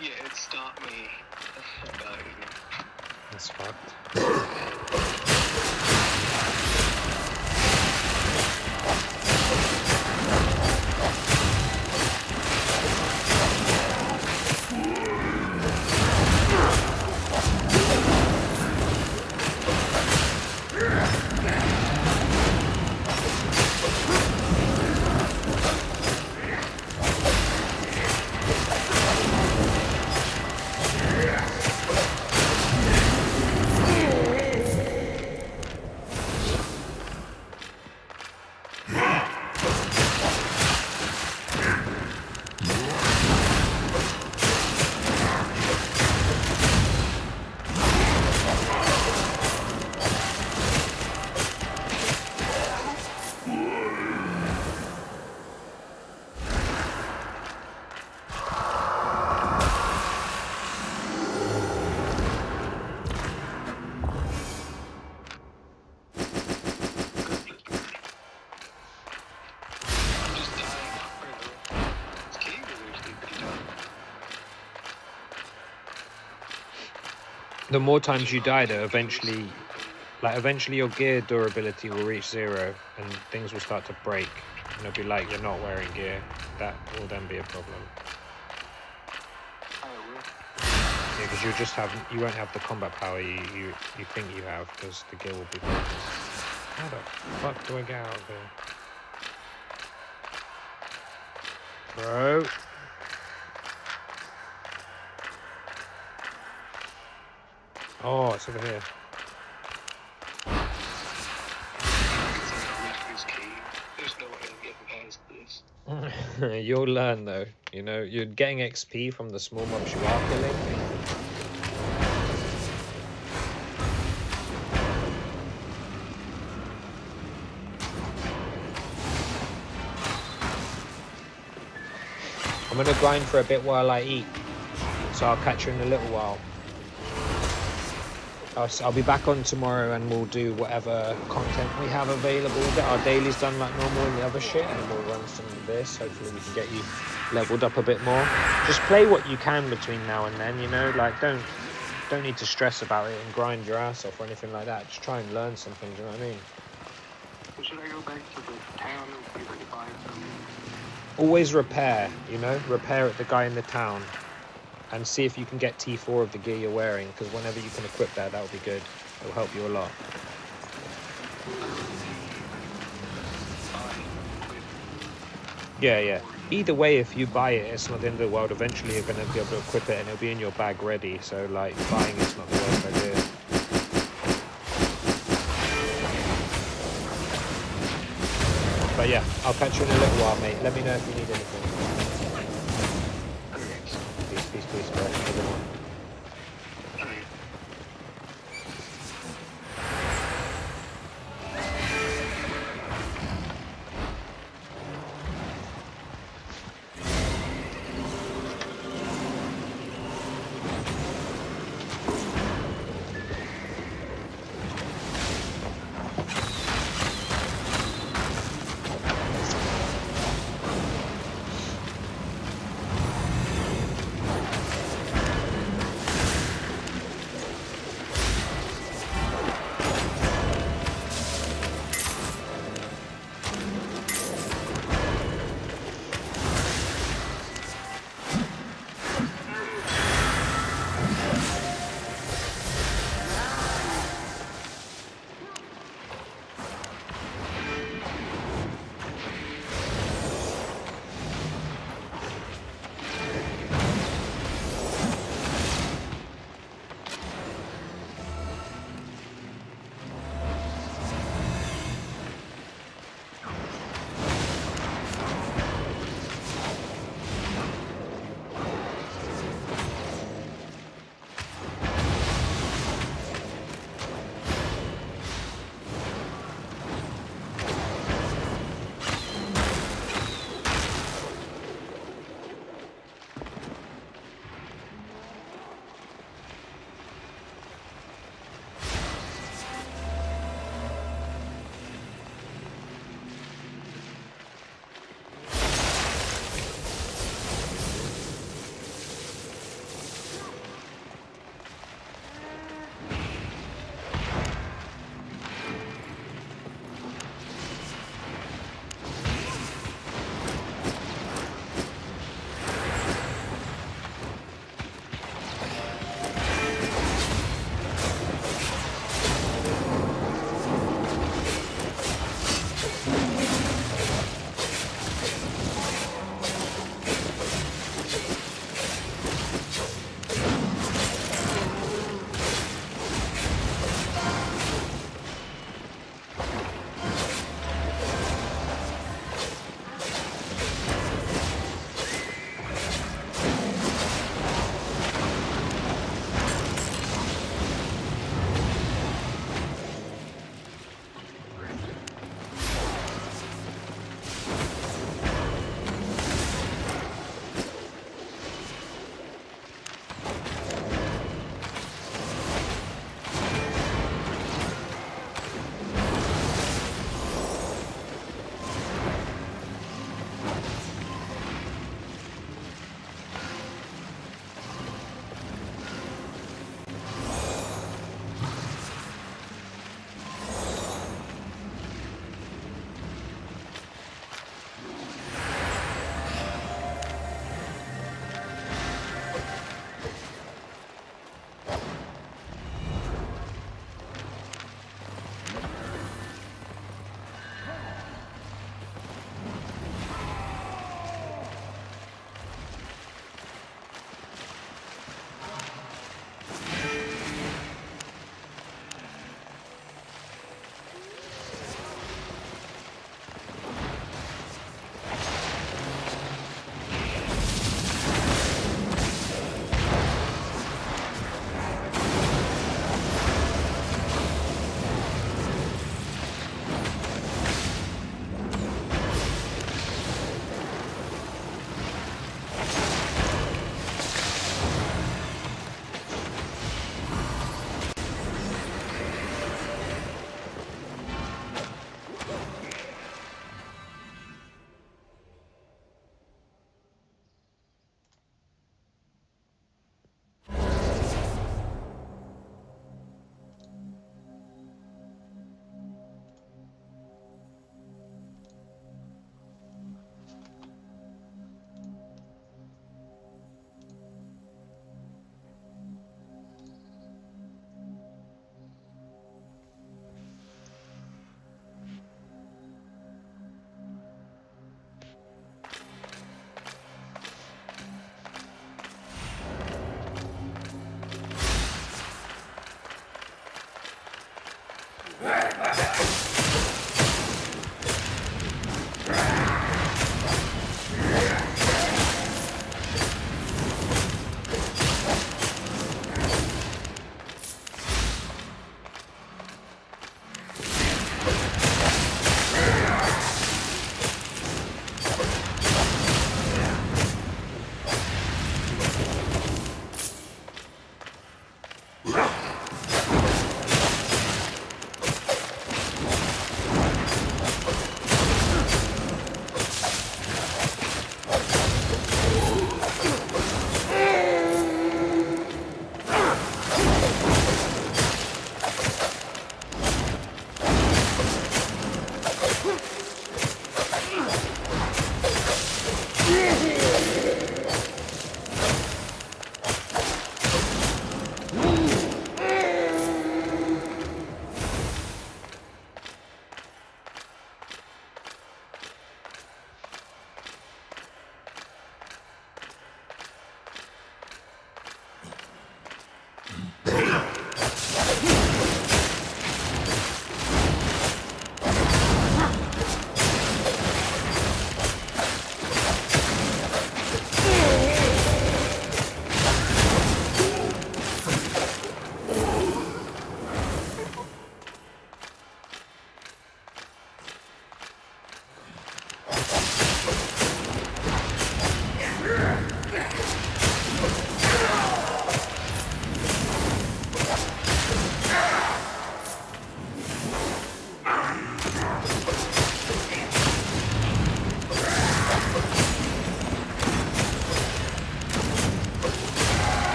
Yeah, it stopped me. That's fucked. The more times you die, though, eventually your gear durability will reach 0 and things will start to break. And it'll be like you're not wearing gear. That will then be a problem. Yeah, because you won't have the combat power you think you have, because the gear will be broken. How the fuck do I get out of here? Bro. Oh, it's over here. There's no way I'm getting past this. You'll learn, though. You know, you're getting XP from the small mobs you are killing. I'm gonna grind for a bit while I eat. So So I'll catch you in a little while. I'll be back on tomorrow and we'll do whatever content we have available. We'll get our dailies done like normal and the other shit, and we'll run some of this. Hopefully we can get you leveled up a bit more. Just play what you can between now and then, you know, like don't need to stress about it and grind your ass off or anything like that. Just try and learn something, do you know what I mean? So should I go back to the town and see if I can buy some? Always repair, you know, repair at the guy in the town. And see if you can get T4 of the gear you're wearing, because whenever you can equip that, that will be good. It will help you a lot. Yeah. Either way, if you buy it, it's not the end of the world. Eventually, you're going to be able to equip it, and it'll be in your bag ready. So, like, buying it's not the worst idea. But yeah, I'll catch you in a little while, mate. Let me know if you need anything. Peace, bro. Have a good one.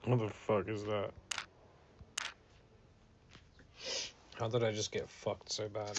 What the fuck is that? How did I just get fucked so bad?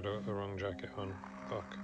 got a wrong jacket on. Fuck.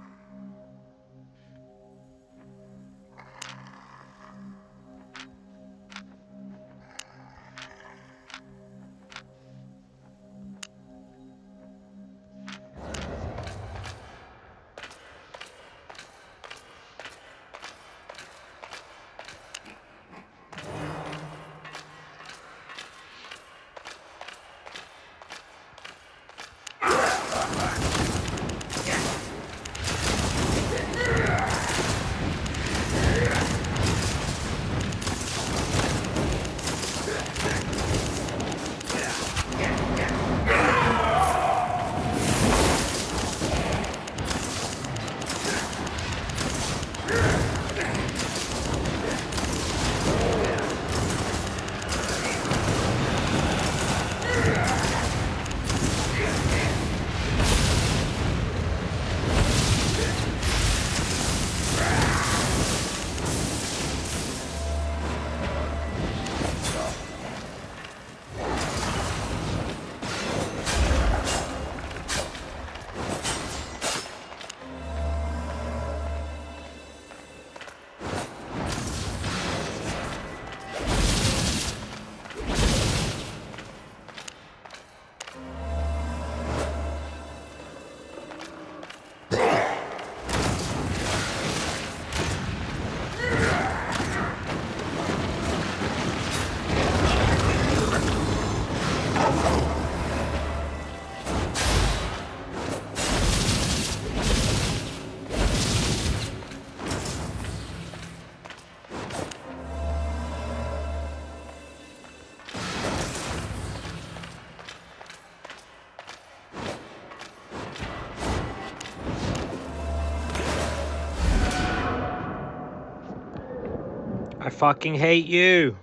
I fucking hate you.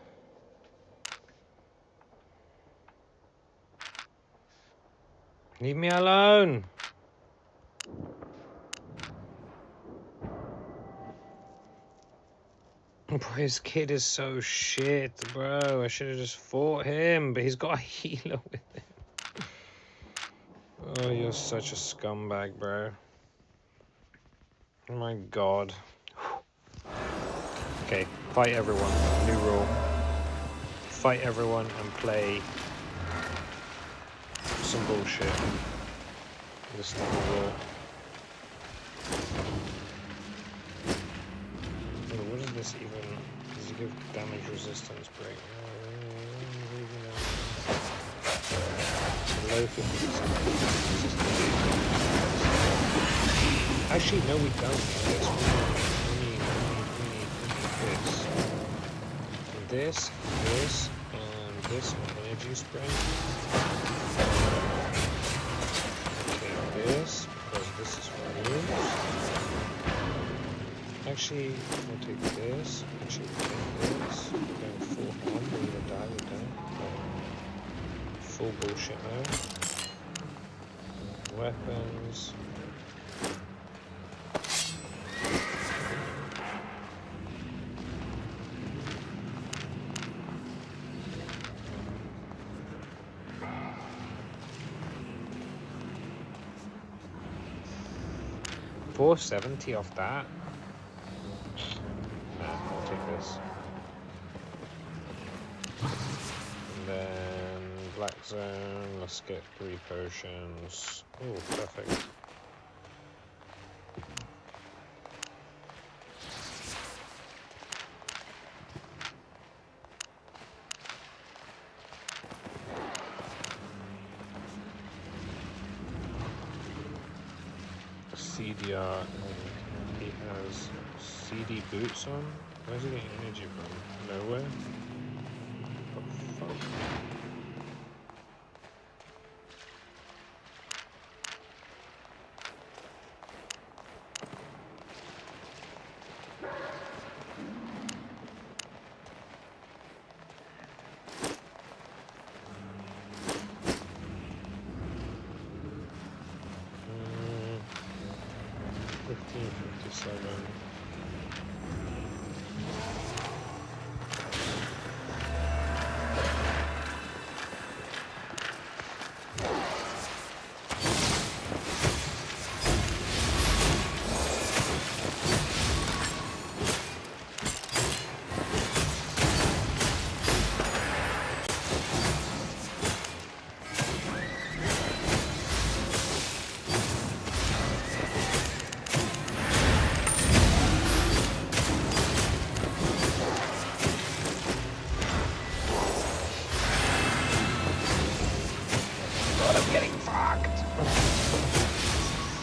Leave me alone. Bro, his kid is so shit, bro. I should have just fought him, but he's got a healer with him. Oh, you're such a scumbag, bro. Oh my god. Okay, fight everyone. New rule. Fight everyone and play some bullshit. This is the rule. Oh, what is this even? Does it give damage resistance break? Below 50%. Actually, no, we don't. We need this, and this energy spray. Okay, this, because this is what it is. Actually, we'll take this. Actually, we'll take this. Going full on, we're gonna die with that. Full bullshit now. Weapons. $470 off that. Nah, I'll take this. And then black zone. Let's get 3 potions. Oh, perfect. CDR, and he has CD boots on. Where's he getting energy from? Nowhere? What the fuck?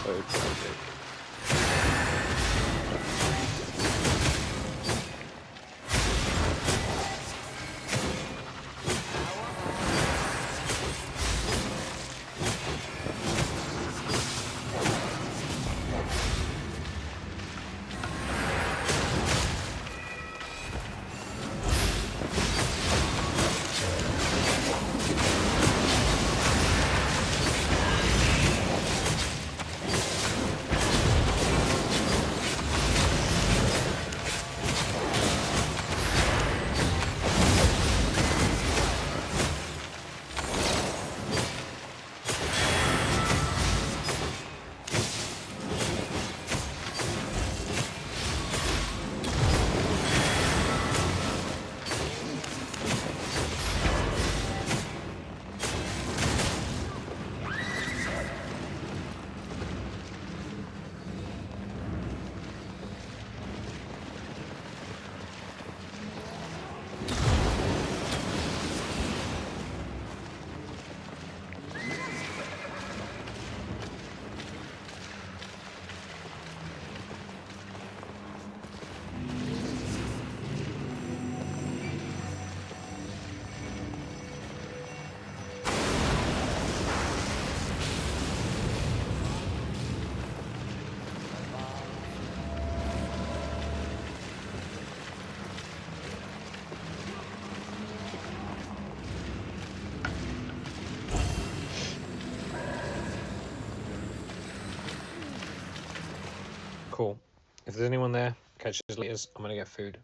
So tragic. Cool. If there's anyone there, catch us later. I'm gonna get food.